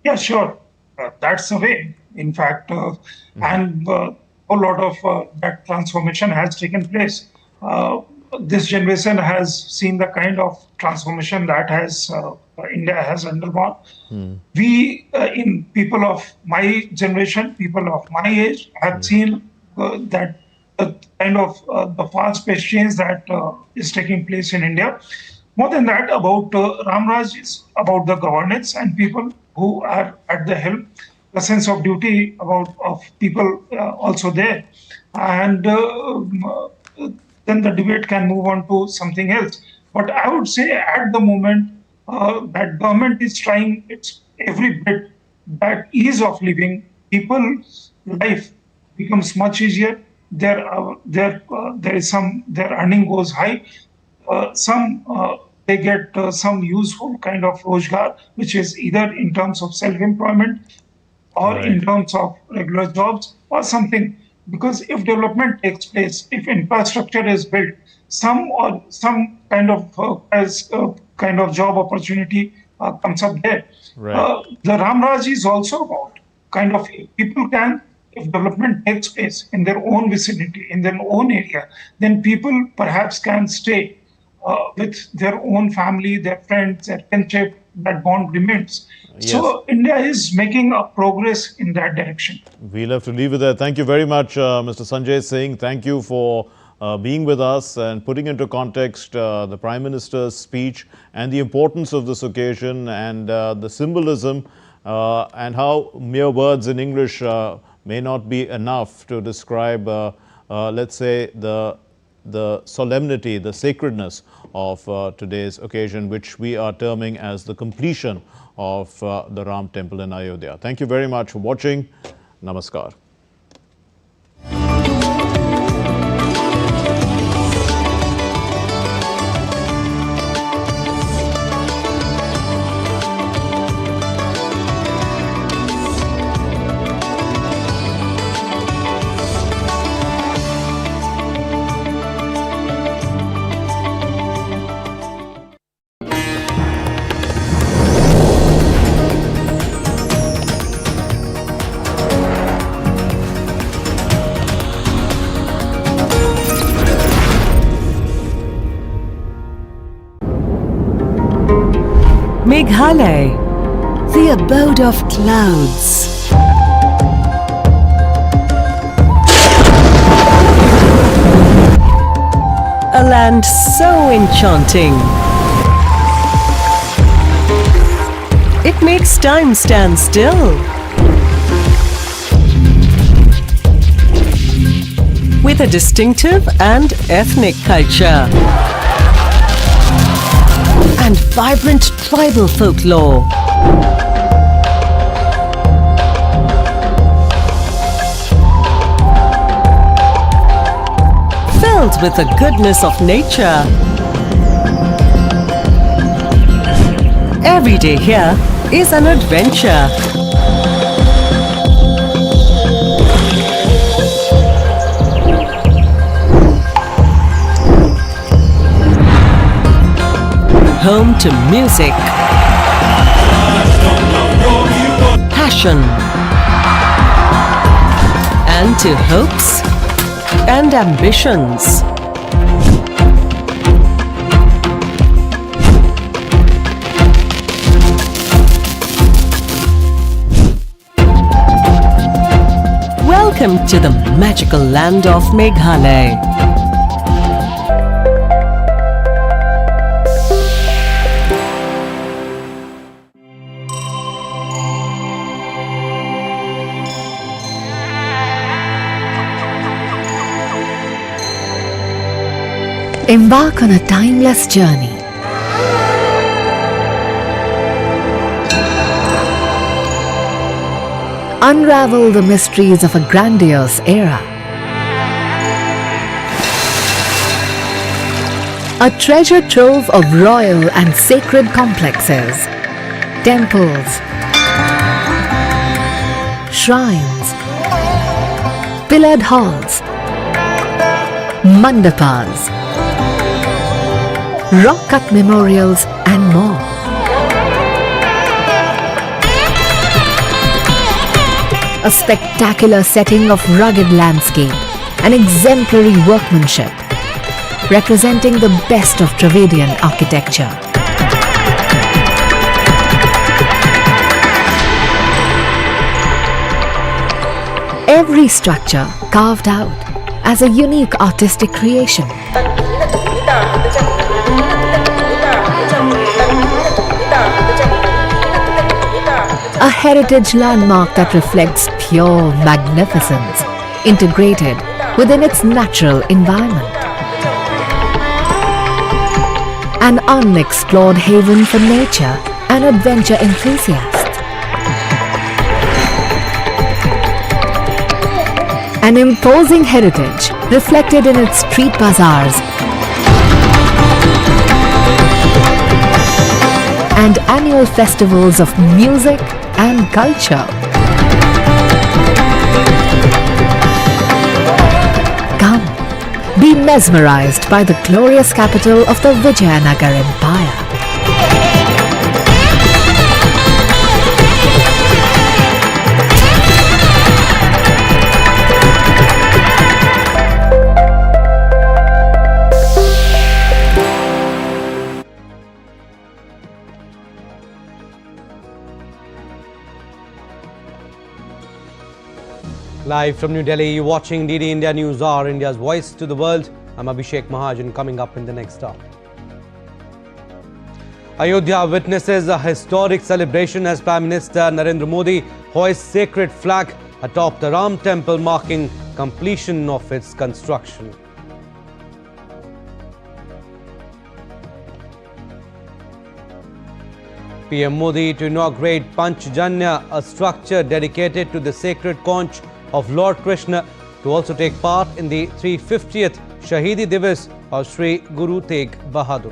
Yeah, sure. That's the way. In fact, and a lot of that transformation has taken place. This generation has seen the kind of transformation that India has undergone. We, in people of my generation, people of my age, have seen that kind of the fast-paced change that is taking place in India. More than that, about Ram Raj is about the governance and people who are at the helm, the sense of duty of people also there. And then the debate can move on to something else. But I would say at the moment that government is trying its every bit that ease of living, people's life becomes much easier. their earning goes high. Some they get some useful kind of rojgar, which is either in terms of self-employment or in terms of regular jobs or something. Because if development takes place, if infrastructure is built, some kind of job opportunity comes up there. The Ram Rajya is also about kind of people can, if development takes place in their own vicinity, in their own area, then people perhaps can stay with their own family, their friends, their kinship, that bond remains. Yes. So India is making a progress in that direction. We'll have to leave it there. Thank you very much, Mr. Sanjay Singh. Thank you for being with us and putting into context the Prime Minister's speech and the importance of this occasion and the symbolism and how mere words in English may not be enough to describe, let's say, the solemnity, the sacredness of today's occasion, which we are terming as the completion of the Ram Temple in Ayodhya. Thank you very much for watching. Namaskar. Meghalaya, the abode of clouds. A land so enchanting. It makes time stand still. With a distinctive and ethnic culture. And vibrant tribal folklore. Filled with the goodness of nature. Every day here is an adventure. Home to music, passion, and to hopes and ambitions. Welcome to the magical land of Meghalaya. Embark on a timeless journey. Unravel the mysteries of a grandiose era. A treasure trove of royal and sacred complexes, temples, shrines, pillared halls, mandapas, rock-cut memorials and more. A spectacular setting of rugged landscape and exemplary workmanship, representing the best of Dravidian architecture. Every structure carved out as a unique artistic creation. A heritage landmark that reflects pure magnificence, integrated within its natural environment. An unexplored haven for nature and adventure enthusiasts. An imposing heritage reflected in its street bazaars and annual festivals of music and culture. Come, be mesmerized by the glorious capital of the Vijayanagar Empire. Live from New Delhi, you're watching DD India News Hour, India's voice to the world. I'm Abhishek Mahajan. Coming up in the next hour. Ayodhya witnesses a historic celebration as Prime Minister Narendra Modi hoists sacred flag atop the Ram temple, marking completion of its construction. PM Modi to inaugurate Panchjanya, a structure dedicated to the sacred conch of Lord Krishna, to also take part in the 350th Shahidi Divas of Sri Guru Tegh Bahadur.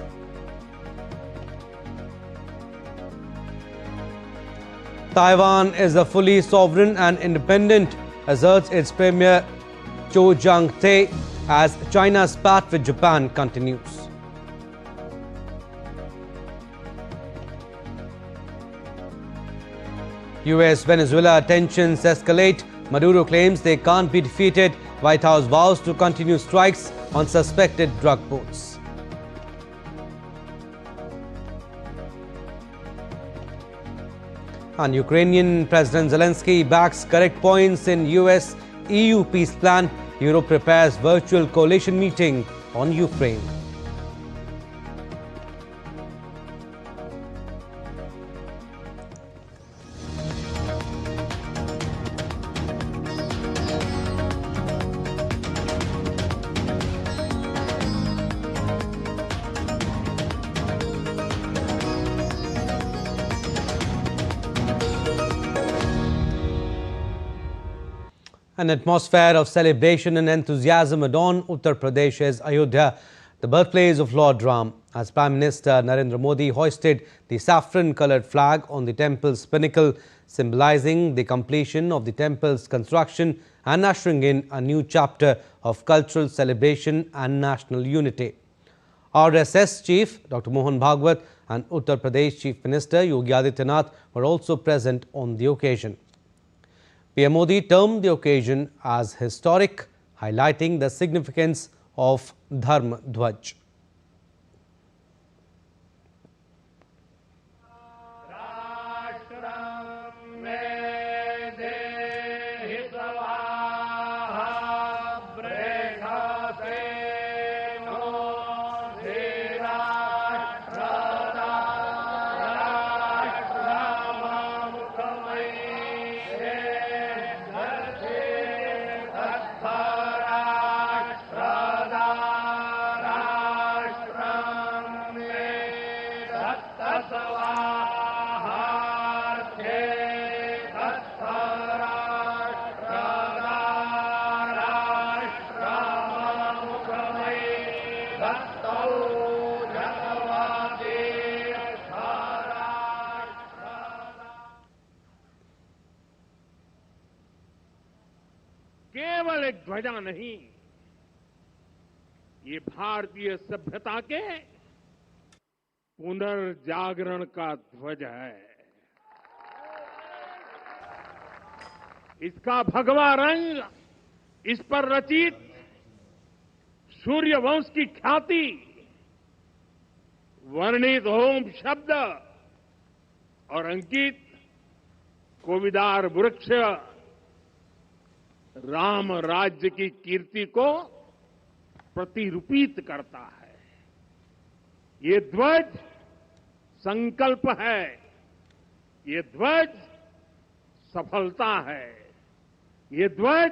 Taiwan is a fully sovereign and independent, asserts its Premier Cho Jang-tae, as China's spat with Japan continues. US-Venezuela tensions escalate. Maduro claims they can't be defeated. White House vows to continue strikes on suspected drug boats. And Ukrainian President Zelensky backs correct points in US-EU peace plan. Europe prepares virtual coalition meeting on Ukraine. An atmosphere of celebration and enthusiasm adorned Uttar Pradesh's Ayodhya, the birthplace of Lord Ram, as Prime Minister Narendra Modi hoisted the saffron-coloured flag on the temple's pinnacle, symbolizing the completion of the temple's construction and ushering in a new chapter of cultural celebration and national unity. RSS Chief Dr. Mohan Bhagwat and Uttar Pradesh Chief Minister Yogi Adityanath were also present on the occasion. PM Modi termed the occasion as historic, highlighting the significance of Dharma Dhwaj. केवल एक ध्वजा नहीं, ये भारतीय सभ्यता के पुनर्जागरण का ध्वज है। इसका भगवा रंग, इस पर रचित सूर्यवंश की ख्याति, वर्णित होम शब्द और अंकित कोविदार वृक्ष राम राज्य की कीर्ति को प्रतिरूपित करता है। ये ध्वज संकल्प है, ये ध्वज सफलता है, ये ध्वज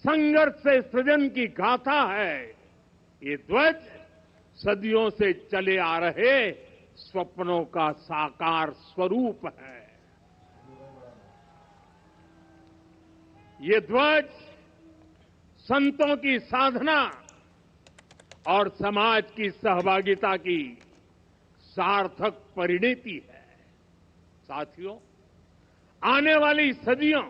संघर्ष से सृजन की गाथा है, ये ध्वज सदियों से चले आ रहे स्वप्नों का साकार स्वरूप है। ये ध्वज संतों की साधना और समाज की सहभागिता की सार्थक परिणति है। साथियों, आने वाली सदियों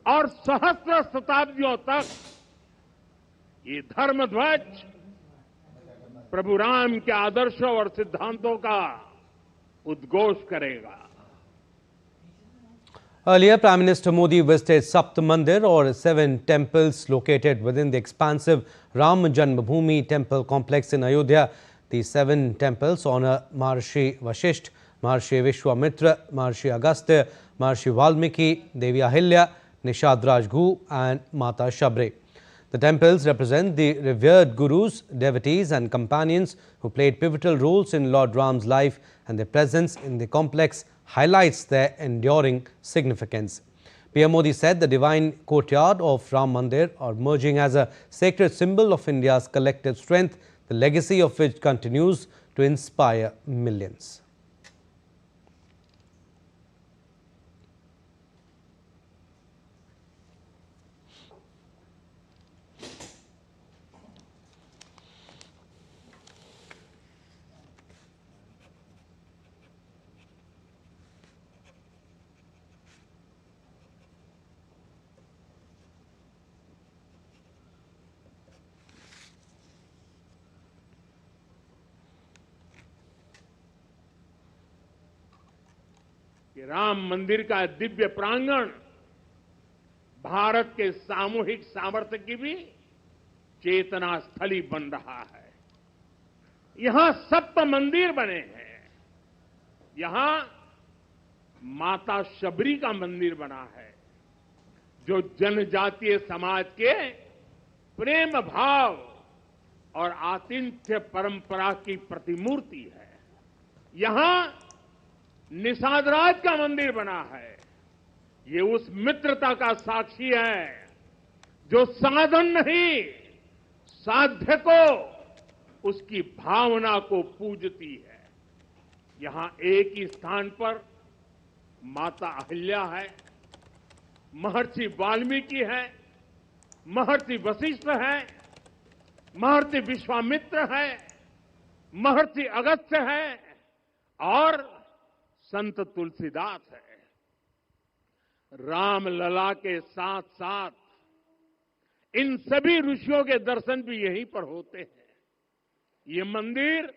और सहस्त्र शताब्दियों तक ये धर्म ध्वज प्रभु राम के आदर्शों और सिद्धांतों का उद्घोष करेगा। Earlier, Prime Minister Modi visited Sapt Mandir, or 7 temples located within the expansive Ram Janmabhoomi temple complex in Ayodhya. These 7 temples honor Maharshi Vashisht, Maharshi Vishwamitra, Maharshi Agastya, Maharshi Valmiki, Devi Ahilya, Nishad Rajgu and Mata Shabre. The temples represent the revered gurus, devotees and companions who played pivotal roles in Lord Ram's life, and their presence in the complex highlights their enduring significance. PM Modi said the divine courtyard of Ram Mandir are emerging as a sacred symbol of India's collective strength, the legacy of which continues to inspire millions. कि राम मंदिर का दिव्य प्रांगण भारत के सामूहिक सामर्थ्य की भी चेतना स्थली बन रहा है। यहां 7 मंदिर बने हैं। यहां माता शबरी का मंदिर बना है, जो जनजातीय समाज के प्रेम भाव और आतिथ्य परंपरा की प्रतिमूर्ति है। यहां निषादराज का मंदिर बना है। ये उस मित्रता का साक्षी है जो साधन नहीं, साध्य को, उसकी भावना को पूजती है। यहां एक ही स्थान पर माता अहिल्या है, महर्षि वाल्मीकि है, महर्षि वशिष्ठ है, महर्षि विश्वामित्र है, महर्षि अगस्त्य है और संत तुलसीदास है। राम लला के साथ साथ इन सभी ऋषियों के दर्शन भी यहीं पर होते हैं। ये मंदिर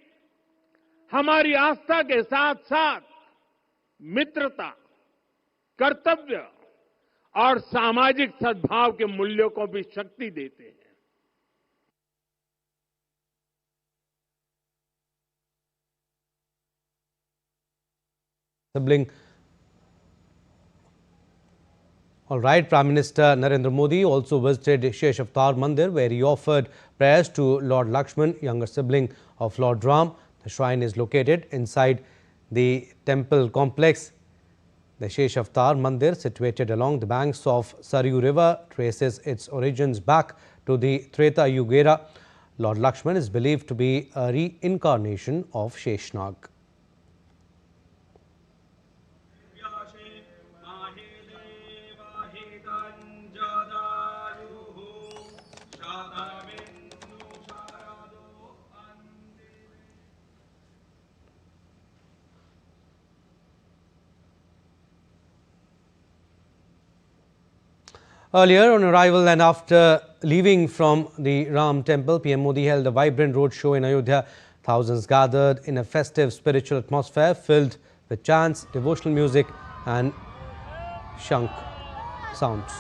हमारी आस्था के साथ साथ मित्रता, कर्तव्य और सामाजिक सद्भाव के मूल्यों को भी शक्ति देते हैं। Sibling. All right, Prime Minister Narendra Modi also visited Shesh Avatar Mandir, where he offered prayers to Lord Lakshman, younger sibling of Lord Ram. The shrine is located inside the temple complex. The Shesh Avatar Mandir, situated along the banks of Saryu River, traces its origins back to the Treta Yuga era. Lord Lakshman is believed to be a reincarnation of Sheshnag. Earlier on arrival and after leaving from the Ram temple, PM Modi held a vibrant roadshow in Ayodhya. Thousands gathered in a festive spiritual atmosphere filled with chants, devotional music and shankh sounds.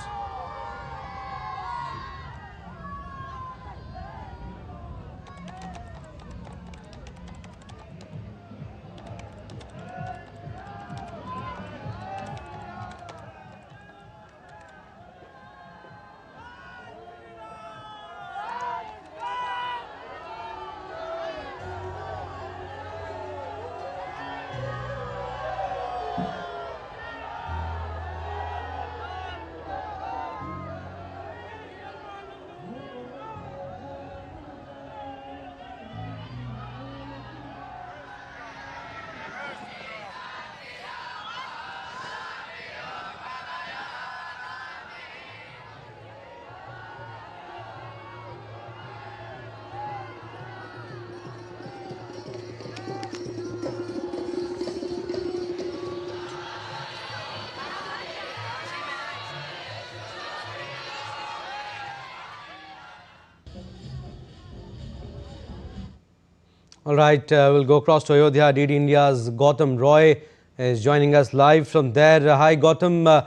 All right, we'll go across to Ayodhya. DD India's Gautam Roy is joining us live from there. Hi, Gautam.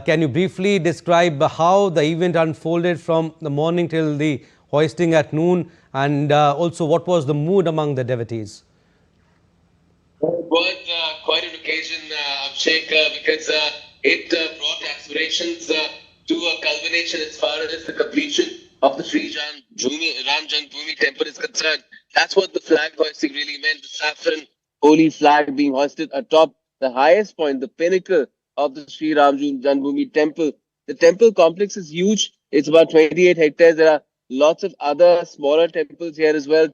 Can you briefly describe how the event unfolded from the morning till the hoisting at noon, and also what was the mood among the devotees? It was quite an occasion, Abhishek, because it brought aspirations to a culmination as far as the completion of the Sri Ram Janmabhoomi temple is concerned. That's what the flag hoisting really meant. The saffron holy flag being hoisted atop the highest point, the pinnacle of the Sri Ram Janmabhoomi temple. The temple complex is huge. It's about 28 hectares. There are lots of other smaller temples here as well,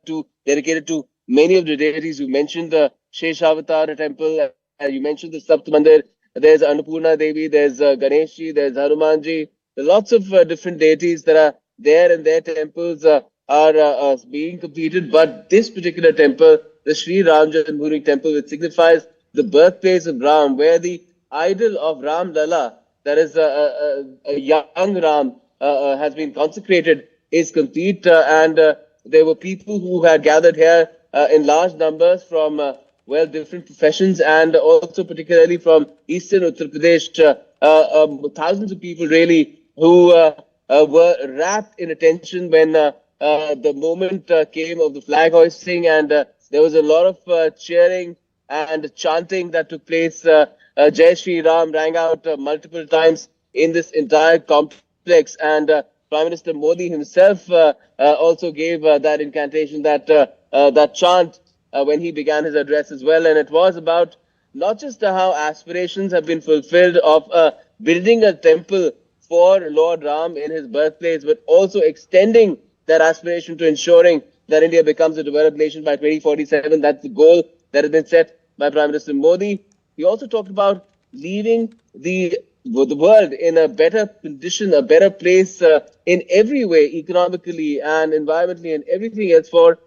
dedicated to many of the deities. You mentioned the Sheshavataar temple, you mentioned the Sapt Mandir. There's Annapurna Devi, there's Ganeshji, there's Hanumanji. There are lots of different deities that are there, and their temples are being completed. But this particular temple, the Sri Ram Janmabhoomi temple, which signifies the birthplace of Ram, where the idol of Ram Lala, that is a young Ram, has been consecrated, is complete. And there were people who had gathered here in large numbers from different professions, and also particularly from eastern Uttar Pradesh. Thousands of people really who were wrapped in attention when the moment came of the flag hoisting, and there was a lot of cheering and chanting that took place. Jai Shri Ram rang out multiple times in this entire complex, and Prime Minister Modi himself also gave that incantation, that chant when he began his address as well. And it was about not just how aspirations have been fulfilled of building a temple for Lord Ram in his birthplace, but also extending that aspiration to ensuring that India becomes a developed nation by 2047. That's the goal that has been set by Prime Minister Modi. He also talked about leaving the world in a better condition, a better place in every way, economically and environmentally and everything else, for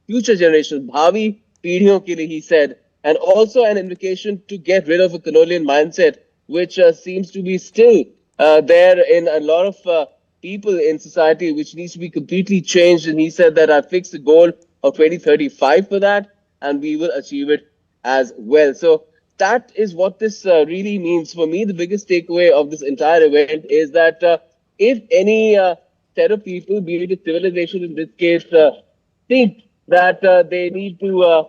future generations, bhavi peedhiyon ke liye, he said. And also an invocation to get rid of a colonial mindset, which seems to be still there in a lot of people in society, which needs to be completely changed. And he said that I fixed a goal of 2035 for that, and we will achieve it as well. So that is what this really means. For me, the biggest takeaway of this entire event is that if any set of people, be it a civilization in this case, think that they need to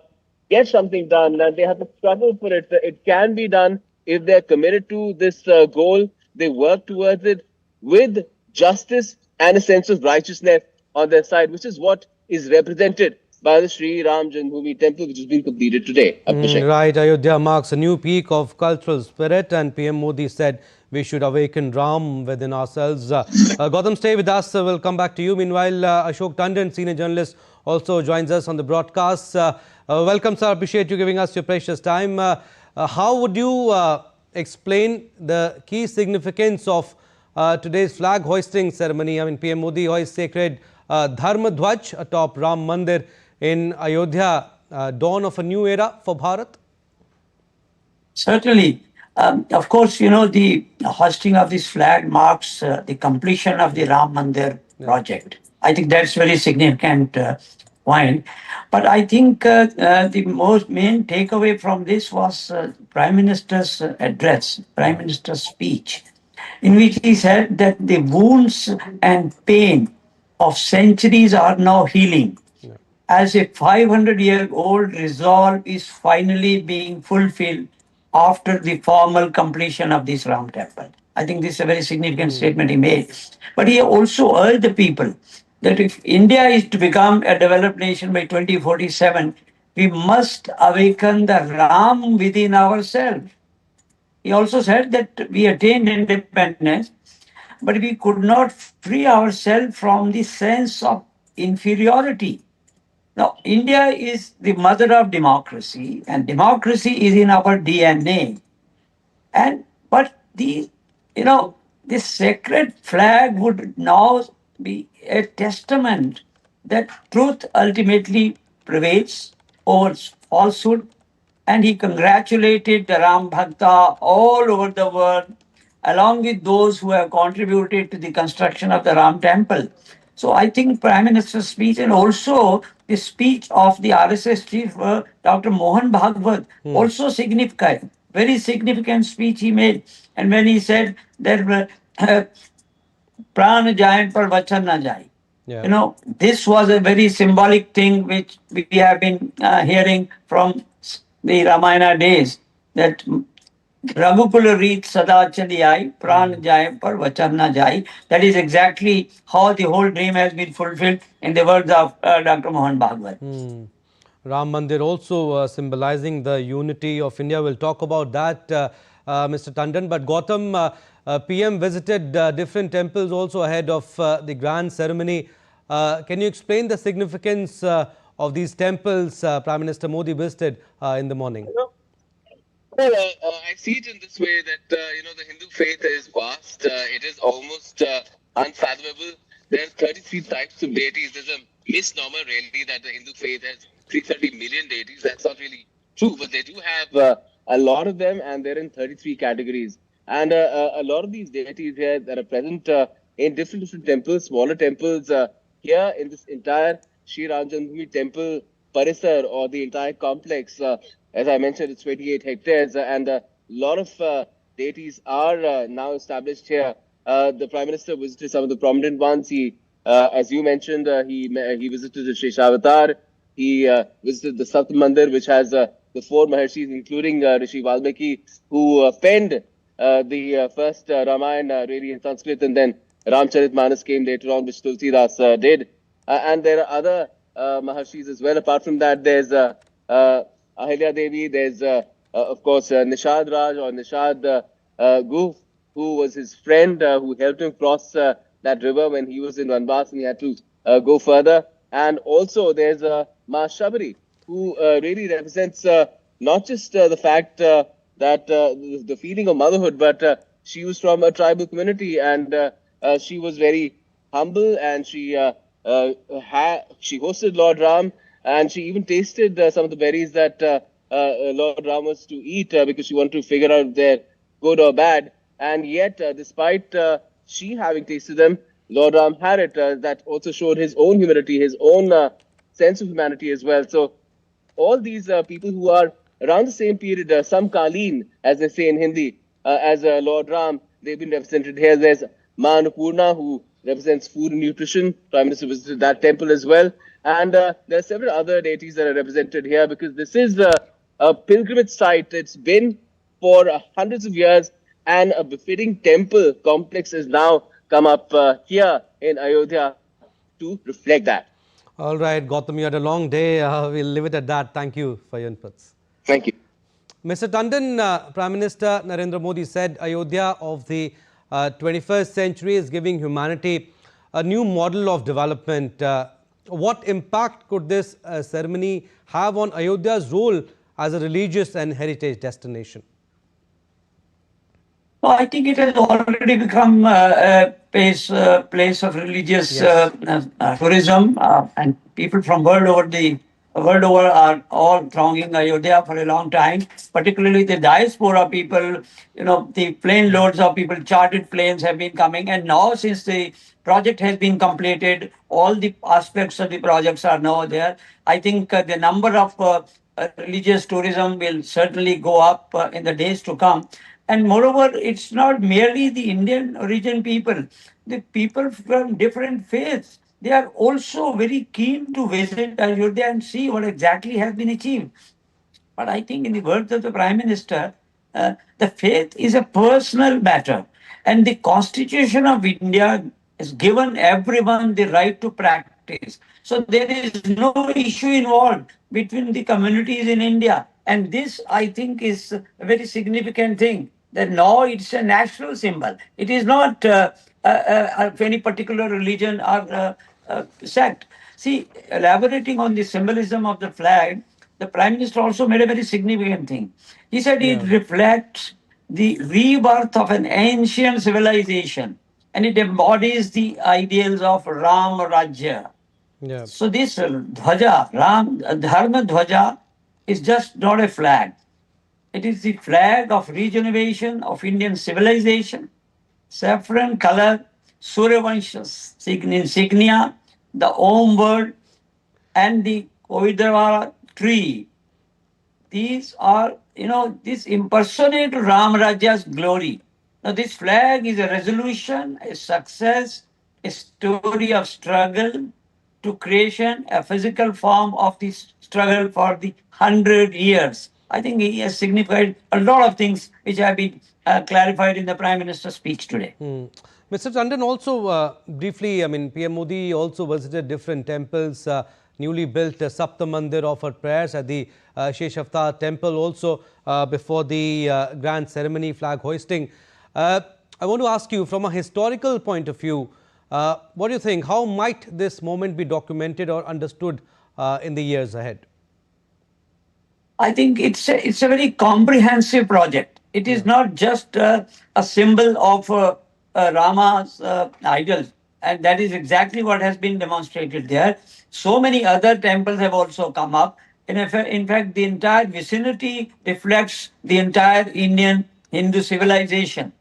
get something done, that they have to struggle for it, it can be done if they're committed to this goal, they work towards it with justice and a sense of righteousness on their side, which is what is represented by the Sri Ram Janmabhoomi temple, which has been completed today. Right, Ayodhya marks a new peak of cultural spirit, and PM Modi said we should awaken Ram within ourselves. Gautam, stay with us. We'll come back to you. Meanwhile, Ashok Tandon, senior journalist, also joins us on the broadcast. Welcome, sir. Appreciate you giving us your precious time. How would you explain the key significance of today's flag hoisting ceremony? I mean, PM Modi hoists sacred Dharma Dhwaj atop Ram Mandir in Ayodhya, dawn of a new era for Bharat? Certainly. Of course, you know, the hoisting of this flag marks the completion of the Ram Mandir project. I think that's very significant point. But I think the most main takeaway from this was Prime Minister's address, Prime Minister's speech, in which he said that the wounds and pain of centuries are now healing, as a 500-year-old resolve is finally being fulfilled after the formal completion of this Ram temple. I think this is a very significant statement he made. But he also urged the people that if India is to become a developed nation by 2047, we must awaken the Ram within ourselves. He also said that we attained independence, but we could not free ourselves from the sense of inferiority. Now, India is the mother of democracy, and democracy is in our DNA. But this sacred flag would now be a testament that truth ultimately prevails over falsehood. And he congratulated the Ram Bhakta all over the world, along with those who have contributed to the construction of the Ram temple. So I think Prime Minister's speech and also the speech of the RSS chief, Dr. Mohan Bhagwat, also significant, very significant speech he made. And when he said that Pran jaye par vachan na jaye. You know, this was a very symbolic thing which we have been hearing from the Ramayana days, that Raghukula read Sada Chali Ai, Pran Jai Par Vachan Na Jai. That is exactly how the whole dream has been fulfilled in the words of Dr. Mohan Bhagwat. Ram Mandir also symbolizing the unity of India. We'll talk about that, Mr. Tandon. But Gautam, PM visited different temples also ahead of the grand ceremony. Can you explain the significance of these temples Prime Minister Modi visited in the morning? Well, I see it in this way that, the Hindu faith is vast. It is almost unfathomable. There are 33 types of deities. There's a misnomer, really, that the Hindu faith has 330 million deities. That's not really true, but they do have a lot of them, and they're in 33 categories. And a lot of these deities here that are present in different temples, smaller temples, here in this entire Sri Ram Janmabhoomi temple parisar, or the entire complex. As I mentioned, it's 28 hectares, and a lot of deities are now established here. The Prime Minister visited some of the prominent ones. He, as you mentioned, he visited the Sheshavatar. He visited the Sapt Mandir, which has the 4 Maharshis, including Rishi Valmiki, who penned the first Ramayana really in Sanskrit, and then Ramcharitmanas came later on, which Tulsidas did. And there are other Maharshis as well. Apart from that, there's Ahilya Devi, there's of course Nishad Raj or Nishad Guf, who was his friend, who helped him cross that river when he was in Vanvas and he had to go further. And also there's Ma Shabari, who really represents not just the fact that the feeling of motherhood, but she was from a tribal community, and she was very humble, and she hosted Lord Ram, and she even tasted some of the berries that Lord Ram was to eat because she wanted to figure out if they're good or bad. And yet, despite she having tasted them, Lord Ram had it. That also showed his own humility, his own sense of humanity as well. So all these people who are around the same period, Samkaleen, as they say in Hindi, as Lord Ram, they've been represented here. There's Ma Annapurna, who represents food and nutrition. Prime Minister visited that temple as well. And there are several other deities that are represented here, because this is a pilgrimage site. It's been for hundreds of years, and a befitting temple complex has now come up here in Ayodhya to reflect that. All right, Gautam, you had a long day. We'll leave it at that. Thank you for your inputs. Thank you. Mr. Tandon, Prime Minister Narendra Modi said Ayodhya of the 21st century is giving humanity a new model of development. What impact could this ceremony have on Ayodhya's role as a religious and heritage destination? No, I think it has already become a place of religious tourism, and people from world over are all thronging Ayodhya for a long time. Particularly the diaspora people, the plane loads of people, chartered planes have been coming, and now since the project has been completed, all the aspects of the projects are now there. I think the number of religious tourism will certainly go up in the days to come. And moreover, it's not merely the Indian origin people. The people from different faiths, they are also very keen to visit Ayodhya and see what exactly has been achieved. But I think in the words of the Prime Minister, the faith is a personal matter. And the Constitution of India has given everyone the right to practice. So there is no issue involved between the communities in India. And this, I think, is a very significant thing, that now it's a national symbol. It is not of any particular religion or sect. See, elaborating on the symbolism of the flag, the Prime Minister also made a very significant thing. He said it reflects the rebirth of an ancient civilization, and it embodies the ideals of Ram Rajya. So this Dhwaja, Dharma Dhwaja, is just not a flag. It is the flag of rejuvenation of Indian civilization. Saffron color Suryavansh insignia, the Om word, and the Kovidavara tree. These are, this impersonate Ram Rajya's glory. Now, this flag is a resolution, a success, a story of struggle to creation, a physical form of this struggle for the 100 years. I think he has signified a lot of things which have been clarified in the Prime Minister's speech today. Mr. Tandon, also briefly, I mean, PM Modi also visited different temples, newly built Sapta Mandir, offered prayers at the Sheshavtar temple also before the grand ceremony, flag hoisting. I want to ask you, from a historical point of view, what do you think? How might this moment be documented or understood in the years ahead? I think it's a very comprehensive project. It is not just a symbol of Rama's idols, and that is exactly what has been demonstrated there. So many other temples have also come up. In fact, the entire vicinity reflects the entire Indian Hindu civilization.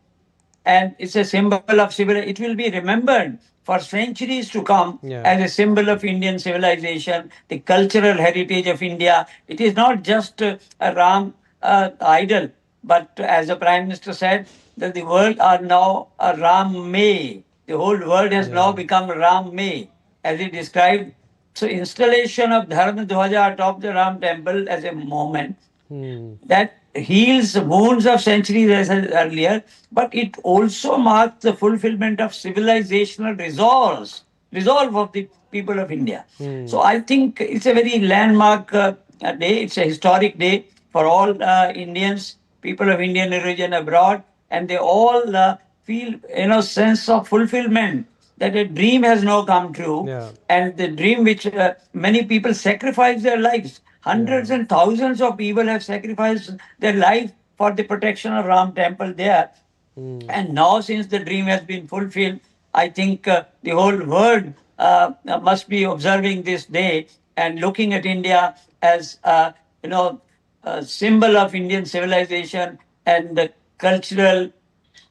And it's a symbol of civilization. It will be remembered for centuries to come as a symbol of Indian civilization, the cultural heritage of India. It is not just a Ram idol, but as the Prime Minister said, that the world are now a Ram May. The whole world has now become Ram May, as he described. So installation of Dharma Dhwaja atop the Ram temple as a moment that heals the wounds of centuries, as I said earlier, but it also marks the fulfillment of civilizational resolve of the people of India. So I think it's a very landmark day. It's a historic day for all Indians, people of Indian origin abroad, and they all feel, sense of fulfillment, that a dream has now come true, and the dream which many people sacrifice their lives. Hundreds and thousands of people have sacrificed their life for the protection of Ram temple there. And now, since the dream has been fulfilled, I think the whole world must be observing this day and looking at India as a symbol of Indian civilization and the cultural,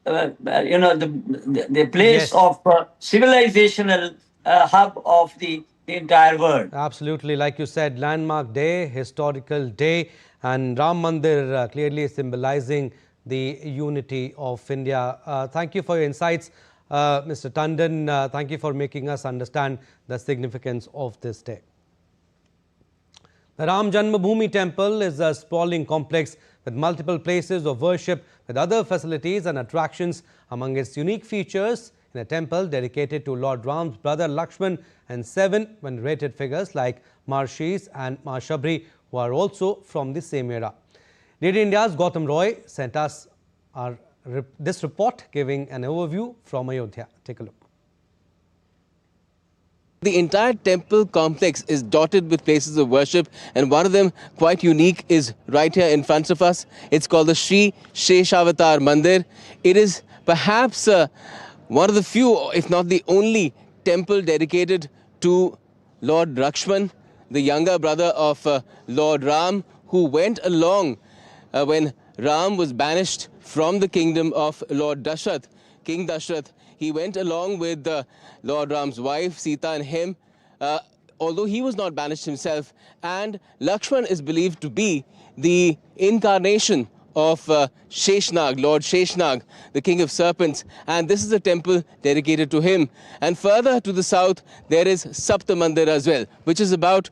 the place of civilizational hub of the entire world. Absolutely, like you said, landmark day, historical day, and Ram Mandir clearly symbolizing the unity of India. Thank you for your insights, Mr. Tandon. Thank you for making us understand the significance of this day. The Ram Janmabhoomi temple is a sprawling complex with multiple places of worship with other facilities and attractions. Among its unique features, in a temple dedicated to Lord Ram's brother Lakshman and 7 venerated figures like Marshis and Ma Shabri, who are also from the same era. DD India's Gautam Roy sent us this report giving an overview from Ayodhya. Take a look. The entire temple complex is dotted with places of worship, and one of them, quite unique, is right here in front of us. It's called the Sri Sheshavatar Mandir. It is perhaps one of the few, if not the only, temple dedicated to Lord Lakshman, the younger brother of Lord Ram, who went along when Ram was banished from the kingdom of Lord Dashrath, King Dashrath. He went along with Lord Ram's wife, Sita, and him, although he was not banished himself. And Lakshman is believed to be the incarnation of Sheshnag, Lord Sheshnag, the king of serpents. And this is a temple dedicated to him. And further to the south, there is Sapta Mandir as well, which is about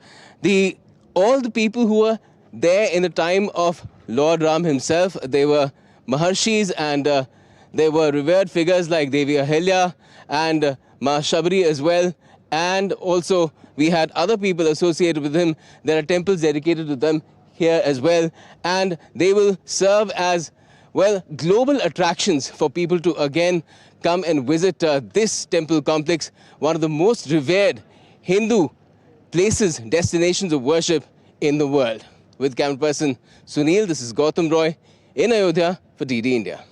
all the people who were there in the time of Lord Ram himself. They were Maharshis, and there were revered figures like Devi Ahilya and Ma Shabri as well. And also we had other people associated with him. There are temples dedicated to them here as well. And they will serve as, well, global attractions for people to again come and visit this temple complex, one of the most revered Hindu places, destinations of worship in the world. With camera person Sunil, this is Gautam Roy in Ayodhya for DD India.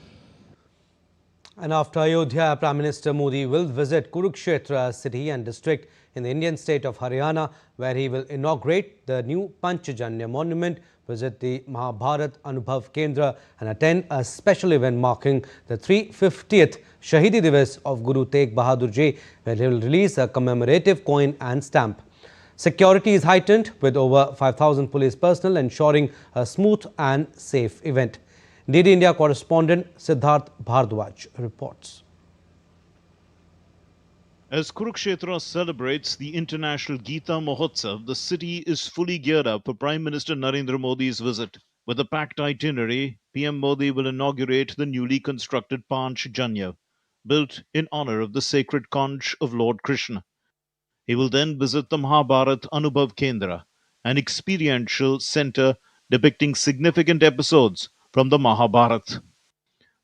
And after Ayodhya, Prime Minister Modi will visit Kurukshetra city and district in the Indian state of Haryana, where he will inaugurate the new Panchajanya monument, visit the Mahabharat Anubhav Kendra and attend a special event marking the 350th Shahidi Divas of Guru Tegh Bahadur Ji, where he will release a commemorative coin and stamp. Security is heightened with over 5,000 police personnel ensuring a smooth and safe event. DD India correspondent Siddharth Bhardwaj reports. As Kurukshetra celebrates the International Gita Mahotsav, the city is fully geared up for Prime Minister Narendra Modi's visit. With a packed itinerary, PM Modi will inaugurate the newly constructed Panchajanya, built in honor of the sacred conch of Lord Krishna. He will then visit the Mahabharat Anubhav Kendra, an experiential center depicting significant episodes from the Mahabharata.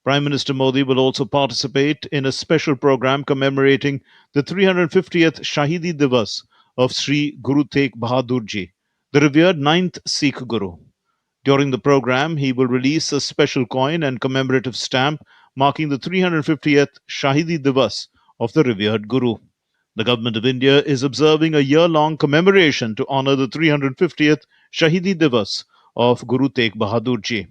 Prime Minister Modi will also participate in a special program commemorating the 350th Shahidi Divas of Sri Guru Tegh Bahadur Ji, the revered 9th Sikh Guru. During the program, he will release a special coin and commemorative stamp marking the 350th Shahidi Divas of the revered Guru. The Government of India is observing a year-long commemoration to honor the 350th Shahidi Divas of Guru Tegh Bahadur Ji.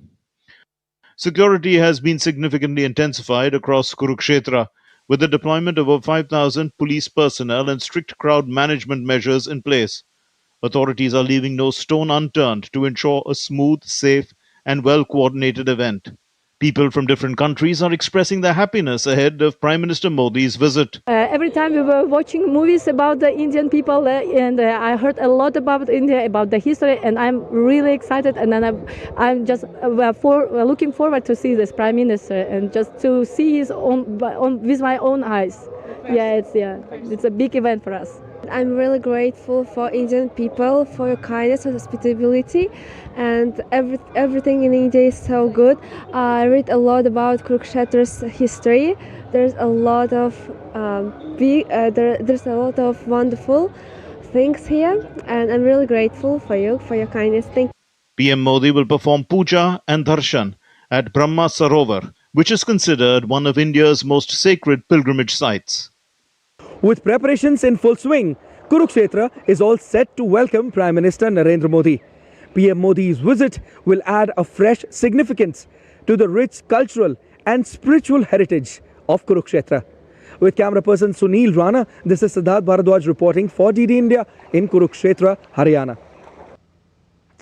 Security has been significantly intensified across Kurukshetra, with the deployment of over 5,000 police personnel and strict crowd management measures in place. Authorities are leaving no stone unturned to ensure a smooth, safe, and well-coordinated event. People from different countries are expressing their happiness ahead of Prime Minister Modi's visit. Every time we were watching movies about the Indian people, and I heard a lot about India, about the history, and I'm really excited. And then I'm just looking forward to see this Prime Minister and just to see his own with my own eyes. It's a big event for us. I'm really grateful for Indian people, for your kindness and hospitality, and everything in India is so good. I read a lot about Kurukshetra's history. There's a lot of there's a lot of wonderful things here, and I'm really grateful for you, for your kindness. Thank you. PM Modi will perform puja and darshan at Brahma Sarovar, which is considered one of India's most sacred pilgrimage sites. With preparations in full swing, Kurukshetra is all set to welcome Prime Minister Narendra Modi. PM Modi's visit will add a fresh significance to the rich cultural and spiritual heritage of Kurukshetra. With camera person Sunil Rana, this is Siddharth Bhardwaj reporting for DD India in Kurukshetra, Haryana.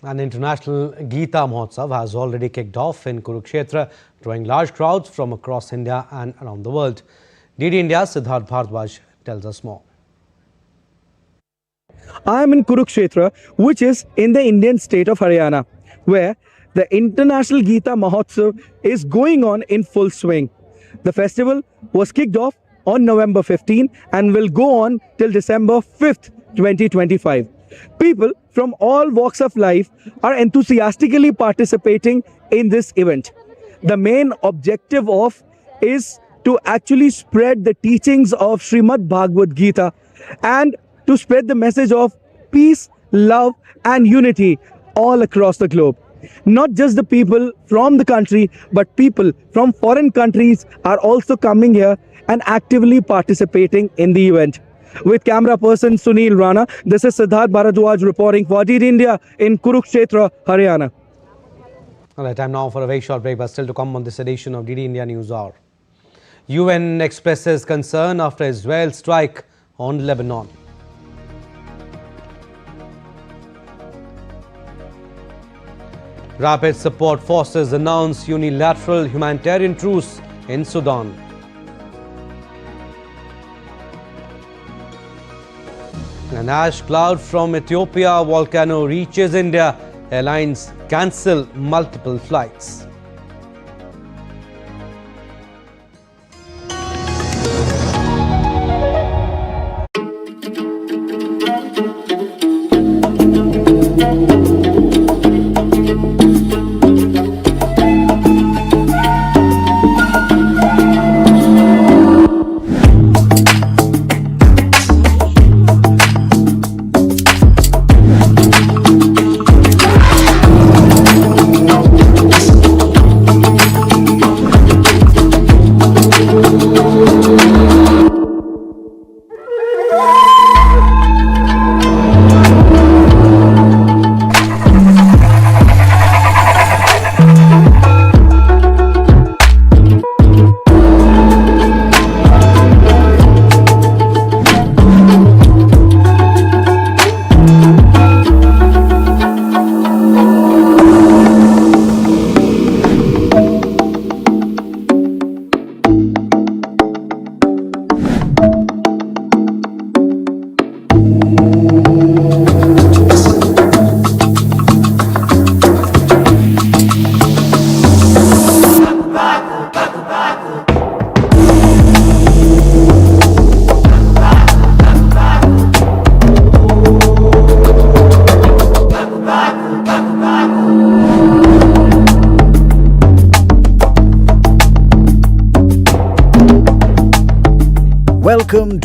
An international Gita Mahotsav has already kicked off in Kurukshetra, drawing large crowds from across India and around the world. DD India's Siddharth Bhardwaj tells us more. I am in Kurukshetra, which is in the Indian state of Haryana, where the International Gita Mahotsav is going on in full swing. The festival was kicked off on November 15 and will go on till December 5th, 2025. People from all walks of life are enthusiastically participating in this event. The main objective is to actually spread the teachings of Srimad Bhagavad Gita and to spread the message of peace, love and unity all across the globe. Not just the people from the country, but people from foreign countries are also coming here and actively participating in the event. With camera person Sunil Rana, this is Siddharth Bhardwaj reporting for DD India in Kurukshetra, Haryana. All right, time now for a very short break, but still to come on this edition of DD India News Hour. UN expresses concern after Israel's strike on Lebanon. Rapid Support Forces announce unilateral humanitarian truce in Sudan. An ash cloud from Ethiopia volcano reaches India. Airlines cancel multiple flights.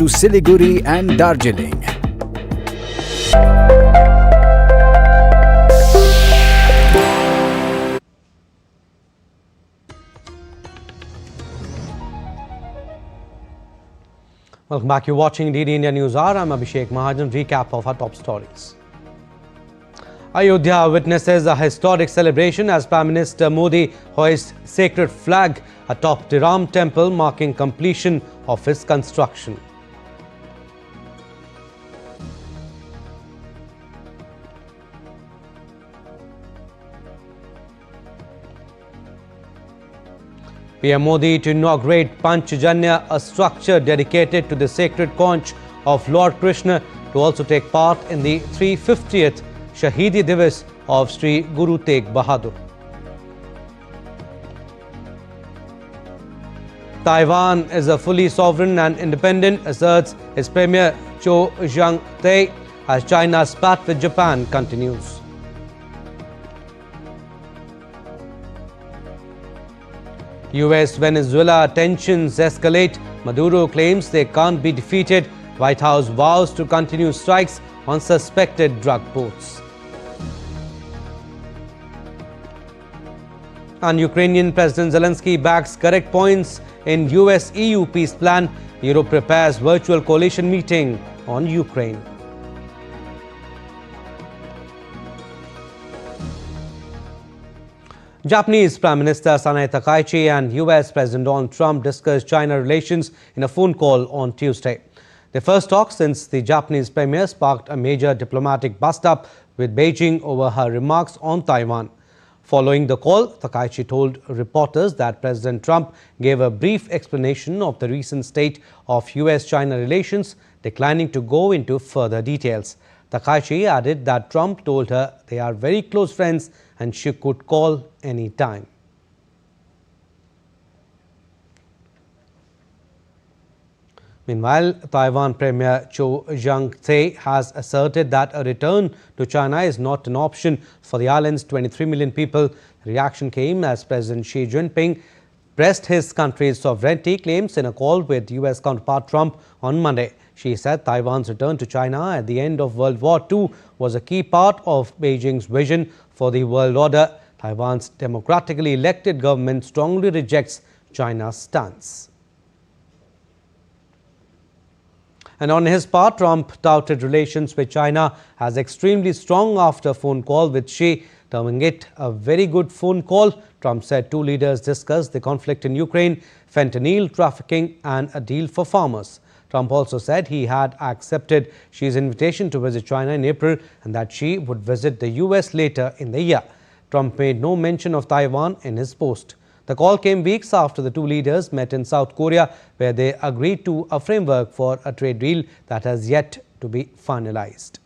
Siliguri and Darjeeling. Welcome back. You're watching DD India News Hour. I'm Abhishek Mahajan. Recap of our top stories. Ayodhya witnesses a historic celebration as Prime Minister Modi hoists sacred flag atop the Ram temple, marking completion of its construction. PM Modi to inaugurate Panchajanya, a structure dedicated to the sacred conch of Lord Krishna, to also take part in the 350th Shahidi Divas of Sri Guru Tegh Bahadur. Taiwan is a fully sovereign and independent, asserts its Premier Cho Jang-tae, as China's spat with Japan continues. US-Venezuela tensions escalate. Maduro claims they can't be defeated. White House vows to continue strikes on suspected drug boats. And Ukrainian President Zelensky backs correct points in US-EU peace plan. Europe prepares virtual coalition meeting on Ukraine. Japanese Prime Minister Sanae Takaichi and US President Donald Trump discussed China relations in a phone call on Tuesday. The first talk since the Japanese premier sparked a major diplomatic bust-up with Beijing over her remarks on Taiwan. Following the call, Takaichi told reporters that President Trump gave a brief explanation of the recent state of US-China relations, declining to go into further details. Takaichi added that Trump told her they are very close friends and she could call any time. Meanwhile, Taiwan Premier Cho Jang-tae has asserted that a return to China is not an option for the island's 23 million people. The reaction came as President Xi Jinping pressed his country's sovereignty claims in a call with US counterpart Trump on Monday. She said Taiwan's return to China at the end of World War II was a key part of Beijing's vision for the world order. Taiwan's democratically elected government strongly rejects China's stance. And on his part, Trump touted relations with China as extremely strong after a phone call with Xi, terming it a very good phone call. Trump said two leaders discussed the conflict in Ukraine, fentanyl trafficking and a deal for farmers. Trump also said he had accepted Xi's invitation to visit China in April and that Xi would visit the US later in the year. Trump made no mention of Taiwan in his post. The call came weeks after the two leaders met in South Korea, where they agreed to a framework for a trade deal that has yet to be finalized.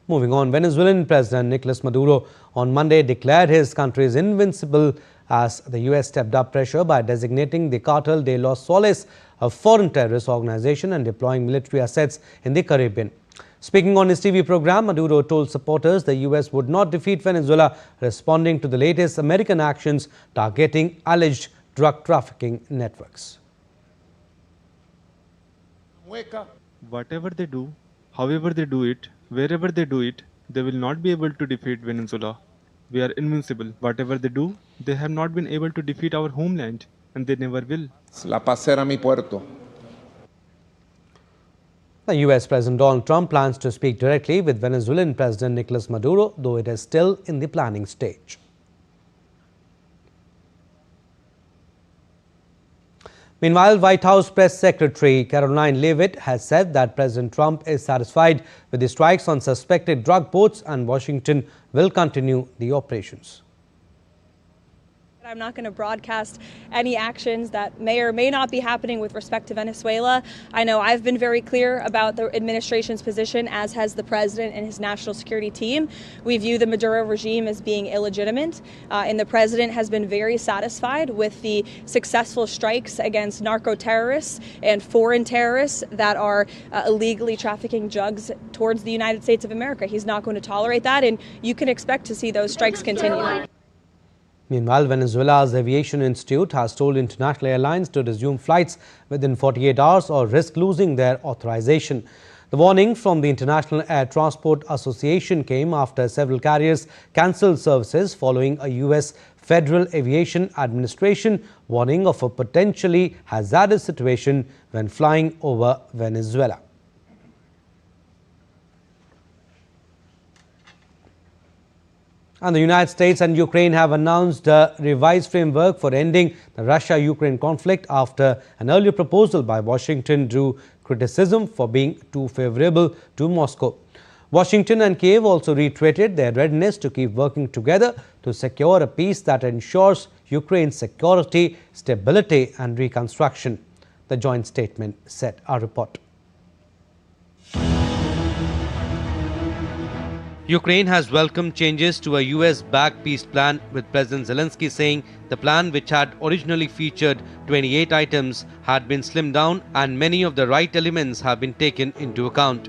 Moving on, Venezuelan President Nicolas Maduro on Monday declared his country is invincible as the US stepped up pressure by designating the Cartel de los Soles a foreign terrorist organization and deploying military assets in the Caribbean. Speaking on his TV program, Maduro told supporters the US would not defeat Venezuela, responding to the latest American actions targeting alleged drug trafficking networks. Whatever they do, however they do it, wherever they do it, they will not be able to defeat Venezuela. We are invincible. Whatever they do, they have not been able to defeat our homeland, and they never will. La paz será mi puerto. The US President Donald Trump plans to speak directly with Venezuelan President Nicolas Maduro, though it is still in the planning stage. Meanwhile, White House Press Secretary Caroline Leavitt has said that President Trump is satisfied with the strikes on suspected drug boats and Washington will continue the operations. I'm not going to broadcast any actions that may or may not be happening with respect to Venezuela. I know I've been very clear about the administration's position, as has the president and his national security team. We view the Maduro regime as being illegitimate, and the president has been very satisfied with the successful strikes against narco-terrorists and foreign terrorists that are illegally trafficking drugs towards the United States of America. He's not going to tolerate that, and you can expect to see those strikes continue. Meanwhile, Venezuela's Aviation Institute has told international airlines to resume flights within 48 hours or risk losing their authorization. The warning from the International Air Transport Association came after several carriers cancelled services following a U.S. Federal Aviation Administration warning of a potentially hazardous situation when flying over Venezuela. And the United States and Ukraine have announced a revised framework for ending the Russia-Ukraine conflict after an earlier proposal by Washington drew criticism for being too favorable to Moscow. Washington and Kiev also reiterated their readiness to keep working together to secure a peace that ensures Ukraine's security, stability and reconstruction. The joint statement said. Our report. Ukraine has welcomed changes to a US-backed peace plan, with President Zelensky saying the plan, which had originally featured 28 items, had been slimmed down and many of the right elements have been taken into account.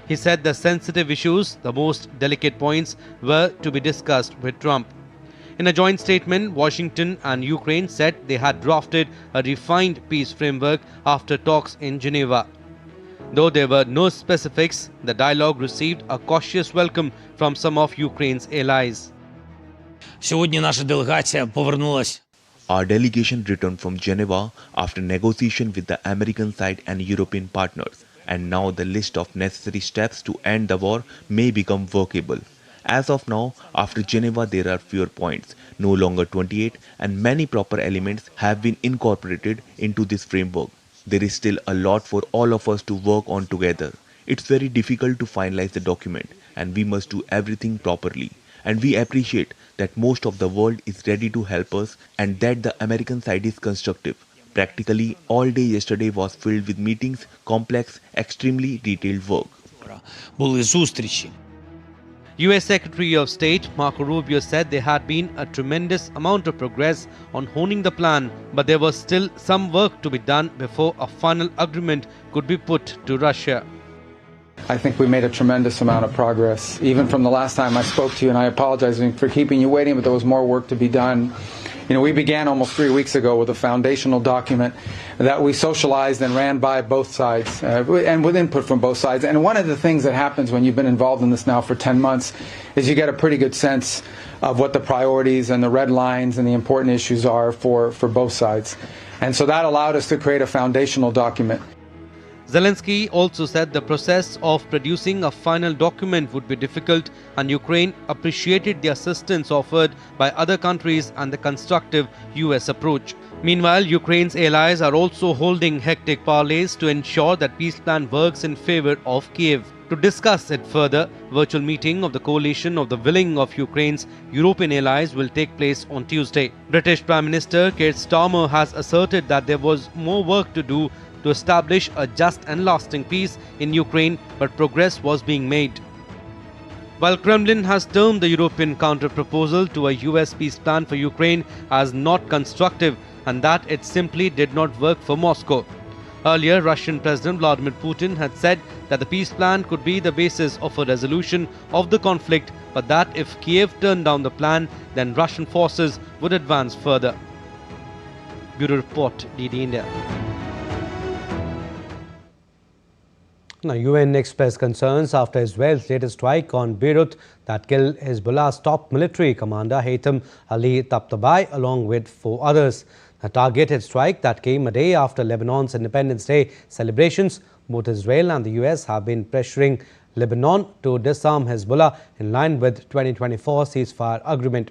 He said the sensitive issues, the most delicate points, were to be discussed with Trump. In a joint statement, Washington and Ukraine said they had drafted a refined peace framework after talks in Geneva. Though there were no specifics, the dialogue received a cautious welcome from some of Ukraine's allies. Our delegation returned from Geneva after negotiation with the American side and European partners, and now the list of necessary steps to end the war may become workable. As of now, after Geneva, there are fewer points, no longer 28, and many proper elements have been incorporated into this framework. There is still a lot for all of us to work on together. It's very difficult to finalize the document, and we must do everything properly. And we appreciate that most of the world is ready to help us and that the American side is constructive. Practically all day yesterday was filled with meetings, complex, extremely detailed work. US Secretary of State Marco Rubio said there had been a tremendous amount of progress on honing the plan, but there was still some work to be done before a final agreement could be put to Russia. I think we made a tremendous amount of progress, even from the last time I spoke to you, and I apologize for keeping you waiting, but there was more work to be done. We began almost 3 weeks ago with a foundational document that we socialized and ran by both sides, and with input from both sides. And one of the things that happens when you've been involved in this now for 10 months is you get a pretty good sense of what the priorities and the red lines and the important issues are for both sides. And so that allowed us to create a foundational document. Zelensky also said the process of producing a final document would be difficult, and Ukraine appreciated the assistance offered by other countries and the constructive US approach. Meanwhile, Ukraine's allies are also holding hectic parleys to ensure that peace plan works in favor of Kiev. To discuss it further, virtual meeting of the coalition of the willing of Ukraine's European allies will take place on Tuesday. British Prime Minister Keir Starmer has asserted that there was more work to do to establish a just and lasting peace in Ukraine, but progress was being made. While Kremlin has termed the European counter-proposal to a US peace plan for Ukraine as not constructive and that it simply did not work for Moscow. Earlier, Russian President Vladimir Putin had said that the peace plan could be the basis of a resolution of the conflict, but that if Kiev turned down the plan, then Russian forces would advance further. Bureau Report, DD India. Now, UN expressed concerns after Israel's latest strike on Beirut that killed Hezbollah's top military commander Haytham Ali Tabatabai along with 4 others. The targeted strike that came a day after Lebanon's Independence Day celebrations. Both Israel and the US have been pressuring Lebanon to disarm Hezbollah in line with 2024 ceasefire agreement.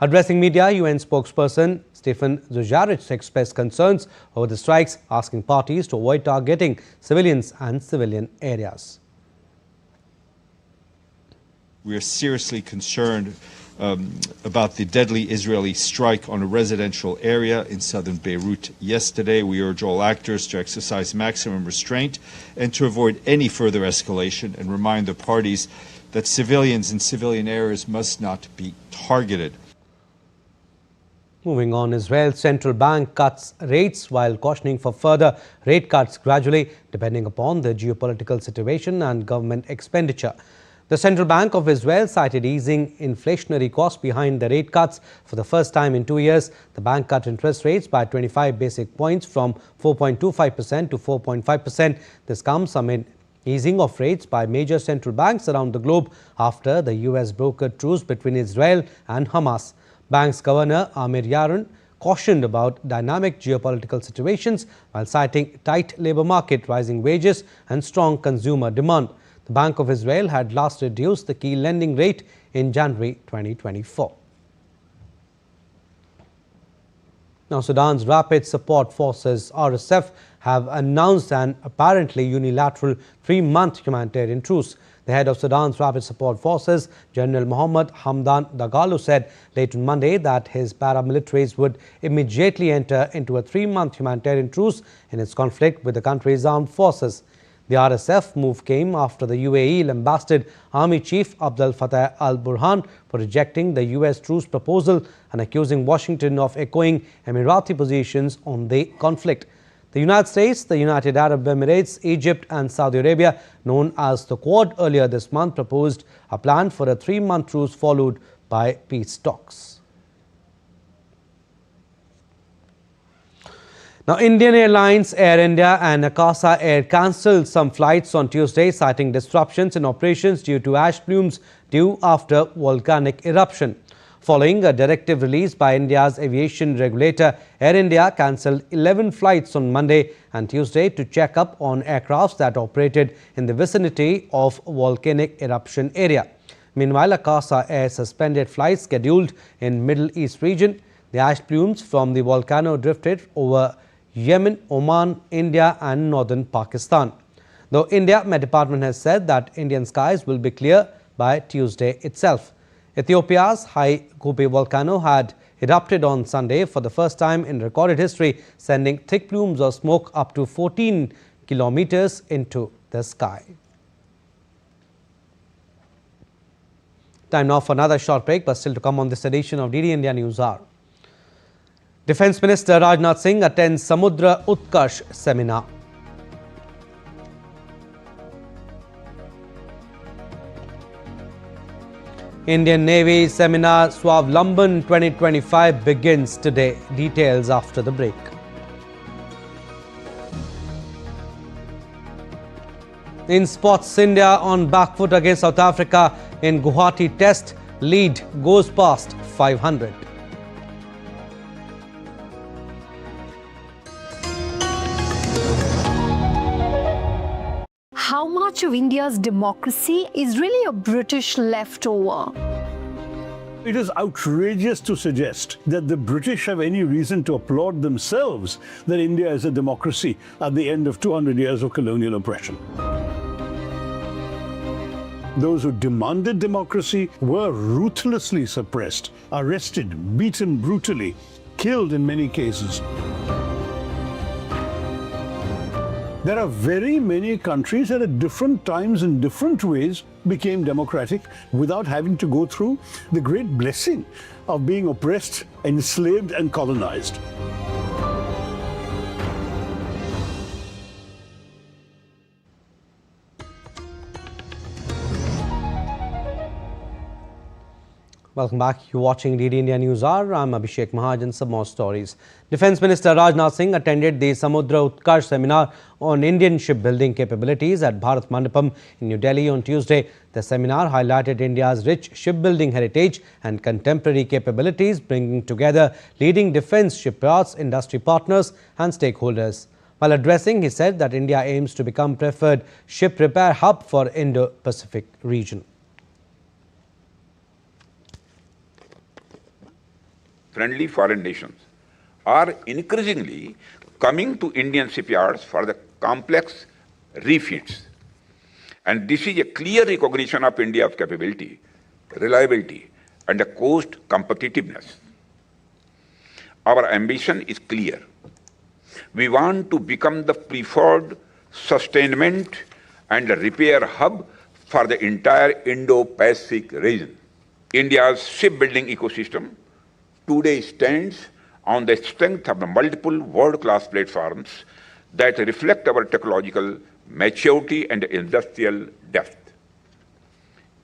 Addressing media, UN spokesperson Stefan Dujarric expressed concerns over the strikes, asking parties to avoid targeting civilians and civilian areas. We are seriously concerned about the deadly Israeli strike on a residential area in southern Beirut yesterday. We urge all actors to exercise maximum restraint and to avoid any further escalation, and remind the parties that civilians in civilian areas must not be targeted. Moving on, Israel's central bank cuts rates while cautioning for further rate cuts gradually, depending upon the geopolitical situation and government expenditure. The Central Bank of Israel cited easing inflationary costs behind the rate cuts. For the first time in 2 years, the bank cut interest rates by 25 basic points from 4.25% to 4.5%. This comes amid easing of rates by major central banks around the globe after the US brokered truce between Israel and Hamas. Bank's Governor Amir Yaron cautioned about dynamic geopolitical situations while citing tight labor market, rising wages and strong consumer demand. The Bank of Israel had last reduced the key lending rate in January 2024. Now, Sudan's Rapid Support Forces (RSF) have announced an apparently unilateral 3-month humanitarian truce. The head of Sudan's Rapid Support Forces, General Mohammed Hamdan Dagalo, said late on Monday that his paramilitaries would immediately enter into a 3-month humanitarian truce in its conflict with the country's armed forces. The RSF move came after the UAE lambasted Army Chief Abdel Fattah al-Burhan for rejecting the US truce proposal and accusing Washington of echoing Emirati positions on the conflict. The United States, the United Arab Emirates, Egypt and Saudi Arabia, known as the Quad, earlier this month proposed a plan for a 3-month truce followed by peace talks. Now, Indian Airlines, Air India and Akasa Air cancelled some flights on Tuesday, citing disruptions in operations due to ash plumes due after volcanic eruption. Following a directive released by India's aviation regulator, Air India cancelled 11 flights on Monday and Tuesday to check up on aircrafts that operated in the vicinity of volcanic eruption area. Meanwhile, Akasa Air suspended flights scheduled in Middle East region. The ash plumes from the volcano drifted over Yemen, Oman, India and northern Pakistan. Though India Met Department has said that Indian skies will be clear by Tuesday itself. Ethiopia's High Gobe volcano had erupted on Sunday for the first time in recorded history, sending thick plumes of smoke up to 14 kilometers into the sky. Time now for another short break, but still to come on this edition of DD India News Hour. Defence Minister Rajnath Singh attends Samudra Utkarsh seminar. Indian Navy Seminar Swavlamban 2025 begins today. Details after the break. In sports, India on back foot against South Africa in Guwahati Test. Lead goes past 500. How much of India's democracy is really a British leftover? It is outrageous to suggest that the British have any reason to applaud themselves that India is a democracy at the end of 200 years of colonial oppression. Those who demanded democracy were ruthlessly suppressed, arrested, beaten brutally, killed in many cases. There are very many countries that at different times in different ways became democratic without having to go through the great blessing of being oppressed, enslaved and colonized. Welcome back. You're watching DD India News Hour. I'm Abhishek Mahajan. Some more stories. Defence Minister Rajnath Singh attended the Samudra Utkarsh seminar on Indian shipbuilding capabilities at Bharat Mandapam in New Delhi on Tuesday. The seminar highlighted India's rich shipbuilding heritage and contemporary capabilities, bringing together leading defence shipyards, industry partners and stakeholders. While addressing, he said that India aims to become preferred ship repair hub for Indo-Pacific region. Friendly foreign nations are increasingly coming to Indian shipyards for the complex refits. And this is a clear recognition of India's capability, reliability, and the cost competitiveness. Our ambition is clear. We want to become the preferred sustainment and repair hub for the entire Indo-Pacific region. India's shipbuilding ecosystem today stands on the strength of the multiple world-class platforms that reflect our technological maturity and industrial depth.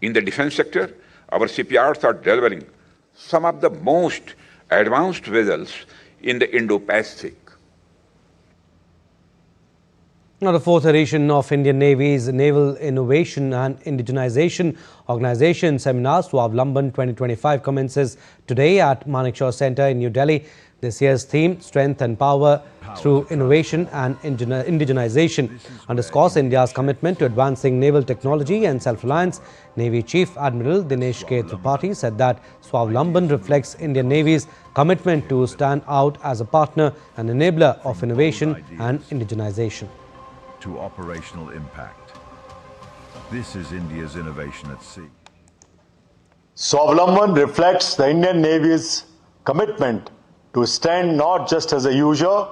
In the defense sector, our shipyards are delivering some of the most advanced vessels in the Indo-Pacific. Now, the fourth edition of Indian Navy's Naval Innovation and Indigenization Organization Seminar Swavlamban 2025 commences today at Manekshaw Center in New Delhi. This year's theme, Strength and Power through Innovation and Indigenization, underscores India's commitment to advancing naval technology and self-reliance. Navy Chief Admiral Dinesh K. Tripathi said that Swavlamban reflects Indian Navy's commitment to stand out as a partner and enabler of innovation and indigenization. To operational impact. This is India's innovation at sea. Swavlamban reflects the Indian Navy's commitment to stand not just as a user,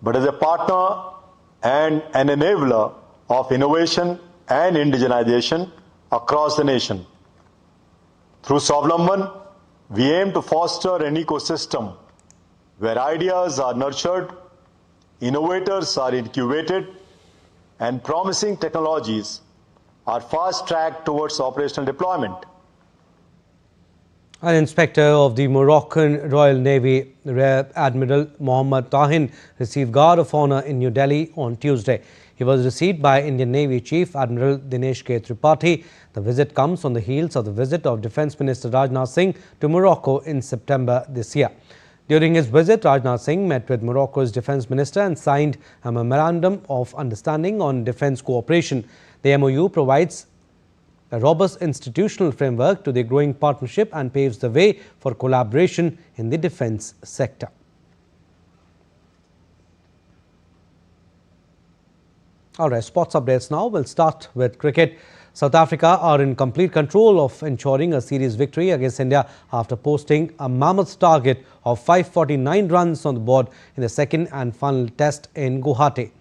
but as a partner and an enabler of innovation and indigenization across the nation. Through Swavlamban, we aim to foster an ecosystem where ideas are nurtured, innovators are incubated, and promising technologies are fast-tracked towards operational deployment. An inspector of the Moroccan Royal Navy, Rear Admiral Mohammed Tahin, received Guard of Honor in New Delhi on Tuesday. He was received by Indian Navy Chief Admiral Dinesh K. Tripathi. The visit comes on the heels of the visit of Defence Minister Rajnath Singh to Morocco in September this year. During his visit, Rajnath Singh met with Morocco's Defence Minister and signed a Memorandum of Understanding on Defence Cooperation. The MOU provides a robust institutional framework to the growing partnership and paves the way for collaboration in the defence sector. All right, sports updates now. We'll start with cricket. South Africa are in complete control of ensuring a series victory against India after posting a mammoth target of 549 runs on the board in the second and final test in Guwahati.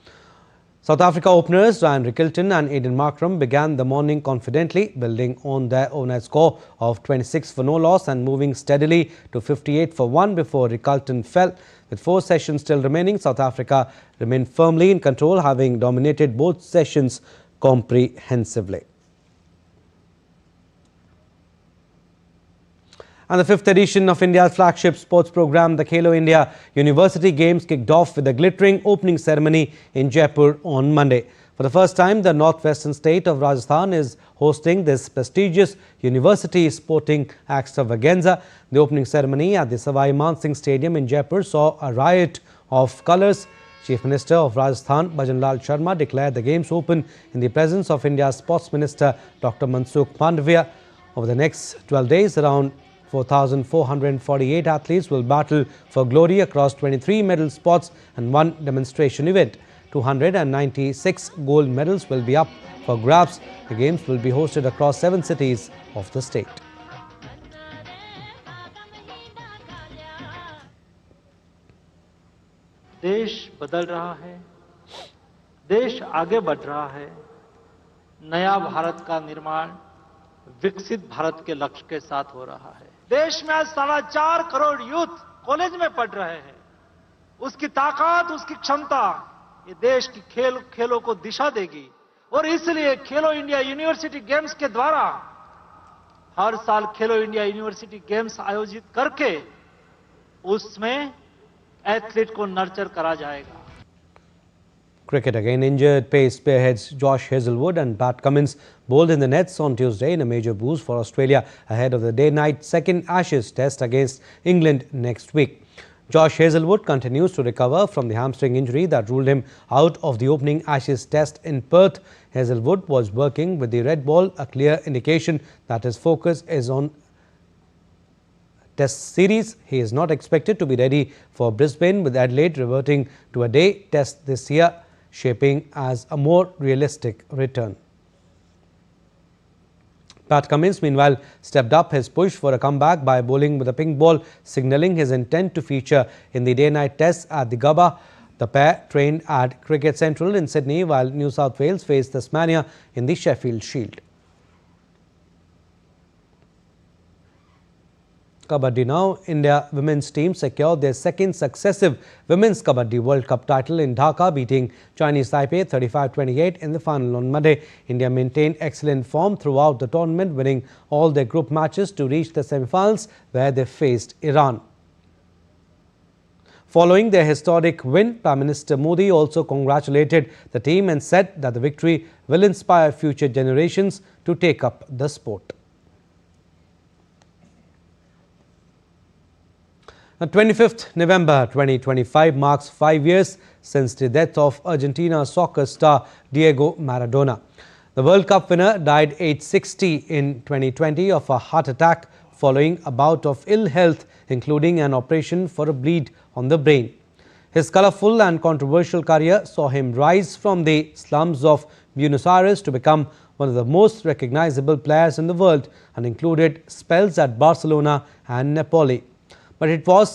South Africa openers Ryan Rickelton and Aiden Markram began the morning confidently, building on their overnight score of 26 for no loss and moving steadily to 58 for 1 before Rickelton fell. With 4 sessions still remaining, South Africa remained firmly in control, having dominated both sessions comprehensively. And the 5th edition of India's flagship sports program, the Khelo India University Games, kicked off with a glittering opening ceremony in Jaipur on Monday. For the first time, the northwestern state of Rajasthan is hosting this prestigious university sporting extravaganza. The opening ceremony at the Savai Man Singh Stadium in Jaipur saw a riot of colours. Chief Minister of Rajasthan, Bhajanlal Sharma, declared the games open in the presence of India's Sports Minister, Dr. Mansukh Mandavia. Over the next 12 days, around 4,448 athletes will battle for glory across 23 medal spots and 1 demonstration event. 296 gold medals will be up for grabs. The games will be hosted across 7 cities of the state. देश बदल रहा है, देश आगे बढ़ रहा है, नया भारत का निर्माण विकसित भारत के लक्ष्य के साथ हो रहा है। देश में आज 4.25 करोड़ यूथ कॉलेज में पढ़ रहे हैं। उसकी ताकत, उसकी क्षमता ये देश की खेलों को दिशा देगी और इसलिए खेलो इंडिया यूनिवर्सिटी गेम्स के द्वारा हर साल खेलो इंडिया यूनिवर्सिटी गेम्स आयोजित करके उसमें एथलीट को नर्चर करा जाएगा। Cricket again injured. Pace spearheads Josh Hazlewood and Pat Cummins bowled in the nets on Tuesday in a major boost for Australia ahead of the day-night second Ashes test against England next week. Josh Hazlewood continues to recover from the hamstring injury that ruled him out of the opening Ashes test in Perth. Hazlewood was working with the red ball, a clear indication that his focus is on Test series. He is not expected to be ready for Brisbane, with Adelaide reverting to a day test this year, shaping as a more realistic return. Pat Cummins, meanwhile, stepped up his push for a comeback by bowling with a pink ball, signalling his intent to feature in the day-night test at the Gabba. The pair trained at Cricket Central in Sydney, while New South Wales faced Tasmania in the Sheffield Shield. Kabaddi now. India women's team secured their second successive Women's Kabaddi World Cup title in Dhaka, beating Chinese Taipei 35-28 in the final on Monday. India maintained excellent form throughout the tournament, winning all their group matches to reach the semi-finals, where they faced Iran. Following their historic win, Prime Minister Modi also congratulated the team and said that the victory will inspire future generations to take up the sport. On 25th November 2025 marks 5 years since the death of Argentina soccer star Diego Maradona. The World Cup winner died aged 60 in 2020 of a heart attack following a bout of ill health, including an operation for a bleed on the brain. His colorful and controversial career saw him rise from the slums of Buenos Aires to become one of the most recognizable players in the world, and included spells at Barcelona and Napoli. But it was